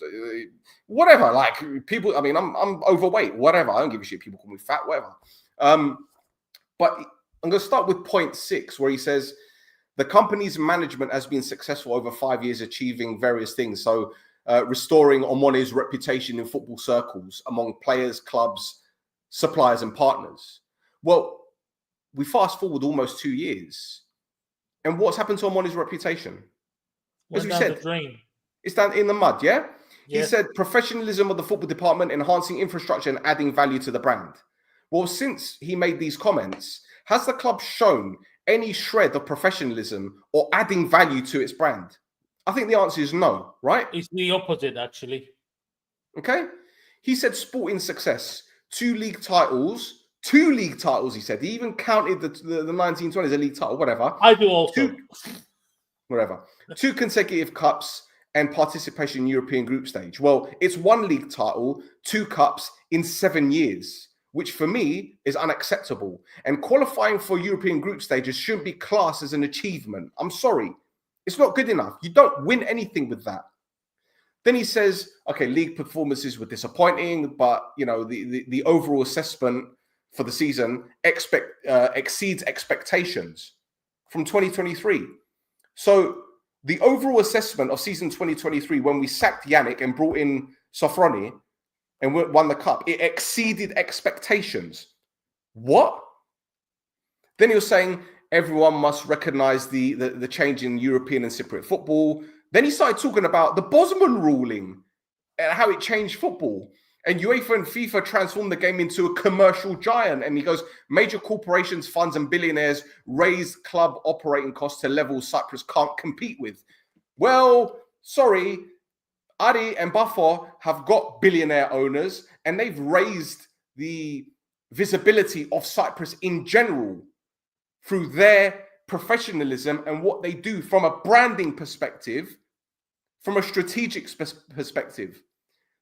whatever, like people, I mean, I'm overweight, whatever. I don't give a shit. People call me fat, whatever. But I'm going to start with point 6, where he says, the company's management has been successful over 5 years, achieving various things. So restoring Omonia's reputation in football circles among players, clubs, suppliers, and partners. Well, we fast forward almost 2 years. And what's happened to Omonia's reputation? As we said, it's down in the mud, yeah? He said professionalism of the football department, enhancing infrastructure and adding value to the brand. Well, since he made these comments, has the club shown any shred of professionalism or adding value to its brand? I think the answer is no, right? It's the opposite, actually. Okay. He said sporting success, 2 league titles, he said. He even counted the 1920s a league title, whatever. I do also. Whatever. 2 consecutive cups and participation in European group stage. Well, it's 1 league title, 2 cups in 7 years, which for me is unacceptable. And qualifying for European group stages shouldn't be classed as an achievement. I'm sorry. It's not good enough. You don't win anything with that. Then he says, okay, league performances were disappointing, but the overall assessment for the season exceeds expectations from 2023. So the overall assessment of season 2023, when we sacked Yannick and brought in Sofroni and won the cup, it exceeded expectations. What? Then he was saying everyone must recognize the change in European and Cypriot football. Then he started talking about the Bosman ruling and how it changed football. And UEFA and FIFA transformed the game into a commercial giant. And he goes, major corporations, funds, and billionaires raised club operating costs to levels Cyprus can't compete with. Well, sorry, Ari and Bafo have got billionaire owners, and they've raised the visibility of Cyprus in general through their professionalism and what they do from a branding perspective, from a strategic perspective.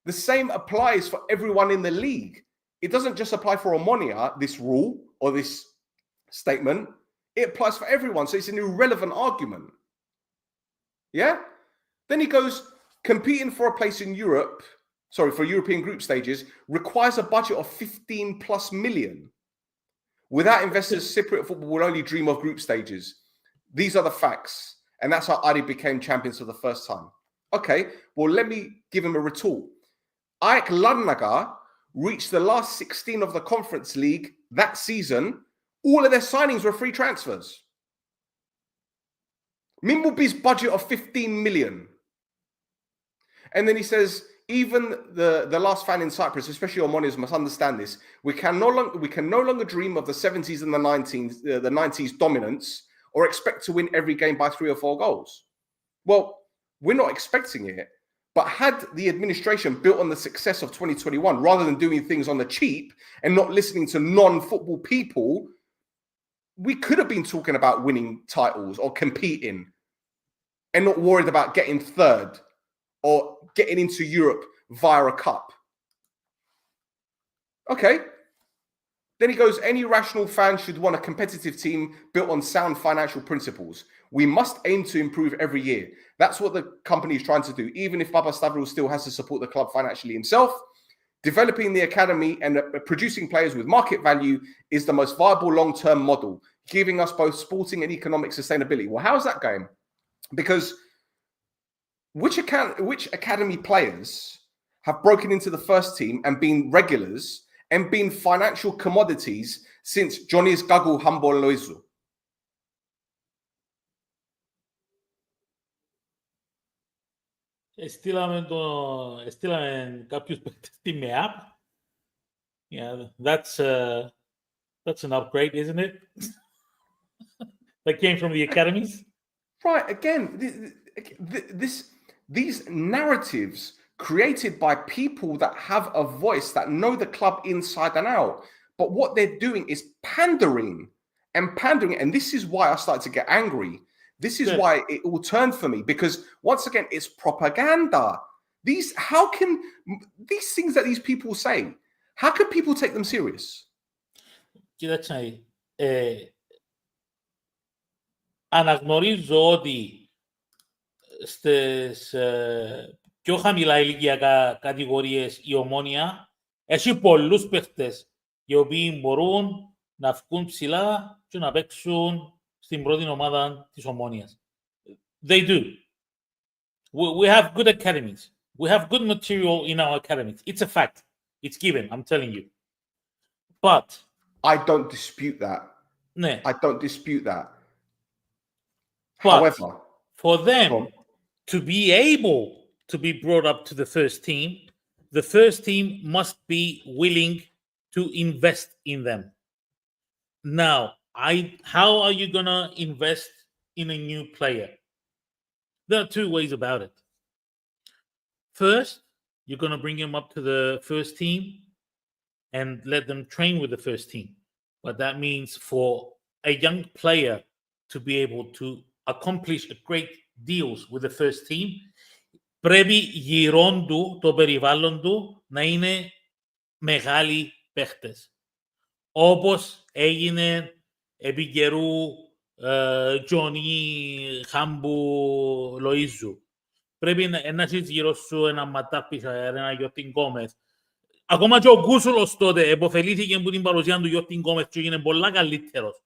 The same applies for everyone in the league. It doesn't just apply for Omonia, this rule or this statement. It applies for everyone. So it's an irrelevant argument. Yeah? Then he goes, competing for a place in Europe, for European group stages, requires a budget of 15+ million. Without investors, Cypriot football will only dream of group stages. These are the facts. And that's how Ari became champions for the first time. Okay, well, let me give him a retort. AEK Larnaca reached the last 16 of the Conference League that season. All of their signings were free transfers. Mimbubi's budget of 15 million. And then he says, even the last fan in Cyprus, especially Omonia, must understand this. We can no longer dream of the 70s and the 90s dominance or expect to win every game by 3 or 4 goals. Well, we're not expecting it. But had the administration built on the success of 2021, rather than doing things on the cheap and not listening to non-football people, we could have been talking about winning titles or competing and not worried about getting third or getting into Europe via a cup. Okay. Then he goes, any rational fan should want a competitive team built on sound financial principles. We must aim to improve every year. That's what the company is trying to do, even if Baba Stavros still has to support the club financially himself. Developing the academy and producing players with market value is the most viable long-term model, giving us both sporting and economic sustainability. Well, how's that going? Because which academy players have broken into the first team and been regulars and been financial commodities since Johnny's Gagu Humble Loizu? Στείλαμε κάποιους παίκτες στη ΜΕΑΠ. Yeah, that's an upgrade, isn't it? That came from the academies. Right, again, these narratives created by people that have a voice, that know the club inside and out. But what they're doing is pandering. And this is why I started to get angry. This is why it all turned for me, because once again, it's propaganda. These things that these people say, how can people take them serious? Κοίταξε, αναγνωρίζω ότι στις πιο χαμηλά ηλικιακά κατηγορίες η Ομόνια έχει πολλούς παίχτες οι οποίοι μπορούν να βγουν ψηλά και να παίξουν στην πρώτη ομάδα της Ομόνιας. They do. We have good academies. We have good material in our academies. It's a fact. It's given, I'm telling you. But I don't dispute that. Ναι. I don't dispute that. But However, for them to be able to be brought up to the first team must be willing to invest in them. Now, how are you going to invest in a new player? There are two ways about it. First, you're going to bring him up to the first team and let them train with the first team. But that means for a young player to be able to accomplish great deals with the first team, πρέπει γύρω του, το περιβάλλον του, να είναι μεγάλοι παίχτες. Όπως έγινε επί καιρού Τζονί Χάμπου Λοΐζου. Πρέπει να έχεις γύρω σου ένα Ματάπισα, ένα Γιώτιν Γκόμεθ. Ακόμα και ο Γκούσουλος τότε επωφελήθηκε από την παρουσία του Γιώτιν Γκόμεθ και έγινε πολλά καλύτερος.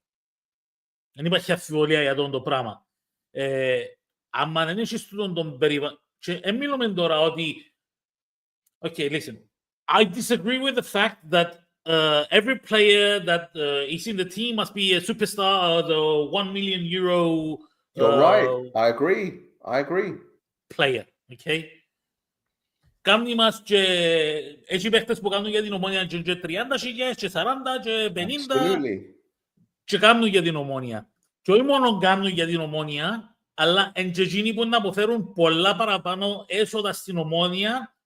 Δεν υπάρχει αμφιβολία για αυτό το πράγμα. Αν δεν έχεις τον περιβάλλον... Και δεν μιλούμε τώρα ότι... Okay, listen. I disagree with the fact that every player that is in the team must be a superstar or the €1 million you're right. I agree. Player, okay? Κάμνοι μας και έχει παίχτες που κάνουν για την Ομόνια και 30 χιλιάδες και 40 και 50 και κάνουν για την Ομόνια. Και όχι μόνο κάνουν για την Ομόνια, αλλά και εκείνοι που να αποφέρουν πολλά παραπάνω έσοδα στην Ομόνια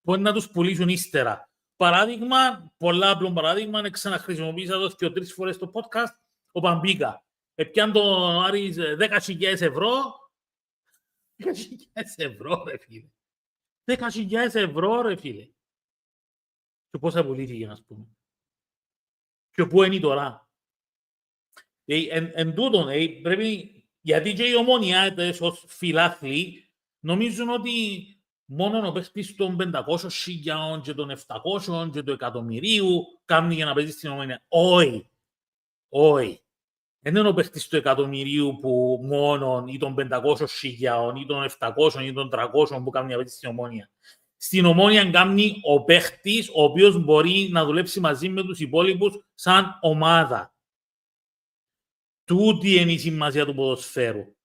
που να τους πουλήσουν ύστερα. Παράδειγμα, πολλά απλό παράδειγμα, ξαναχρησιμοποίησα εδώ 2-3 φορές στο podcast, ο Παμπίκα. Επιάν τον Άρης 10.000 ευρώ. 10.000 ευρώ, ρε φίλε. 10.000 ευρώ, ρε φίλε. Και πόσα πουλήθηκε, να πούμε. Και πού είναι τώρα. Εν τούτον, πρέπει, γιατί και η Ομόνια, ως φιλάθλοι, νομίζουν ότι μόνο ο παίχτης των 500.000 και των 700 και του εκατομμυρίου κάνει για να παίζει στην Ομόνια. Όχι. Όχι. Δεν είναι ο παίχτης του εκατομμυρίου που μόνο ή των 500.000 ή των 700 ή των 300 που κάνει να παίζει στην Ομόνια. Στην Ομόνια κάνει ο παίχτης ο οποίος μπορεί να δουλέψει μαζί με τους υπόλοιπους σαν ομάδα. Τούτη είναι η σημασία του ποδοσφαίρου.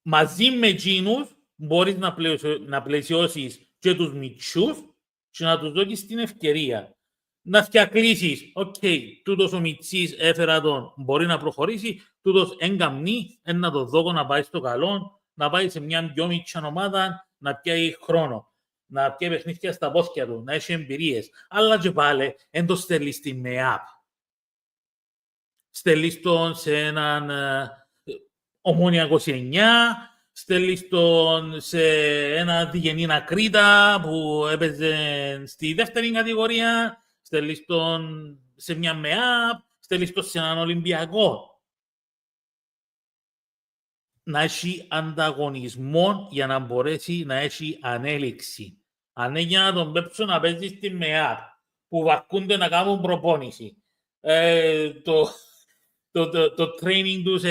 Μαζί με εκείνους μπορείς να πλαισιώσεις και τους μητσούς και να τους δώσεις την ευκαιρία να διακλείσεις. Οκ, τούτος ο μητσής έφερα τον, μπορεί να προχωρήσει, τούτος εγκαμνεί, να το δώκω να πάει στο καλό, να πάει σε μια πιο μητσιά ομάδα, να πιάει χρόνο, να πιάει παιχνίδια στα πόθηκια του, να έχει εμπειρίες. Αλλά και πάλι, εν το στέλνεις στη ΜΕΑΠ. Στέλνεις τον σε έναν Ομόνια 29, στέλνεις τον σε ένα Διγενήνα Κρήτα που έπαιζε στη δεύτερη κατηγορία, στέλνεις τον σε μια ΜΕΑΠ, στέλνεις τον σε έναν Ολυμπιακό. Να έχει ανταγωνισμό για να μπορέσει να έχει ανέλυξη. Αν είναι για να τον πέψω να παίζει στη ΜΕΑΠ, που βαρκούνται να κάνουν προπόνηση, το training τους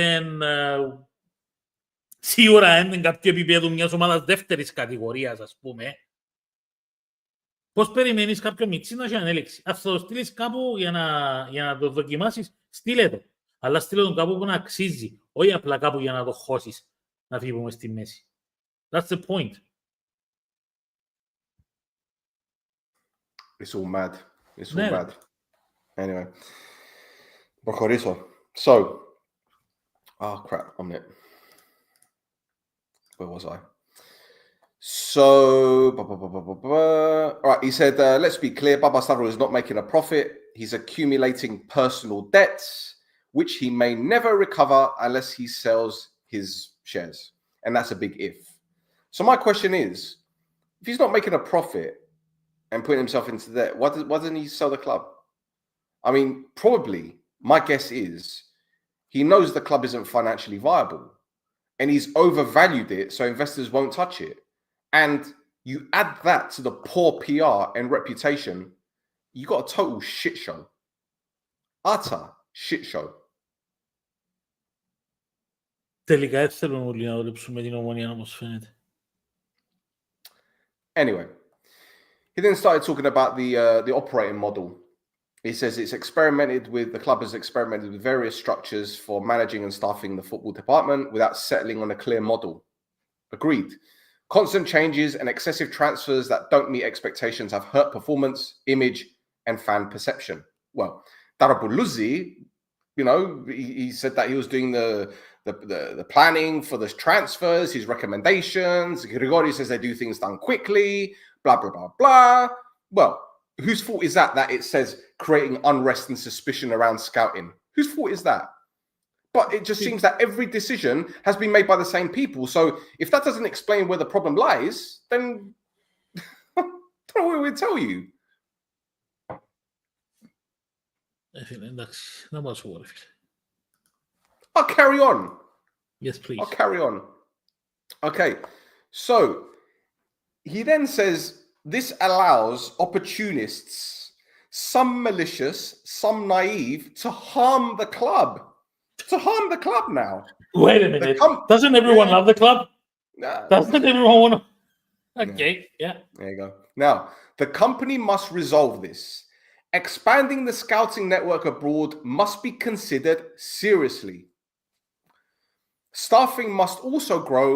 σίγουρα είναι κάποιο επίπεδο μιας ομάδας δεύτερης κατηγορίας, ας πούμε. Πώς περιμένεις κάποιο μητσί να έχει ανέλεξη? Αν θα το στείλεις κάπου για να το δοκιμάσεις, στείλε το. Αλλά στείλε τον κάπου που να αξίζει, όχι απλά κάπου για να το χώσεις, να φύγουμε στη μέση. That's the point. It's all mad. It's all Ναι. mad. Anyway. Προχωρήσω. So. Oh, crap. I'm it. Where was I? So, all right, he said, let's be clear, Baba Stavro is not making a profit. He's accumulating personal debts, which he may never recover unless he sells his shares. And that's a big if. So my question is, if he's not making a profit and putting himself into debt, why doesn't he sell the club? I mean, probably, my guess is, he knows the club isn't financially viable. And he's overvalued it so investors won't touch it. And you add that to the poor PR and reputation, you got a total shit show. Utter shit show. Τελικά δεν θέλουν όλοι να δουλέψουμε την Ομονία, όπως φαίνεται. Anyway, he then started talking about the operating model. He says the club has experimented with various structures for managing and staffing the football department without settling on a clear model. Agreed. Constant changes and excessive transfers that don't meet expectations have hurt performance, image, and fan perception. Well, Darabuluzzi, you know, he said that he was doing the planning for the transfers, his recommendations. Grigori says they do things done quickly, blah, blah, blah, blah. Well, whose fault is that it says creating unrest and suspicion around scouting? Whose fault is that? But it just seems that every decision has been made by the same people. So if that doesn't explain where the problem lies, then I don't know what we would tell you. Εντάξει, να μας πω, φίλε. I'll carry on. Yes, please. I'll carry on. Okay. So he then says this allows opportunists, some malicious, some naive, to harm the club. To harm the club now. Wait a minute. Doesn't everyone love the club? Doesn't everyone want to? Okay, yeah. There you go. Now, the company must resolve this. Expanding the scouting network abroad must be considered seriously. Staffing must also grow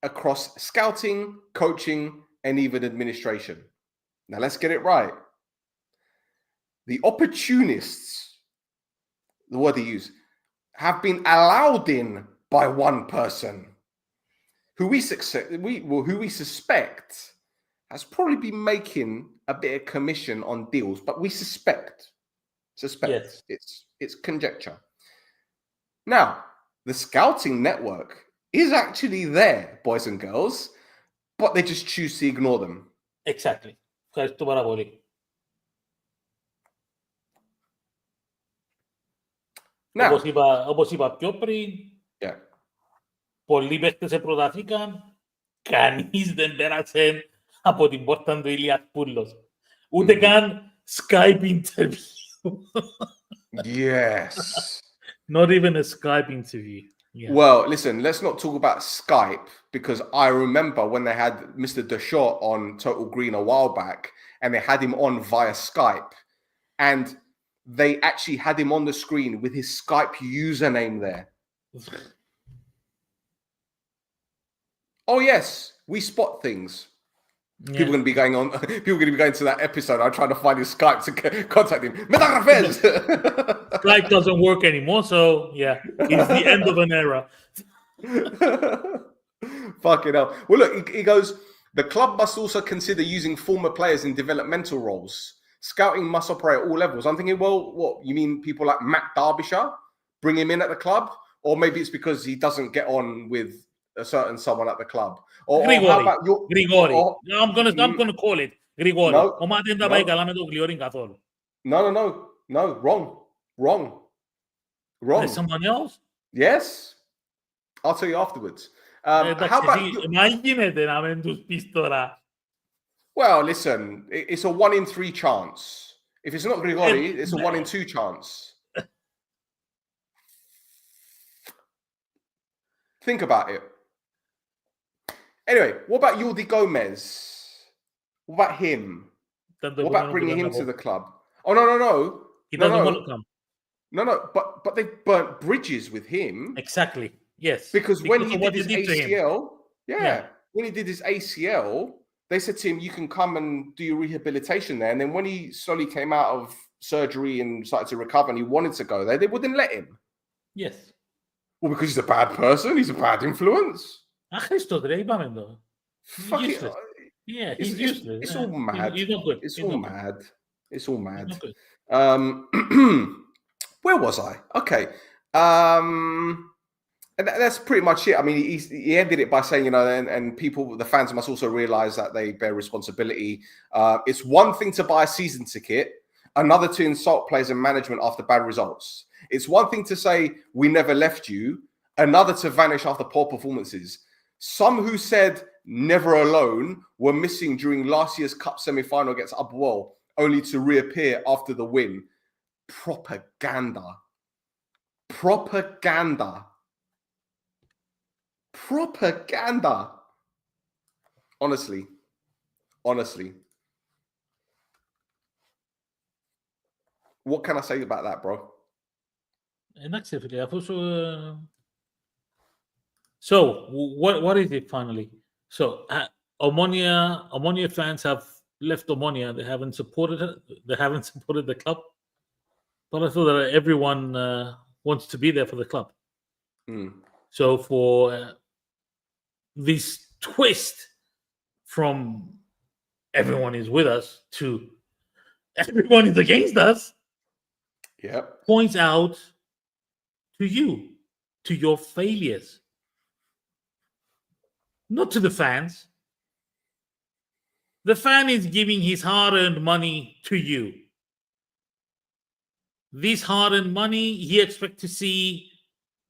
across scouting, coaching, and even administration. Now, let's get it right. The opportunists, the word he used, have been allowed in by one person who we suspect has probably been making a bit of commission on deals, but we suspect. Yes. It's conjecture. Now, the scouting network is actually there, boys and girls, but they just choose to ignore them. Exactly. Ευχαριστώ πάρα πολύ. Όπως είπα πιο πριν, πολλοί παίκτες επροταθήκαν, κανείς δεν πέρασε από την πόρτα του Ηλίας Πούλος. Ούτε καν Skype interview. Yes. Not even a Skype interview. Yeah. Well, listen, let's not talk about Skype, because I remember when they had Mr. Deshort on Total Green a while back, and they had him on via Skype, and they actually had him on the screen with his Skype username there. Oh yes, we spot things. Yeah. People are going to be going on. People are going to be going to that episode. I'm trying to find his Skype to contact him. OmoniaFans. Skype doesn't work anymore, so yeah, it's the end of an era. Fucking hell. Well, look, he goes, the club must also consider using former players in developmental roles. Scouting must operate at all levels. I'm thinking, well, what? You mean people like Matt Derbyshire? Bring him in at the club? Or maybe it's because he doesn't get on with a certain someone at the club. Or how about your... Grigori. I'm gonna call it Grigori. No, wrong. There's someone else? Yes. I'll tell you afterwards. How about well, listen, it's a 1 in 3 chance. If it's not Grigori, it's a 1 in 2 chance. Think about it. Anyway, what about Jordi Gomez? What about him? What about bringing him to the club? Oh, no. He doesn't want to come. No, but they burnt bridges with him. Exactly. Yes. Because when he did his ACL, when he did his ACL, they said to him, you can come and do your rehabilitation there. And then when he slowly came out of surgery and started to recover and he wanted to go there, they wouldn't let him. Yes. Well, because he's a bad person. He's a bad influence. Fuck it. Yeah, he's useless. It's all mad. He's not good. It's all mad. It's all mad. Where was I? Okay. And that's pretty much it. I mean, he ended it by saying, you know, and people, the fans must also realize that they bear responsibility. It's one thing to buy a season ticket, another to insult players and management after bad results. It's one thing to say, we never left you, another to vanish after poor performances. Some who said never alone were missing during last year's cup semi-final against Upwell, only to reappear after the win. Propaganda. Honestly. What can I say about that, bro? So what is it finally? So Omonia fans have left Omonia. They haven't supported it. They haven't supported the club. But I thought that everyone wants to be there for the club. So for this twist from everyone is with us to everyone is against us, points out to you, to your failures, not to the fans. The fan is giving his hard-earned money to you. This hard-earned money he expects to see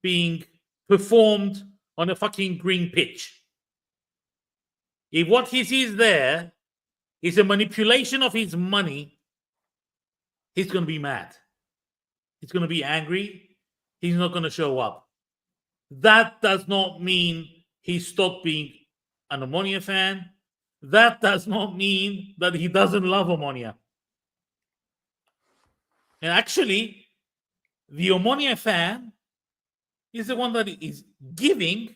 being performed on a fucking green pitch. If what he sees there is a manipulation of his money, he's going to be mad. He's going to be angry. He's not going to show up. That does not mean he stopped being an Omonia fan. That does not mean that he doesn't love Omonia. And actually, the Omonia fan is the one that is giving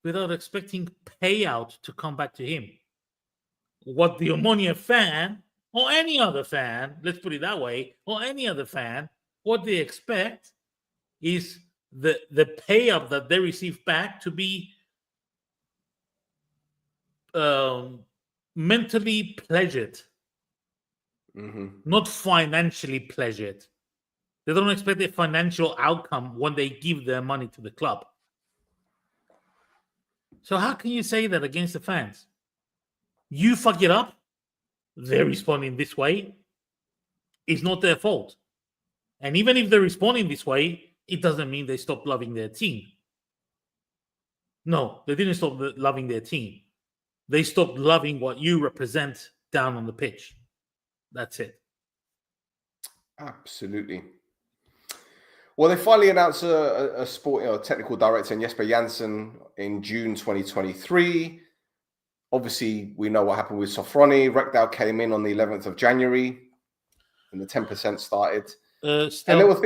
without expecting payout to come back to him. What the Omonia fan, or any other fan, let's put it that way, or any other fan, what they expect is the payout that they receive back to be mentally pleasured, not financially pleasured. They don't expect a financial outcome when they give their money to the club. So how can you say that against the fans? You fuck it up, they're responding this way. It's not their fault. And even if they're responding this way, it doesn't mean they stop loving their team. No, they didn't stop loving their team. They stopped loving what you represent down on the pitch. That's it. Absolutely. Well, they finally announced a sport, technical director, Jesper Janssen, in June 2023. Obviously, we know what happened with Sofroni. Rekdal came in on the 11th of January, and the 10% started. And they were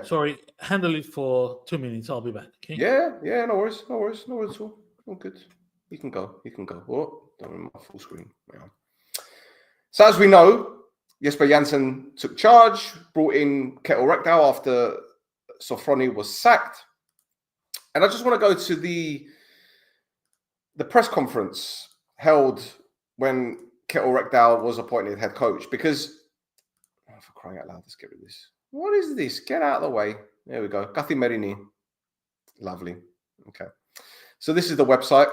sorry, handle it for 2 minutes. I'll be back. Okay. Yeah, no worries at all. All good. You can go. You can go. Oh, don't remember my full screen. Yeah. So as we know, Jesper Janssen took charge, brought in Ketil Rekdal after Sofroni was sacked. And I just want to go to the press conference held when Ketil Rekdal was appointed head coach, because, oh, for crying out loud, let's get rid of this. What is this? Get out of the way. There we go. Kathi Merini. Lovely. Okay. So this is the website.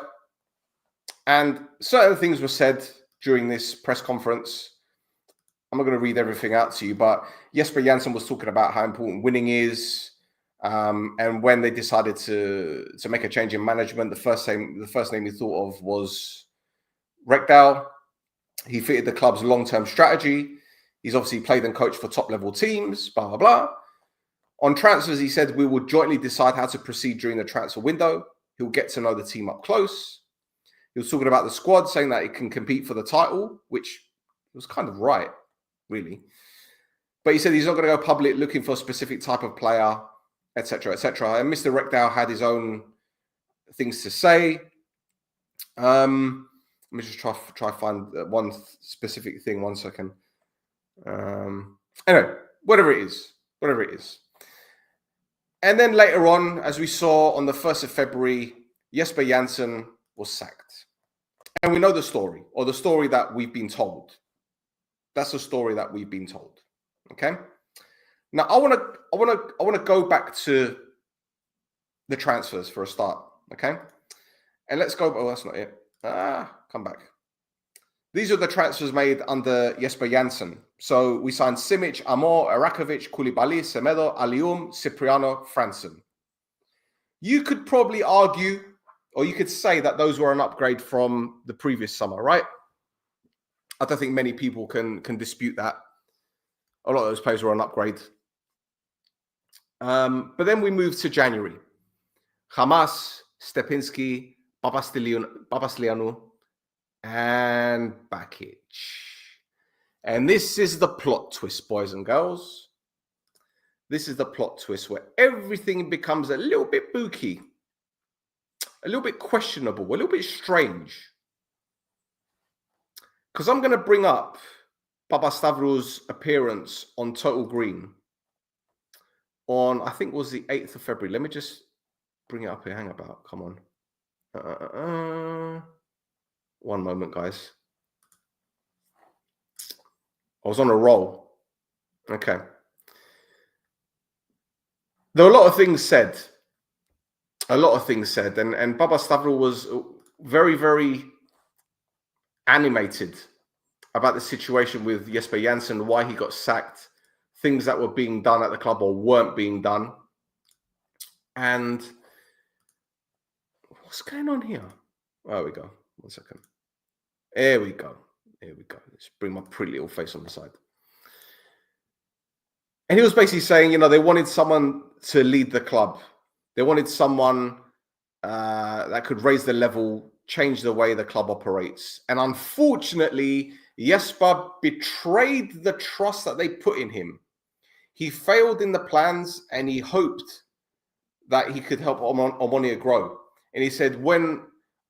And certain things were said during this press conference. I'm not going to read everything out to you, but Jesper Janssen was talking about how important winning is. And when they decided to make a change in management, the first name he thought of was Rekdal. He fitted the club's long-term strategy. He's obviously played and coached for top-level teams, blah, blah, blah. On transfers, he said, we will jointly decide how to proceed during the transfer window. He'll get to know the team up close. He was talking about the squad, saying that it can compete for the title, which was kind of right, really. But he said he's not going to go public looking for a specific type of player, etc., etc. And Mr. Rekdal had his own things to say. Let me just try find one specific thing. 1 second. Anyway, whatever it is. And then later on, as we saw on the 1st of February, Jesper Janssen was sacked. And we know the story, or the story that we've been told. That's the story that we've been told. Okay. Now I want to go back to the transfers for a start. Okay. And let's go. Oh, that's not it. Come back. These are the transfers made under Jesper Janssen. So we signed Simic, Amor, Arakovic, Koulibaly, Semedo, Alium, Cipriano, Franson. You could probably argue, or you could say that those were an upgrade from the previous summer, right? I don't think many people can dispute that. A lot of those players were an upgrade. But then we moved to January. Hamas, Stepinski, Babaslianu, and Bakic. And this is the plot twist, boys and girls. This is the plot twist where everything becomes a little bit booky, a little bit questionable, a little bit strange. Because I'm going to bring up Papastavrou's appearance on Total Green on, I think it was the 8th of February. Let me just bring it up here. Hang about. Come on. One moment, guys. I was on a roll. Okay. There were a lot of things said. And Papastavrou was very, very animated about the situation with Jesper Janssen, why he got sacked, things that were being done at the club or weren't being done. And what's going on here? There we go. 1 second. There we go. Let's bring my pretty little face on the side. And he was basically saying, they wanted someone to lead the club. They wanted someone that could raise the level, change the way the club operates. And unfortunately, Jesper betrayed the trust that they put in him. He failed in the plans, and he hoped that he could help Omonia grow. And he said, when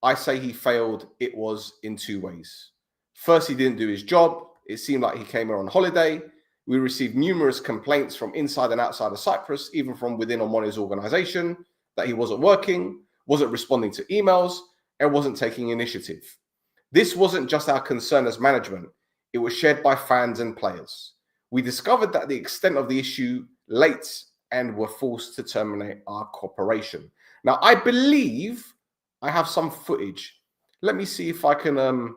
I say he failed, it was in two ways. First, he didn't do his job. It seemed like he came here on holiday. We received numerous complaints from inside and outside of Cyprus, even from within Omonia's organization, that he wasn't working, wasn't responding to emails, and wasn't taking initiative. This wasn't just our concern as management. It was shared by fans and players. We discovered that the extent of the issue late and were forced to terminate our cooperation. Now, I believe I have some footage. Let me see if I can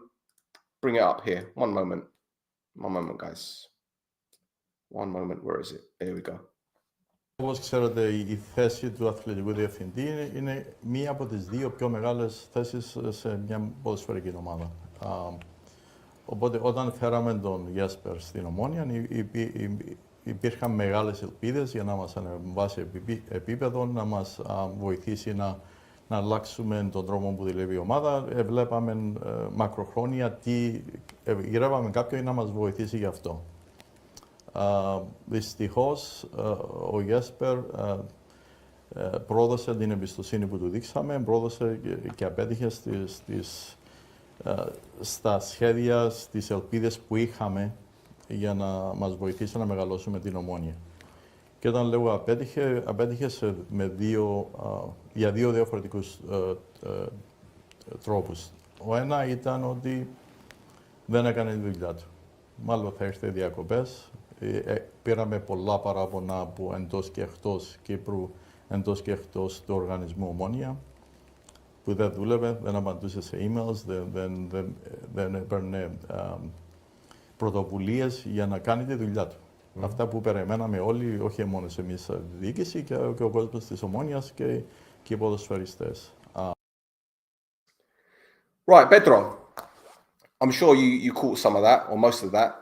bring it up here. One moment, guys. One moment, where is it? There we go. Όπως ξέρετε, η θέση του αθλητικού διευθυντή είναι μία από τις δύο πιο μεγάλες θέσεις σε μια ποδοσφαιρική ομάδα. Οπότε, όταν φέραμε τον Jesper στην Ομόνια, υπήρχαν μεγάλες ελπίδες για να μας ανεβάσει επίπεδο, να μας βοηθήσει να αλλάξουμε τον τρόπο που δουλεύει η ομάδα. Βλέπαμε μακροχρόνια γυρεύαμε κάποιον να μας βοηθήσει γι' αυτό. Δυστυχώς, ο Jesper πρόδωσε την εμπιστοσύνη που του δείξαμε, πρόδωσε και απέτυχε στα σχέδια, στις ελπίδες που είχαμε για να μας βοηθήσει να μεγαλώσουμε την Ομόνια. Και όταν λέω απέτυχε για δύο διαφορετικούς τρόπους. Ο ένα ήταν ότι δεν έκανε τη δουλειά του. Μάλλον θα έρθει διακοπές. Πήραμε πολλά παράπονα από εντός και εκτός Κύπρου, εντός και εκτός του οργανισμού Ομόνια, που δεν δούλευε, δεν απαντούσε σε emails, δεν έπαιρνε πρωτοβουλίες για να κάνει τη δουλειά του. Αυτά που περιμέναμε όλοι, όχι μόνο εμείς η διοίκηση, και ο κόσμος της Ομόνιας και οι ποδοσφαιριστές. Right, Pedro, I'm sure you caught some of that, or most of that,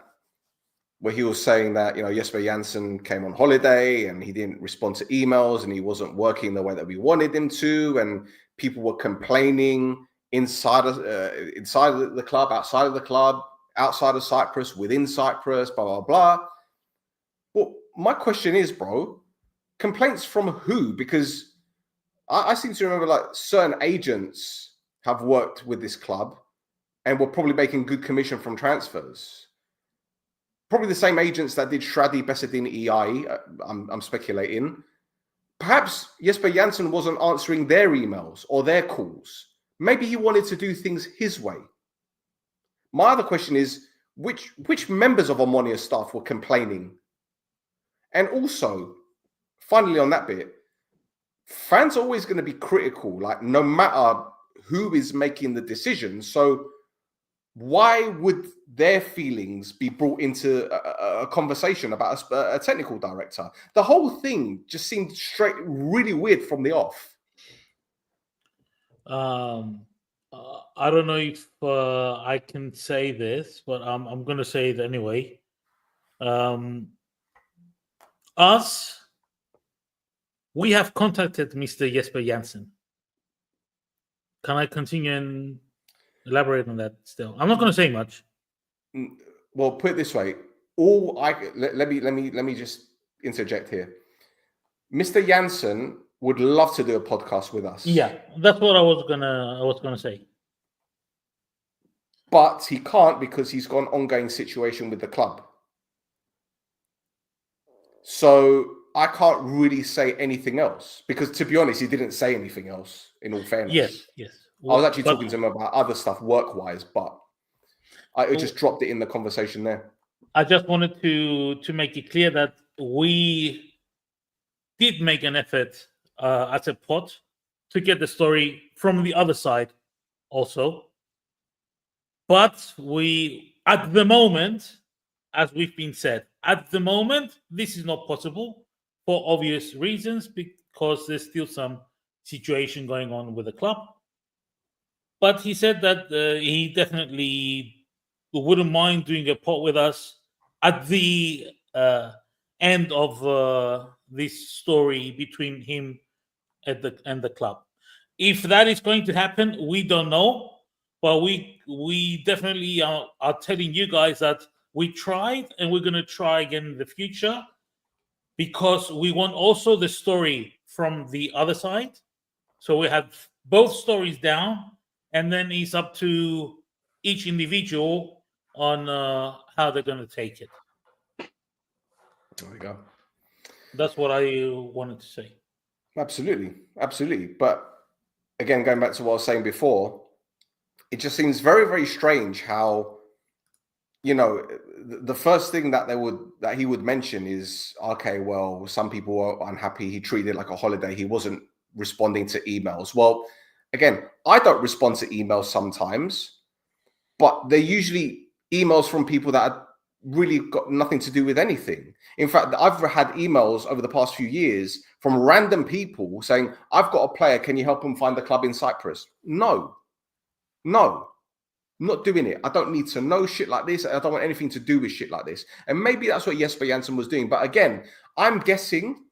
where he was saying that, you know, Jesper Janssen came on holiday and he didn't respond to emails and he wasn't working the way that we wanted him to, and people were complaining inside of the club, outside of the club, outside of Cyprus, within Cyprus, blah, blah, blah. Well, my question is, bro, complaints from who? Because I seem to remember like certain agents have worked with this club and were probably making good commission from transfers. Probably the same agents that did Shradi Besedin EI, I'm speculating. Perhaps Jesper Janssen wasn't answering their emails or their calls. Maybe he wanted to do things his way. My other question is, which members of Omonia staff were complaining? And also, finally on that bit, fans are always going to be critical, like no matter who is making the decision. So why would their feelings be brought into a conversation about a technical director? The whole thing just seemed really weird from the off. I don't know if I can say this, but I'm going to say it anyway. We have contacted Mr. Jesper Janssen. Can I continue and elaborate on that still? I'm not going to say much. Well, put it this way. Let me just interject here. Mr. Janssen would love to do a podcast with us. Yeah, that's what I was gonna say. But he can't because he's got an ongoing situation with the club. So I can't really say anything else because, to be honest, he didn't say anything else. In all fairness, Yes. I was actually talking to him about other stuff work-wise, but I just dropped it in the conversation there. I just wanted to make it clear that we did make an effort as a pod to get the story from the other side also. But we, at the moment, as we've been said, at the moment, this is not possible for obvious reasons because there's still some situation going on with the club. But he said that he definitely wouldn't mind doing a pod with us at the end of this story between him and the club. If that is going to happen, we don't know. But we definitely are telling you guys that we tried and we're going to try again in the future because we want also the story from the other side. So we have both stories down, and then it's up to each individual on how they're going to take it. There we go. That's what I wanted to say. Absolutely. But again, going back to what I was saying before, it just seems very, very strange how, you know, the first thing that he would mention is, okay, well, some people were unhappy. He treated it like a holiday. He wasn't responding to emails. Well, again, I don't respond to emails sometimes, but they're usually emails from people that are really got nothing to do with anything. In fact, I've had emails over the past few years from random people saying, I've got a player, can you help him find the club in Cyprus? No, not doing it. I don't need to know shit like this. I don't want anything to do with shit like this. And maybe that's what Jesper Janssen was doing. But again, I'm guessing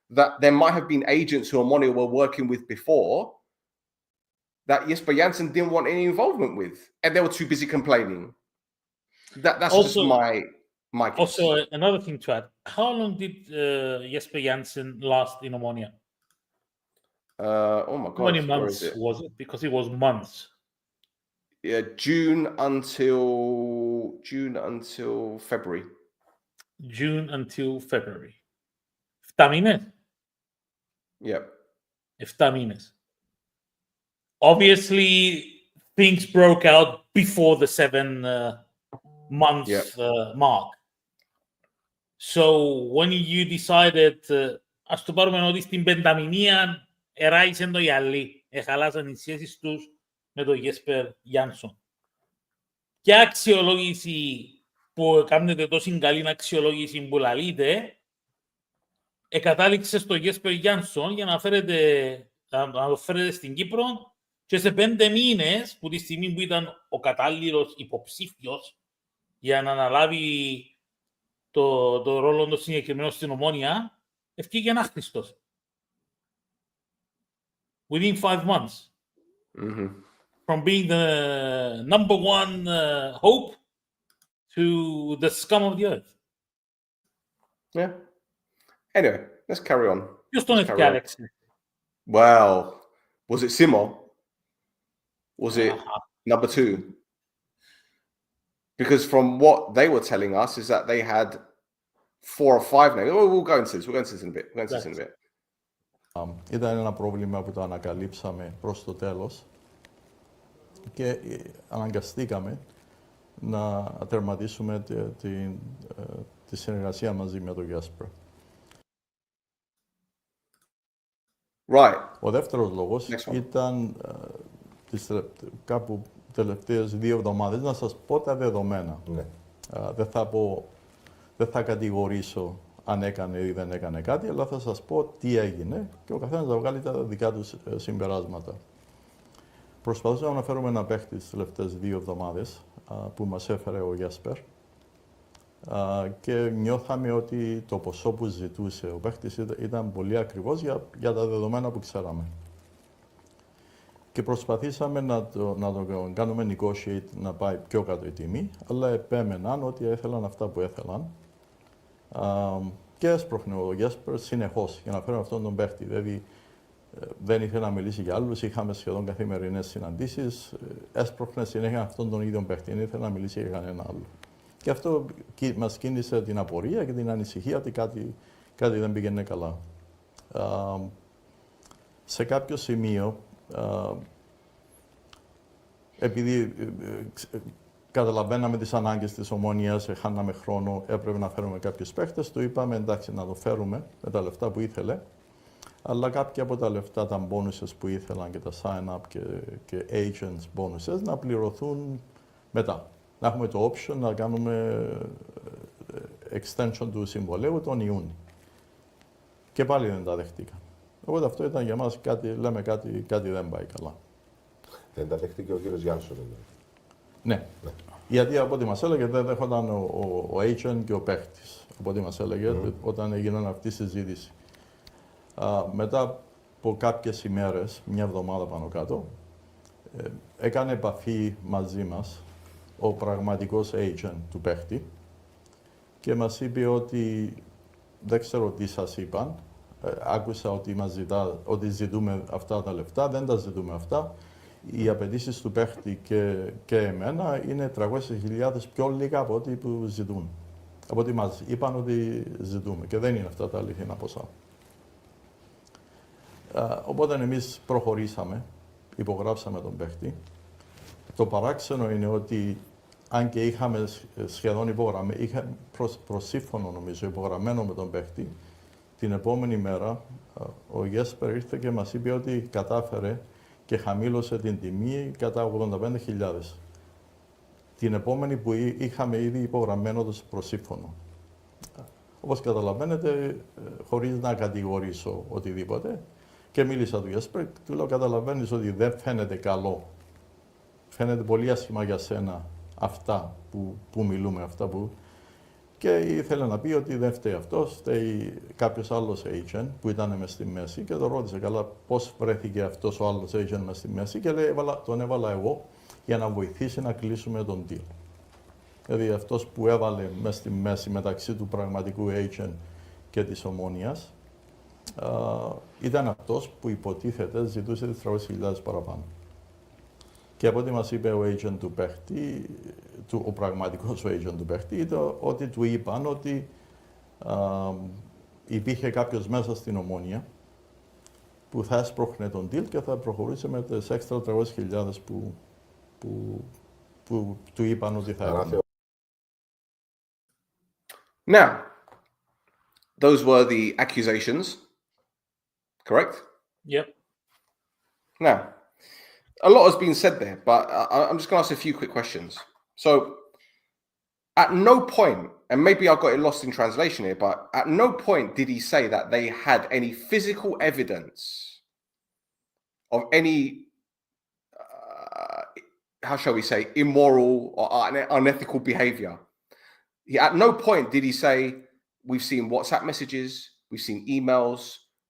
that there might have been agents who Omonia were working with before that Jesper Janssen didn't want any involvement with. And they were too busy complaining. That's also, just my guess. Also, another thing to add. How long did Jesper Janssen last in Omonia? Oh my How God, many where months is it? was it? Because it was months. Yeah, June until February. June until February. 7 μήνες. Yep. 7 μήνες. Obviously, things broke out before the 7-month mark. So when you decided, ας το πάρουμε ότι στην πενταμηνία εράησαν το γυαλί, εχαλάσαν οι σχέσεις τους με τον Jesper Jansson. Ποια αξιολόγηση που κάνετε τόση καλή αξιολόγηση που λαλείτε, εκατάληξε στο Jesper Jansson για να το φέρετε στην Κύπρο και σε 5 μήνες, που τη στιγμή που ήταν ο κατάλληλος υποψήφιος για να αναλάβει το ρόλο του συγκεκριμένου στην Ομόνια, ευκήγε ένα Χριστός. Within 5 months. Mm-hmm. From being the number one hope to the scum of the earth. Yeah. Anyway, let's carry on. Ποιος τον ευκάλεξε? Wow. Was it Simo? Was it number 2? Because from what they were telling us is that they had 4 or 5 names. Oh, we'll go into this. We'll go into this in a bit. Ήταν ένα πρόβλημα που το ανακαλύψαμε προς το τέλος και αναγκαστήκαμε να τερματίσουμε τη συνεργασία μαζί με τον Jesper. Right. Ο δεύτερος λόγος ήταν κάπου τελευταίες 2 εβδομάδες. Να σας πω τα δεδομένα. Ναι. Δεν θα κατηγορήσω αν έκανε ή δεν έκανε κάτι, αλλά θα σας πω τι έγινε και ο καθένας θα βγάλει τα δικά του συμπεράσματα. Προσπαθούσαμε να φέρουμε ένα παίχτη τις τελευταίες 2 εβδομάδες που μας έφερε ο Jesper και νιώθαμε ότι το ποσό που ζητούσε ο παίχτης ήταν πολύ ακριβώς για τα δεδομένα που ξέραμε. Και προσπαθήσαμε να το κάνουμε negotiate να πάει πιο κάτω η τιμή, αλλά επέμεναν ότι ήθελαν αυτά που ήθελαν. Και έσπροχνε ο Jesper συνεχώς για να φέρουμε αυτόν τον παίχτη. Δηλαδή δεν ήθελε να μιλήσει για άλλους, είχαμε σχεδόν καθημερινές συναντήσεις. Έσπροχνε συνέχεια αυτόν τον ίδιο παίχτη, δεν ήθελε να μιλήσει για κανένα άλλο. Και αυτό μας κίνησε την απορία και την ανησυχία ότι κάτι δεν πήγαινε καλά. Σε κάποιο σημείο, επειδή καταλαβαίναμε τις ανάγκες της Ομόνοιας, χάναμε χρόνο, έπρεπε να φέρουμε κάποιους παίχτες, του είπαμε εντάξει να το φέρουμε με τα λεφτά που ήθελε, αλλά κάποια από τα λεφτά, τα bonuses που ήθελαν και τα sign-up και agents bonuses να πληρωθούν μετά. Να έχουμε το option να κάνουμε extension του συμβολέου τον Ιούνιο. Και πάλι δεν τα δεχτήκαν. Οπότε αυτό ήταν για μας κάτι δεν πάει καλά. Δεν τα δεχτήκε ο κύριος Γιάννσον. Ναι. Γιατί από ό,τι μας έλεγε δεν δέχονταν ο agent και ο παίχτης. Από ό,τι μας έλεγε όταν έγιναν αυτή η συζήτηση. Μετά από κάποιες ημέρες, μια εβδομάδα πάνω κάτω, έκανε επαφή μαζί μας ο πραγματικός agent του παίχτη και μας είπε ότι δεν ξέρω τι σας είπαν, άκουσα ότι ότι ζητούμε αυτά τα λεφτά, δεν τα ζητούμε αυτά. Οι απαιτήσεις του παίχτη και εμένα είναι 300.000 πιο λίγα από ό,τι που ζητούν. Από ό,τι μας είπαν ότι ζητούμε και δεν είναι αυτά τα αληθινά ποσά. Οπότε εμείς προχωρήσαμε, υπογράψαμε τον παίχτη. Το παράξενο είναι ότι αν και είχαμε σχεδόν είχαμε προσύμφωνο νομίζω υπογραμμένο με τον παίχτη, την επόμενη μέρα ο Jesper ήρθε και μας είπε ότι κατάφερε και χαμήλωσε την τιμή κατά 85.000. Την επόμενη που είχαμε ήδη υπογραμμένο το προσύμφωνο. Όπως καταλαβαίνετε, χωρίς να κατηγορήσω οτιδήποτε, και μίλησα του Jesper, του λέω καταλαβαίνεις ότι δεν φαίνεται καλό. Φαίνεται πολύ άσχημα για σένα αυτά που μιλούμε, αυτά που... Και ήθελε να πει ότι δεν φταίει αυτός, φταίει κάποιος άλλος agent που ήταν μες στη μέση και το ρώτησε καλά πώς βρέθηκε αυτός ο άλλος agent μες στη μέση και λέει τον έβαλα εγώ για να βοηθήσει να κλείσουμε τον deal. Δηλαδή αυτός που έβαλε μες στη μέση μεταξύ του πραγματικού agent και της Ομόνοιας ήταν αυτός που υποτίθεται ζητούσε τις 300.000 παραπάνω. Και από ό,τι μας είπε ο agent του παίχτη, ο πραγματικός agent του παίχτη, ήταν ότι του είπαν ότι υπήρχε κάποιος μέσα στην Ομόνια που θα έσπροχνε τον deal και θα προχωρούσε με τις έξτρα 300.000 που του είπαν ότι θα έκανε. Now, those were the accusations, correct? Yep. Now, a lot has been said there, but I'm just going to ask a few quick questions. So, at no point, and maybe I got it lost in translation here, but at no point did he say that they had any physical evidence of any, how shall we say, immoral or unethical behavior. At no point did he say, we've seen WhatsApp messages, we've seen emails,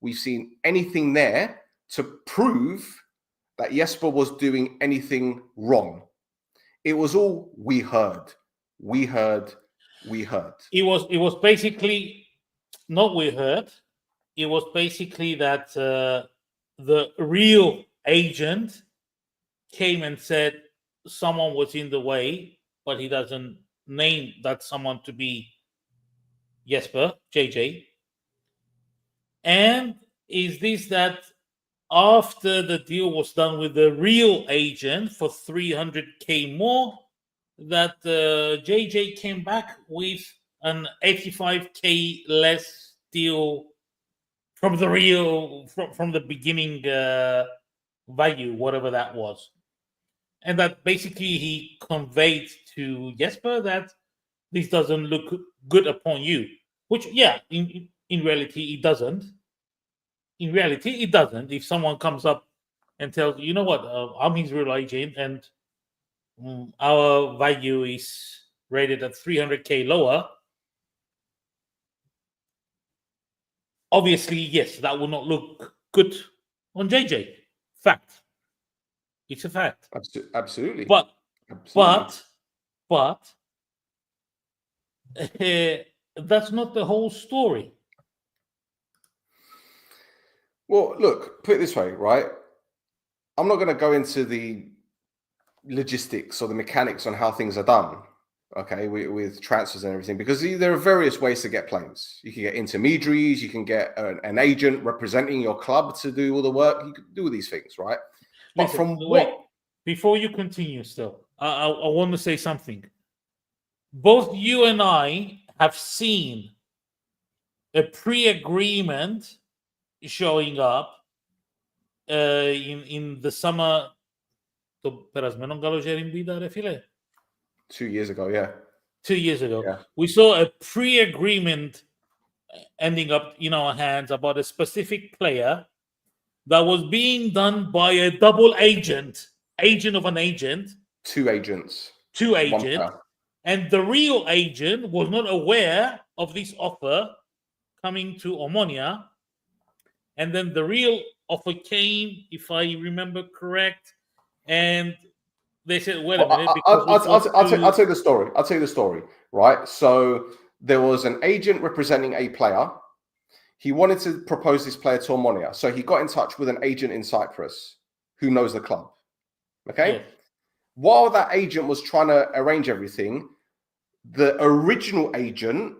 we've seen anything there to prove that Jesper was doing anything wrong. It was all we heard. We heard. It was basically not we heard. It was basically that the real agent came and said someone was in the way, but he doesn't name that someone to be Jesper, JJ. And is this that after the deal was done with the real agent for 300k more, that JJ came back with an 85k less deal from the real, from the beginning value, whatever that was. And that basically he conveyed to Jesper that this doesn't look good upon you, which, yeah, in reality, it doesn't. In reality, it doesn't. If someone comes up and tells you, you know what, I'm his real agent and our value is rated at 300k lower, obviously, yes, that will not look good on JJ. Fact. It's a fact. Absolutely. But that's not the whole story. Well, look, put it this way, right? I'm not going to go into the logistics or the mechanics on how things are done, okay, with transfers and everything, because there are various ways to get players. You can get intermediaries, you can get an agent representing your club to do all the work. You can do these things, right? But Listen, from wait, before you continue still, I want to say something. Both you and I have seen a pre-agreement showing up in the summer. Το περασμένο καλοκαίρι που ήταν, ρε φίλε. 2 years ago, yeah. 2 years ago. Yeah. We saw a pre-agreement ending up in our hands about a specific player that was being done by a double agent of an agent. Two agents. And the real agent was not aware of this offer coming to Omonia. And then the real offer came, if I remember correct, and they said, wait a minute. I'll tell you the story. I'll tell you the story, right? So there was an agent representing a player. He wanted to propose this player to Omonia. So he got in touch with an agent in Cyprus who knows the club. Okay? Yes. While that agent was trying to arrange everything, the original agent,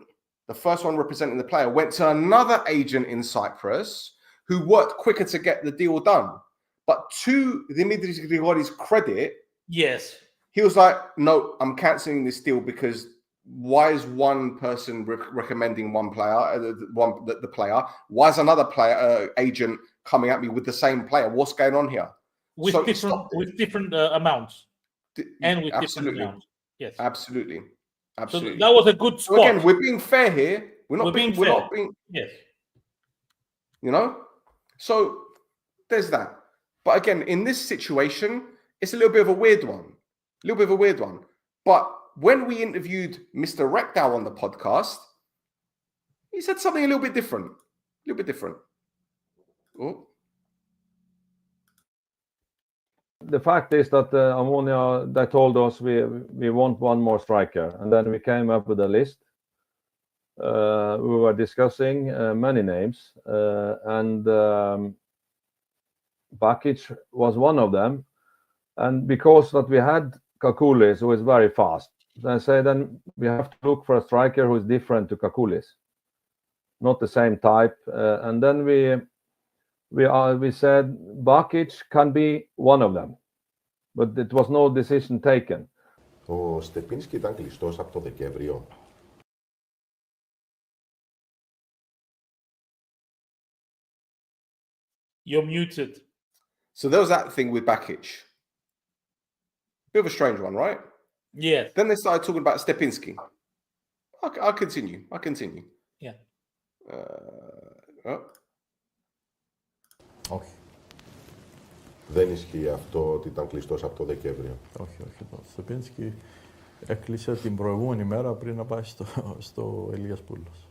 the first one representing the player, went to another agent in Cyprus who worked quicker to get the deal done. But to Dimitris Grigori's credit, yes, he was like, no, I'm cancelling this deal because why is one person recommending one player, the player? Why is another player agent coming at me with the same player? What's going on here? With different amounts. And with different amounts. Yes. Absolutely. So that was a good spot. So again, we're being fair here. We're not being yes. You know? So there's that. But again, in this situation, it's a little bit of a weird one. But when we interviewed Mr. Rekdal on the podcast, he said something a little bit different. Oh. The fact is that Omonia, they told us we want one more striker, and then we came up with a list, we were discussing many names, and Bakic was one of them. And because that we had Kakulis, who is very fast, then we have to look for a striker who is different to Kakulis, not the same type. And then we said Bakic can be one of them, but it was no decision taken. Ο Στεπίνσκι ήταν κλειστός από το Δεκέμβριο. You're muted. So there was that thing with Bakic. Bit of a strange one, right? Yes. Then they started talking about Stepinski. I'll continue. Yeah. Όχι. Δεν ισχύει αυτό ότι ήταν κλειστός από το Δεκέμβριο. Όχι. Το Στεπίνσκι έκλεισε την προηγούμενη μέρα πριν να πάει στο Ελίας Πούλος.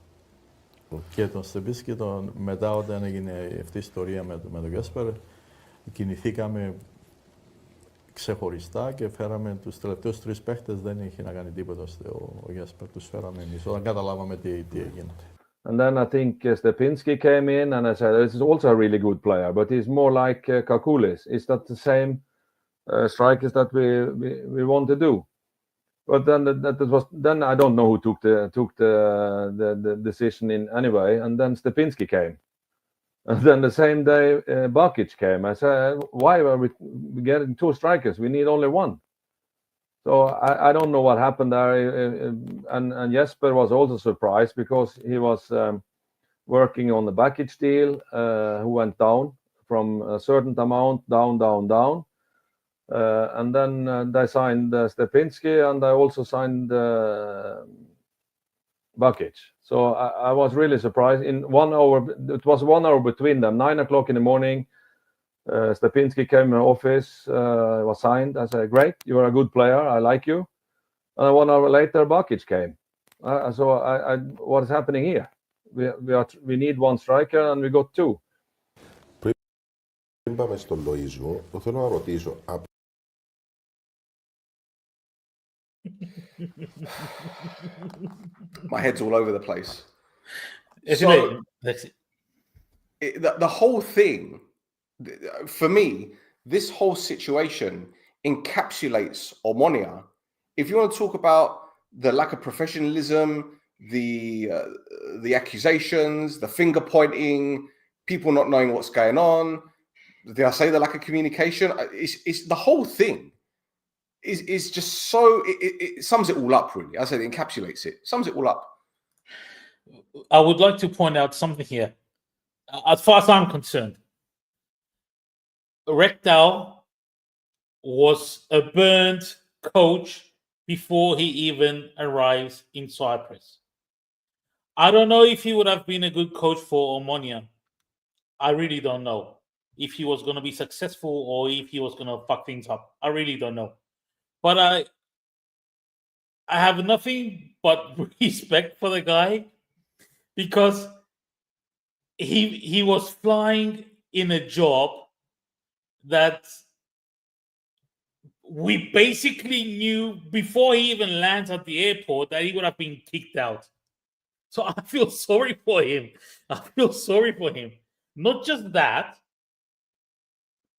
Και τον Στεπίνσκι μετά όταν έγινε αυτή η ιστορία με τον Γκέσπερ, κινηθήκαμε ξεχωριστά και φέραμε τους τελευταίους 3 παίχτες, δεν είχε να κάνει τίποτα ο Γκέσπερ, τους φέραμε εμείς όταν καταλάβαμε τι έγινε. And then I think Stepinski came in, and I said, this is also a really good player, but he's more like Kakulis. Is that the same strikers that we want to do? But then I don't know who took the decision in anyway. And then Stepinski came, and then the same day Bakic came. I said, why are we getting 2 strikers? We need only 1. So I don't know what happened there, and Jesper was also surprised because he was working on the Bakic deal, who went down from a certain amount down, and then they signed Stepinski, and I also signed Bakic. So I was really surprised. In 1 hour, it was 1 hour between them. 9 o'clock in the morning. Stepinski came in the office, was signed. I said, great, you are a good player, I like you. And 1 hour later, Bakic came. So what is happening here? We need 1 striker and we got 2. Πριν πάμε στον Λοΐζου, θέλω να ρωτήσω. My head's all over the place. So, the whole thing, for me, this whole situation encapsulates Omonia. If you want to talk about the lack of professionalism, the accusations, the finger pointing, people not knowing what's going on, did I say the lack of communication? It's the whole thing is just so, it sums it all up, really. I said it encapsulates it, sums it all up. I would like to point out something here. As far as I'm concerned, Rekdal was a burnt coach before he even arrives in Cyprus. I don't know if he would have been a good coach for Omonia. I really don't know if he was going to be successful or if he was going to fuck things up. I really don't know. But I have nothing but respect for the guy because he was flying in a job that we basically knew before he even lands at the airport that he would have been kicked out. So I feel sorry for him. Not just that,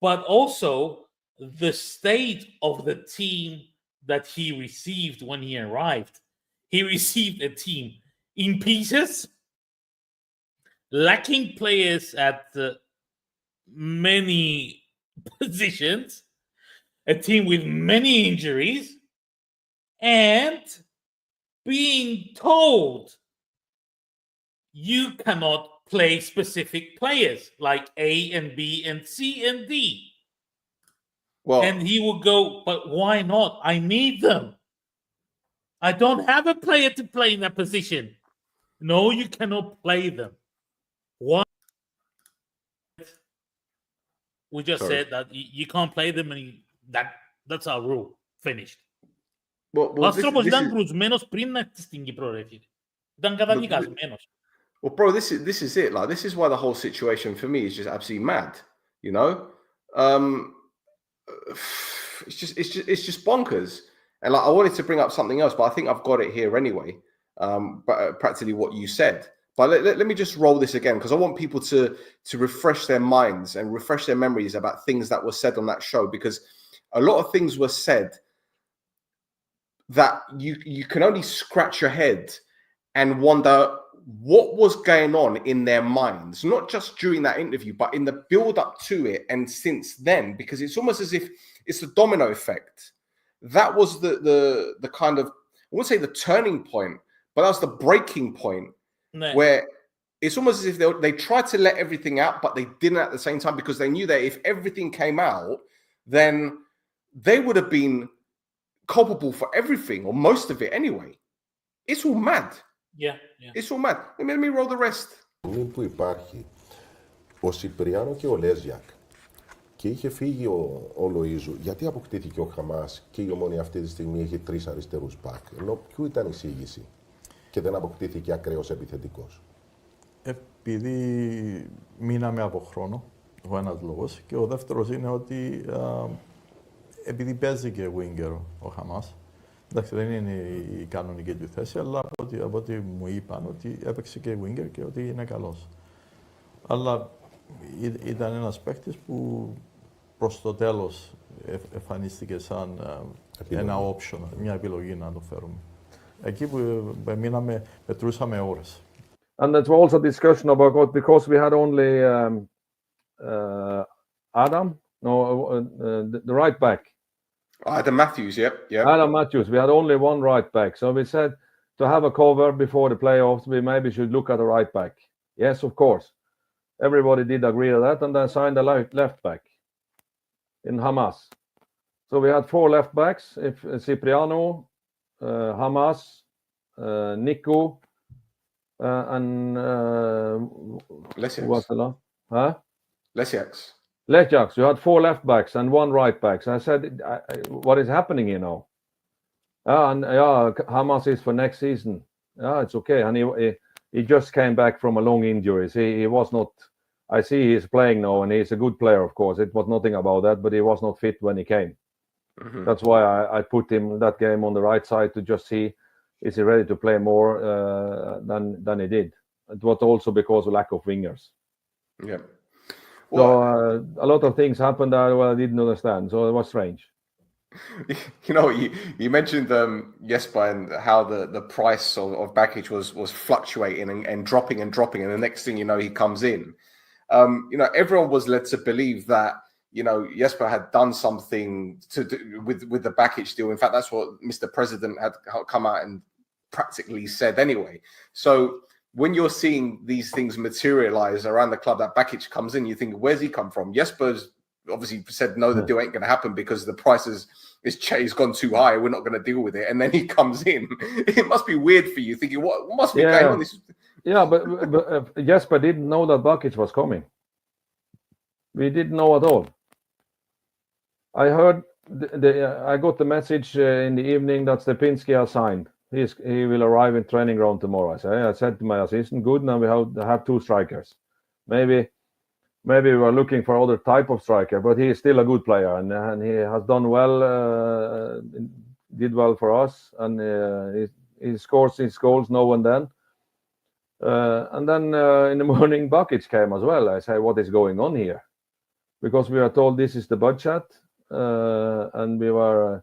but also the state of the team that he received when he arrived. He received a team in pieces, lacking players at many positions, a team with many injuries, and being told you cannot play specific players like A and B and C and D. Well, and he will go, but why not? I need them. I don't have a player to play in that position. No, you cannot play them. Why? We just said that you can't play them, and that's our rule. Finished. Well, Ο άνθρωπος ήταν κρουσμένος πριν να έρθει στην Κύπρο, ρε φίλε. Ήταν καταδικασμένος. Well, bro, this is it. Like, this is why the whole situation for me is just absolutely mad. You know, it's just bonkers. And like, I wanted to bring up something else, but I think I've got it here anyway. but practically what you said. But let me just roll this again, because I want people to refresh their minds and refresh their memories about things that were said on that show, because a lot of things were said that you can only scratch your head and wonder what was going on in their minds, not just during that interview, but in the build up to it and since then, because it's almost as if it's a domino effect. That was the kind of, I wouldn't say the turning point, but that was the breaking point, where it's almost as if they tried to let everything out, but they didn't at the same time, because they knew that if everything came out, then they would have been culpable for everything, or most of it anyway. It's all mad. Yeah. It's all mad. Let me roll the rest. Που υπάρχει ο Σιπριάνο και ο Λέζιακ και είχε φύγει ο Λοΐζου, γιατί αποκτήθηκε ο Χαμάς και η Ομόνια αυτή τη στιγμή έχει 3 αριστερούς μπακ, ενώ ποιο ήταν η εισήγηση και δεν αποκτήθηκε ακραίος επιθετικός? Επειδή μείναμε από χρόνο, ο ένας λόγος, και ο δεύτερος είναι ότι επειδή παίζει και winger ο Χαμάς, εντάξει, δεν είναι η κανονική του θέση, αλλά από ό,τι μου είπαν ότι έπαιξε και winger και ότι είναι καλός. Αλλά ήταν ένας παίκτης που προς το τέλος εμφανίστηκε σαν ένα option, μια επιλογή να το φέρουμε. Εκεί που μείναμε, μετρούσαμε ώρες. And that's also discussion about, because we had only the right back. Adam Matthews, yep. Adam Matthews. We had only one right back, so we said to have a cover before the playoffs, we maybe should look at the right back. Yes, of course. Everybody did agree to that, and then signed a left back in Hamas. So we had 4 left backs: Cipriano, Hamas, Nico, and Lesiaks. what's the last? Huh? Lesiaks. You had 4 left backs and 1 right back. So I said, what is happening here now? Hamas is for next season. Yeah, it's okay. And he just came back from a long injury. He was not. I see he's playing now, and he's a good player, of course. It was nothing about that, but he was not fit when he came. Mm-hmm. That's why I put him that game on the right side to just see, is he ready to play more than he did. It was also because of lack of wingers. Yeah. Well, so a lot of things happened that I didn't understand. So it was strange. You know, you mentioned Jesper, and how the price of Bakic was fluctuating and dropping, and the next thing you know, he comes in. You know, everyone was led to believe that, you know, Jesper had done something to do with the Bakic deal. In fact, that's what Mr. President had come out and practically said anyway. So when you're seeing these things materialize around the club, that Bakic comes in, you think, where's he come from? Jesper's obviously said, no, the deal ain't going to happen because the price is gone too high. We're not going to deal with it. And then he comes in. It must be weird for you, thinking, what must be going on? Yeah, but Jesper didn't know that Bakic was coming. We didn't know at all. I heard, I got the message in the evening that Stepinski has signed. He will arrive in training ground tomorrow. I said to my assistant, good, now we have 2 strikers. Maybe we were looking for other type of striker, but he is still a good player, and he has done well, did well for us, and he scores his goals now and then. And then in the morning, Bakic came as well. I said, what is going on here? Because we were told this is the budget, and we were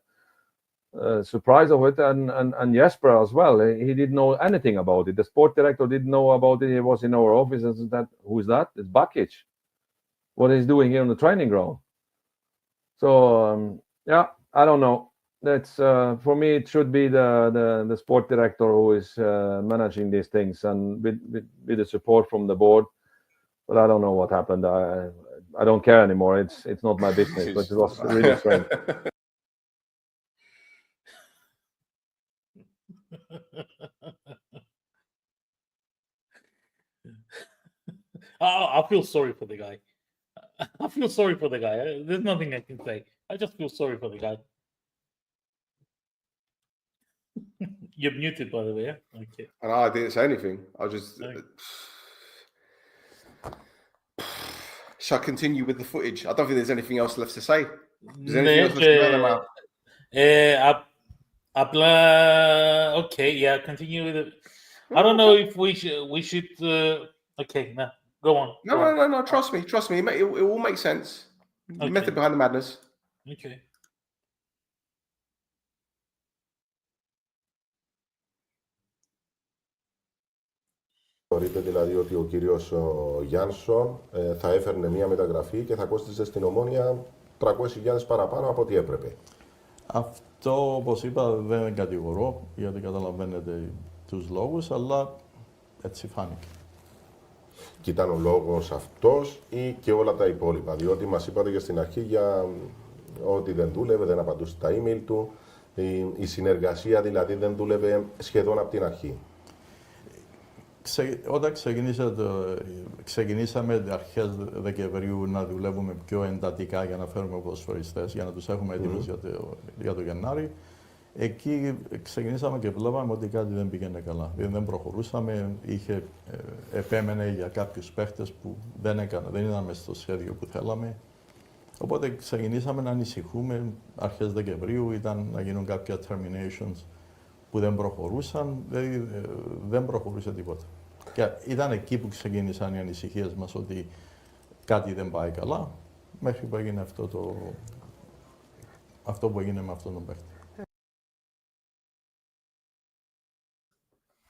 surprised of it, and Jesper as well. He didn't know anything about it. The sport director didn't know about it. He was in our office and said, who's that? It's Bakic. What he's doing here on the training ground. So yeah, I don't know. That's for me. It should be the sport director who is managing these things, and with the support from the board. But I don't know what happened. I don't care anymore. It's not my business. But it was really strange. I feel sorry for the guy. I feel sorry for the guy. There's nothing I can say. I just feel sorry for the guy. You're muted, by the way. Yeah? Okay. And I didn't say anything. I just. Shall I continue with the footage? I don't think there's anything else left to say. Is there anything else left to say about? Απλά, okay, yeah, continue with it. I don't know if we should, okay, no, go on. No, trust me. It will make sense. The Okay. method behind the madness. Okay. Θεωρείτε δηλαδή ότι ο κύριος Γιάνσον θα έφερνε μία μεταγραφή και θα κόστιζε στην Ομόνια 300.000 παραπάνω από ό,τι έπρεπε. Αυτό, όπως είπα, δεν κατηγορώ, γιατί καταλαβαίνετε τους λόγους, αλλά έτσι φάνηκε. Και ήταν ο λόγος αυτός ή και όλα τα υπόλοιπα, διότι μας είπατε και στην αρχή για ότι δεν δούλευε, δεν απαντούσε τα email του, η συνεργασία δηλαδή δεν δούλευε σχεδόν από την αρχή. Όταν ξεκινήσαμε αρχές Δεκεμβρίου να δουλεύουμε πιο εντατικά για να φέρουμε ποδοσφαιριστές, για να τους έχουμε έτοιμους για το Γενάρη, εκεί ξεκινήσαμε και βλέπαμε ότι κάτι δεν πήγαινε καλά. Δεν προχωρούσαμε, επέμενε για κάποιους παίχτες που δεν ήταν μέσα στο σχέδιο που θέλαμε. Οπότε ξεκινήσαμε να ανησυχούμε. Αρχές Δεκεμβρίου ήταν να γίνουν κάποια terminations που δεν προχωρούσαν, δηλαδή δεν προχωρούσε τίποτα. Και ήταν εκεί που ξεκίνησαν οι ανησυχίες μας ότι κάτι δεν πάει καλά, μέχρι που έγινε αυτό που έγινε με αυτόν τον παίκτη.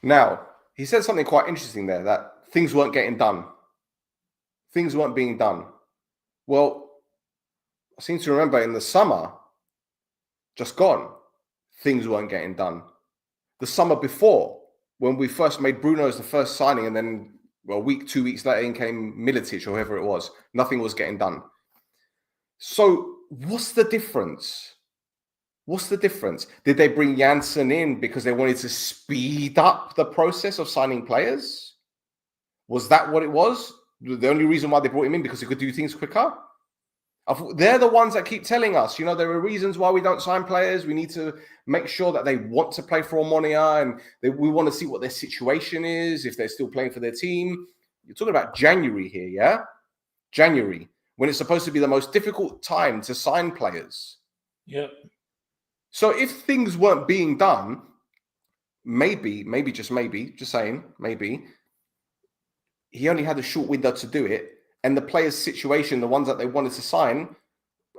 Now, he said something quite interesting there, that things weren't getting done. Things weren't being done. Well, I seem to remember in the summer, just gone, things weren't getting done. The summer before, when we first made Bruno as the first signing, and then, well, a week, 2 weeks later, in came Militic or whoever it was, nothing was getting done. So, what's the difference? What's the difference? Did they bring Janssen in because they wanted to speed up the process of signing players? Was that what it was? The only reason why they brought him in because he could do things quicker? They're the ones that keep telling us, you know, there are reasons why we don't sign players. We need to make sure that they want to play for Omonia and we want to see what their situation is, if they're still playing for their team. You're talking about January here, yeah? January, when it's supposed to be the most difficult time to sign players. Yep. So if things weren't being done, maybe, just saying, maybe, he only had a short window to do it, and the players' situation, the ones that they wanted to sign,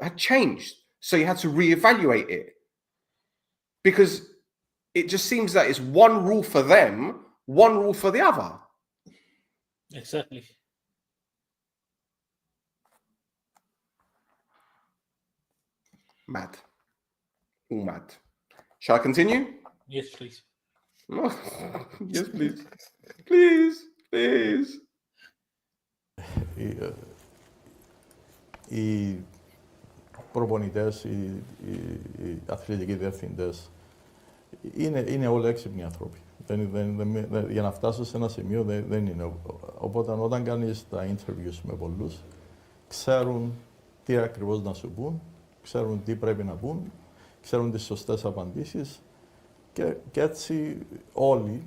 had changed. So you had to reevaluate it. Because it just seems that it's one rule for them, one rule for the other. Exactly. Mad. All mad. Shall I continue? Yes, please. Yes, please. Please. Οι προπονητές, οι αθλητικοί διευθυντές είναι όλοι έξυπνοι άνθρωποι. Για να φτάσω σε ένα σημείο δεν είναι. Οπότε όταν κάνεις τα interviews με πολλούς, ξέρουν τι ακριβώς να σου πούν, ξέρουν τι πρέπει να πούν, ξέρουν τις σωστές απαντήσεις και έτσι όλοι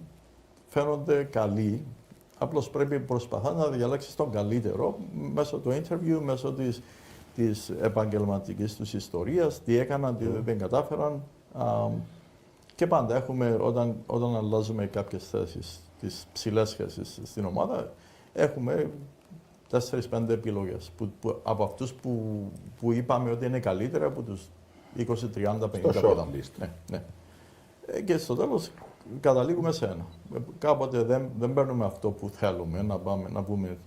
φαίνονται καλοί. Απλώς πρέπει προσπαθάς να διαλέξεις τον καλύτερο μέσω του interview, μέσω της επαγγελματικής τους ιστορίας, τι έκαναν, τι δεν κατάφεραν. Και πάντα έχουμε, όταν αλλάζουμε κάποιες θέσεις, τις ψηλές θέσεις στην ομάδα, έχουμε 4-5 επιλογές. Από αυτούς που είπαμε ότι είναι καλύτερα από τους 20, 30, 50 που είδαμε. Ναι. Και στο τέλος καταλήγουμε σε ένα. Κάποτε δεν παίρνουμε αυτό που θέλουμε, να πούμε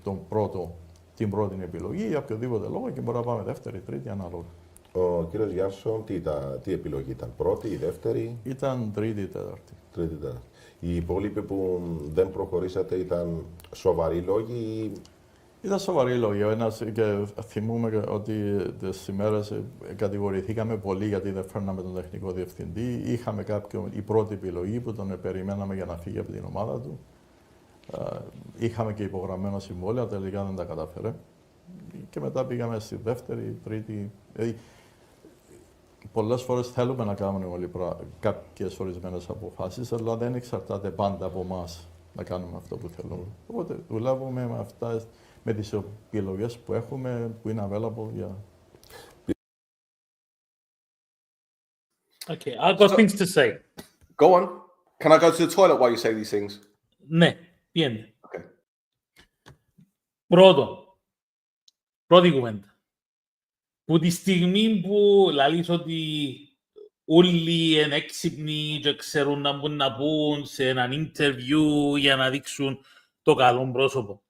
την πρώτη επιλογή για οποιοδήποτε λόγο και μπορούμε να πάμε δεύτερη, τρίτη, ανάλογα. Ο κύριος Γιάνσον, τι επιλογή ήταν, πρώτη ή δεύτερη? Ήταν τρίτη ή τέταρτη. Οι υπόλοιποι που δεν προχωρήσατε ήταν σοβαροί λόγοι? Ήταν σοβαροί λόγοι. Και θυμούμε ότι τις ημέρες κατηγορηθήκαμε πολύ γιατί δεν φέρναμε τον τεχνικό διευθυντή. Είχαμε η πρώτη επιλογή που τον περιμέναμε για να φύγει από την ομάδα του. Είχαμε και υπογραμμένα συμβόλαια, τελικά δεν τα κατάφερε. Και μετά πήγαμε στη δεύτερη, τρίτη. Δηλαδή, πολλές φορές θέλουμε να κάνουμε όλοι κάποιες ορισμένες αποφάσεις, αλλά δεν εξαρτάται πάντα από εμάς να κάνουμε αυτό που θέλουμε. Οπότε δουλεύουμε με τις επιλογές που έχουμε, που είναι available για... Okay, I've got things to say. Go on. Can I go to the toilet while you say these things? Ναι, πιέντε. Okay. Πρώτη κουβέντα. Που τη στιγμή που λαλείς ότι όλοι είναι έξυπνοι και ξέρουν να μπουν να πούν σε έναν interview για να δείξουν το καλό πρόσωπο,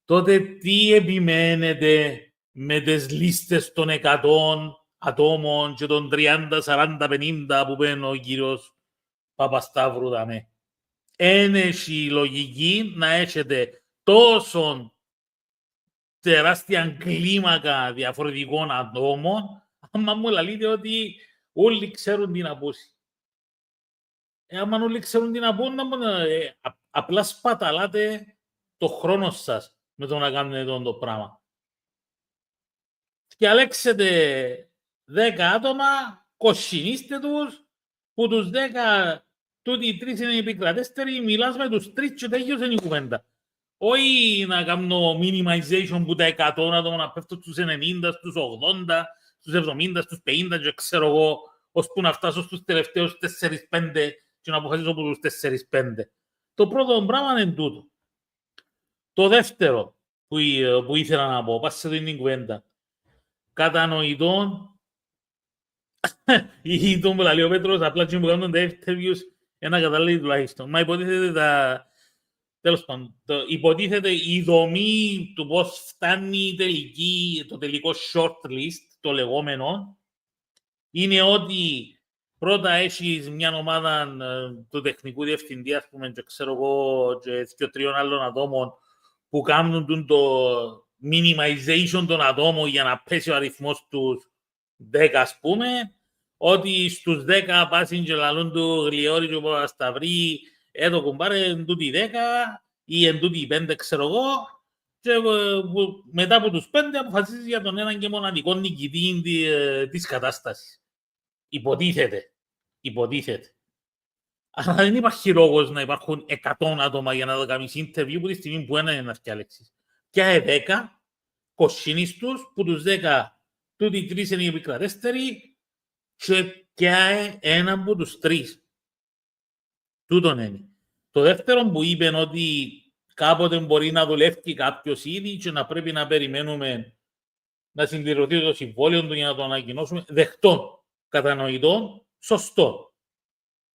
τότε τι επιμένετε με τις λίστες των 100 ατόμων και των 30, 40, 50 που παίρνει ο κύριος Παπασταύρου δαμέ. Ένεχει λογική να έχετε τόσο τεράστια κλίμακα διαφορετικών ατόμων, άμα μου λέτε ότι όλοι ξέρουν τι να πούσει. Άμα όλοι ξέρουν τι να πούν, απλά σπαταλάτε το χρόνο σας με το να κάνετε το πράγμα. Και αλέξετε 10 άτομα, κοσινίστε τους, που τους 10, τούτοι οι 3 είναι οι επικρατέστεροι, μιλάς με τους 3 και τέλειωσε η κουβέντα. Όχι να κάνω minimization που τα 100 άτομα να πέφτω στους 90, στους 80, στους 70, στους 50 και ξέρω εγώ, ώσπου να φτάσω στους τελευταίους 4-5 και να αποφασίσω από τους 4-5. Το πρώτο πράγμα είναι τούτο. Το δεύτερο που ήθελα να πω, πάσε την κουβέντα. Κατανοητόν, ή τον που λέει ο Πέτρος, απλά και μου κάνουν τα interviews, ένα κατάλληλο τουλάχιστον. Μα υποτίθεται τέλος πάντων, υποτίθεται η δομή του πώς φτάνει το τελικό shortlist, το λεγόμενο, είναι ότι πρώτα έχεις μια ομάδα του τεχνικού διευθυντή, ας πούμε, και ξέρω εγώ, και 2-3 άλλων ατόμων που κάνουν το minimization των ατόμων για να πέσει ο αριθμός τους 10, ας πούμε, ότι στους 10 πάσουν και λαλούν του Γλιόρι και Παπασταυρή, εδώ κουμπάρε εν τούτοι 10 ή εν τούτοι 5, ξέρω εγώ, και μετά από τους 5 αποφασίζεις για τον έναν και μοναδικό νικητή της κατάστασης. Υποτίθεται. Αλλά δεν υπάρχει λόγος να υπάρχουν 100 άτομα για να το κάνεις interview που τη στιγμή που ένα είναι να φτιάλεξεις. Και 10, κοσίνεις τους, που τους 10 τούτοι οι 3 είναι οι επικρατέστεροι και ένα από τους 3. Τούτον είναι. Το δεύτερο που είπε ότι κάποτε μπορεί να δουλεύει κάποιος ήδη και να πρέπει να περιμένουμε να συμπληρωθεί το συμβόλαιο του για να το ανακοινώσουμε, δεχτών, κατανοητών, σωστό.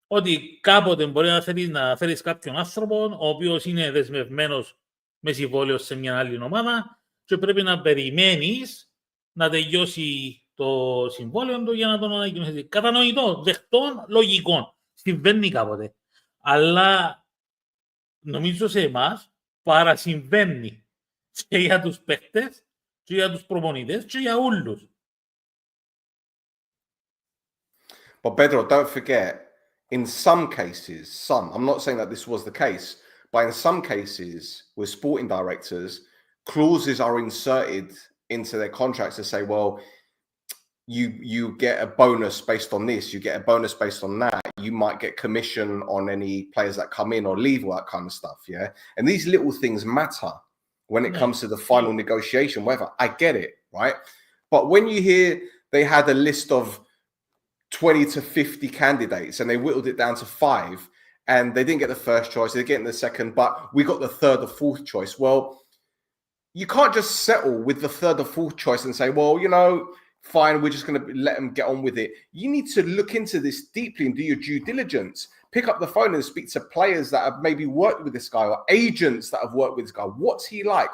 Ότι κάποτε μπορεί να φέρεις κάποιον άνθρωπο ο οποίος είναι δεσμευμένος με συμβόλαιο σε μια άλλη ομάδα και πρέπει να περιμένεις να τελειώσει το συμβόλαιο του για να τον ανακοινώσεις. Κατανοητό, δεχτών, λογικών. Συμβαίνει κάποτε. Αλλά νομίζω σε εμάς παρασυμβαίνει και για τους παίκτες και για τους προπονητές και για όλους. But Pedro, don't forget, in some cases, I'm not saying that this was the case, but in some cases with sporting directors, clauses are inserted into their contracts to say, well, you get a bonus based on this, you get a bonus based on that, you might get commission on any players that come in or leave, all that kind of stuff, yeah? And these little things matter when it comes to the final negotiation, whatever. I get it, right? But when you hear they had a list of 20 to 50 candidates and they whittled it down to 5 and they didn't get the first choice, they're getting the second, but we got the third or fourth choice. Well, you can't just settle with the third or fourth choice and say, well, you know, fine, we're just going to let them get on with it. You need to look into this deeply and do your due diligence. Pick up the phone and speak to players that have maybe worked with this guy or agents that have worked with this guy. What's he like?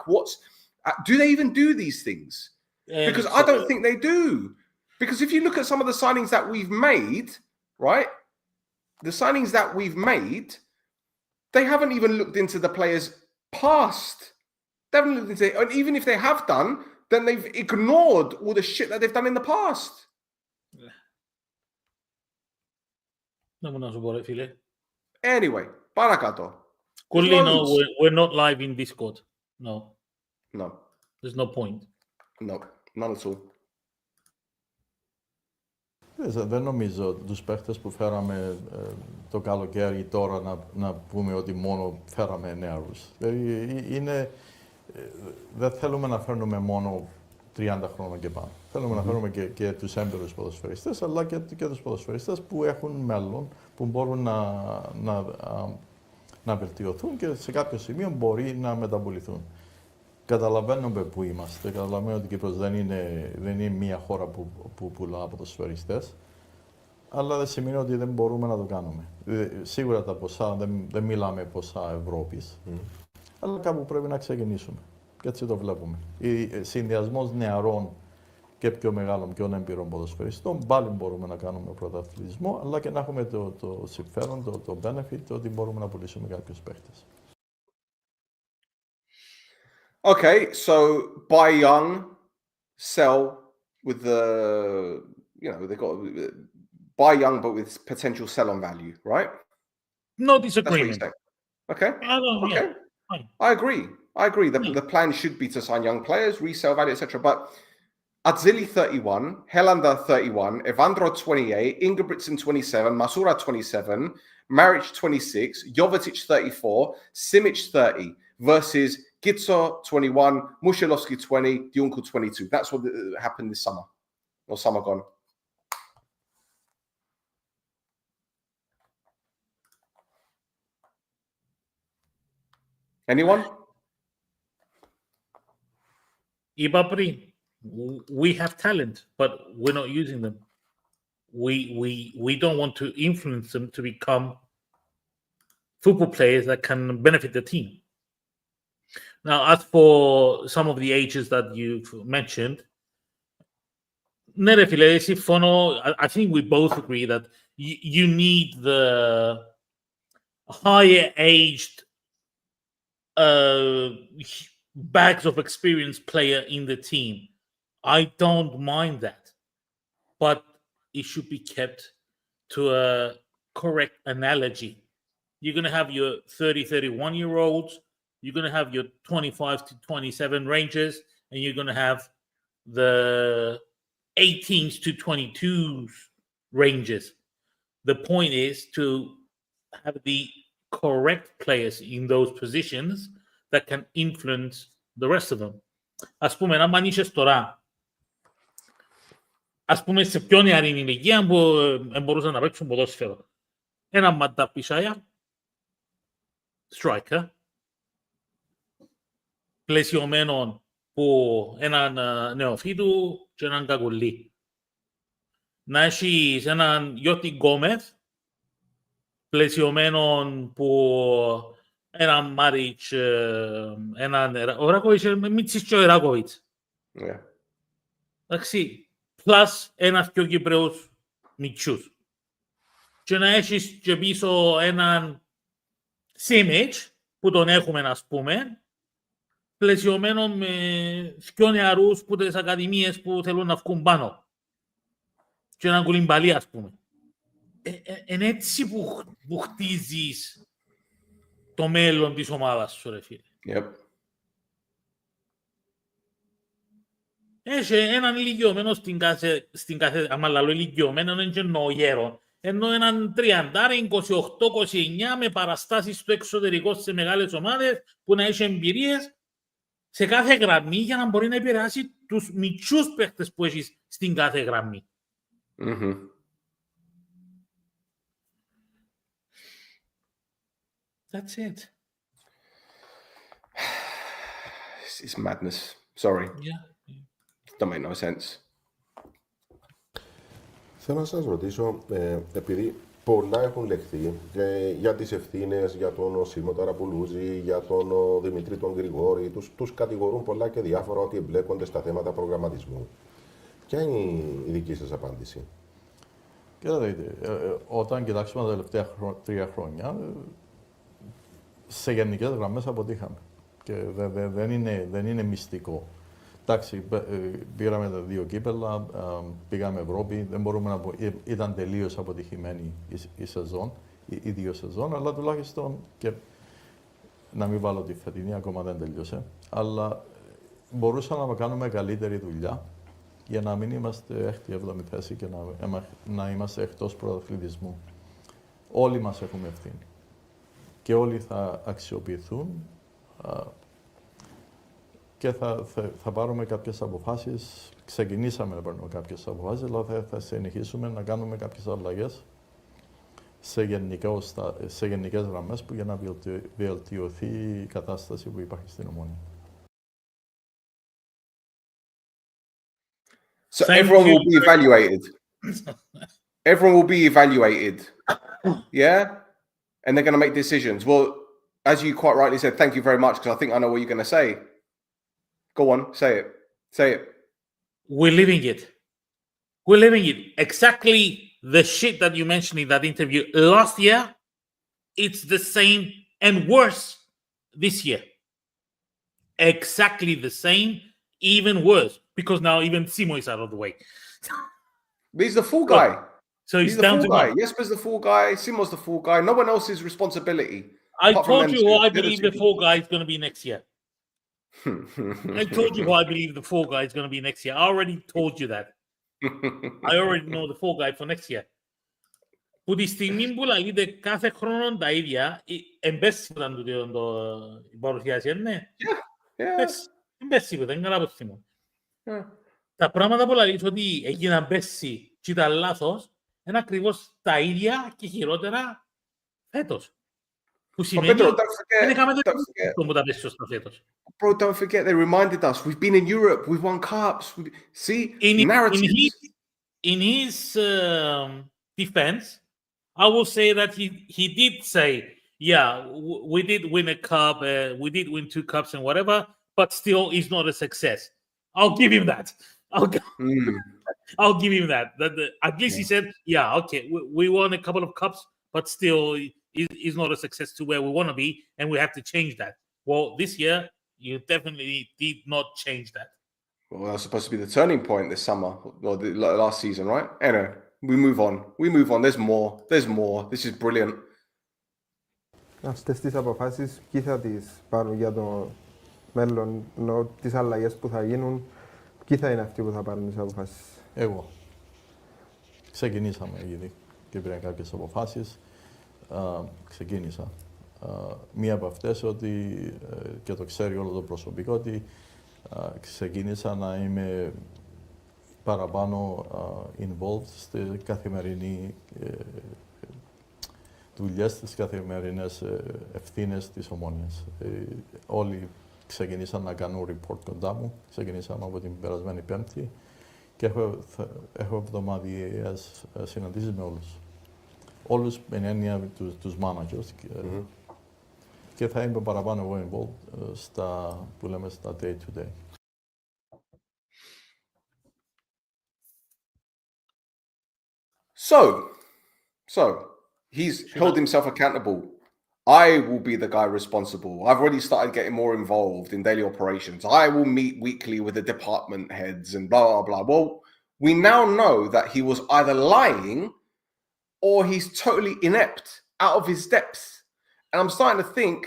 Do they even do these things? Because I don't think they do. Because if you look at some of the signings that we've made, right? The signings that we've made, they haven't even looked into the players' past. They haven't looked into it. And even if they have done, then they've ignored all the shit that they've done in the past. Anyway, παρακάτω. Coolly, no, we're not live in Discord. No. No. There's no point. No, none at all. Δεν νομίζω τους παίχτες που φέραμε το καλοκαίρι τώρα να πούμε ότι μόνο φέραμε νέους. Δεν θέλουμε να φέρνουμε μόνο 30 χρόνια και πάνω. Θέλουμε να φέρουμε και τους έμπειρους ποδοσφαιριστές, αλλά και τους ποδοσφαιριστές που έχουν μέλλον, που μπορούν να βελτιωθούν και σε κάποιο σημείο μπορεί να μεταπολιθούν. Καταλαβαίνουμε που είμαστε. Καταλαβαίνουμε ότι η Κύπρος δεν είναι μια χώρα που πουλά ποδοσφαιριστές, αλλά δεν σημαίνει ότι δεν μπορούμε να το κάνουμε. Σίγουρα τα ποσά, δεν μιλάμε ποσά Ευρώπης, αλλά κάπου πρέπει να ξεκινήσουμε. Και έτσι το βλέπουμε. Συνδυασμός νεαρών και πιο μεγάλων, πιο έμπειρων ποδοσφαιριστών, πάλι μπορούμε να κάνουμε πρωταθλητισμό, αλλά και να έχουμε το συμφέρον, το benefit, ότι μπορούμε να πουλήσουμε κάποιους παίχτες. Okay, so buy young, sell with the, they've got buy young but with potential sell-on value, right? No That's what disagreement. you're saying. Okay. Okay. Yeah, fine. I agree. The plan should be to sign young players, resale value, etc. But Atzili 31, Helander 31, Evandro 28, Ingebrigtsen 27, Masura 27, Maric 26, Jovetic 34, Simic 30 versus Gitso 21, Mushilovsky 20, Dyunku 22. That's what happened this summer, or summer gone. Anyone? Είπα πριν, we have talent, but we're not using them. We don't want to influence them to become football players that can benefit the team. Now, as for some of the ages that you've mentioned, I think we both agree that you need the higher aged bags of experienced player in the team. I don't mind that, but it should be kept to a correct analogy. You're going to have your 30, 31-year-olds, you're going to have your 25 to 27 ranges, and you're going to have the 18s to 22s ranges. The point is to have the correct players in those positions that can influence the rest of them. Ας πούμε, αν είσαι τώρα, ας πούμε, σε πιο νεαρή ηλικία που μπορούσαν να παίξουν ποδόσφαιρο. Έναν Μανταπισάια, striker, πλαισιωμένο που έναν νεοφύτου και έναν κακουλί. Να έχεις έναν Γιώτη Γκόμεθ, πλαισιωμένον που έναν Μάριτς, ο Ράκοβιτς, Μίτσις και ο Ράκοβιτς. Εντάξει, πλάς ένας πιο Κυπρέους μητσούς. Και να έχεις και πίσω έναν Σίμιτς, που τον έχουμε, ας πούμε, πλαισιωμένο με δυο νεαρούς που τις ακαδημίες που θέλουν να βγουν πάνω. Και έναν Κουλιμπαλί, ας πούμε. Είναι έτσι που χτίζεις το μέλλον της ομάδας σου, ρε φίλε. Yep. Έχει έναν ηλικιωμένο στην κάθε, άμα λαλώ ηλικιωμένο, δεν εννοώ γέρο. Ενώ έναν 30, 28-29 με παραστάσεις στο εξωτερικό σε μεγάλες ομάδες που να έχει εμπειρίες σε κάθε γραμμή για να μπορεί να επηρεάσει τους μητσούς παίχτες που έχεις στην κάθε γραμμή. Mm-hmm. That's it. It's madness. Sorry. Yeah. Don't make no sense. Θέλω να σας ρωτήσω, επειδή πολλά έχουν λεχθεί για τις ευθύνες, για τον Σίμω Ταραπουλούζη, για τον Δημητρή τον Γρηγόρη, τους κατηγορούν πολλά και διάφορα ότι εμπλέκονται στα θέματα προγραμματισμού. Ποια είναι η δική σας απάντηση? Κοιτάξτε, όταν κοιτάξουμε τα τελευταία 3 χρόνια, σε γενικές γραμμές αποτύχαμε. Και δεν είναι μυστικό. Εντάξει, πήραμε τα 2 κύπελλα, πήγαμε Ευρώπη, δεν μπορούμε να πω, ήταν τελείως αποτυχημένη η σεζόν, οι 2 σεζόν, αλλά τουλάχιστον, και να μην βάλω τη φετινή, ακόμα δεν τελειώσε, αλλά μπορούσαμε να κάνουμε καλύτερη δουλειά για να μην είμαστε 6η-7η θέση και να είμαστε εκτός πρωταθλητισμού. Όλοι μας έχουμε ευθύνη και όλοι θα αξιοποιηθούν και θα πάρουμε κάποιες αποφάσεις. Ξεκινήσαμε να παίρνουμε κάποιες αποφάσεις, αλλά θα συνεχίσουμε να κάνουμε κάποιες αλλαγές σε γενικές γραμμές για να βελτιωθεί η κατάσταση που υπάρχει στην Ομόνια. So everyone will be evaluated. Everyone will be evaluated. Yeah? And they're going to make decisions. Well, as you quite rightly said, thank you very much, because I think I know what you're going to say. Go on, say it. Say it. We're living it. We're living it. Exactly the shit that you mentioned in that interview last year, it's the same and worse this year. Exactly the same, even worse, because now even Simo is out of the way. He's the fall guy. So He's the down fall to guy. me. Jesper's the fall guy. Simo's the fall guy. No one else's responsibility. I apart from told them you who two. I They're the believe two the fall guy is going to be next year. I told you who I believe the fall guy is going to be next year. I already told you that. I already know the fall guy for next year. Που τη στιγμή που λέγεται κάθε χρόνο τα ίδια, εμπέσει που ήταν η παρουσίαση, ναι. Εμπέσει που ήταν, καλά πως θυμώ. Τα πράγματα που λέγεις ότι έγιναν πέσει και ήταν λάθος, είναι ακριβώς τα ίδια και χειρότερα φέτος. Που σημαίνει δεν έκαμε το που τα πέσει σωστά φέτος. Bro, don't forget, they reminded us, we've been in Europe, we've won cups. See, narratives. In his defense, I will say that he did say, yeah, we did win a cup, we did win 2 cups and whatever, but still it's not a success. I'll give him that. I'll give him that. At least he said, yeah, okay, we won a couple of cups, but still it's not a success to where we want to be, and we have to change that. Well, this year, you definitely did not change that. Well, that was supposed to be the turning point this summer, or the last season, right? Anyway, we move on. We move on. There's more. There's more. This is brilliant. Αυτές τις αποφάσεις ποιοι θα τις πάρουν για το μέλλον, ενώ τις αλλαγές που θα γίνουν, ποιοι θα είναι αυτοί που θα πάρουν τις αποφάσεις? Εγώ. Ξεκινήσαμε ήδη και πήραν κάποιες αποφάσεις. Ξεκίνησα. Μία από αυτές ότι, και το ξέρει όλο το προσωπικό, ότι ξεκίνησα να είμαι παραπάνω involved στη καθημερινή δουλειές, στις καθημερινές ευθύνες της Ομόνιας. Όλοι ξεκινήσαν να κάνουν report κοντά μου, ξεκινήσαμε από την περασμένη Πέμπτη και έχω εβδομαδιαίες συναντήσεις με όλους. Όλους με έννοια τους managers και θα είμαι παραπάνω εγώ involved στα, που λέμε, στα day to day. So he's held himself accountable. I will be the guy responsible. I've already started getting more involved in daily operations. I will meet weekly with the department heads and blah, blah, blah. Well, we now know that he was either lying or he's totally inept, out of his depth. And I'm starting to think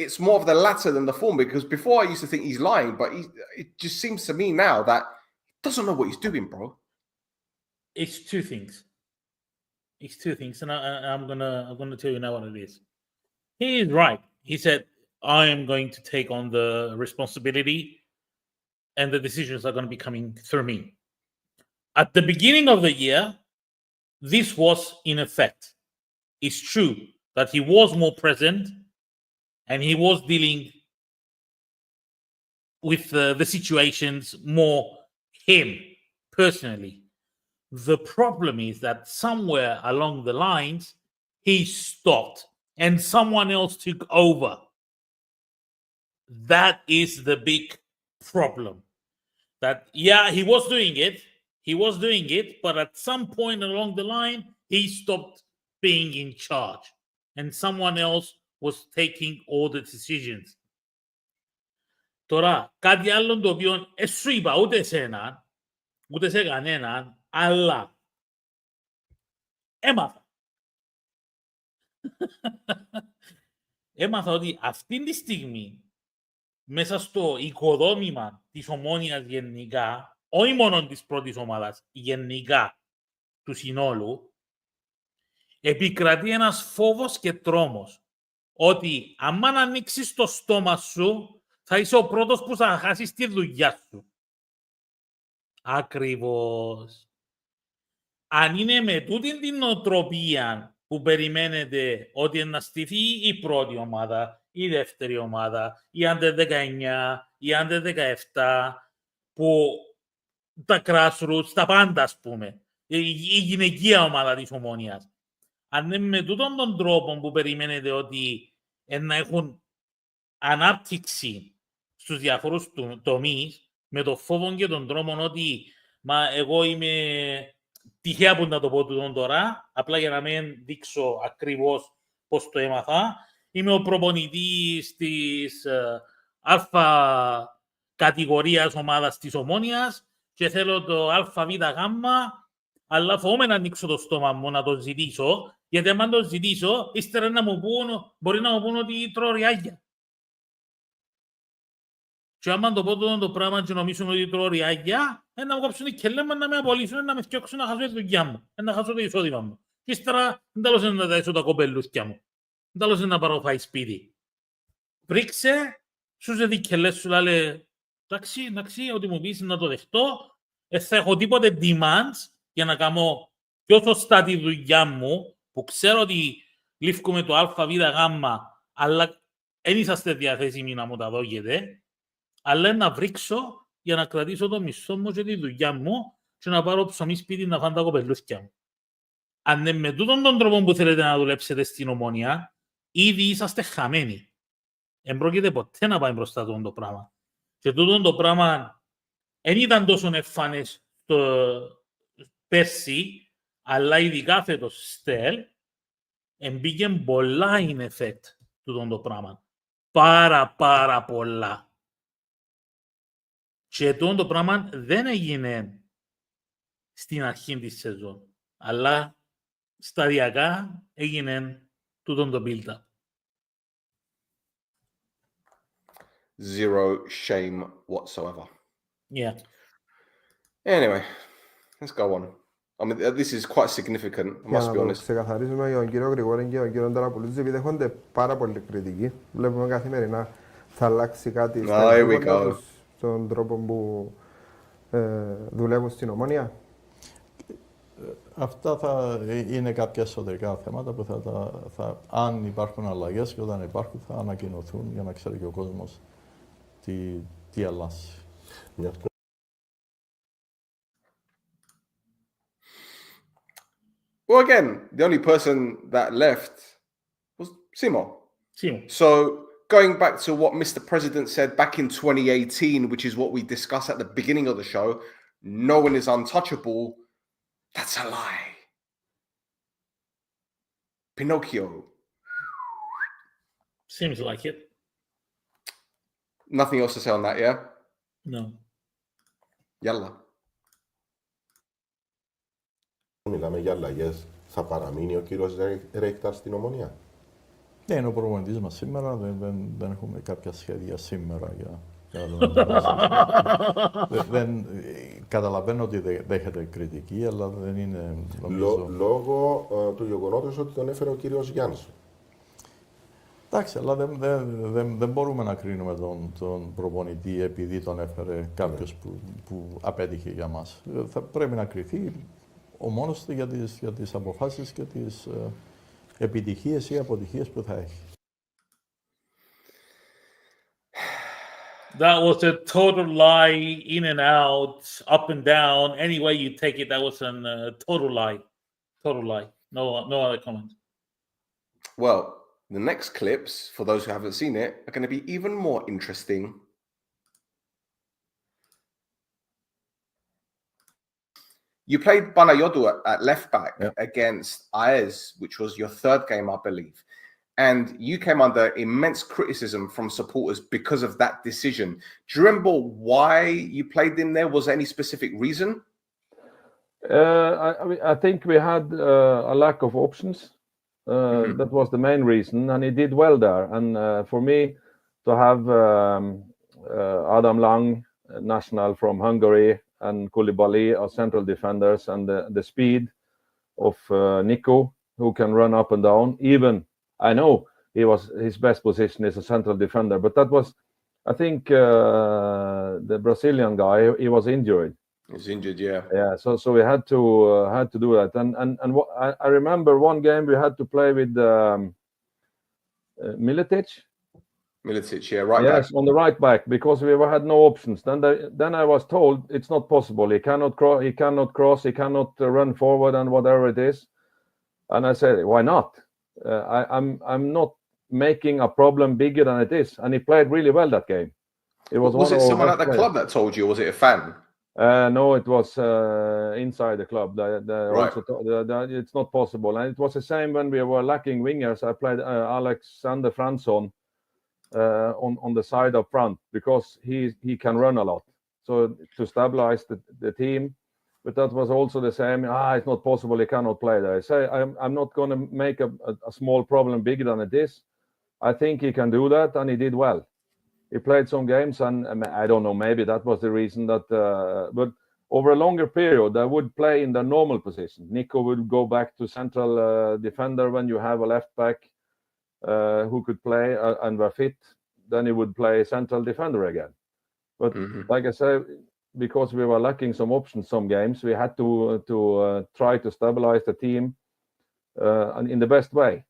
it's more of the latter than the former, because before I used to think he's lying, but it just seems to me now that he doesn't know what he's doing, bro. It's two things. It's two things, and I'm gonna tell you now what it is. He is right. He said, I am going to take on the responsibility, and the decisions are going to be coming through me. At the beginning of the year, this was in effect. It's true that he was more present and he was dealing with the situations more him personally. The problem is that somewhere along the lines, he stopped and someone else took over. That is the big problem. That, yeah, he was doing it, but at some point along the line, he stopped being in charge and someone else was taking all the decisions. Τώρα, κάτι άλλο το οποίο σου είπα ούτε εσένα, ούτε σε κανέναν, αλλά έμαθα. Έμαθα ότι αυτή τη στιγμή μέσα στο οικοδόμημα της Ομόνοιας γενικά, όχι μόνο της πρώτης ομάδας, γενικά του συνόλου, επικρατεί ένας φόβος και τρόμος ότι αν ανοίξεις το στόμα σου θα είσαι ο πρώτος που θα χάσεις τη δουλειά σου. Ακριβώς. Αν είναι με τούτη την νοοτροπία που περιμένετε ότι να στηθεί η πρώτη ομάδα, η δεύτερη ομάδα, η Under 19, η Under 17, που τα grassroots, τα πάντα, ας πούμε, η γυναικεία ομάδα της Ομόνοιας. Αν είναι με τούτον τον τρόπο που περιμένετε ότι να έχουν ανάπτυξη στους διαφορούς τομείς, με το φόβο και τον τρόπο ότι εγώ είμαι τυχαία που να το πω τούτον τώρα, απλά για να μην δείξω ακριβώς πώς το έμαθα. Είμαι ο προπονητής της αλφα κατηγορίας ομάδας της Ομόνοιας και θέλω το ΑΒΓ, αλλά φοβούμαι να ανοίξω το στόμα μου να το ζητήσω, γιατί αν το ζητήσω, ύστερα να μου πούν, μπορεί να μου πούν ότι τρώω ριάγια. Και άμα το πω το πράγμα και νομίζουν ότι τρώω ριάγια, να μου κόψουν οι κελέμμα, να με απολύσουν, να με φτιάξουν, να χάσω τη δουλειά μου, να χάσω το εισόδημα μου. Και ύστερα, δεν τέλος να δέσω τα κοπελούθια μου. Δεν τέλος να πάρω φάει σπίτι. Πρίξε, σου σε δικελές σου, λέει, εντάξει, ό,τι μου πεις να το δεχτώ, θα έχω τίποτε demands για να κάνω πιο σωστά τη δουλειά μου, που ξέρω ότι λήφκουμε το ΑΒΓ, αλλά δεν είσαστε διαθέσιμοι να μου τα δώκετε, αλλά να βρίξω για να κρατήσω το μισθό μου και τη δουλειά μου και να πάρω ψωμί σπίτι να φάνε τα κοπελούθια μου. Αν είναι με τούτον τον τρόπο που θέλετε να δουλέψετε στην Ομόνια, ήδη είσαστε χαμένοι. Δεν πρόκειται ποτέ να πάει μπροστά το πράγμα. Και τούτον το πράγμα δεν ήταν τόσο εμφανές πέρσι, αλλά ειδικά φέτος στέλ, μπήκε πολλά in effect τούτον το πράγμα. Πάρα πολλά. Και το πράγμα δεν έγινε στην αρχή της σεζόν, αλλά σταδιακά έγινε τούτο το build-up. Zero shame whatsoever. Yeah. Anyway, let's go on. I mean, this is quite significant, I must be Για να το honest. ξεκαθαρίσουμε για τον κύριο Γρηγόρη και τον κύριο Ταραπουλούτζη, επειδή δέχονται πάρα πολύ κριτική. Βλέπουμε καθημερινά θα αλλάξει κάτι στον τρόπο που δουλεύουν στην Ομόνια. Αυτά θα είναι κάποια εσωτερικά θέματα που αν υπάρχουν αλλαγές και όταν υπάρχουν θα ανακοινωθούν για να ξέρει και ο κόσμος τι αλλάζει. Well, again, the only person that left was Simo. So going back to what Mr. President said back in 2018, which is what we discussed at the beginning of the show, no one is untouchable. That's a lie. Pinocchio. Seems like it. Nothing else to say on that, yeah? No. Yalla. Μιλάμε για αλλαγές. Θα παραμείνει ο κύριος Ρέικταρ στην Ομονία? Ναι, είναι ο προπονητής μας σήμερα. Δεν έχουμε κάποια σχέδια σήμερα για καταλαβαίνω ότι δέχεται κριτική, αλλά δεν είναι νομίζω... Λόγω του γεγονότος ότι τον έφερε ο κύριος Γιάννης. Εντάξει, αλλά δεν μπορούμε να κρίνουμε τον προπονητή επειδή τον έφερε κάποιος που απέτυχε για μας. Θα πρέπει να κριθεί ο μόνος του για τις αποφάσεις και τις επιτυχίες ή αποτυχίες που θα έχει. That was a total lie, in and out, up and down. Any way you take it, that was a total lie. Total lie. No other comment. Well, the next clips, for those who haven't seen it, are going to be even more interesting. You played Banayodu at left back against Aez, which was your third game, I believe. And you came under immense criticism from supporters because of that decision. Do you remember why you played him there? Was there any specific reason? I think we had a lack of options. That was the main reason, and he did well there. And for me, to have Adam Lang, national from Hungary, and Koulibaly are central defenders, and the speed of Nico, who can run up and down. Even I know his best position is a central defender, but that was I think the Brazilian guy, he was injured. He's injured, yeah. Yeah, so we had to do that. And what, I remember one game we had to play with Militic. Militic, yeah, right Yes, back. on the right back, because we had no options. Then I was told it's not possible. He cannot cross. He cannot run forward, and whatever it is. And I said, why not? I'm not making a problem bigger than it is. And he played really well that game. It Was it someone at the club that told you, or was it a fan? No, it was inside the club. Right. It's not possible. And it was the same when we were lacking wingers. I played Alexander Fransson on the side up front, because he can run a lot. So to stabilize the team. But that was also the same. It's not possible. He cannot play there. I say I'm not going to make a small problem bigger than it is. I think he can do that, and he did well. He played some games, and I don't know. Maybe that was the reason that. But over a longer period, I would play in the normal position. Nico would go back to central defender when you have a left back who could play and were fit. Then he would play central defender again. But like I said, because we were lacking some options some games, we had to try to stabilize the team and in the best way.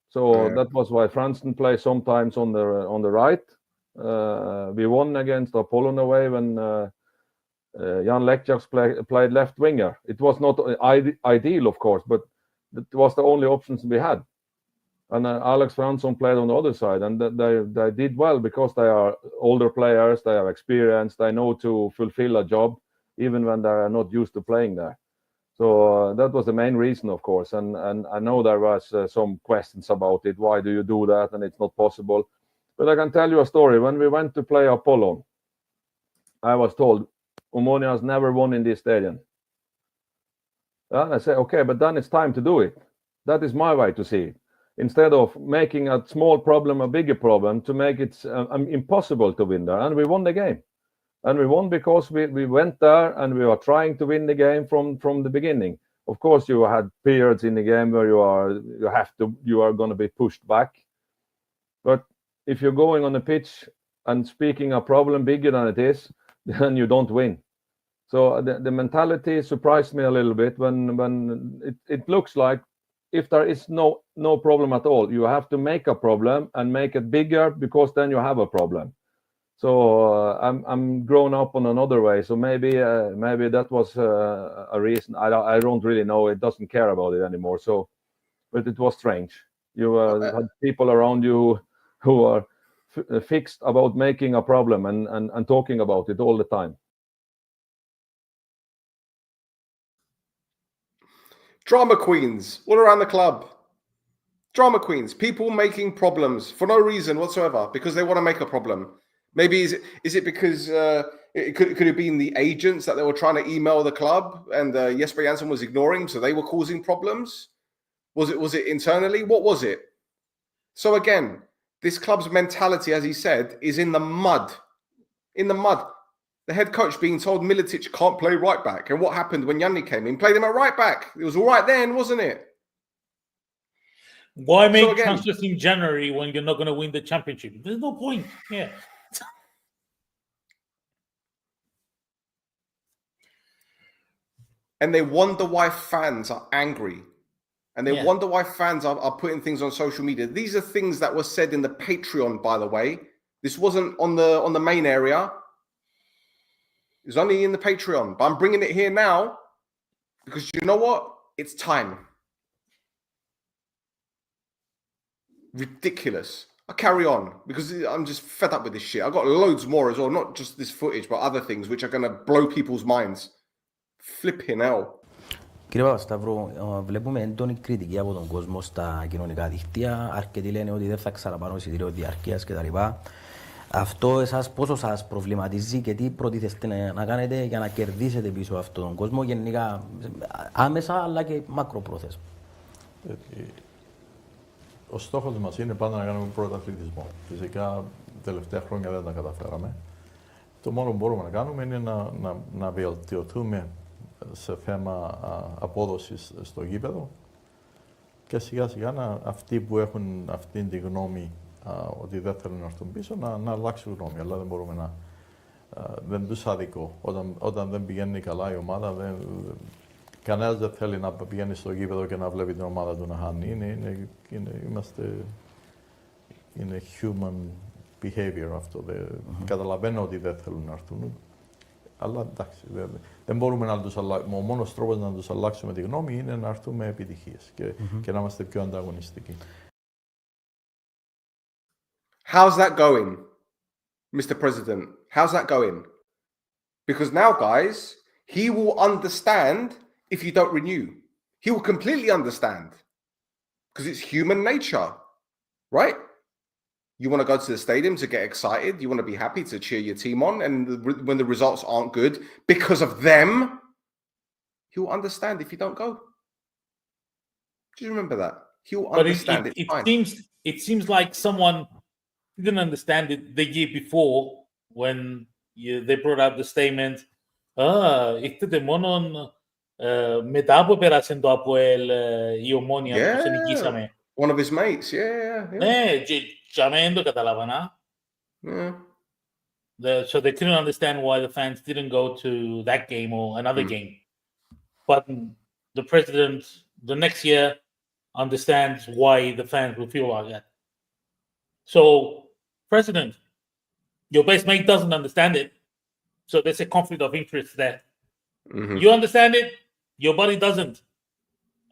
So that was why Fransson plays sometimes on the right. We won against Apollon away when Jan Lekjaks played left winger. It was not ideal, of course, but it was the only options we had. And Alex Fransson played on the other side, and they did well because they are older players, they are experienced, they know to fulfill a job, even when they are not used to playing there. So that was the main reason, of course. And I know there was some questions about it. Why do you do that? And it's not possible. But I can tell you a story. When we went to play Apollon, I was told, Omonia has never won in this stadium. And I said, okay, but then it's time to do it. That is my way to see it. Instead of making a small problem a bigger problem, to make it impossible to win there. And we won the game. And we won because we went there and we were trying to win the game from the beginning. Of course, you had periods in the game where you are going to be pushed back. But if you're going on the pitch and speaking a problem bigger than it is, then you don't win. So the mentality surprised me a little bit when it looks like if there is no problem at all, you have to make a problem and make it bigger, because then you have a problem. So I'm grown up on another way. So maybe that was a reason. I don't really know. It doesn't care about it anymore. So, but it was strange. You had people around you who are fixed about making a problem and talking about it all the time. Drama queens all around the club. Drama queens, people making problems for no reason whatsoever, because they want to make a problem. Maybe is it because it could have been the agents that they were trying to email the club, and Jesper Jansson was ignoring, so they were causing problems? Was it internally? What was it? So again, this club's mentality, as he said, is in the mud. In the mud. The head coach being told Militic can't play right back. And what happened when Yanni came in? Played him at right back. It was all right then, wasn't it? Why make transfers in January when you're not going to win the championship? There's no point. Yeah. And they wonder why fans are angry. And they wonder why fans are putting things on social media. These are things that were said in the Patreon, by the way. This wasn't on the main area. It was only in the Patreon. But I'm bringing it here now because you know what? It's time. Ridiculous. I'll carry on because I'm just fed up with this shit. I've got loads more as well. Not just this footage, but other things which are going to blow people's minds. Flipping hell. Κύριε Παπασταύρου, βλέπουμε έντονη κριτική από τον κόσμο στα κοινωνικά δίκτυα. Αρκετοί λένε ότι δεν θα ξαναπάρουν εισιτήριο διαρκείας κτλ. Αυτό εσάς πόσο σας προβληματίζει και τι προτίθεστε να κάνετε για να κερδίσετε πίσω αυτόν τον κόσμο, γενικά άμεσα αλλά και μακροπρόθεσμα? Ο στόχος μας είναι πάντα να κάνουμε πρωταθλητισμό. Φυσικά τελευταία χρόνια δεν τα καταφέραμε. Το μόνο που μπορούμε να κάνουμε είναι να βελτιωθούμε σε θέμα απόδοσης στο γήπεδο και σιγά σιγά αυτοί που έχουν αυτή τη γνώμη ότι δεν θέλουν να έρθουν πίσω, να αλλάξουν γνώμη. Αλλά δεν μπορούμε να. Δεν τους αδικώ. Όταν δεν πηγαίνει καλά η ομάδα, κανένας δεν θέλει να πηγαίνει στο γήπεδο και να βλέπει την ομάδα του να χάνει. Είναι human behavior αυτό. Καταλαβαίνω ότι δεν θέλουν να έρθουν. Αλλά εντάξει, δεν μπορούμε να τους αλλάξουμε. Ο μόνος τρόπος να τους αλλάξουμε τη γνώμη είναι να έρθουμε με επιτυχίες και να είμαστε πιο ανταγωνιστικοί. How's that going, Mr. President? How's that going? Because now, guys, he will understand if you don't renew. He will completely understand. Because it's human nature, right? You want to go to the stadium to get excited. You want to be happy to cheer your team on. And when the results aren't good because of them, he'll understand if you don't go. Just remember that. He'll understand it. It seems like someone didn't understand it the year before when they brought out the statement. Ήρθετε μόνο μετά από πέρασαν το ΑΠΟΕΛ η Ομόνια που τους νικήσαμε. One of his mates, yeah. Ναι, και δεν το καταλάβανα. So they couldn't understand why the fans didn't go to that game or another game. But the president, the next year, understands why the fans will feel like that. So, president, your best mate doesn't understand it. So there's a conflict of interest there. You understand it, your buddy doesn't.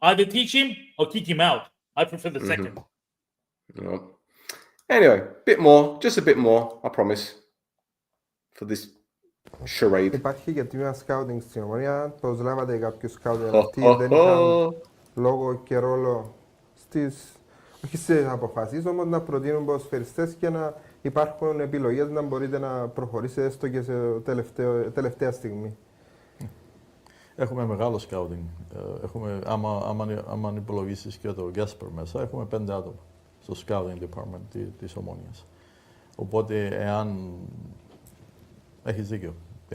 Either teach him or kick him out. I prefer the second. Anyway, just a bit more, I promise, for this charade. Υπάρχει και τμήμα scouting στην Ομονία. Προσλάβατε κάποιους scouting, αυτοί δεν είχαν λόγο και ρόλο όχι στις αποφάσεις, όμως να προτείνουν ποδοσφαιριστές και να υπάρχουν επιλογές να μπορείτε να προχωρήσετε έστω και σε τελευταία στιγμή. Έχουμε μεγάλο scouting. Άμα υπολογίσεις και το Γκέσπερ μέσα, έχουμε 5 άτομα στο scouting department της Ομόνιας. Οπότε, εάν έχεις δίκιο,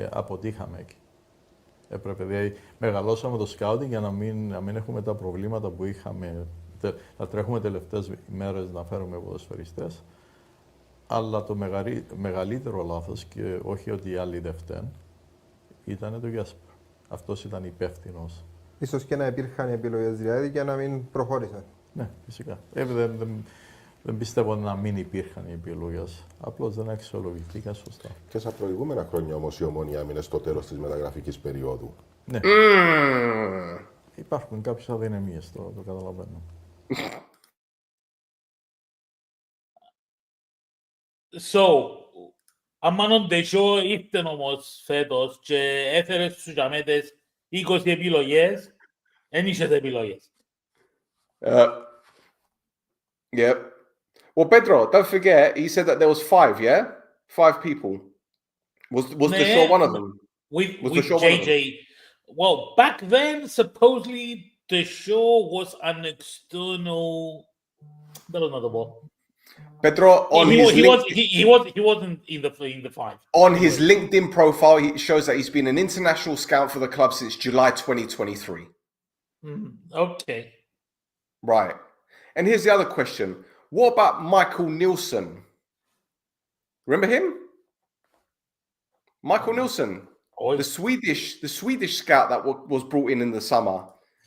αποτύχαμε εκεί. Δηλαδή, μεγαλώσαμε το scouting για να μην έχουμε τα προβλήματα που είχαμε. Να τρέχουμε τελευταίες ημέρες να φέρουμε ποδοσφαιριστές. Αλλά το μεγαλύτερο λάθος, και όχι ότι οι άλλοι δεν φταίνουν, ήταν το Γκέσπερ. Αυτός ήταν υπεύθυνος. Ίσως και να υπήρχαν επιλογές δηλαδή για να μην προχώρησαν. Ναι, φυσικά. Δεν πιστεύω να μην υπήρχαν οι επιλογές. Απλώς δεν αξιολογηθήκαν σωστά. Και στα προηγούμενα χρόνια όμως η Ομόνια έμεινε στο τέλος της μεταγραφικής περίοδου. Ναι. Υπάρχουν κάποιες αδυναμίες, το καταλαβαίνω. So, αμάν Ντεσό ήρθε όμως φέτος και έφερε στους τζαμέτες 20 επιλογές, δεν είχες επιλογές. Yep. Well, Pedro, don't forget, he said that there was 5, yeah? 5 people. Was the show one of them? With JJ. Well, back then, supposedly, the show was an external. I don't know the ball. Pedro he wasn't in the 5. On his LinkedIn profile, he shows that he's been an international scout for the club since July 2023. Okay. Right. And here's the other question. What about Michael Nielsen? Remember him? Michael Nielsen, the Swedish scout that was brought in the summer.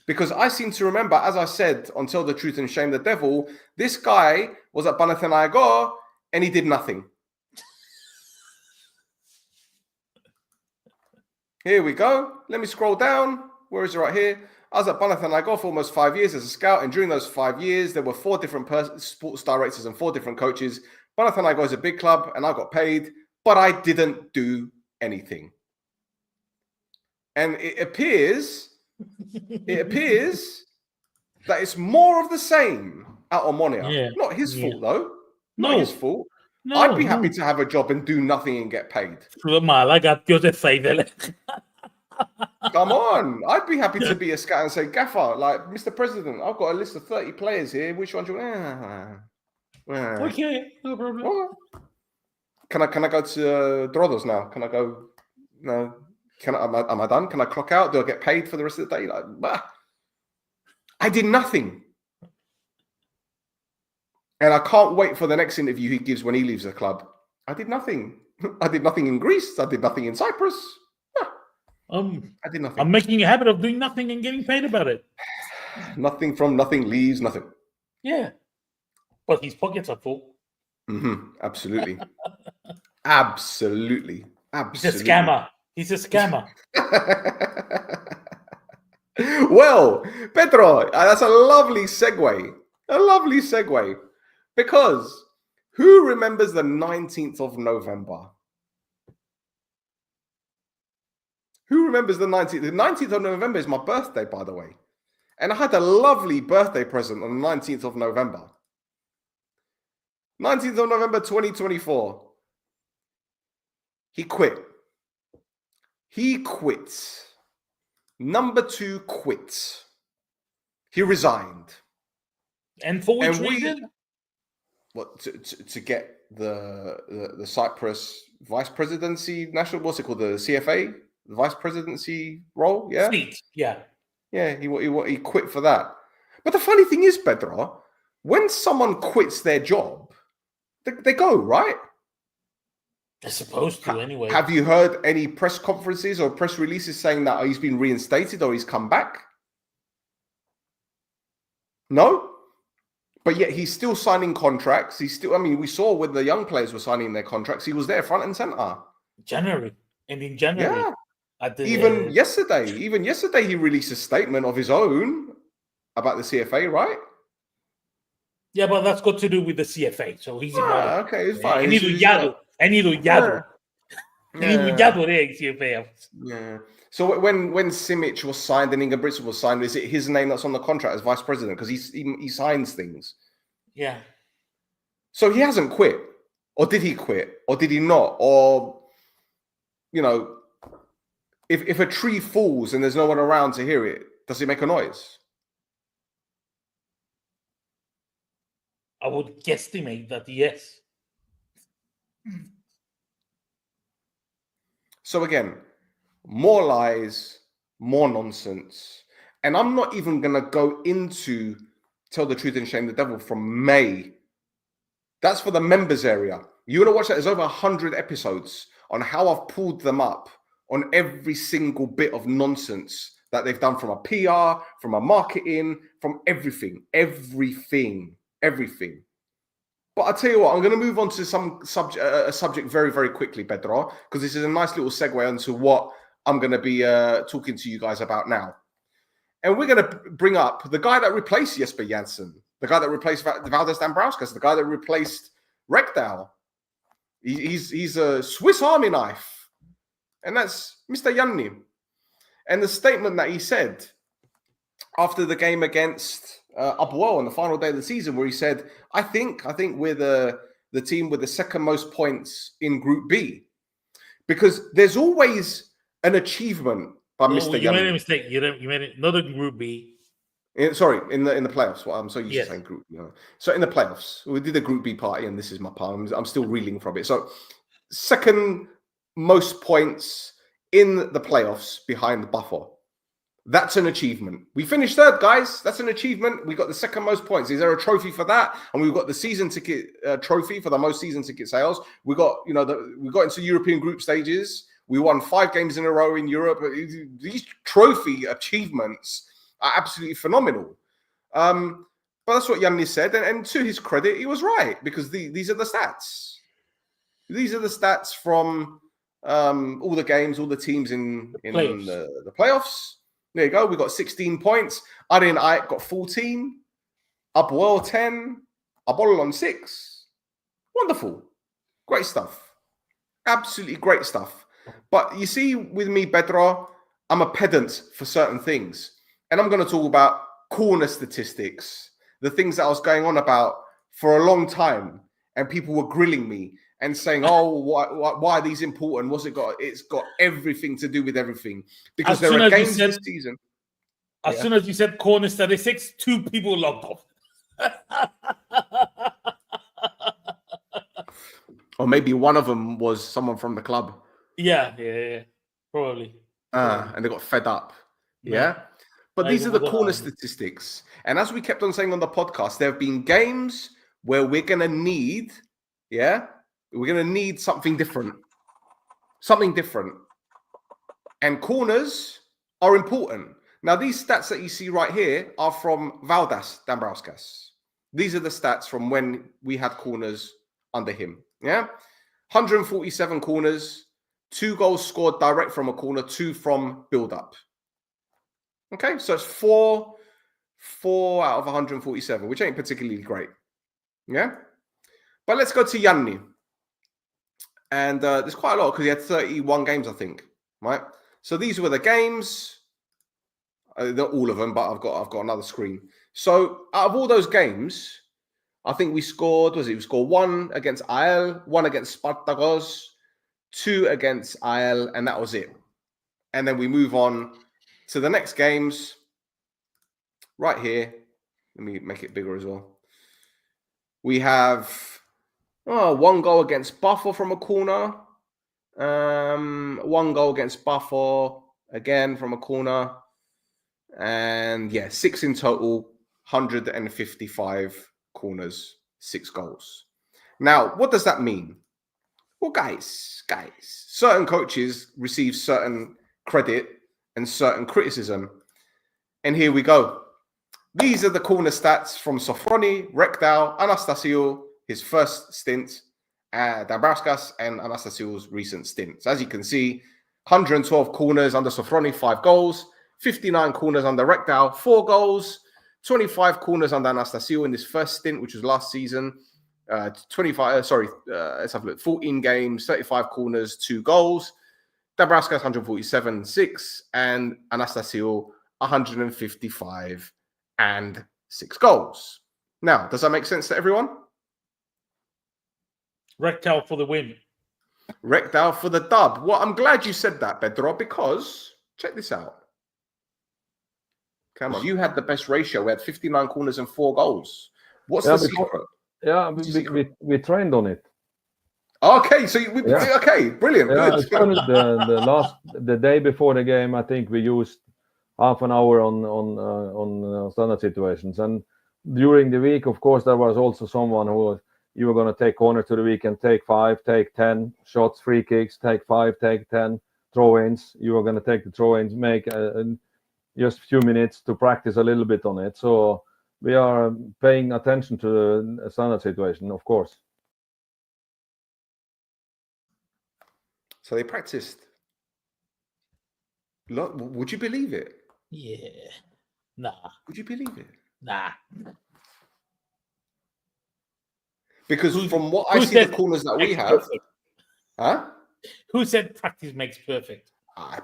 Because I seem to remember, as I said, on Tell the Truth and Shame the Devil, this guy was at Panathinaikos and he did nothing. Here we go. Let me scroll down. Where is it right here? I was at Panathinaikos for almost 5 years as a scout, and during those 5 years, there were 4 different sports directors and 4 different coaches. Panathinaikos is a big club, and I got paid, but I didn't do anything. And it appears that it's more of the same at Omonia. Yeah. Not his fault, though. Not his fault. No, I'd be happy to have a job and do nothing and get paid. Μαλάκα, ποιος δεν θα ήθελε. Come on. I'd be happy to be a scout and say, Gaffer, like, Mr. President, I've got a list of 30 players here. Which one do you want? Okay, no problem. Can I go to Drodos now? Can I go? No. Am I done? Can I clock out? Do I get paid for the rest of the day? Like, bah. I did nothing. And I can't wait for the next interview he gives when he leaves the club. I did nothing. I did nothing in Greece. I did nothing in Cyprus. I did nothing. I'm making a habit of doing nothing and getting paid about it. Nothing from nothing leaves nothing. Yeah. But his pockets are full. Absolutely. Absolutely. He's a scammer. He's a scammer. Well, Pedro, that's a lovely segue. A lovely segue. Because who remembers the 19th of November? Who remembers the 19th? The 19th of November is my birthday, by the way. And I had a lovely birthday present on the 19th of November. 19th of November 2024. He quit. He quits. Number 2 quits. He resigned. And for which reason? What, to get the Cyprus vice presidency national, what's it called, the CFA, the vice presidency role? Yeah, Seat. Yeah. Yeah, he quit for that. But the funny thing is, Pedro, when someone quits their job, they go, right? They're supposed to anyway. Have you heard any press conferences or press releases saying that he's been reinstated or he's come back? No? But yet he's still signing contracts. He's still, I mean, we saw when the young players were signing their contracts, he was there front and center. January. And in January. Yeah. Even yesterday, he released a statement of his own about the CFA, right? Yeah, but that's got to do with the CFA. So he's okay, it's fine. I need to yado. Yeah. So when Simic was signed and Ingebrigtsen was signed, is it his name that's on the contract as vice president? Because he signs things. Yeah. So he hasn't quit. Or did he quit? Or did he not? Or, you know, if a tree falls and there's no one around to hear it, does it make a noise? I would guesstimate that yes. So again, more lies, more nonsense. And I'm not even going to go into Tell the Truth and Shame the Devil from May. That's for the members area. You want to watch that? There's over 100 episodes on how I've pulled them up on every single bit of nonsense that they've done from a PR, from a marketing, from everything. But I'll tell you what, I'm going to move on to a subject very, very quickly, Pedro, because this is a nice little segue onto what I'm going to be talking to you guys about now. And we're going to bring up the guy that replaced Jesper Janssen, the guy that replaced Valdez Dambrauskas, the guy that replaced Rekdal. He's a Swiss Army knife. And that's Mr. Janni. And the statement that he said after the game against Apoel on the final day of the season, where he said, I think we're the team with the second most points in Group B. Because there's always an achievement by Mr. Janni. You made a mistake. You made it not in Group B. In the playoffs. Well, I'm so used to saying group. You know. So in the playoffs, we did a Group B party, and this is my part. I'm still reeling from it. So second most points in the playoffs behind Buffer. That's an achievement. We finished third, guys. That's an achievement. We got the second most points. Is there a trophy for that? And we've got the season ticket trophy for the most season ticket sales. We got, we got into European group stages. We won 5 games in a row in Europe. These trophy achievements are absolutely phenomenal. But that's what Janni said. And to his credit, he was right, because these are the stats. These are the stats from all the games, all the teams in the playoffs. There you go. We got 16 points. Arin Ike got 14. Apoel 10. Apollon 6. Wonderful. Great stuff. Absolutely great stuff. But you see, with me, Pedro, I'm a pedant for certain things. And I'm going to talk about corner statistics, the things that I was going on about for a long time. And people were grilling me and saying, "Oh, why are these important? What's it got? It's got everything to do with everything, because there are games this season." As soon as you said corner statistics, 2 people logged off. Or maybe one of them was someone from the club. Yeah, probably. And they got fed up. Yeah. But these are the corner statistics. And as we kept on saying on the podcast, there have been games where we're going to need, we're going to need something different. Something different. And corners are important. Now, these stats that you see right here are from Valdas Dambrauskas. These are the stats from when we had corners under him. 147 corners, 2 goals scored direct from a corner, 2 from build-up. Okay, so it's 4 out of 147, which ain't particularly great. Yeah? But let's go to Yanni. And there's quite a lot because he had 31 games, I think. Right? So these were the games. Not all of them, but I've got another screen. So out of all those games, I think we scored, we scored 1 against AEL, 1 against Spartakos, 2 against AEL, and that was it. And then we move on to the next games right here. Let me make it bigger as well. We have 1 goal against Buffalo from a corner. 1 goal against Buffalo, again from a corner. And 6 in total, 155 corners, 6 goals. Now, what does that mean? Well, guys, certain coaches receive certain credit and certain criticism. And here we go. These are the corner stats from Sofroni, Rekdal, Anastasiou, his first stint, Dambrauskas, and Anastasiou's recent stints. As you can see, 112 corners under Sofroni, 5 goals. 59 corners under Rekdal, 4 goals. 25 corners under Anastasiou in this first stint, which was last season. 14 games, 35 corners, 2 goals. Dambrauskas 147, 6, and Anastasiou 155 and 6 goals. Now, does that make sense to everyone? Rekdal for the win. Rekdal for the dub. Well, I'm glad you said that, Pedro, because check this out. Come on, you had the best ratio. We had 59 corners and 4 goals. What's the secret? Yeah, we trained on it. Okay, so okay, brilliant. Yeah, Good. the day before the game, I think we used half an hour on standard situations, and during the week, of course, there was also someone who you were going to take corner to the weekend, take 5, take 10 shots, free kicks, take 5, take 10 throw-ins. You were going to take the throw-ins, make just a few minutes to practice a little bit on it. So we are paying attention to the standard situation, of course. So they practiced. Look, would you believe it? Yeah. Nah. Would you believe it? Nah. Because from what I see, the corners that we have, Who said practice makes perfect?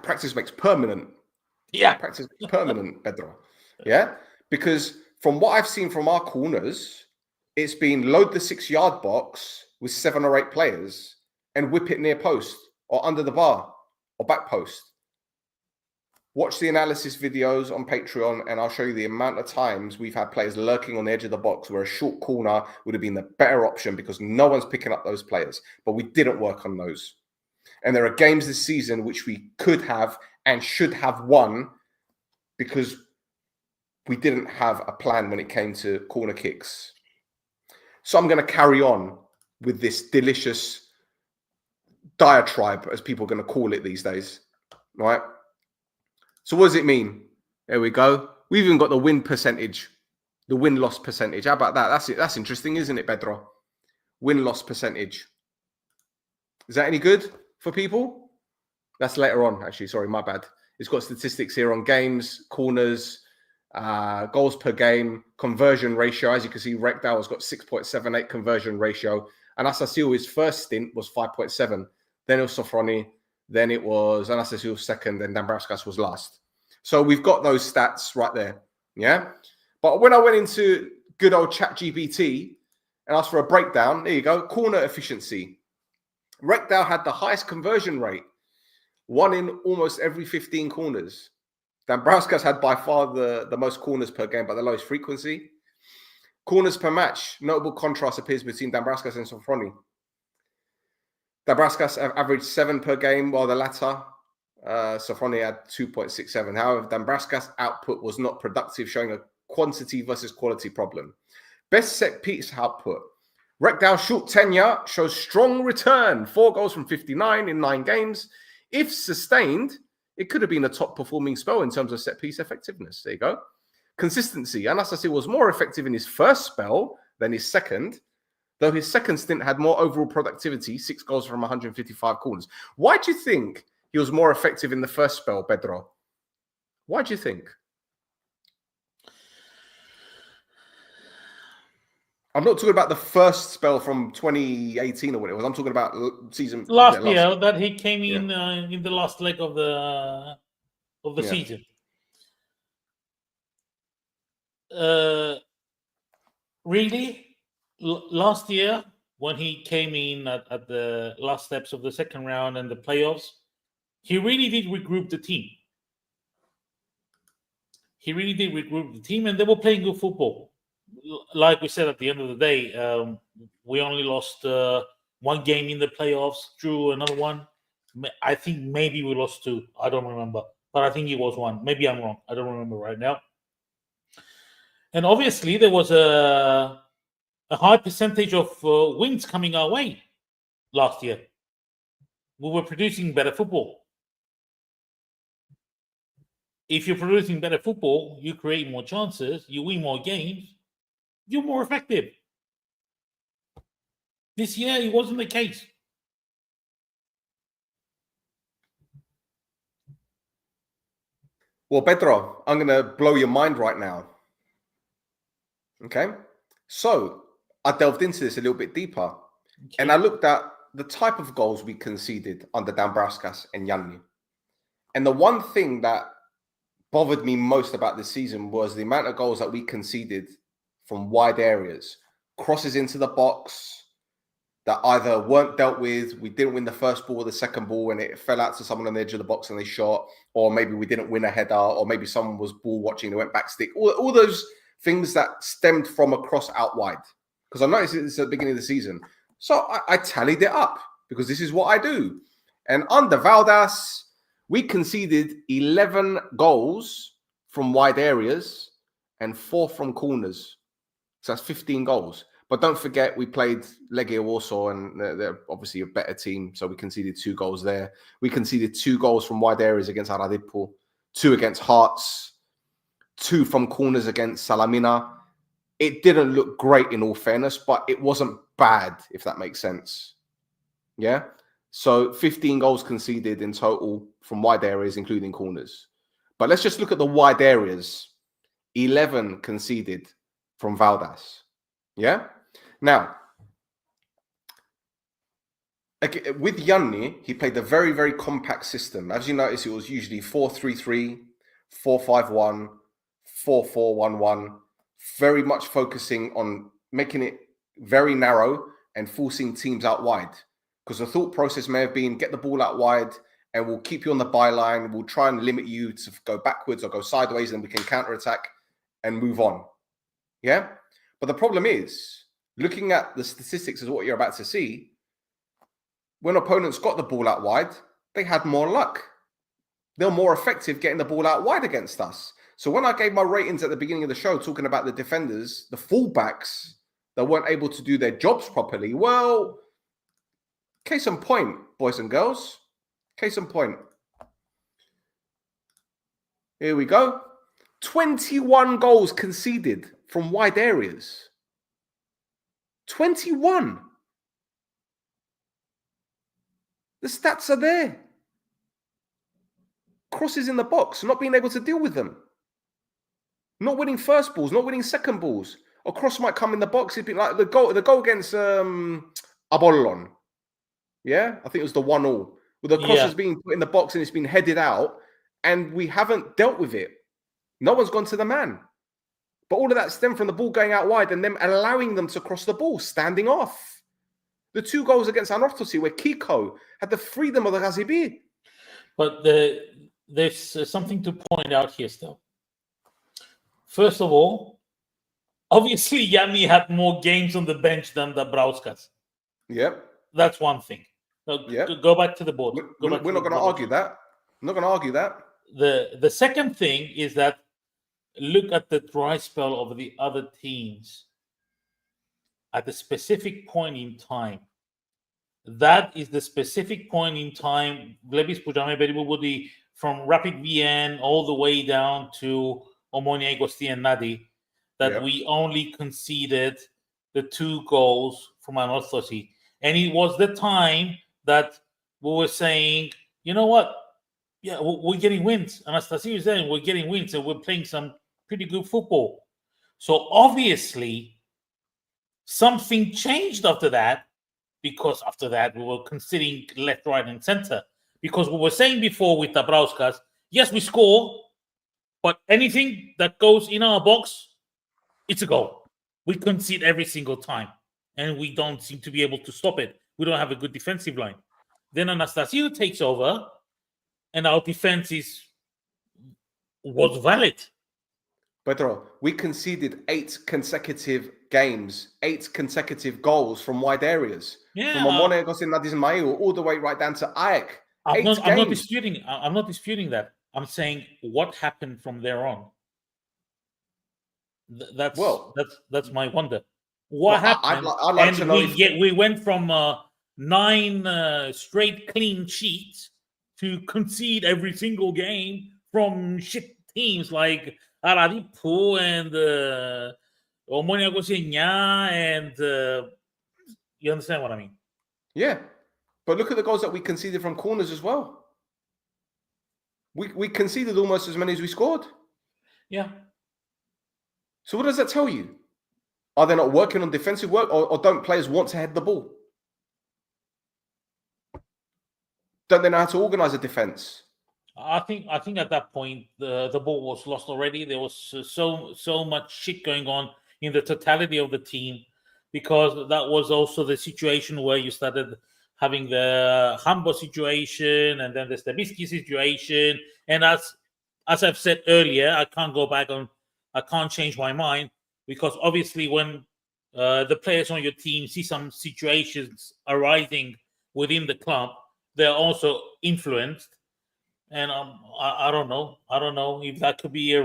Practice makes permanent. Yeah. Practice makes permanent, Pedro. Yeah? Because from what I've seen from our corners, it's been load the 6-yard box with 7 or 8 players and whip it near post or under the bar or back post. Watch the analysis videos on Patreon and I'll show you the amount of times we've had players lurking on the edge of the box where a short corner would have been the better option because no one's picking up those players. But we didn't work on those. And there are games this season which we could have and should have won because we didn't have a plan when it came to corner kicks. So I'm going to carry on with this delicious diatribe, as people are going to call it these days, right? So what does it mean? There we go. We've even got the win percentage, the win-loss percentage. How about that? That's it. That's interesting, isn't it, Pedro? Win-loss percentage. Is that any good for people? That's later on, actually. Sorry, my bad. It's got statistics here on games, corners, goals per game, conversion ratio. As you can see, Rekdal has got 6.78 conversion ratio. And Anastasiou, his first stint was 5.7. Then it was Sofroni. Then it was Anastasiou second. Then Dambrauskas was last. So we've got those stats right there. Yeah. But when I went into good old ChatGPT and asked for a breakdown, there you go. Corner efficiency. Rekdal had the highest conversion rate. 1 in almost every 15 corners. Dambrauskas had by far the most corners per game, but the lowest frequency. Corners per match. Notable contrast appears between Dambrauskas and Sofroni. Dambrauskas averaged 7 per game, while the latter, Sofroni, had 2.67. However, Dambrauskas' output was not productive, showing a quantity versus quality problem. Best set piece output. Rekdal's short tenure shows strong return. 4 goals from 59 in 9 games. If sustained, it could have been a top performing spell in terms of set piece effectiveness. There you go. Consistency. Anastasi was more effective in his first spell than his second, though his second stint had more overall productivity, 6 goals from 155 corners. Why do you think he was more effective in the first spell, Pedro? Why do you think? I'm not talking about the first spell from 2018 or whatever it was. I'm talking about season last year that he came in the last leg of the Yeah. season. Really, last year when he came in at the last steps of the second round and the playoffs, he really did regroup the team. He really did regroup the team, and they were playing good football. Like we said, at the end of the day, we only lost 1 game in the playoffs, drew another one. I think maybe we lost 2. I don't remember, but I think it was 1. Maybe I'm wrong. I don't remember right now. And obviously, there was a high percentage of wins coming our way last year. We were producing better football. If you're producing better football, you create more chances, you win more games, you're more effective. This year, it wasn't the case. Well, Pedro, I'm going to blow your mind right now. Okay? So, I delved into this a little bit deeper. Okay. And I looked at the type of goals we conceded under Dambrauskas and Yanni. And the one thing that bothered me most about this season was the amount of goals that we conceded from wide areas. Crosses into the box that either weren't dealt with, we didn't win the first ball or the second ball and it fell out to someone on the edge of the box and they shot, or maybe we didn't win a header, or maybe someone was ball watching, they went back stick. All those things that stemmed from a cross out wide. Because I noticed this at the beginning of the season. So I tallied it up because this is what I do. And under Valdas, we conceded 11 goals from wide areas and 4 from corners. So that's 15 goals. But don't forget, we played Legia Warsaw, and they're obviously a better team. So we conceded 2 goals there. We conceded 2 goals from wide areas against Aradipol, 2 against Hearts, 2 from corners against Salamina. It didn't look great in all fairness, but it wasn't bad, if that makes sense. Yeah? So 15 goals conceded in total from wide areas, including corners. But let's just look at the wide areas. 11 conceded from Valdas. Yeah? Now, with Yanni, he played a very, very compact system. As you notice, it was usually 4-3-3, 4-5-1, 4-4-1-1, very much focusing on making it very narrow and forcing teams out wide. Because the thought process may have been, get the ball out wide and we'll keep you on the byline. We'll try and limit you to go backwards or go sideways, and we can counterattack and move on. Yeah? But the problem is, looking at the statistics of what you're about to see, when opponents got the ball out wide, they had more luck. They're more effective getting the ball out wide against us. So when I gave my ratings at the beginning of the show, talking about the defenders, the fullbacks that weren't able to do their jobs properly, well, case in point, boys and girls. Case in point. Here we go. 21 goals conceded from wide areas. 21. The stats are there. Crosses in the box, not being able to deal with them. Not winning first balls, not winning second balls. A cross might come in the box. It'd be like the goal against Apollon. Yeah, I think it was the 1-1. With the cross is being put in the box and it's been headed out, and we haven't dealt with it. No one's gone to the man. But all of that stemmed from the ball going out wide and them allowing them to cross the ball, standing off. The 2 goals against Anorthosis, where Kiko had the freedom of the Ghazibi. But there's something to point out here still. First of all, obviously Yanni had more games on the bench than the Dambrauskas. Yep. That's one thing. Go back to the board. We're not going to argue that. I'm not going to argue that. The second thing is that look at the dry spell of the other teams at a specific point in time. That is the specific point in time. Βλέπεις που τζάμε περίπου ότι from Rapid VN all the way down to Omonia 29 that we only conceded the 2 goals from Anorthosis. And it was the time that we were saying, you know what? Yeah, we're getting wins. Anastasia is saying we're getting wins and we're playing some pretty good football. So obviously, something changed after that, because after that we were conceding left, right, and center. Because we were saying before with Dabrauskas, yes, we score, but anything that goes in our box, it's a goal. We concede every single time, and we don't seem to be able to stop it. We don't have a good defensive line. Then Anastasia takes over, and our defense was valid. Pedro, we conceded 8 consecutive games, 8 consecutive goals from wide areas. Yeah, from Omonoia Ismail all the way right down to Ajax. I'm not disputing that. I'm saying what happened from there on. That's my wonder. What happened? I'd like to know we went from 9 straight clean sheets to concede every single game from shit teams like Aradipo and Omonia 29 and you understand what I mean? Yeah, but look at the goals that we conceded from corners as well. We conceded almost as many as we scored. Yeah. So what does that tell you? Are they not working on defensive work, or don't players want to head the ball? Don't they know how to organize a defense? I think at that point the ball was lost already. There was so much shit going on in the totality of the team, because that was also the situation where you started having the Hambo situation and then the Stabisky situation. And as I've said earlier, I can't change my mind, because obviously when the players on your team see some situations arising within the club, they're also influenced. And I don't know if that could be a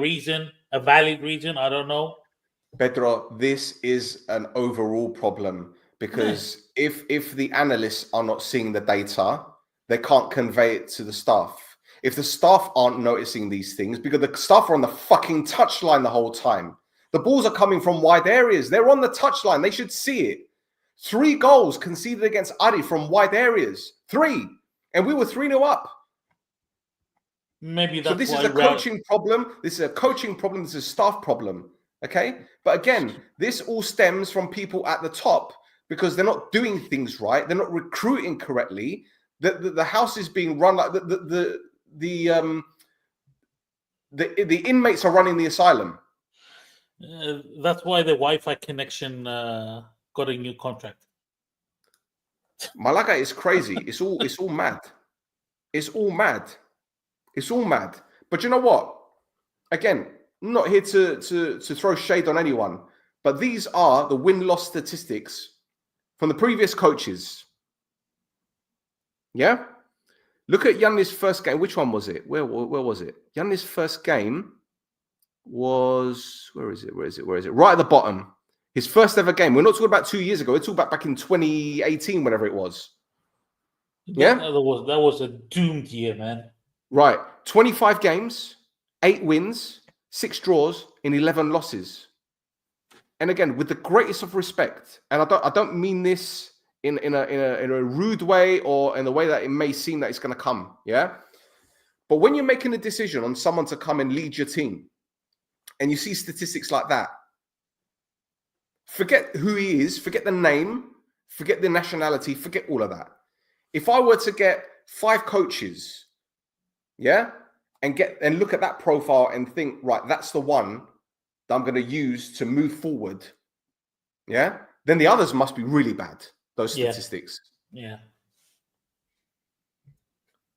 valid reason. I don't know. Pedro, this is an overall problem, because if the analysts are not seeing the data, they can't convey it to the staff. If the staff aren't noticing these things, because the staff are on the fucking touchline the whole time. The balls are coming from wide areas. They're on the touchline. They should see it. 3 goals conceded against Ari from wide areas. 3. And we were 3-0 up. Maybe that's so this is a coaching problem. This is a coaching problem. This is a staff problem. Okay? But again, this all stems from people at the top, because they're not doing things right. They're not recruiting correctly. The house is being run like the inmates are running the asylum. That's why the Wi-Fi connection got a new contract. Malaga is crazy. It's all mad. It's all mad. It's all mad. But you know what? Again, I'm not here to throw shade on anyone, but these are the win-loss statistics from the previous coaches. Yeah? Look at Yanni's first game. Which one was it? Where was it? Yanni's first game was... Where is it? Right at the bottom. His first ever game. We're not talking about 2 years ago. We're talking about back in 2018, whenever it was. Yeah? That was a doomed year, man. Right. 25 games, 8 wins, 6 draws, and 11 losses. And again, with the greatest of respect, and I don't mean this in a rude way or in the way that it may seem that it's going to come, yeah? But when you're making a decision on someone to come and lead your team, and you see statistics like that, forget who he is, forget the name, forget the nationality, forget all of that. If I were to get 5 coaches, yeah, and look at that profile and think, right, that's the one that I'm going to use to move forward, yeah, then the others must be really bad, those statistics. Yeah.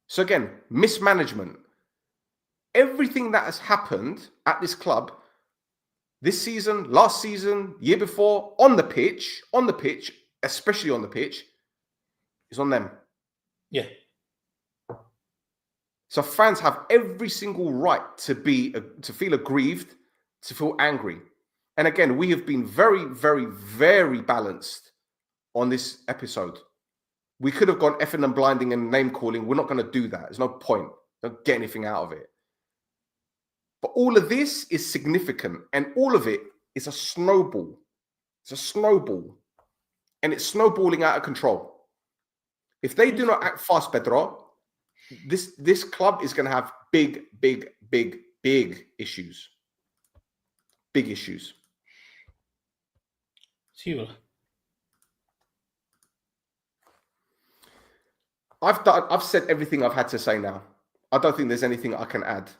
So again, mismanagement. Everything that has happened at this club this season, last season, year before, on the pitch, especially on the pitch, is on them. Yeah. So fans have every single right to feel aggrieved, to feel angry. And again, we have been very, very, very balanced on this episode. We could have gone effing and blinding and name calling. We're not going to do that. There's no point. Don't get anything out of it. But all of this is significant, and all of it is a snowball. It's a snowball, and it's snowballing out of control. If they do not act fast, Pedro, this club is going to have big, big, big, big issues. Big issues. Sure. I've said everything I've had to say now. I don't think there's anything I can add.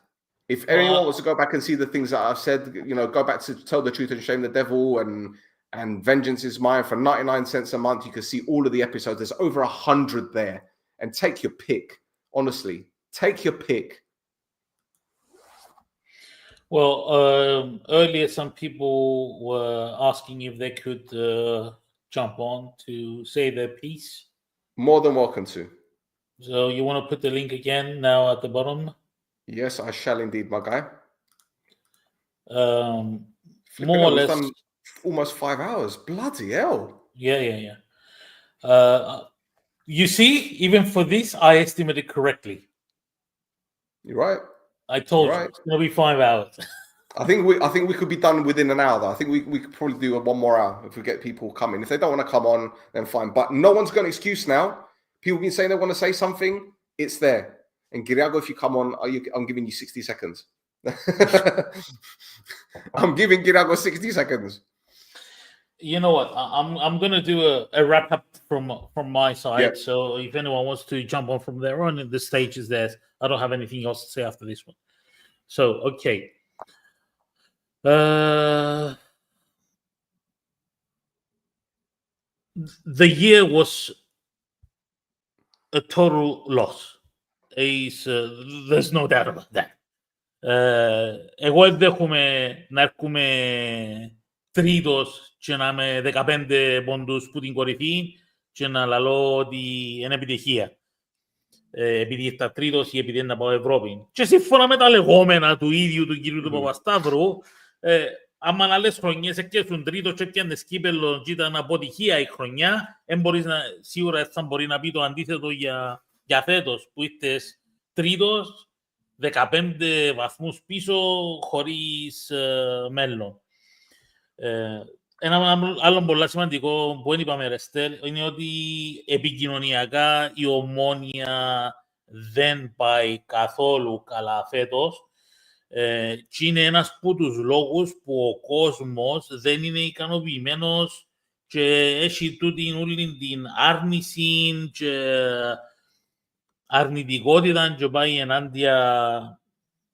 If anyone wants to go back and see the things that I've said, you know, go back to Tell the Truth and Shame the Devil and Vengeance is Mine for 99 cents a month. You can see all of the episodes. There's over 100 there. And take your pick. Honestly, take your pick. Well, earlier some people were asking if they could jump on to say their piece. More than welcome to. So you want to put the link again now at the bottom? Yes, I shall indeed, my guy. More or less. Done almost 5 hours. Bloody hell. Yeah. You see, even for this, I estimated correctly. You're right. I told you it's going to be 5 hours. I think we could be done within an hour, though. I think we could probably do 1 more hour if we get people coming. If they don't want to come on, then fine. But no one's got an excuse now. People been saying they want to say something. It's there. And Giriago, if you come on, I'm giving you 60 seconds. I'm giving Giriago 60 seconds. You know what? I'm going to do a wrap up from my side. Yep. So if anyone wants to jump on from there on, the stage is theirs. I don't have anything else to say after this one. So, okay. The year was a total loss. There's no doubt about that. Εγώ ενδέχομαι να έρχομαι τρίτος και να είμαι 15 πόντους που την κορυφή και να λαλώ ότι είναι επιτυχία. Επειδή ήρθα τρίτος ή επειδή είναι να πάω Ευρώπη. Και σύμφωνα με τα λεγόμενα του ίδιου του κυρίου του Παπασταύρου, άμα άλλες χρονιές έκαισουν τρίτος και έπιανε σκύπελλο και ήταν αποτυχία η χρονιά, σίγουρα θα μπορεί να πει το αντίθετο για φέτος, που ήρθες τρίτος, 15 βαθμούς πίσω, χωρίς μέλλον. Ένα άλλο πολύ σημαντικό που δεν είπαμε, Ρεστέλ, είναι ότι επικοινωνιακά η Ομόνια δεν πάει καθόλου καλά φέτος. Και είναι ένας από τους λόγους που ο κόσμος δεν είναι ικανοποιημένος και έχει τούτην όλη την άρνηση και αρνητικότητα και πάει ενάντια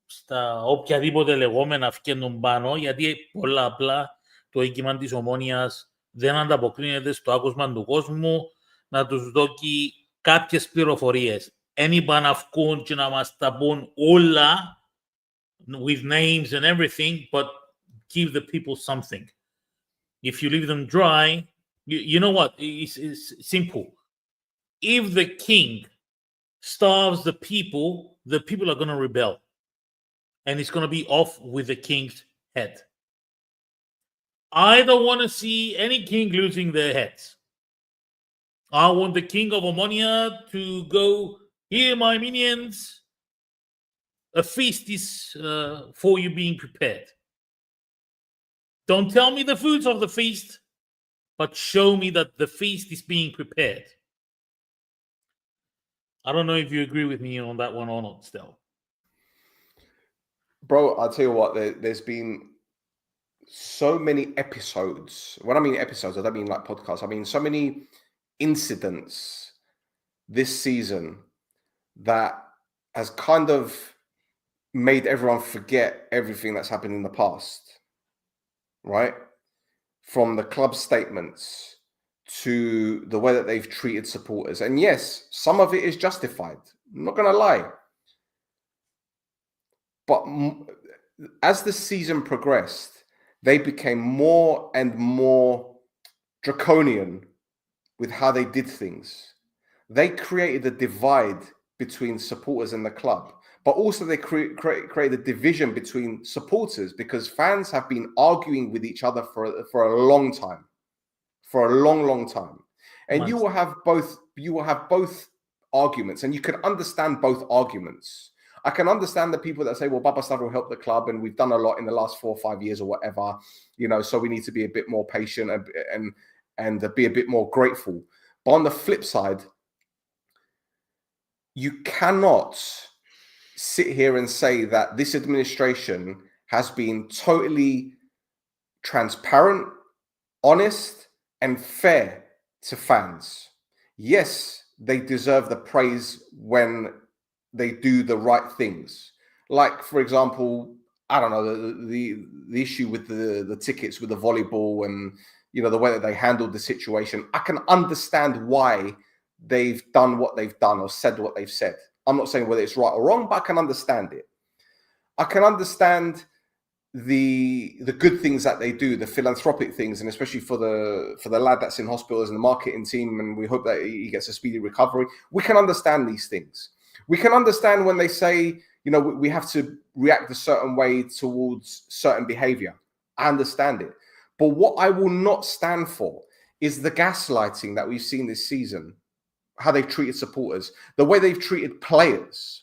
στα οποιαδήποτε λεγόμενα φκένουν πάνω, γιατί πολλά απλά το οίκημα της Ομόνιας δεν ανταποκρίνεται στο άκουσμα του κόσμου να τους δώσει κάποιες πληροφορίες. Εν είπα να βγουν και να μας τα πούν όλα with names and everything, but give the people something. If you leave them dry, you know what? It's simple. If the king starves the people are going to rebel. And it's going to be off with the king's head. I don't want to see any king losing their heads. I want the king of Omonia to go, here, my minions, a feast is for you being prepared. Don't tell me the foods of the feast, but show me that the feast is being prepared. I don't know if you agree with me on that one or not, still. Bro, I'll tell you what, there's been so many episodes. When I mean episodes, I don't mean like podcasts. I mean so many incidents this season that has kind of made everyone forget everything that's happened in the past, right? From the club statements to the way that they've treated supporters. And yes, some of it is justified. I'm not going to lie. But as the season progressed, they became more and more draconian with how they did things. They created a divide between supporters and the club but also they create a division between supporters because fans have been arguing with each other for a long time, for a long time. And you will have both arguments, and you can understand both arguments. I can understand the people that say, well, Baba Stavro helped the club and we've done a lot in the last 4 or 5 years or whatever, you know, so we need to be a bit more patient and be a bit more grateful. But on the flip side, you cannot sit here and say that this administration has been totally transparent, honest, and fair to fans. Yes, they deserve the praise when they do the right things. Like, for example, I don't know, the issue with the tickets with the volleyball and, you know, the way that they handled the situation. I can understand why they've done what they've done or said what they've said. I'm not saying whether it's right or wrong, but I can understand it. I can understand the good things that they do, the philanthropic things, and especially for the lad that's in hospital as in the marketing team, and we hope that he gets a speedy recovery. We can understand these things. We can understand when they say, you know, we have to react a certain way towards certain behavior. I understand it. But what I will not stand for is the gaslighting that we've seen this season, how they've treated supporters, the way they've treated players,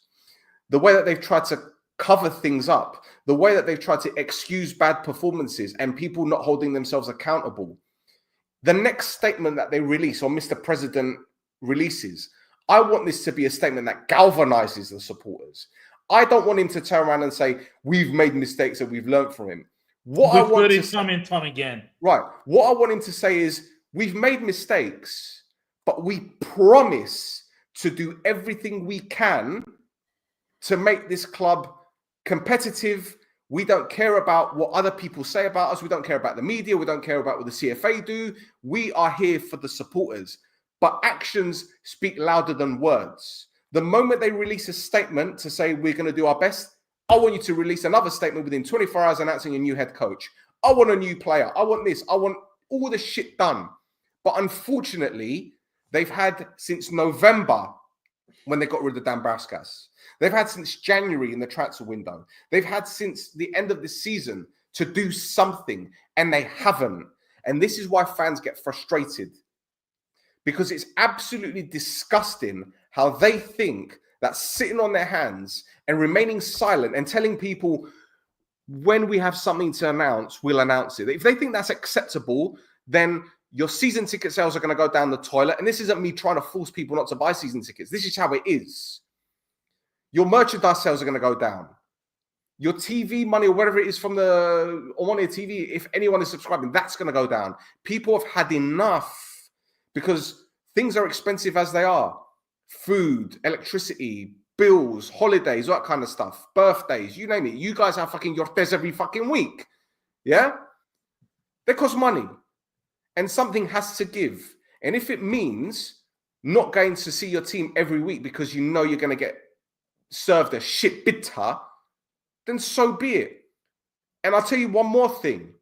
the way that they've tried to cover things up, the way that they've tried to excuse bad performances and people not holding themselves accountable. The next statement that they release, or Mr. President releases, I want this to be a statement that galvanizes the supporters. I don't want him to turn around and say, we've made mistakes and we've learned from him. What I want to say, time again. Right. What I want him to say is, we've made mistakes, but we promise to do everything we can to make this club competitive. We don't care about what other people say about us. We don't care about the media. We don't care about what the CFA do. We are here for the supporters. But actions speak louder than words. The moment they release a statement to say we're going to do our best, I want you to release another statement within 24 hours announcing a new head coach. I want a new player. I want this. I want all the shit done. But unfortunately, they've had since November when they got rid of Dambrauskas. They've had since January in the transfer window. They've had since the end of the season to do something, and they haven't. And this is why fans get frustrated, because it's absolutely disgusting how they think that sitting on their hands and remaining silent and telling people when we have something to announce, we'll announce it. If they think that's acceptable, then your season ticket sales are going to go down the toilet. And this isn't me trying to force people not to buy season tickets. This is how it is. Your merchandise sales are going to go down. Your TV money or whatever it is from the Omonia TV, if anyone is subscribing, that's going to go down. People have had enough because things are expensive as they are. Food, electricity, bills, holidays, all that kind of stuff, birthdays, you name it. You guys have fucking Choftes every fucking week. Yeah? They cost money. And something has to give. And if it means not going to see your team every week because you know you're going to get served a shit bitter, then so be it. And I'll tell you one more thing.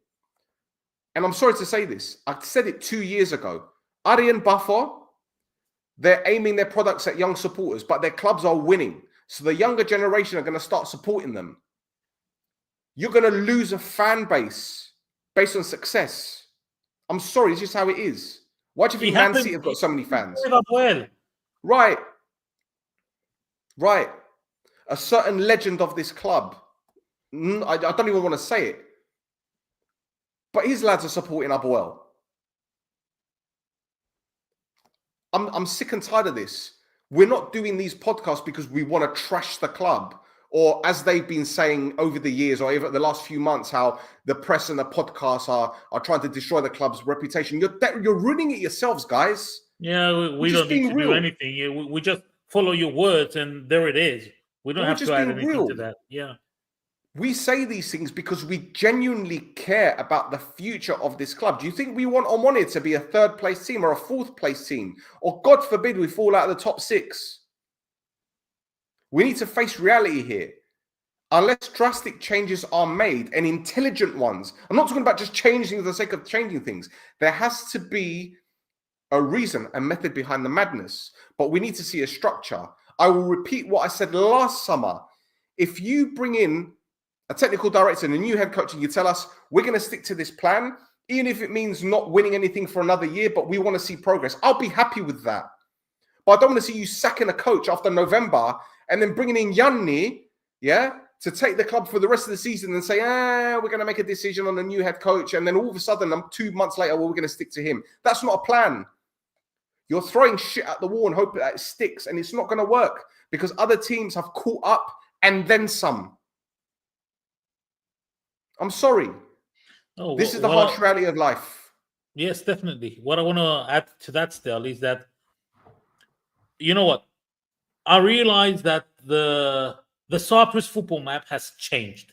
And I'm sorry to say this. I said it 2 years ago. Ari and Buffer, they're aiming their products at young supporters, but their clubs are winning. So the younger generation are going to start supporting them. You're going to lose a fan base based on success. I'm sorry, it's just how it is. Why do you think Man City have got so many fans? Right. Right. A certain legend of this club. I don't even want to say it. But his lads are supporting Abuel. I'm sick and tired of this. We're not doing these podcasts because we want to trash the club, or as they've been saying over the years or over the last few months, how the press and the podcasts are trying to destroy the club's reputation. You're ruining it yourselves, guys. Yeah, we don't need to do anything. We just follow your words, and there it is. We don't have to add anything to that. Yeah. We say these things because we genuinely care about the future of this club. Do you think we want Omonia to be a third place team or a fourth place team? Or God forbid we fall out of the top 6? We need to face reality here. Unless drastic changes are made, and intelligent ones. I'm not talking about just changing for the sake of changing things. There has to be a reason, a method behind the madness. But we need to see a structure. I will repeat what I said last summer. if you bring in a technical director and a new head coach and you tell us, we're going to stick to this plan, even if it means not winning anything for another year, but we want to see progress, I'll be happy with that. But I don't want to see you sacking a coach after November and then bringing in Yanni, yeah, to take the club for the rest of the season and say, we're going to make a decision on a new head coach. And then all of a sudden, 2 months later, well, we're going to stick to him. That's not a plan. You're throwing shit at the wall and hoping that it sticks. And it's not going to work because other teams have caught up and then some. I'm sorry. Oh, this is the harsh reality of life. Yes, definitely. What I want to add to that still is that, you know what? I realize that the Cyprus football map has changed.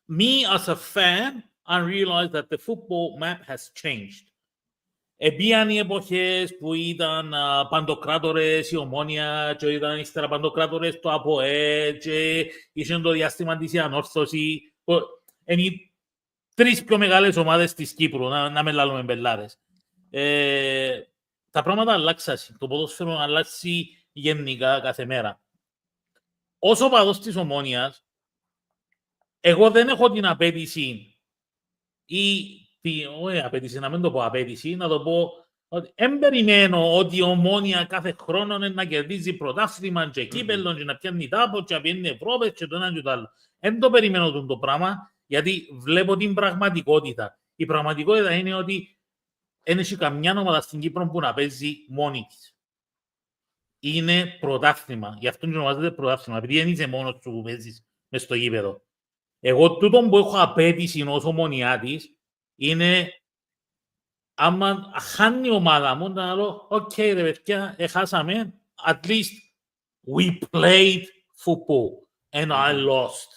Me as a fan, I realize that the football map has changed. Επίαν οι εποχές που ήταν παντοκράτορες η Ομόνια και ήταν ύστερα παντοκράτορες το ΑΠΟΕ και είχε το διάστημα της η Ανόρθωση. Είναι οι τρεις πιο μεγάλες ομάδες της Κύπρου, να με λάλλουμε μπελάρες. Τα πράγματα αλλάξαν. Το ποδόσφαιρο αλλάξει γενικά κάθε μέρα. Όσο παδός της Ομόνιας, εγώ δεν έχω την απέτηση όχι απέτηση, να μην το πω απέτηση, να το πω ότι δεν περιμένω ότι η Ομόνια κάθε χρόνο είναι να κερδίζει πρωτάθλημα και κύπελλον και να πιάνει τάπο και να πιάνει Ευρώπες και το ένα και το άλλο. Δεν το περιμένω το πράγμα, γιατί βλέπω την πραγματικότητα. Η πραγματικότητα είναι ότι δεν έχει καμιά ομάδα στην Κύπρο που να παίζει μόνη της. Είναι πρωτάθλημα. Γι' αυτό ονομάζεται πρωτάθλημα, επειδή δεν είσαι μόνος σου που παίζεις μες στο γήπεδο. Εγώ τούτο που έχω απέτηση ως Ομονιάτης είναι άμα χάνει η ομάδα μου να λέω «ΟΚ ρε παιδιά, έχασαμε, at least we played football and I lost».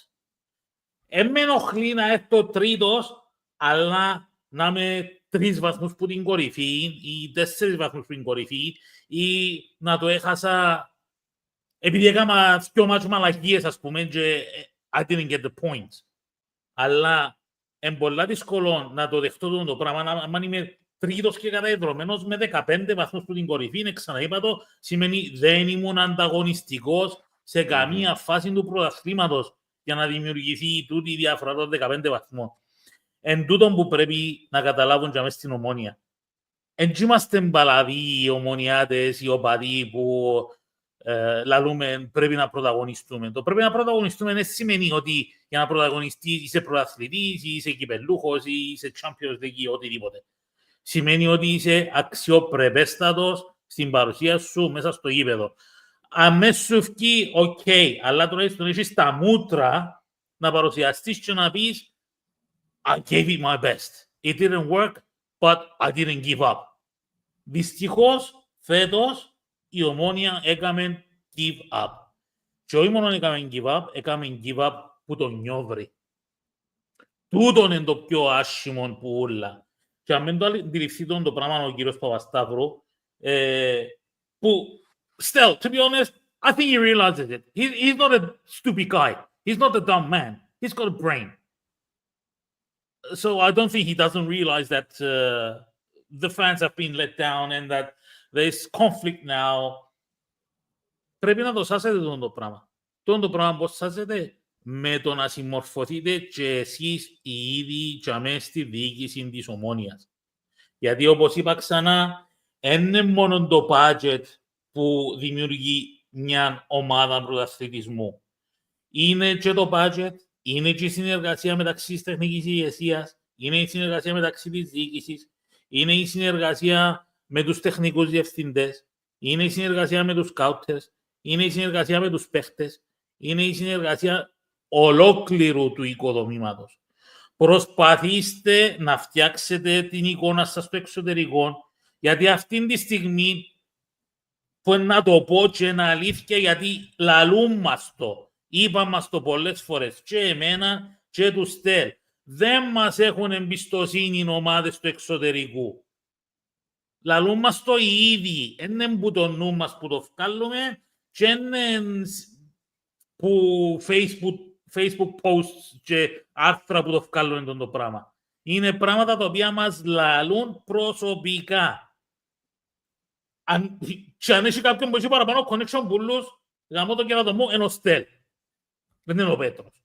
Με ενοχλεί να έρθω τρίτος, αλλά να είμαι 3 βαθμούς που την κορυφή ή 4 βαθμούς που την κορυφή ή να το έχασα επειδή έκανα 2 μάτσο μαλακίες, ας πούμε, και I didn't get the points. Αλλά είναι πολλά δύσκολο να το δεχτώ το πράγμα. Αν είμαι τρίτος και καταδεδρωμένος με 15 βαθμούς που την κορυφή, είναι ξαναείπα το, σημαίνει δεν ήμουν ανταγωνιστικός σε καμία φάση του πρωταθλήματος για να δημιουργηθεί τούτη η διαφορά των 15 βαθμών. Εν τούτον που πρέπει να καταλάβουν και μέσα στην Ομόνια. Εν είμαστε μπαλαδοί οι Ομονιάτες, οι οπαδοί που λαλούμε πρέπει να πρωταγωνιστούμε. Το πρέπει να πρωταγωνιστούμε δεν σημαίνει ότι για να πρωταγωνιστείς είσαι πρωταθλητής ή είσαι κυπελλούχος ή είσαι Champions League ή οτιδήποτε. Σημαίνει ότι είσαι αξιοπρεπέστατος στην παρουσία σου μέσα στο γήπεδο. Αμέσως σου βγει, οκ, αλλά τουλάχιστον έχεις τα μούτρα να παρουσιαστείς και να πεις I gave it my best. It didn't work, but I didn't give up. Δυστυχώς, φέτος, η Ομόνια έκαμε give up. Και όχι μόνο έκαμε give up που τον νιώβρει. Τούτον είναι το πιο άσχημο που όλα. Και αν μην το αντιληφθεί το πράγμα ο κύριος Παπασταύρου, που, still, to be honest, I think he realizes it. He's not a stupid guy. He's not a dumb man. He's got a brain. So I don't think he doesn't realize that the fans have been let down and that there's conflict now. Πρέπει να το σάσετε το πράγμα. Το πράγμα πώς σάσετε με το να συμμορφωθείτε και εσείς οι ίδιοι και αμέσως στη διοίκηση της Ομόνιας. Γιατί όπως είπα ξανά, είναι μόνο το budget που δημιουργεί μια ομάδα πρωταθλητισμού. Είναι και το budget, είναι και η συνεργασία μεταξύ της τεχνικής ηγεσίας, είναι η συνεργασία μεταξύ της διοίκησης, είναι η συνεργασία με τους τεχνικούς διευθυντές, είναι η συνεργασία με τους σκάουτες, είναι η συνεργασία με τους παίχτες, είναι η συνεργασία ολόκληρου του οικοδομήματος. Προσπαθήστε να φτιάξετε την εικόνα σας στο εξωτερικό, γιατί αυτή τη στιγμή που να το πω και είναι αλήθεια, γιατί λαλούν μας το, είπαν μας το πολλές φορές, και εμένα και του Στέλ. Δεν μας έχουν εμπιστοσύνη οι ομάδες του εξωτερικού. Λαλούν μας το οι ίδιοι, είναι που το νου μας που το βγάλουμε και είναι που Facebook posts και άρθρα που το βγάλουν το πράγμα. Είναι πράγματα τα οποία μας λαλούν προσωπικά. Και αν έχει κάποιον που έχει παραπάνω connection πουλούς, γαμώ το κερατό μου, είναι ο Στέλ. Δεν είναι ο Πέτρος.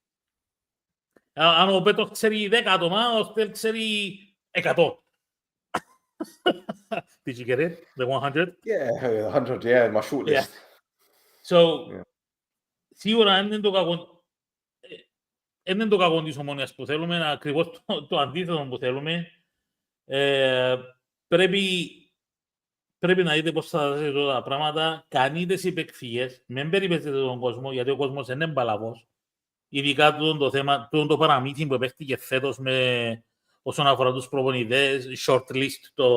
Αν ο Πέτρος ξέρει 10 άτομα, ο Στέλ ξέρει 100. Did you get it? The 100? Yeah, 100, yeah, my short list. Yeah. So, σίγουρα είναι το κακό της Ομόνοιας που θέλουμε, ακριβώς το αντίθετο που θέλουμε. Πρέπει να δείτε πώς θα δείτε τα πράγματα. Κανείτε τις υπεκφυγές, μην περιπέζετε τον κόσμο, γιατί ο κόσμος δεν είναι μπαλαβός. Ειδικά το θέμα, το παραμύθι που επέχτηκε φέτος όσον αφορά τους προπονητές, shortlist το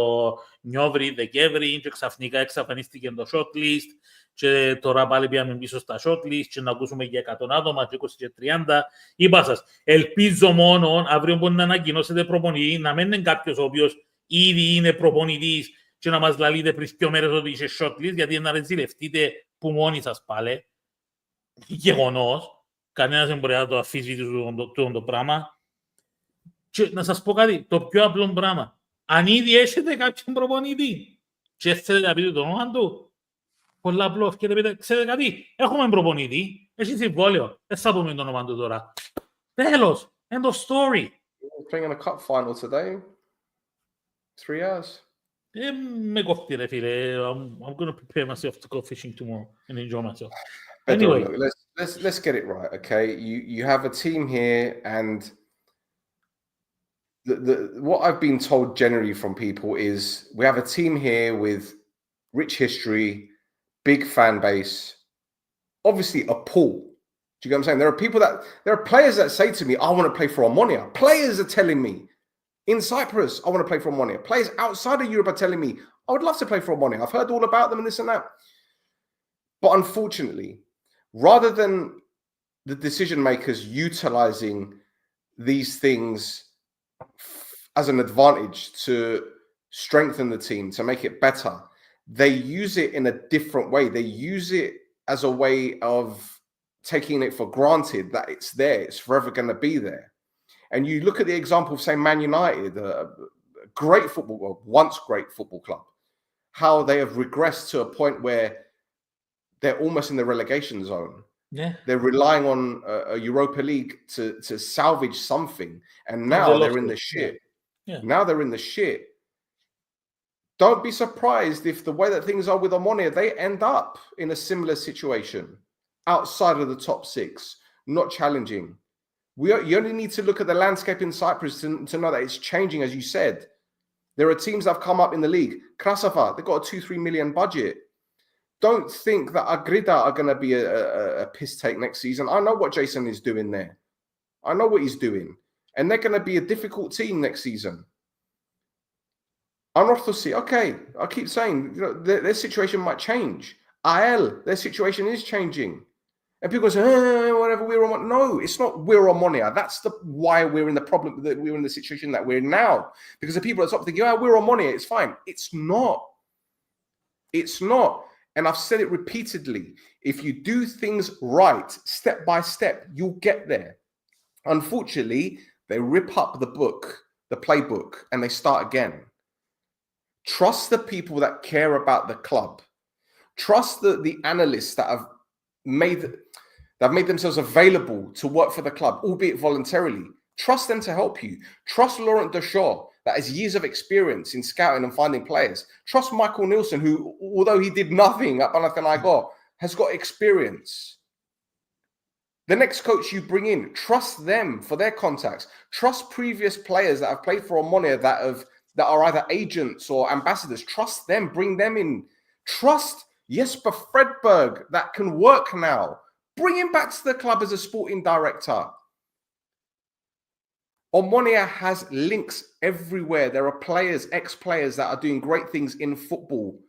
Νιόβρη, Δεκέμβρη, και ξαφνικά εξαφανίστηκε το shortlist και τώρα πάλι πήγαμε πίσω στα shortlist και να ακούσουμε για 100 άτομα και 20 και 30. Είπα σας, ελπίζω μόνο αύριο μπορεί να ανακοινώσετε προπονητή, να μην είναι κάποιος ο οποίος ήδη είναι προπονητής και να μας λαλείτε πριν 2 μέρες ότι είσαι shortlist, γιατί να ρεζιλευτείτε που μόνοι σας πάλι. Γεγονός. Κανένας δεν μπορεί να το αφήσει το πράγμα. Και να σας πω κάτι, το πιο απλό πράγμα. Αν ήδη έχετε κάποιον προπονητή και θέλετε να πείτε το όνομα του, πολύ απλό, και πείτε, ξέρετε κάτι, έχουμε προπονητή, έχει συμβόλαιο, δεν θα πούμε το όνομα του τώρα. Τέλος, end of story. We're playing in a cup final today. 3 hours. Με κόφτει ρε φίλε, I'm going to prepare myself to go fishing tomorrow and enjoy myself. Pedro, Anyway. look, let's get it right, okay? You have a team here, and what I've been told generally from people is we have a team here with rich history, big fan base, obviously a pool. Do you get what I'm saying? There are players that say to me, I want to play for Omonia. Players are telling me in Cyprus, I want to play for Omonia. Players outside of Europe are telling me, I would love to play for Omonia. I've heard all about them and this and that. But unfortunately, rather than the decision makers utilizing these things as an advantage to strengthen the team, to make it better, they use it in a different way. They use it as a way of taking it for granted that it's there, it's forever going to be there. And you look at the example of, say, Man United, a great football, well, once great football club, how they have regressed to a point where they're almost in the relegation zone. Yeah. They're relying on a Europa League to salvage something. And now they're in the shit. Yeah. Now they're in the shit. Don't be surprised if the way that things are with Omonia, they end up in a similar situation outside of the top 6, not challenging. You only need to look at the landscape in Cyprus to know that it's changing, as you said. There are teams that have come up in the league. Krasava, they've got a 2-3 million budget. Don't think that Agrida are going to be a piss take next season. I know what Jason is doing there. I know what he's doing. And they're going to be a difficult team next season. Anorthosis, okay, I keep saying, you know, their situation might change. AL, their situation is changing. And people say, whatever, we're Omonia. No, it's not we're Omonia. That's why we're in the problem, that we're in the situation that we're in now. Because the people at the top think, yeah, we're Omonia, it's fine. It's not. It's not. And I've said it repeatedly. If you do things right, step by step, you'll get there. Unfortunately, they rip up the book, the playbook, and they start again. Trust the people that care about the club. Trust the analysts that have made themselves available to work for the club, albeit voluntarily. Trust them to help you. Trust Laurent Deshaw, that has years of experience in scouting and finding players. Trust Michael Nielsen, who, although he did nothing at Panathinaikos, has got experience. The next coach you bring in, trust them for their contacts. Trust previous players that have played for Omonia that are either agents or ambassadors. Trust them, bring them in. Trust Jesper Fredberg, that can work now. Bring him back to the club as a sporting director. Omonia has links everywhere. There are players, ex-players that are doing great things in football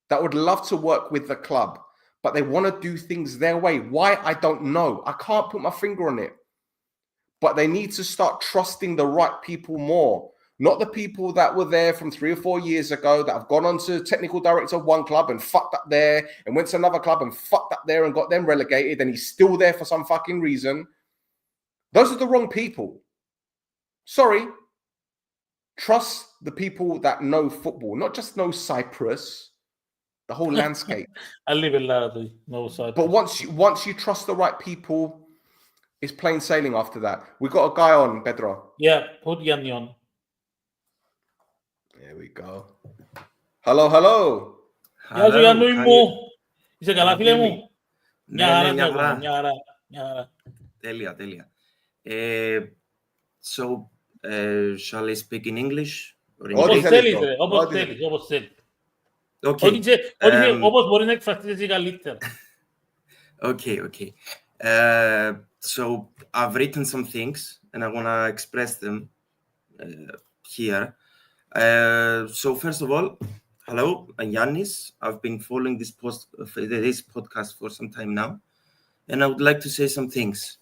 that would love to work with the club, but they want to do things their way. Why? I don't know. I can't put my finger on it. But they need to start trusting the right people more. Not the people that were there from 3 or 4 years ago that have gone on to technical director of one club and fucked up there and went to another club and fucked up there and got them relegated and he's still there for some fucking reason. Those are the wrong people. Sorry. Trust the people that know football, not just know Cyprus, the whole landscape. I live in Lardy, no Cyprus. But once you trust the right people, It's plain sailing after that. We got a guy on, Pedro. Yeah, put Yanni on. There we go. Hello, hello. Γεια σου Γιάννη μου. Είσαι καλά φίλε μου? Μια χαρά, μια χαρά. Μια χαρά. Τέλεια, τέλεια. So, shall I speak in English? Or in Όπως Greek? θέλεις, όπως θέλεις. Okay. Όπως μπορεί να εκφραστείς εσύ καλύτερα. Okay. So, I've written some things and I want to express them here. So, first of all, hello, I'm Yannis. I've been following this podcast for some time now, and I would like to say some things.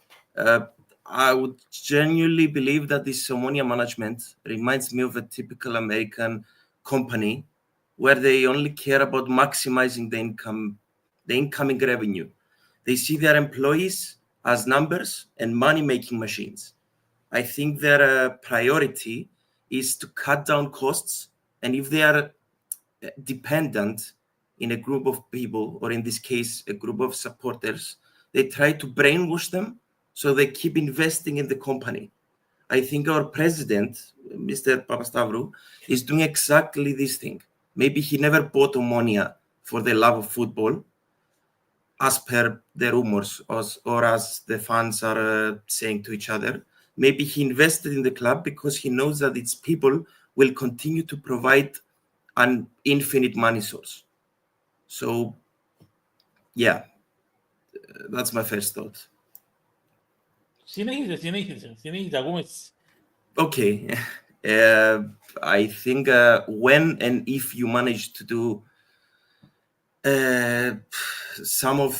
I would genuinely believe that this Omonia management reminds me of a typical American company where they only care about maximizing the incoming revenue. They see their employees as numbers and money-making machines. I think their priority is to cut down costs, and if they are dependent in a group of people, or in this case, a group of supporters, they try to brainwash them so they keep investing in the company. I think our president, Mr. Papastavrou, is doing exactly this thing. Maybe he never bought Omonia for the love of football, as per the rumors, or as the fans are saying to each other. Maybe he invested in the club because he knows that its people will continue to provide an infinite money source. So, yeah, that's my first thought. Συνέχιζε, ακούμε. Okay. I think when and if you manage to do some of,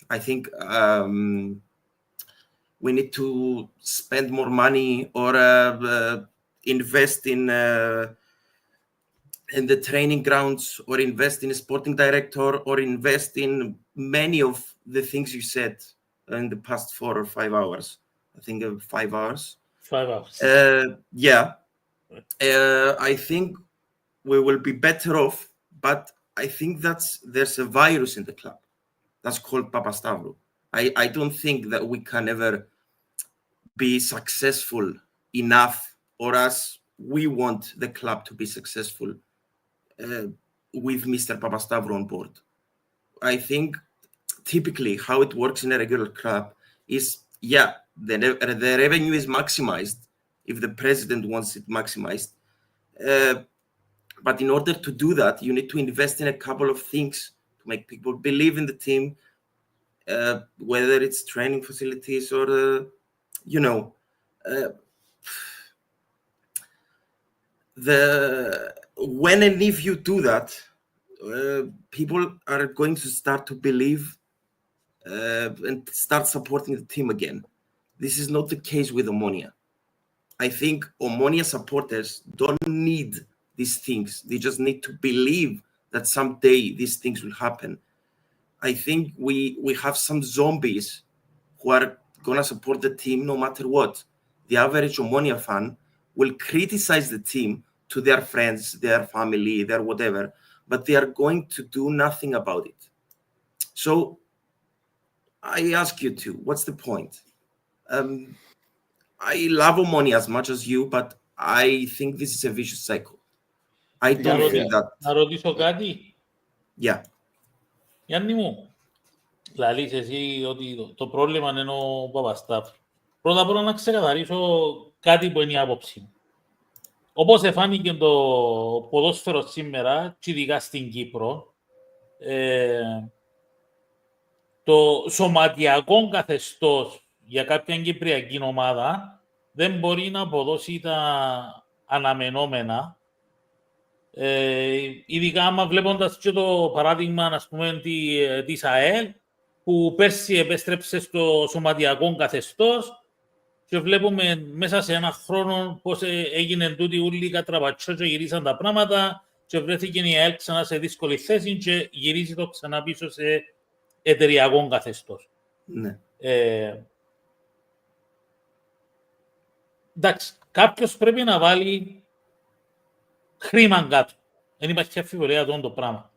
I think we need to spend more money or invest in the training grounds, or invest in a sporting director, or invest in many of the things you said in the past 4 or 5 hours. I think 5 hours. 5 hours. Yeah. I think we will be better off, but I think there's a virus in the club that's called Papastavrou. I don't think that we can ever be successful enough, or as we want the club to be successful with Mr. Papastavrou on board. I think typically how it works in a regular club is, the revenue is maximized if the president wants it maximized. But in order to do that, you need to invest in a couple of things to make people believe in the team, whether it's training facilities or, when and if you do that, people are going to start to believe and start supporting the team again. This is not the case with Omonia. I think Omonia supporters don't need these things. They just need to believe that someday these things will happen. I think we have some zombies who are going to support the team no matter what. The average Omonia fan will criticize the team to their friends, their family, their whatever, but they are going to do nothing about it. So I ask you two, what's the point? I love Omonia as much as you, but I think this is a vicious cycle. I don't think that... Να ρωτήσω κάτι. Yeah. Γιάννη μου, λαλείς εσύ ότι το πρόβλημα είναι ο Παπασταύρου. Πρώτα απ' όλα να ξεκαθαρίσω κάτι που είναι η άποψη μου. Όπως εφάνηκε το ποδόσφαιρο σήμερα, και ειδικά στην Κύπρο, το σωματιακό καθεστώς για κάποια κυπριακή ομάδα δεν μπορεί να αποδώσει τα αναμενόμενα. Ειδικά άμα βλέποντας και το παράδειγμα, ας πούμε, της ΑΕΛ, που πέρσι επέστρεψε στο σωματιακό καθεστώς και βλέπουμε μέσα σε ένα χρόνο πώς έγινε τούτη ούλη κατραπατσό και γυρίσαν τα πράγματα και βρέθηκε η ΑΕΛ ξανά σε δύσκολη θέση και γυρίζει το ξανά πίσω σε εταιρειακό καθεστώς. Ναι. Εντάξει, κάποιος πρέπει να βάλει χρήμα κάτω. Δεν υπάρχει αμφιβολία αυτό το πράγμα.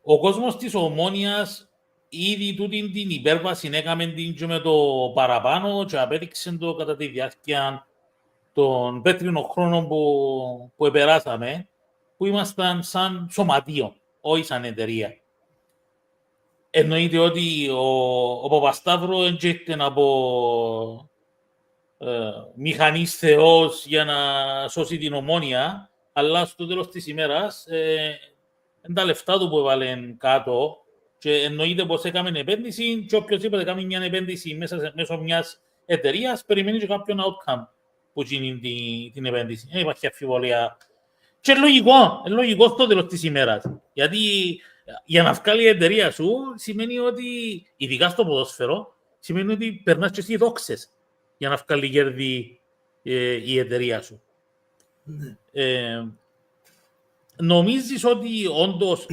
Ο κόσμος της Ομόνιας ήδη τούτη την υπέρβαση έκαμε την και με το παραπάνω και απέδειξε το κατά τη διάρκεια των πέτρινων χρόνων που επεράσαμε, που ήμασταν σαν σωματείο, όχι σαν εταιρεία. Εννοείται ότι ο Παπασταύρο έντζεται από μηχανής θεός για να σώσει την Ομόνια, αλλά στο τέλος της ημέρας είναι τα λεφτά του που έβαλε κάτω και εννοείται πως έκαμε επένδυση και οποιοσδήποτε κάνει μια επένδυση μέσω μιας εταιρείας περιμένει και κάποιον outcome που γίνει την επένδυση. Δεν υπάρχει αμφιβολία. Και λογικό στο τέλος της ημέρας. Γιατί για να βγάλει η εταιρεία σου σημαίνει ότι, ειδικά στο ποδόσφαιρο, σημαίνει ότι περνάς και εσύ δόξες για να βγάλει κέρδη η εταιρεία σου. Νομίζεις ότι όντως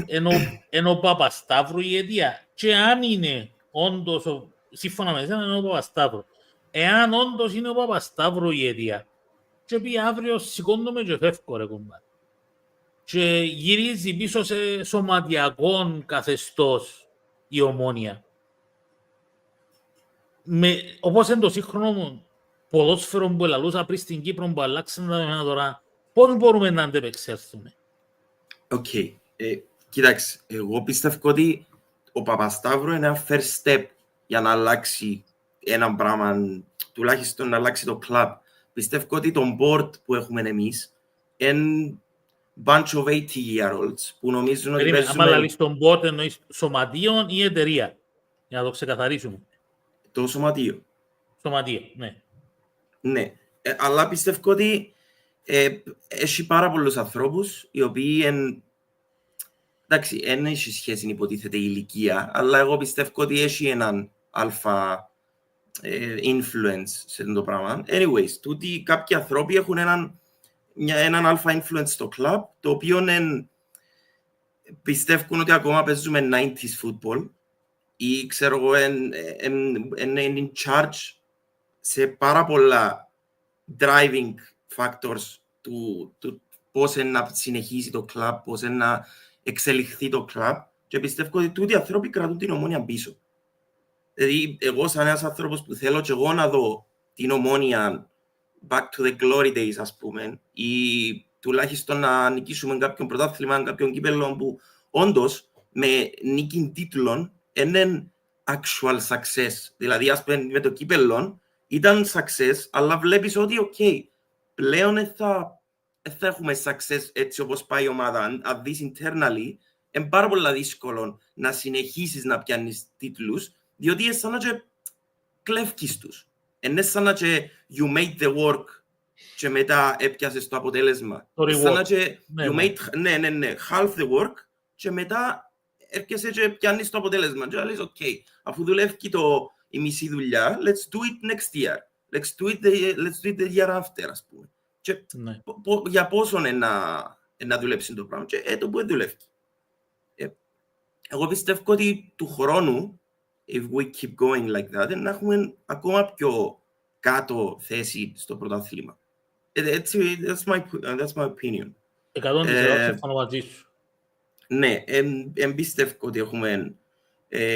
ενώ ο Παπασταύρου η αιτία και αν είναι όντως, σύμφωνα με εσένα, είναι ο Παπασταύρου. Εάν όντως είναι ο Παπασταύρου η αιτία και πει αύριο σηκώνομαι και φεύγω ρε κουμπάρ και γυρίζει πίσω σε σωματιακόν καθεστώς η Ομόνια. Όπως είναι το σύγχρονο ποδόσφαιρο που ελαλούσα πριν στην Κύπρο που αλλάξαν τα δεμένα τώρα, πώς μπορούμε να αντεπεξέλθουμε? Οκ. Κοίταξε, εγώ πιστεύω ότι ο Παπασταύρου είναι ένα first step για να αλλάξει ένα πράγμα, τουλάχιστον να αλλάξει το club. Πιστεύω ότι το board που έχουμε εμείς είναι bunch of 80-year-olds που νομίζουν ότι παίζουμε... Άμα λαλείς τον board εννοείς σωματείων ή εταιρεία, για να το ξεκαθαρίσουμε. Το σωματείο. Σωματείο, ναι. Ναι, αλλά πιστεύω ότι έχει πάρα πολλούς ανθρώπους οι οποίοι εντάξει, δεν έχει σχέση υποτίθεται η ηλικία, αλλά εγώ πιστεύω ότι έχει έναν αλφα influence σε αυτό το πράγμα. Anyways, τούτοι κάποιοι άνθρωποι έχουν έναν αλφα influence στο club, το οποίο πιστεύουν ότι ακόμα παίζουμε 90s football ή ξέρω εγώ είναι in charge σε πάρα πολλά driving factors του πώς να συνεχίσει το club, πώς να εξελιχθεί το club και πιστεύω ότι τούτοι οι άνθρωποι κρατούν την Ομόνια πίσω. Δηλαδή, εγώ σαν ένας άνθρωπος που θέλω και εγώ να δω την Ομόνια back to the glory days, ας πούμε, ή τουλάχιστον να νικήσουμε κάποιον πρωτάθλημα, κάποιον κύπελλο που όντως με νίκη τίτλων είναι actual success. Δηλαδή, ας πούμε, με το κύπελλο ήταν success, αλλά βλέπεις ότι, ok, πλέον θα έχουμε success έτσι όπως πάει η ομάδα. Αν δεις internally, είναι πάρα πολύ δύσκολο να συνεχίσεις να πιάνεις τίτλους, διότι είναι σαν να και κλέφκεις τους. Είναι σαν να και you made the work και μετά έπιασες το αποτέλεσμα. Σαν να και you made half the work και μετά έρχεσαι και πιάνεις το αποτέλεσμα. Και λες, ok, αφού δουλεύει η μισή δουλειά, let's do it next year. Let's do it the year after, ας πούμε. Και για πόσο να δουλέψει το πράγμα και το που δουλεύει. Εγώ πιστεύω ότι του χρόνου, if we keep going like that, να έχουμε ακόμα πιο κάτω θέση στο πρωτάθλημα. That's my opinion. 100% συμφωνώ μαζί σου. Ναι, πιστεύω ότι έχουμε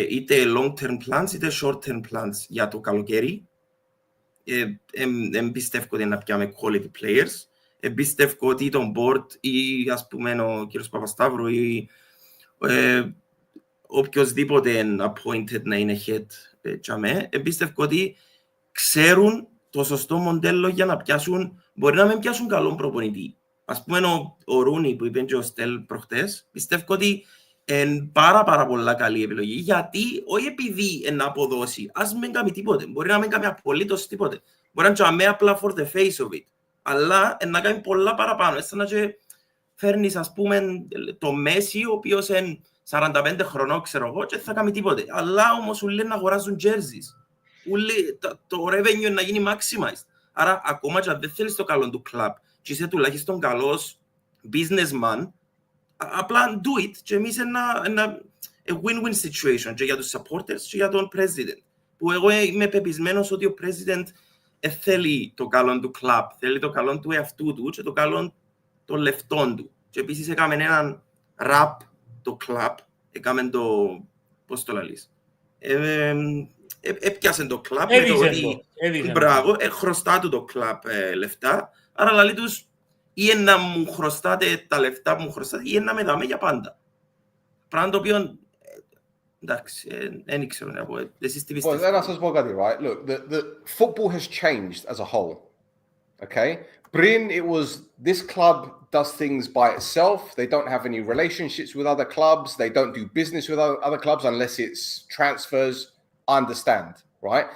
είτε long-term plans είτε short-term plans για το καλοκαίρι. Πιστεύω ότι να πιάμε quality players. Πιστεύω ότι το board ή ας πούμε ο κύριος Παπασταύρου ή οποιοσδήποτε appointed να είναι head πιστεύω ότι ξέρουν το σωστό μοντέλο για να πιάσουν, μπορεί να μην πιάσουν καλό προπονητή. Ας πούμε ο Ρούνι που είπε και ο Στέλ προχτές, πιστεύω ότι είναι πάρα πολλά καλή επιλογή, γιατί όχι επειδή να αποδώσει, ας μην κάνει τίποτε, μπορεί να μην κάνει απολύτως τίποτε, μπορεί να είναι απλά for the face of it, αλλά να κάνει πολλά παραπάνω, σαν να φέρνεις ας πούμε το Μέση, ο οποίος είναι 45 χρονών, ξέρω εγώ, και θα κάνει τίποτε. Αλλά όμως ούλοι να αγοράζουν jerseys. Το revenue να γίνει maximized. Άρα, ακόμα και αν δεν θέλεις το καλό του club και είσαι τουλάχιστον καλός businessman, απλά do it και εμείς ένα win-win situation και για τους supporters και για τον president. Που εγώ είμαι πεπισμένος ότι ο president θέλει το καλό του club, θέλει το καλό του εαυτού του και το καλό των λεφτών του. Και επίσης έκαμε έναν rap το club, έκαμε το, πώς το λαλείς, έπιασε το κλαμπ με το ότι μπράβο, χρωστά του το κλαμπ λεφτά, άρα λέει τους ή να μου χρωστάτε τα λεφτά που μου χρωστάτε ή να με δάμε για πάντα. Πράγμα το οποίο, εντάξει, δεν ξέρω να πω, εσείς τι πιστεύετε. Well, then I suppose what I do, right? Look, the football has changed as a whole, okay? Brin, it was, this club does things by itself. They don't have any relationships with other clubs. They don't do business with other clubs unless it's transfers. I understand, right?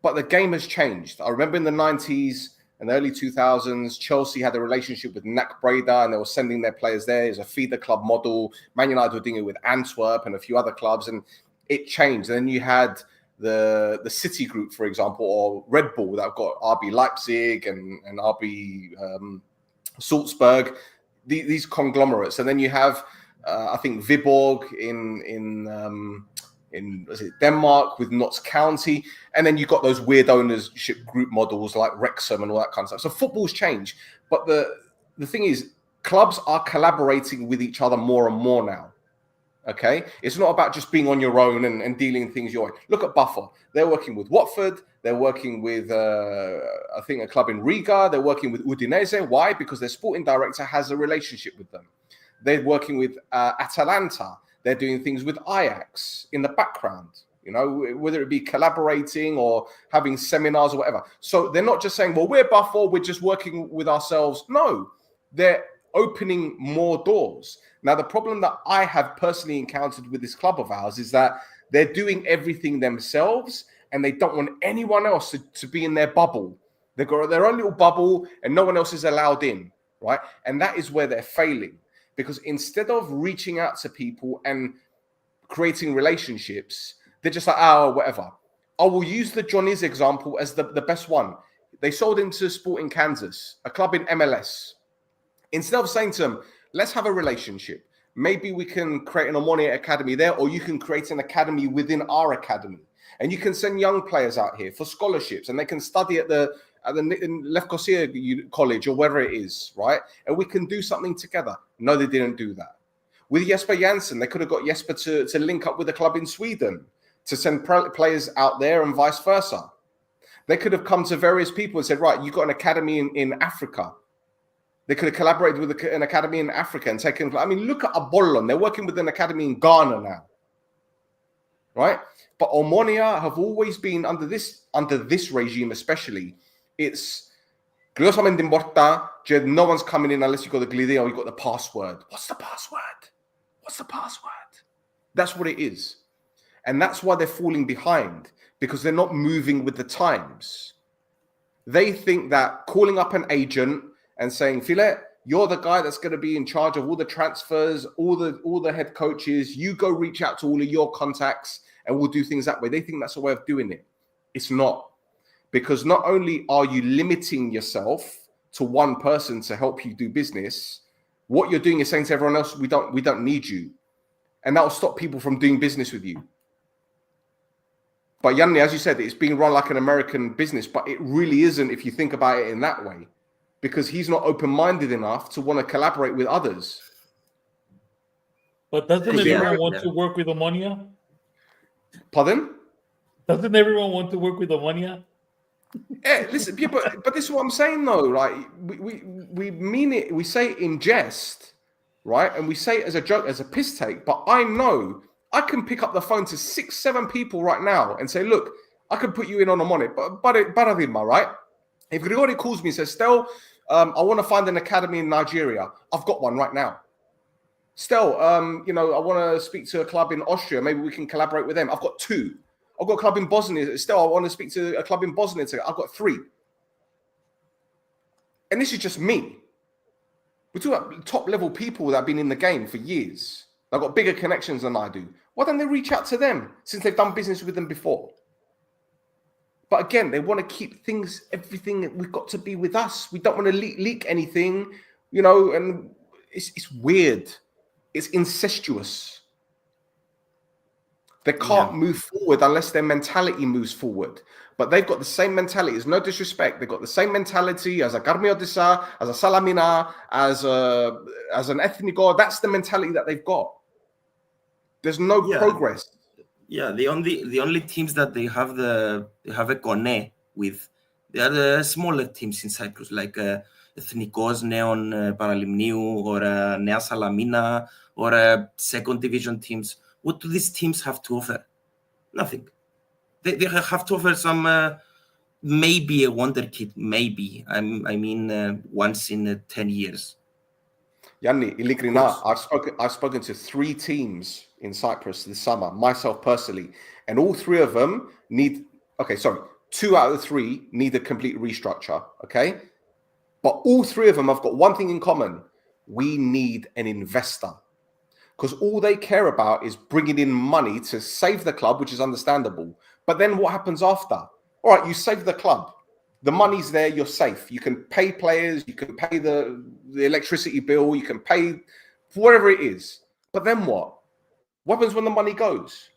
But the game has changed. I remember in the 90s and early 2000s, Chelsea had a relationship with NAC Breda and they were sending their players there. It was a feeder club model. Man United were doing it with Antwerp and a few other clubs, and it changed. And then you had the City Group, for example, or Red Bull that got RB Leipzig and RB Salzburg, these conglomerates. And then you have, I think, Viborg in was it Denmark with Notts County, and then you've got those weird ownership group models like Wrexham and all that kind of stuff. So football's changed, but the thing is, clubs are collaborating with each other more and more now. Okay, it's not about just being on your own and dealing things your way. Look at Buffer; they're working with Watford, they're working with I think a club in Riga, they're working with Udinese. Why? Because their sporting director has a relationship with them. They're working with Atalanta. They're doing things with Ajax in the background, you know, whether it be collaborating or having seminars or whatever. So they're not just saying, well, we're Buffalo, we're just working with ourselves. No, they're opening more doors. Now, the problem that I have personally encountered with this club of ours is that they're doing everything themselves and they don't want anyone else to be in their bubble. They've got their own little bubble and no one else is allowed in, right? And that is where they're failing. Because instead of reaching out to people and creating relationships, they're just like, oh, whatever. I will use the Johnny's example as the best one. They sold into Sporting Kansas, a club in MLS. Instead of saying to them, let's have a relationship. Maybe we can create an Omonia academy there, or you can create an academy within our academy. And you can send young players out here for scholarships and they can study at the Lefkosia College or wherever it is, right? And we can do something together. No, they didn't do that. With Jesper Janssen, they could have got Jesper to link up with a club in Sweden to send players out there and vice versa. They could have come to various people and said, right, you've got an academy in Africa. They could have collaborated with an academy in Africa and taken, I mean, look at Apollon. They're working with an academy in Ghana now, right? But Omonia have always been under this regime, especially. It's no one's coming in unless you've got the glide or you've got the password. What's the password? What's the password? That's what it is. And that's why they're falling behind, because they're not moving with the times. They think that calling up an agent and saying, Filet, you're the guy that's going to be in charge of all the transfers, all the head coaches. You go reach out to all of your contacts and we'll do things that way. They think that's a way of doing it. It's not. Because not only are you limiting yourself to one person to help you do business, what you're doing is saying to everyone else, we don't need you. And that will stop people from doing business with you. But Yanni, as you said, it's being run like an American business, but it really isn't if you think about it in that way. Because he's not open-minded enough to want to collaborate with others. But doesn't everyone want to work with Omonia? Pardon? Doesn't everyone want to work with Omonia? Yeah, listen, yeah, but this is what I'm saying though. Like we mean it, we say it in jest, right? And we say it as a joke, as a piss take. But I know I can pick up the phone to 6-7 people right now and say, look, I can put you in on Omonia. But right? If Grigori calls me and says, Stel, I want to find an academy in Nigeria. I've got one right now. Stel, you know, I want to speak to a club in Austria. Maybe we can collaborate with them. I've got 2. I've got a club in Bosnia. Still, I want to speak to a club in Bosnia. I've got 3. And this is just me. We're talking about top-level people that have been in the game for years. They've got bigger connections than I do. Why don't they reach out to them since they've done business with them before? But again, they want to keep things, everything, we've got to be with us. We don't want to leak anything, you know, and it's weird. It's incestuous. They can't move forward unless their mentality moves forward. But they've got the same mentality. There's no disrespect. They've got the same mentality as a Garmiodisa, as a Salamina, as an Ethnico. That's the mentality that they've got. There's no progress. Yeah, the only teams that they have a connect with, they are the smaller teams in Cyprus, like Ethnikos, Neon Paralimniou, or Nea Salamina, or second division teams. What do these teams have to offer? Nothing. They have to offer some maybe a wonder kid, maybe. I mean, once in 10 years. Yanni, ειλικρινά, I've spoken to 3 teams in Cyprus this summer, myself personally, and all 3 of them need, 2 out of the 3 need a complete restructure, okay? But all 3 of them have got one thing in common. We need an investor. Because all they care about is bringing in money to save the club, which is understandable. But then what happens after? All right, you save the club. The money's there, you're safe. You can pay players, you can pay the electricity bill, you can pay whatever it is. But then what? What happens when the money goes?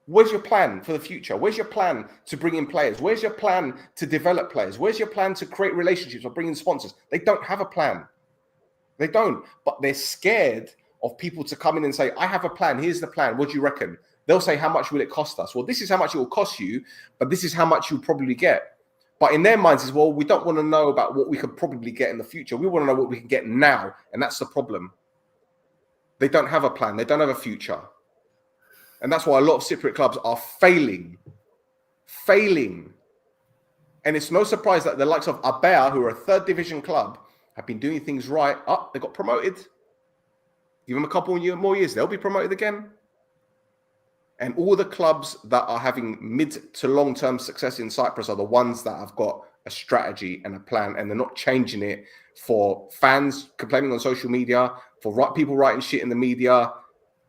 Where's your plan for the future? Where's your plan to bring in players? Where's your plan to develop players? Where's your plan to create relationships or bring in sponsors? They don't have a plan. They don't. But they're scared of people to come in and say, I have a plan. Here's the plan. What do you reckon? They'll say, how much will it cost us? Well, this is how much it will cost you, but this is how much you'll probably get. But in their minds is, well, we don't want to know about what we could probably get in the future. We want to know what we can get now. And that's the problem. They don't have a plan. They don't have a future. And that's why a lot of Cypriot clubs are failing. And it's no surprise that the likes of Abea, who are a 3rd division club, have been doing things right. They got promoted. Give them a couple more years, they'll be promoted again. And all the clubs that are having mid to long-term success in Cyprus are the ones that have got a strategy and a plan, and they're not changing it for fans complaining on social media, for people writing shit in the media,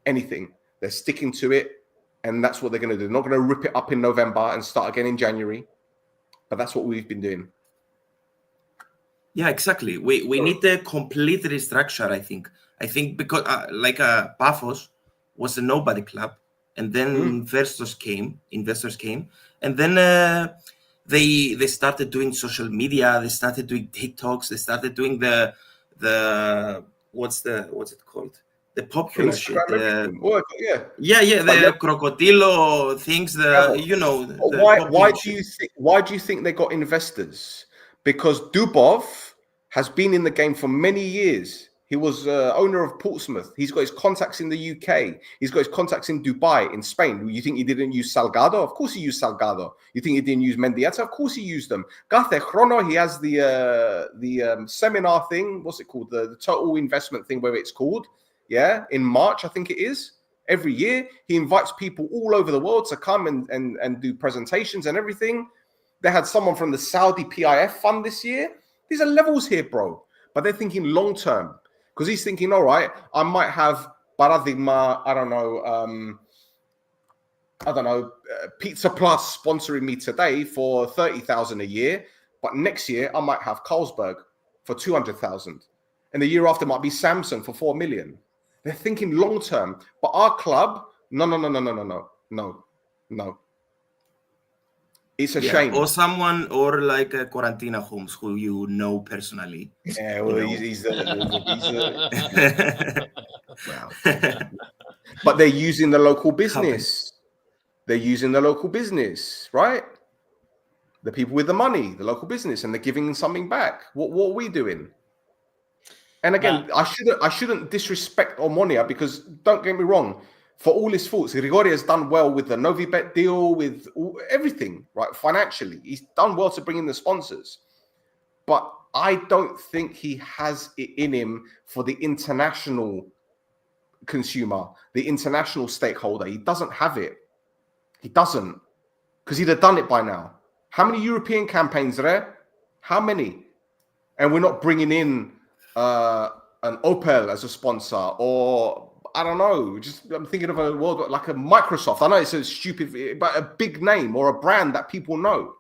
anything. They're sticking to it, and that's what they're going to do. They're not going to rip it up in November and start again in January, but that's what we've been doing. Yeah, exactly. We need a complete restructure, I think. I think because Paphos was a nobody club, and then investors came, and then they started doing social media, they started doing TikToks, they started doing the what's it called? The popular shit. The crocodilo things, why do you think they got investors? Because Dubov has been in the game for many years. He was owner of Portsmouth. He's got his contacts in the UK. He's got his contacts in Dubai, in Spain. You think he didn't use Salgado? Of course he used Salgado. You think he didn't use Mendieta? Of course he used them. Gate Chrono, he has the seminar thing. What's it called? The total investment thing, whatever it's called. Yeah, in March, I think it is. Every year, he invites people all over the world to come and do presentations and everything. They had someone from the Saudi PIF fund this year. These are levels here, bro. But they're thinking long term. Because he's thinking, all right, I might have Paradigma, Pizza Plus sponsoring me today for 30,000 a year. But next year, I might have Carlsberg for 200,000. And the year after might be Samsung for 4 million. They're thinking long term. But our club, no. It's a shame. Or someone, or like Quarantina Holmes, who you know personally. Yeah, well, he's wow. But they're using the local business. They're using the local business, right? The people with the money, the local business, and they're giving something back. What are we doing? And again, I shouldn't disrespect Omonia, because don't get me wrong. For all his faults, Grigori has done well with the Novibet deal, with everything, right? Financially, he's done well to bring in the sponsors. But I don't think he has it in him for the international consumer, the international stakeholder. He doesn't have it. He doesn't. Because he'd have done it by now. How many European campaigns are there? How many? And we're not bringing in an Opel as a sponsor, or I don't know, I'm thinking of a world like a Microsoft. I know it's a stupid, but a big name or a brand that people know.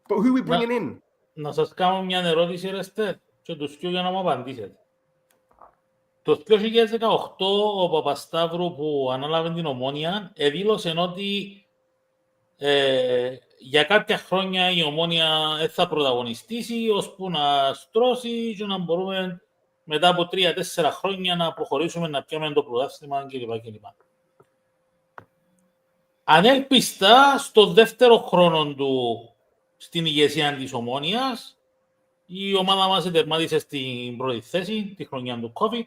But who are we bringing in? Να σας κάνω μια ερώτηση, Ρεστέ, και τους δυο για να μου απαντήσετε. Το 2018 ο Παπασταύρου που ανάλαβε την Ομόνια δήλωσε ότι για κάποια χρόνια η Ομόνια θα πρωταγωνιστήσει ώσπου να στρώσει και να μπορούμε μετά από 3-4 χρόνια να προχωρήσουμε να πιάμε το πρωτάθλημα κλπ. Ανέλπιστα, στο δεύτερο χρόνο του στην ηγεσία της Ομόνοιας, η ομάδα μας τερμάτισε στην πρώτη θέση, τη χρονιά του COVID,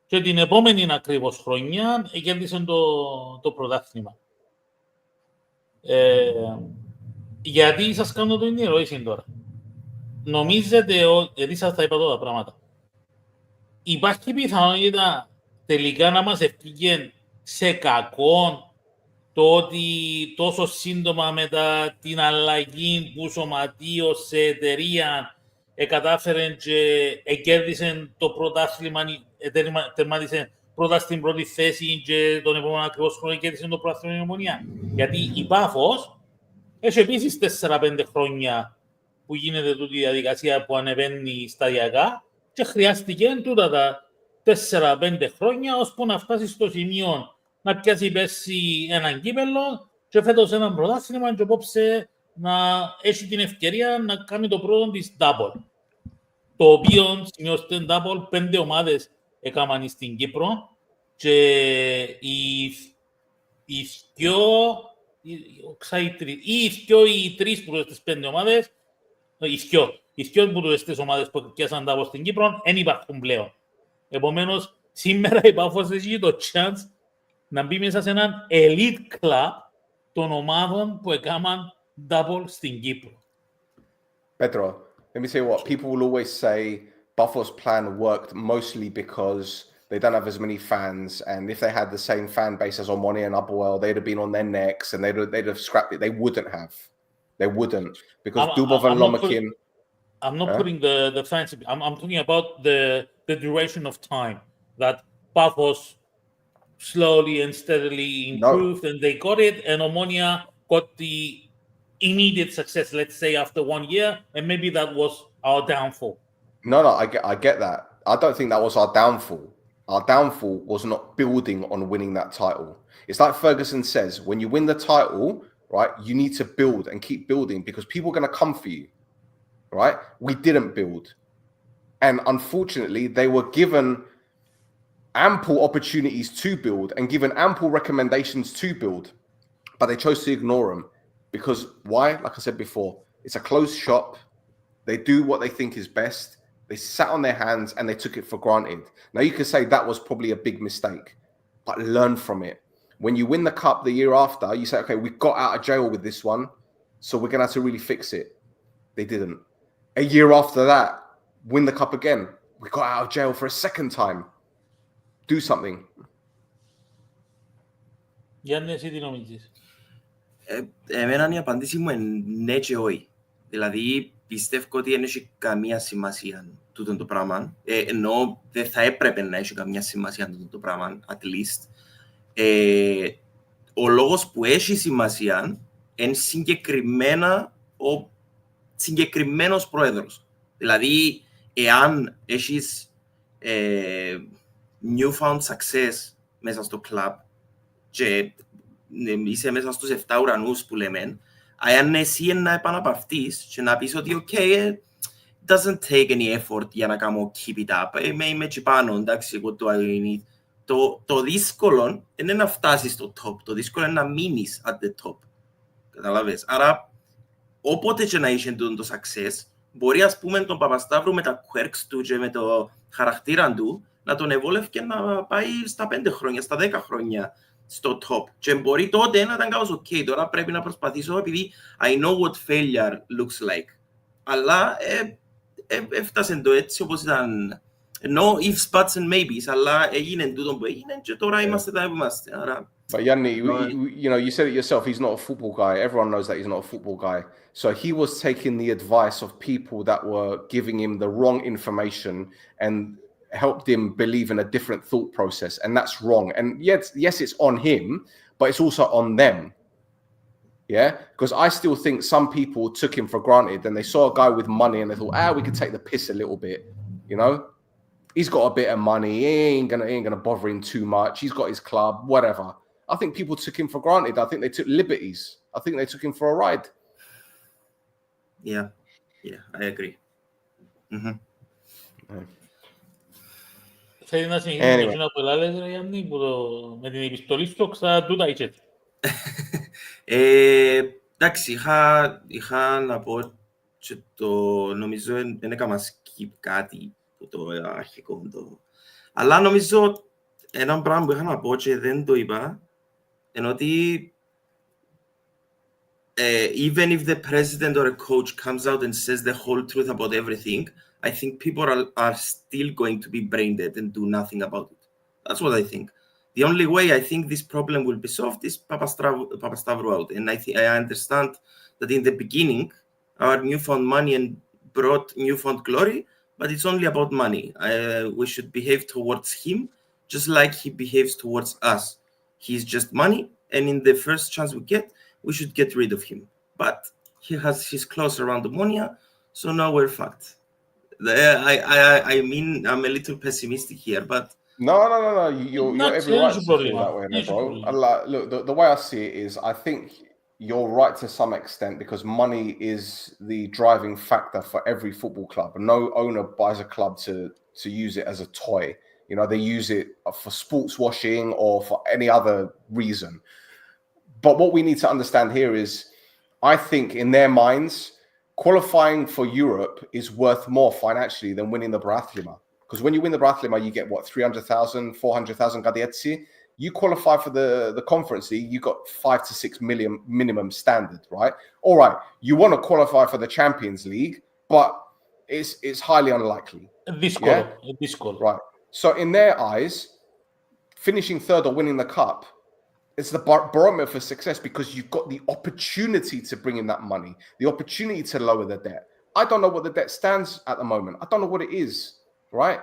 και την επόμενη ακριβώς χρονιά κέρδισε το πρωτάθλημα. Γιατί σας κάνω την ερώτηση τώρα. Νομίζετε, γιατί σας τα είπα τώρα πράγματα, υπάρχει πιθανότητα τελικά να μας ευκήγε σε κακό το ότι τόσο σύντομα μετά την αλλαγή που σωματείωσε σε εταιρεία κατάφερε και κέρδισε το πρωτάθλημα, τερμάτισε πρώτα στην πρώτη θέση και τον επόμενο ακριβώς χρόνο κέρδισε το πρωτάθλημα η Ομονία. Γιατί η Πάφος έχει επίσης 4-5 χρόνια που γίνεται τούτη η διαδικασία που ανεβαίνει σταδιακά και χρειάστηκε τούτα τα 4-5 χρόνια ώσπου να φτάσει στο σημείο να πιάσει πέρσι έναν κύπελλο και φέτος έναν πρωτάθλημα και απόψε να έχει την ευκαιρία να κάνει το πρώτο της double. Το οποίο σημειώστε double 5 ομάδες έκαναν στην Κύπρο και οι τρεις που τις 5 ομάδες, οι δυο που τις ομάδες που πιάσαν double στην Κύπρο δεν υπάρχουν πλέον. Επομένως, σήμερα η Πάφος έχει το chance να μπει μέσα σε έναν elite club των ομάδων που έκαναν double στην Κύπρο. Petro, let me say what people will always say. Buffalo's plan worked mostly because they don't have as many fans, and if they had the same fan base as Omonia and Upperwell, they'd have been on their necks and they'd have scrapped it. They wouldn't have. They wouldn't because Dubov and Lomakin. I'm not putting the fans. I'm talking about the duration of time that Buffalo's slowly and steadily improved, and they got it, and Omonia got the immediate success, let's say, after 1 year, and maybe that was our downfall. No, I get that. I don't think that was our downfall. Our downfall was not building on winning that title. It's like Ferguson says, when you win the title, right, you need to build and keep building because people are going to come for you, right? We didn't build. And unfortunately, they were given ample opportunities to build and given ample recommendations to build, but they chose to ignore them. Because why? Like I said before, it's a closed shop. They do what they think is best. They sat on their hands and they took it for granted. Now, you can say that was probably a big mistake, but learn from it. When you win the cup the year after, you say, okay, we got out of jail with this one, so we're going to have to really fix it. They didn't. A year after that, win the cup again. We got out of jail for a second time. Do something. Γιάννη, εσύ τι νομίζεις? Εμένα η απάντηση μου είναι ναι και όχι. Δηλαδή, πιστεύω ότι δεν έχει καμία σημασία τούτο το πράγμα. Ενώ δεν θα έπρεπε να έχει καμία σημασία τούτο το πράγμα, at least. Ο λόγος που έχει σημασία είναι ο συγκεκριμένος πρόεδρος. Δηλαδή, εάν έχεις newfound success μέσα στο club και είσαι μέσα στους 7 ουρανούς που λέμε, αν εσύ να επαναπαυτείς και να πεις ότι it doesn't take any effort για να κάνω keep it up, είμαι εκεί πάνω, εντάξει, εγώ το δύσκολο είναι να φτάσεις στο top, το δύσκολο είναι να μείνεις at the top, καταλάβες. Άρα, όποτε και να είσαι το success, μπορεί ας πούμε τον Παπασταύρου με τα quirks του και με το χαρακτήρα του να τον ευόλευκε να πάει στα 5 χρόνια, στα 10 χρόνια στο top. Και μπορεί τότε να ήταν κάπως ok, τώρα πρέπει να προσπαθήσω επειδή I know what failure looks like. Αλλά έφτασε το έτσι όπως ήταν. No ifs, buts and maybes, αλλά έγινε τούτο που έγινε και τώρα είμαστε τα που είμαστε. Άρα... But Yanni, you know, you said it yourself, he's not a football guy. Everyone knows that he's not a football guy. So he was taking the advice of people that were giving him the wrong information and helped him believe in a different thought process. And that's wrong. And yes, it's on him, but it's also on them. Yeah? Because I still think some people took him for granted and they saw a guy with money and they thought, we could take the piss a little bit, you know? He's got a bit of money. He ain't gonna bother him too much. He's got his club, whatever. I think people took him for granted. I think they took liberties. I think they took him for a ride. Yeah, I agree. Mm-hmm. Θέλει να συνεχίσει με εκείνα που λες, Γιάννη, με την επιστολή σου, τούτα είσαι. Εντάξει, είχα να πω και το νομίζω δεν έκανα skip κάτι που το αρχικό το... Αλλά νομίζω ένα πράγμα που είχα να πω και δεν το είπα είναι ότι even if the president or a coach comes out and says the whole truth about everything, I think people are still going to be brain dead and do nothing about it. That's what I think. The only way I think this problem will be solved is Papastavro out. And I understand that in the beginning, our newfound money and brought newfound glory, but it's only about money. We should behave towards him just like he behaves towards us. He's just money, and in the first chance we get, we should get rid of him. But he has his claws around Omonia, so now we're fucked. I mean, I'm a little pessimistic here, but No. You're every right to feel that way, bro. Look, the way I see it is, I think you're right to some extent because money is the driving factor for every football club. No owner buys a club to use it as a toy. You know, they use it for sports washing or for any other reason. But what we need to understand here is, I think in their minds, qualifying for Europe is worth more financially than winning the Brathlima. Because when you win the Brathlima, you get what, 300,000, 400,000 Gadietsi. You qualify for the Conference League, you got 5 to 6 million minimum standard, right? All right, you want to qualify for the Champions League, but it's highly unlikely. Δύσκολο. Right. So in their eyes, finishing third or winning the cup, it's the barometer for success because you've got the opportunity to bring in that money, the opportunity to lower the debt. I don't know what the debt stands at the moment. I don't know what it is, right?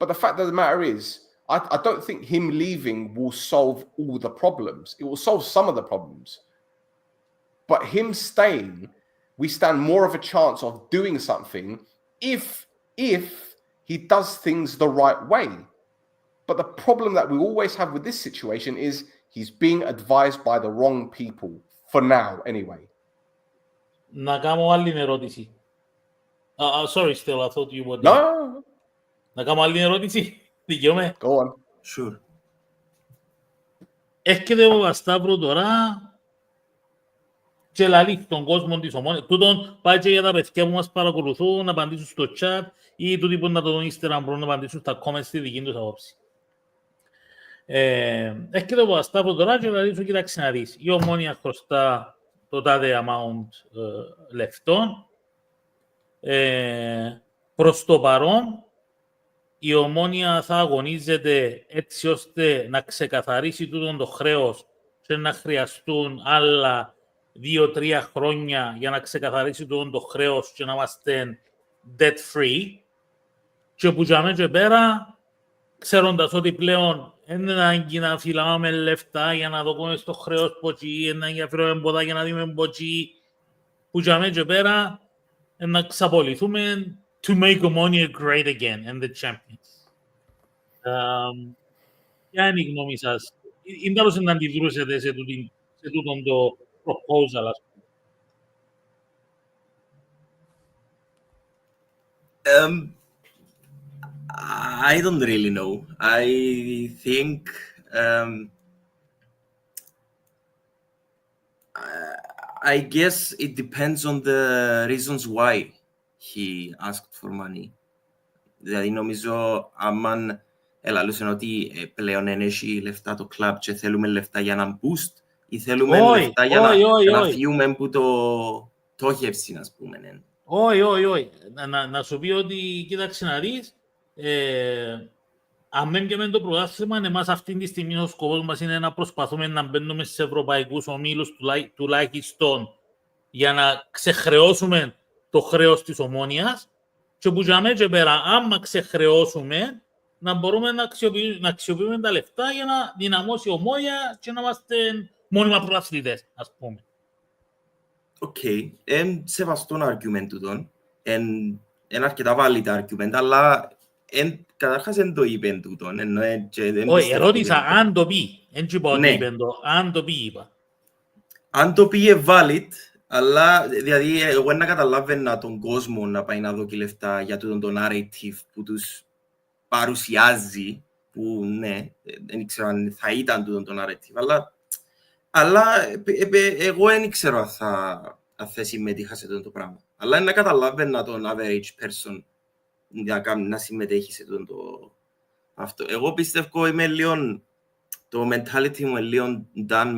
But the fact of the matter is, I don't think him leaving will solve all the problems. It will solve some of the problems. But him staying, we stand more of a chance of doing something if he does things the right way. But the problem that we always have with this situation is he's being advised by the wrong people, for now, anyway. Να κάνω άλλη ερώτηση. Sorry, Stella, I thought you were done. No. Να κάνω άλλη ερώτηση. Δικαιούμαι. Go on. Sure. Έρχεται ο Παπασταύρου τώρα και λαλεί τον κόσμο της Ομόνοιας. Τούτον πάει και για τα παιδιά που μας παρακολουθούν να απαντήσουν στο chat ή τούτοι που να το δουν ύστερα μπορούν να απαντήσουν στα comments στη δική τους απόψη. Έρχεται ο Παπασταύρου τώρα και λαλεί σου, κοίταξε να δεις. Η Ομόνια χρωστά το τάδε amount λεφτών. Προς το παρόν, η Ομόνια θα αγωνίζεται έτσι ώστε να ξεκαθαρίσει τούτο το χρέος και να χρειαστούν άλλα 2-3 χρόνια για να ξεκαθαρίσει τούτο το χρέος και να είμαστε debt free. Και που για μένα και πέρα, ξέροντας ότι πλέον είναι ανάγκη να φυλάμε λεφτά για να δούμε στο χρέος ποτσί, είναι για φύλλουμε ποδά για να δούμε ποτσί, που για μένα και πέρα να ξαπολυθούμε to make Omonia great again and the champions. Ποια είναι η γνώμη σας? Είναι τέλος να αντιδρούσετε σε τούτον το proposal, ας πούμε. I don't really know. I think I guess it depends on the reasons why he asked for money. Δηλαδή νομίζω άμα ελαλούσαν ότι πλέον έχει λεφτά το κλαμπ και θέλουμε λεφτά για να boost ή θέλουμε λεφτά για να φύγουμε από το τόχευση, ας πούμε. Όχι. Να σου πει ότι κοίταξε να δεις, αν δεν πιάμε το πρωτάθλημα, εμάς αυτή τη στιγμή ο σκοπός μας είναι να προσπαθούμε να μπαίνουμε σε ευρωπαϊκούς ομίλους τουλάχιστον για να ξεχρεώσουμε το χρέος της Ομόνοιας και που για μένα και πέρα, άμα ξεχρεώσουμε, να μπορούμε να αξιοποιούμε τα λεφτά για να δυναμώσει η Ομόνια και να είμαστε μόνιμα πρωταθλητές, ας πούμε. Οκ. Σεβαστόν argument τούτον. Είναι αρκετά valid argument, αλλά καταρχάς δεν το είπεν τούτον. Όχι, ερώτησα αν το πει. Δεν είπα ότι είπεν το. Αν το πει, είπα. Αν το πει valid, αλλά δηλαδή εγώ να καταλάβαινα τον κόσμο να πάει να δώσει λεφτά για τούτον το narrative που τους παρουσιάζει, που ναι, δεν ξέρω αν θα ήταν τούτον το narrative, αλλά Αλλά εγώ δεν ξέρω αν θα συμμετείχα σε το πράγμα. Αλλά να καταλάβαινα τον average person να συμμετέχει σε αυτό. Εγώ πιστεύω είμαι λίγο, το mentality μου είναι λίγο done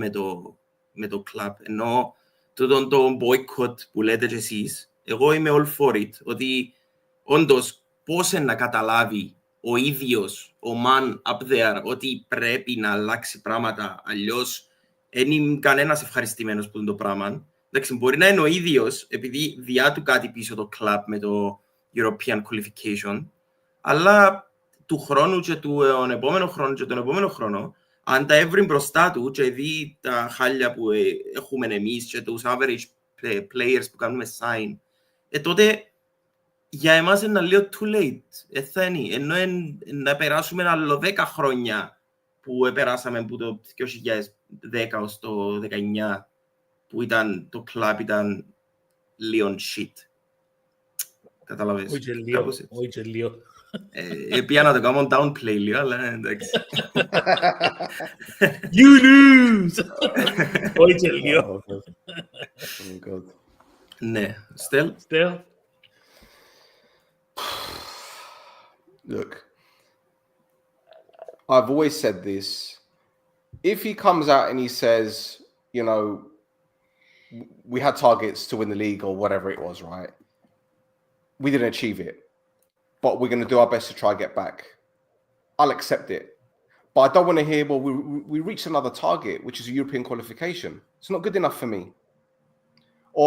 με το club. Ενώ το boycott που λέτε κι εσείς, εγώ είμαι all for it. Ότι όντως πώς να καταλάβει ο ίδιος, ο man up there, ότι πρέπει να αλλάξει πράγματα, αλλιώς δεν είναι κανένας ευχαριστημένος που είναι το πράγμα. Εντάξει, μπορεί να είναι ο ίδιος, επειδή διά του κάτι πίσω το club με το European Qualification, αλλά του χρόνου και τον επόμενο χρόνο και τον επόμενο χρόνο, αν τα έβρει μπροστά του και δει τα χάλια που έχουμε εμείς και τους average players που κάνουμε sign, τότε για εμάς είναι λίγο too late. Θα είναι. Ενώ να περάσουμε άλλο 10 χρόνια που περάσαμε από το 2010 ως το 2019, που ήταν το club ήταν λίγο shit. Καταλαβες. Όχι και λίγο. Πήγα να το κάνω downplay λίγο, αλλά εντάξει. You lose! Όχι και λίγο. Ναι. Still? Look, I've always said this. If he comes out and he says, you know, we had targets to win the league or whatever it was, right? We didn't achieve it, but we're going to do our best to try and get back. I'll accept it. But I don't want to hear, well, we reached another target, which is a European qualification. It's not good enough for me.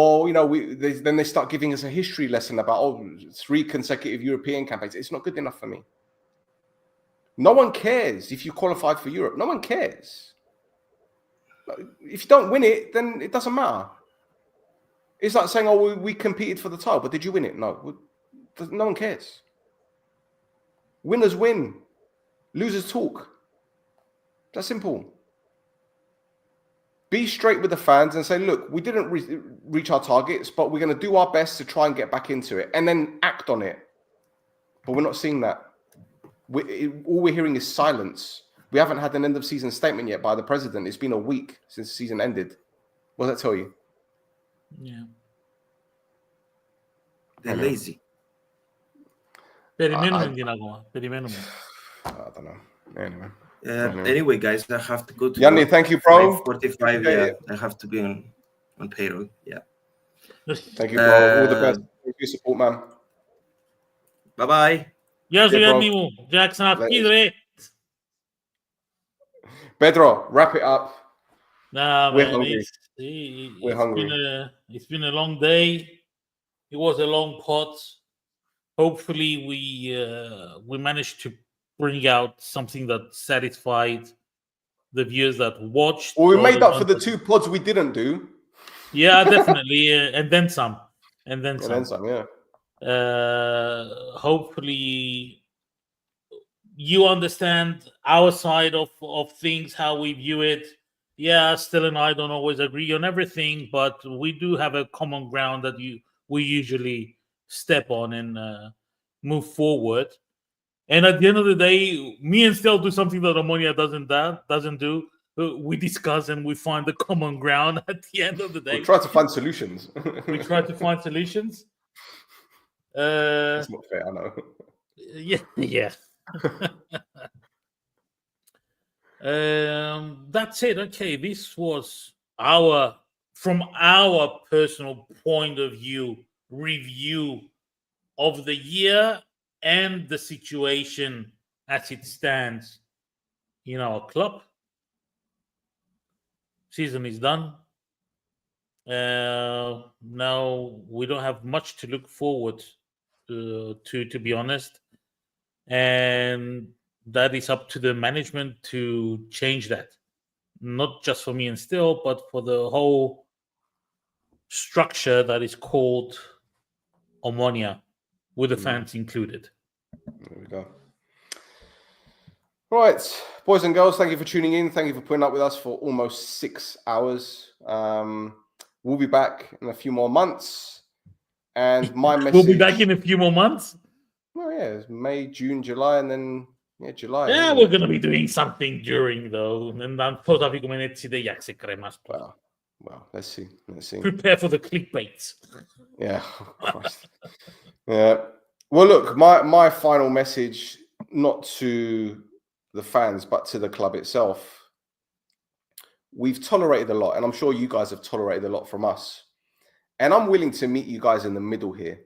Or, you know, then they start giving us a history lesson about, 3 consecutive European campaigns. It's not good enough for me. No one cares if you qualified for Europe. No one cares. If you don't win it, then it doesn't matter. It's like saying, oh, we competed for the title, but did you win it? No. No one cares. Winners win. Losers talk. That's simple. Be straight with the fans and say, look, we didn't reach our targets, but we're going to do our best to try and get back into it, and then act on it. But we're not seeing that. All we're hearing is silence. We haven't had an end of season statement yet by the president. It's been a week since the season ended. What does that tell you? Yeah. They're lazy. Περιμένουμε την ακόμα. Περιμένουμε. I don't know. Anyway. Anyway, guys, I have to go to Yanni, thank you, bro. 5:45. Yeah, I have to be on payroll. Yeah. Thank you, bro. All the best. Thank you, support, man. Bye-bye. Γεια σου, Γιάννη μου. Για ξαναφύγεις, ρε. Pedro, wrap it up. Nah, We're man, hungry. We're hungry. It's been a long day. It was a long pot. Hopefully, we managed to bring out something that satisfied the viewers that watched. Well, we made up for the 2 pods we didn't do. Yeah, definitely, and then some. And then some, yeah. Hopefully, you understand our side of things, how we view it. Yeah, Still and I don't always agree on everything, but we do have a common ground that we usually step on and move forward. And at the end of the day, me and Still do something that Omonia doesn't do. We discuss and we find the common ground at the end of the day. We try to find solutions. It's not fair, I know. Yeah. That's it. Okay, this was from our personal point of view, review of the year and the situation as it stands in our club. Season is done. Now we don't have much to look forward to be honest, and that is up to the management to change that. Not just for me and Still, but for the whole structure that is called Omonia, with the fans included. There we go. Right, boys and girls, thank you for tuning in. Thank you for putting up with us for almost 6 hours. We'll be back in a few more months. And my message... We'll be back in a few more months? Well, yeah, it's May, June, July, and then Yeah, July. Yeah, we're going to be doing something during, though. And then θα βγούμε έτσι de jak se κρέμας. Well, let's see. Let's see. Prepare for the clickbaits. Yeah, Christ. Yeah. Well, look, my final message, not to the fans, but to the club itself. We've tolerated a lot, and I'm sure you guys have tolerated a lot from us. And I'm willing to meet you guys in the middle here.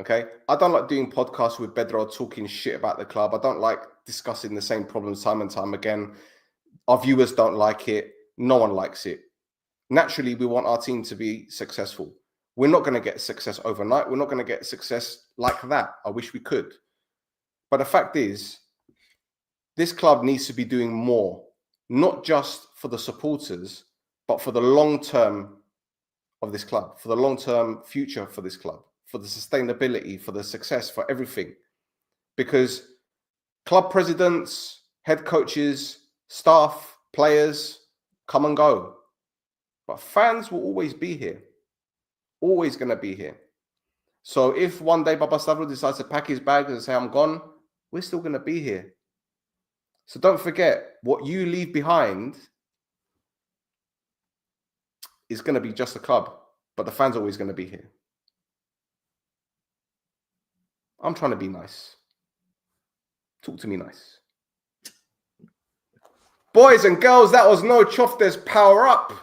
Okay? I don't like doing podcasts with Bedro talking shit about the club. I don't like discussing the same problems time and time again. Our viewers don't like it. No one likes it. Naturally, we want our team to be successful. We're not going to get success overnight. We're not going to get success like that. I wish we could. But the fact is, this club needs to be doing more, not just for the supporters, but for the long term of this club, for the long-term future for this club, for the sustainability, for the success, for everything. Because club presidents, head coaches, staff, players come and go. But fans will always be here. Always going to be here. So if one day Babastavro decides to pack his bags and say, I'm gone, we're still going to be here. So don't forget, what you leave behind is going to be just a club, but the fans are always going to be here. I'm trying to be nice. Talk to me nice. Boys and girls, that was No Choftes Power Up.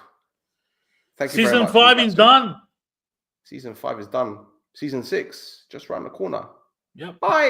Thank you very much. Season 5 is done. Season 5 is done. Season 6, just around the corner. Yep. Bye.